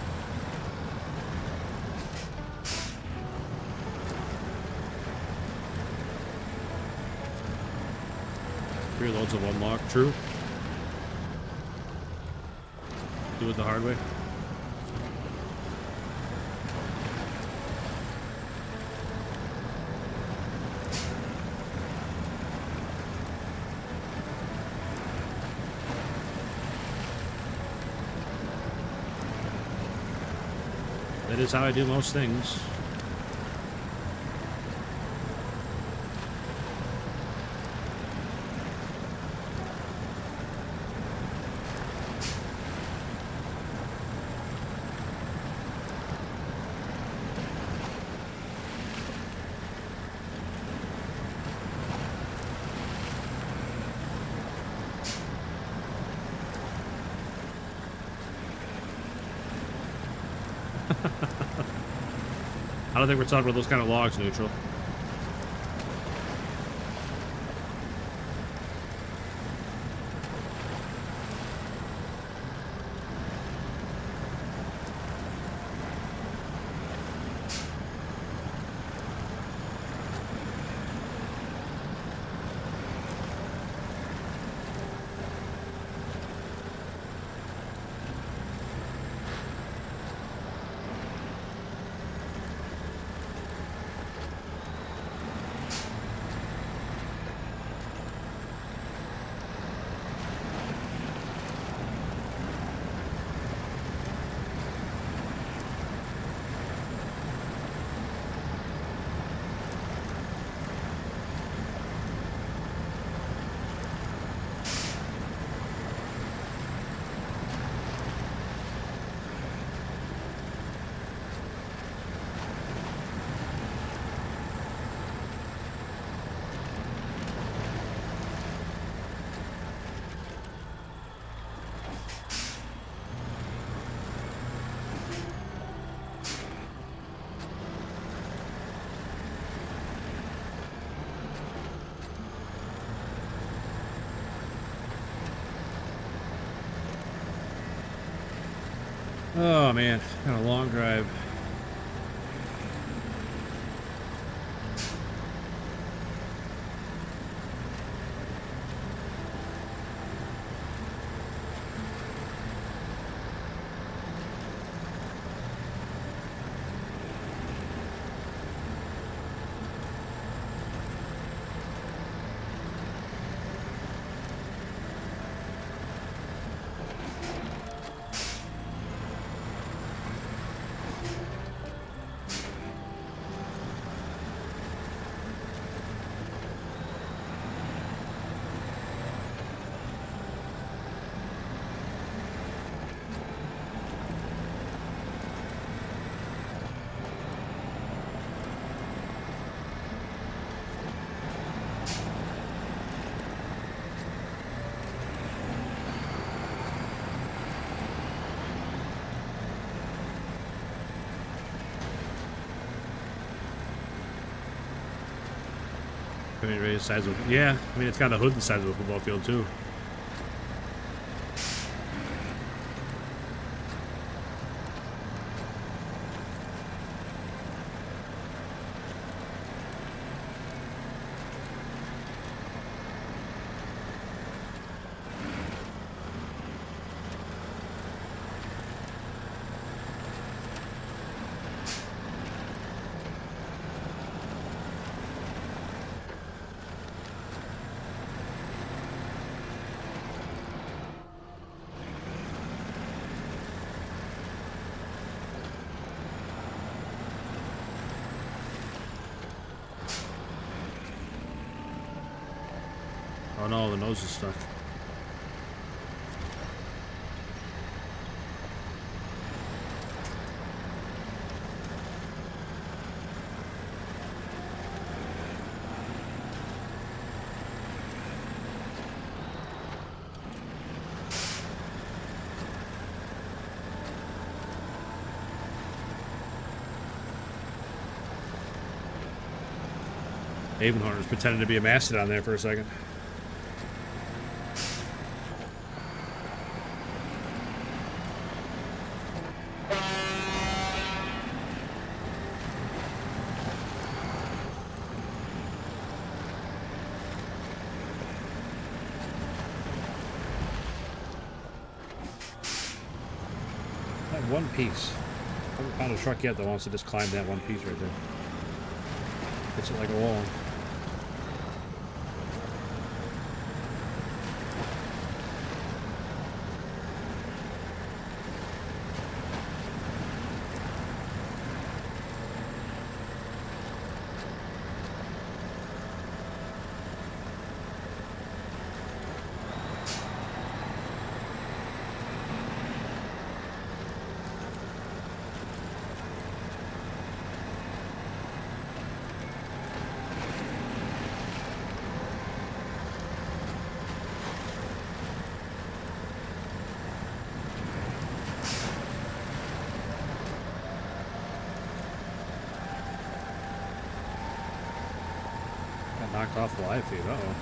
Three loads of 1 log, true. Do it the hard way. That is how I do most things. I don't think we're talking about those kind of logs, Neutral. Oh man, got a long drive. Permanent radius size of, yeah. I mean, it's got a hood the size of a football field too. Oh no, the nose is stuck. Avonhorn was pretending to be a mastodon there for a second. One piece. I haven't found a truck yet that wants to just climb that one piece right there. Hits it like a wall. Knocked off the live feed. Uh-oh.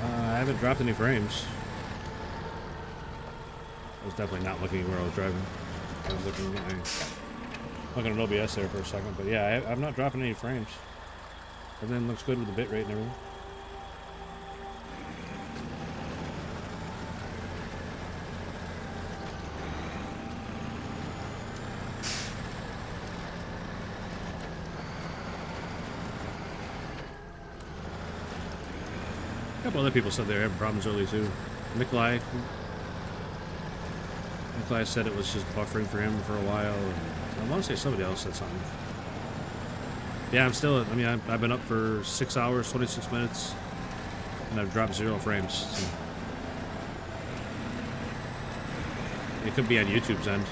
I haven't dropped any frames. I was definitely not looking where I was driving. I was looking at OBS there for a second, but yeah, I'm not dropping any frames. Everything looks good with the bit rate and everything. A couple other people said they were having problems early too. Nikolai said it was just buffering for him for a while. And I want to say somebody else said something. Yeah, I've been up for 6 hours, 26 minutes, and I've dropped 0 frames. So it could be on YouTube's end.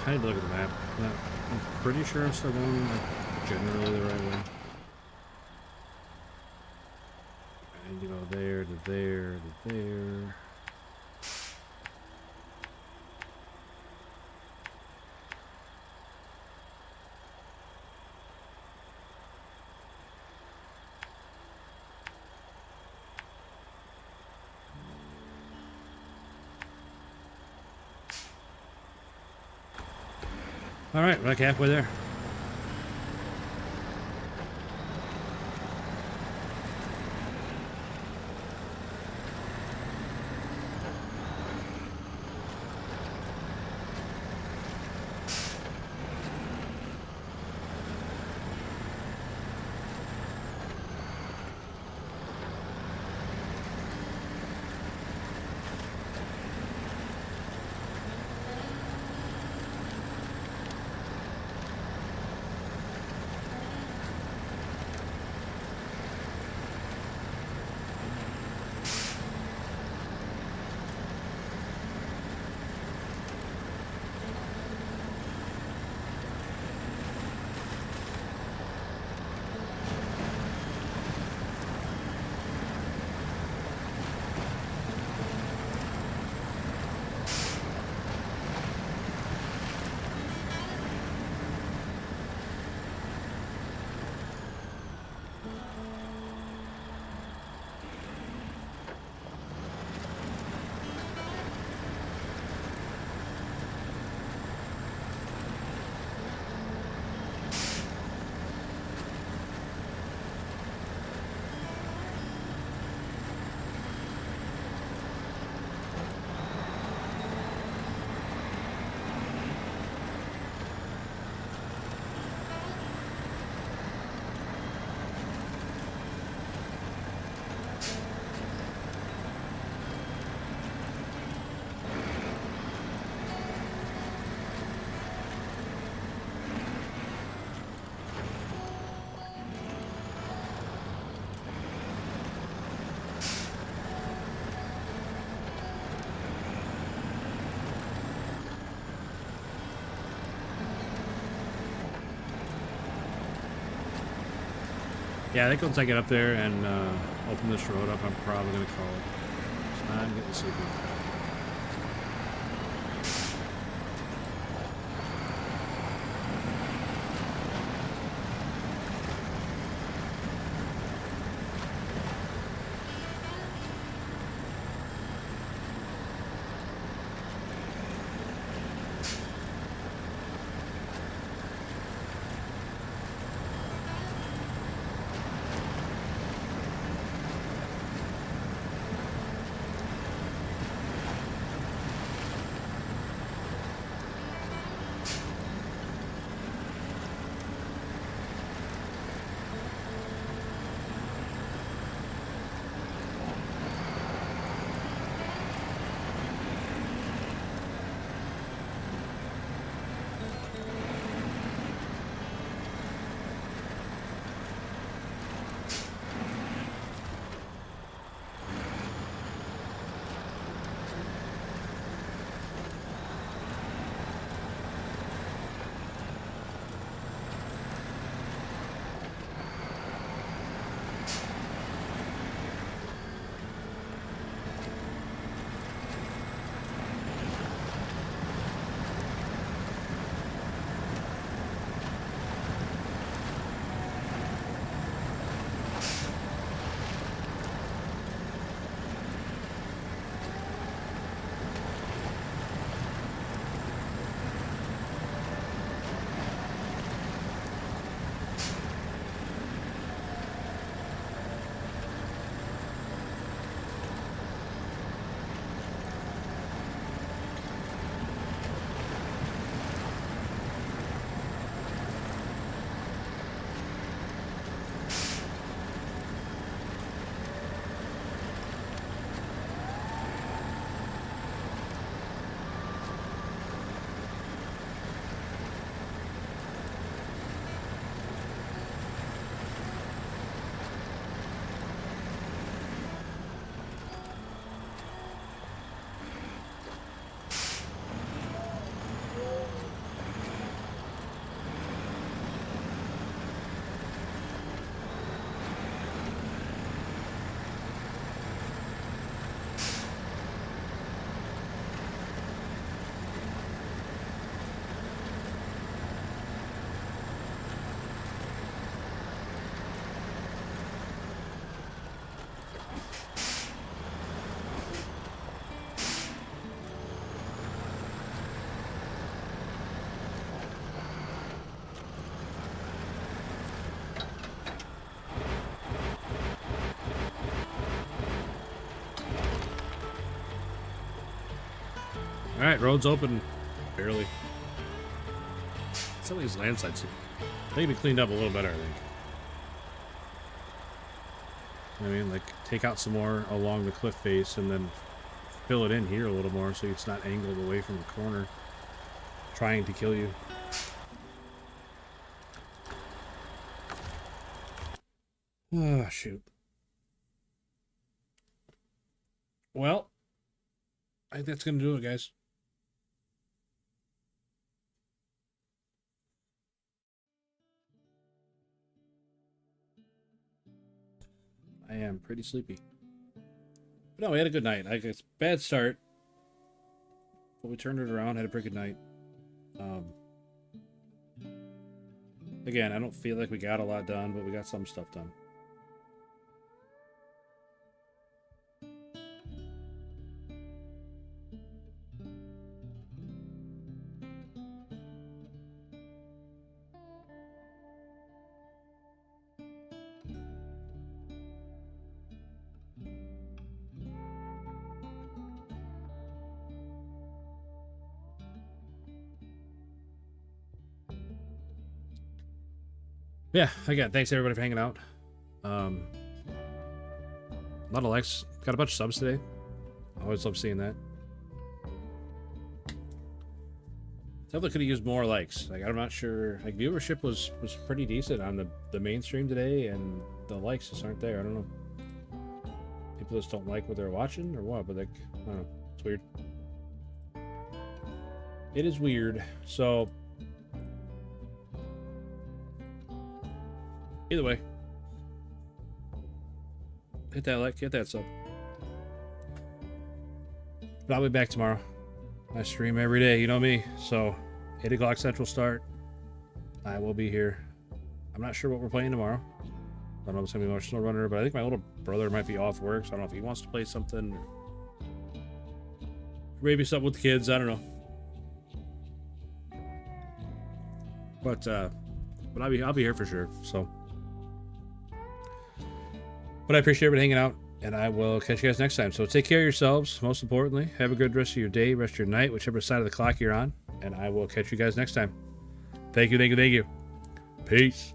I need to look at the map. I'm pretty sure I'm still going like generally the right way. I need to go there to there to there. All right, like halfway there. Yeah, I think once I get up there and open this road up, I'm probably going to call it. So I'm getting sleepy. Alright, road's open. Barely. Some of these landslides, they can be cleaned up a little better, I think. I mean, like, take out some more along the cliff face and then fill it in here a little more so it's not angled away from the corner trying to kill you. Oh, shoot. Well, I think that's going to do it, guys. I am pretty sleepy. But no, we had a good night. I guess bad start, but we turned it around. Had a pretty good night. Again, I don't feel like we got a lot done, but we got some stuff done. Yeah, again, thanks everybody for hanging out. A lot of likes. Got a bunch of subs today. I always love seeing that. Definitely could have used more likes. Like, I'm not sure. Like, viewership was pretty decent on the mainstream today, and the likes just aren't there. I don't know. People just don't like what they're watching or what, but like, I don't know. It's weird. It is weird. So either way, hit that like, hit that sub. But I'll be back tomorrow. I stream every day, you know me. So 8 o'clock Central start. I will be here. I'm not sure what we're playing tomorrow. I don't know if it's gonna be more Snowrunner, but I think my little brother might be off work, so I don't know if he wants to play something, or maybe something with the kids. I don't know. But I'll be here for sure. So. But I appreciate everybody hanging out, and I will catch you guys next time. So take care of yourselves, most importantly. Have a good rest of your day, rest of your night, whichever side of the clock you're on. And I will catch you guys next time. Thank you, thank you, thank you. Peace.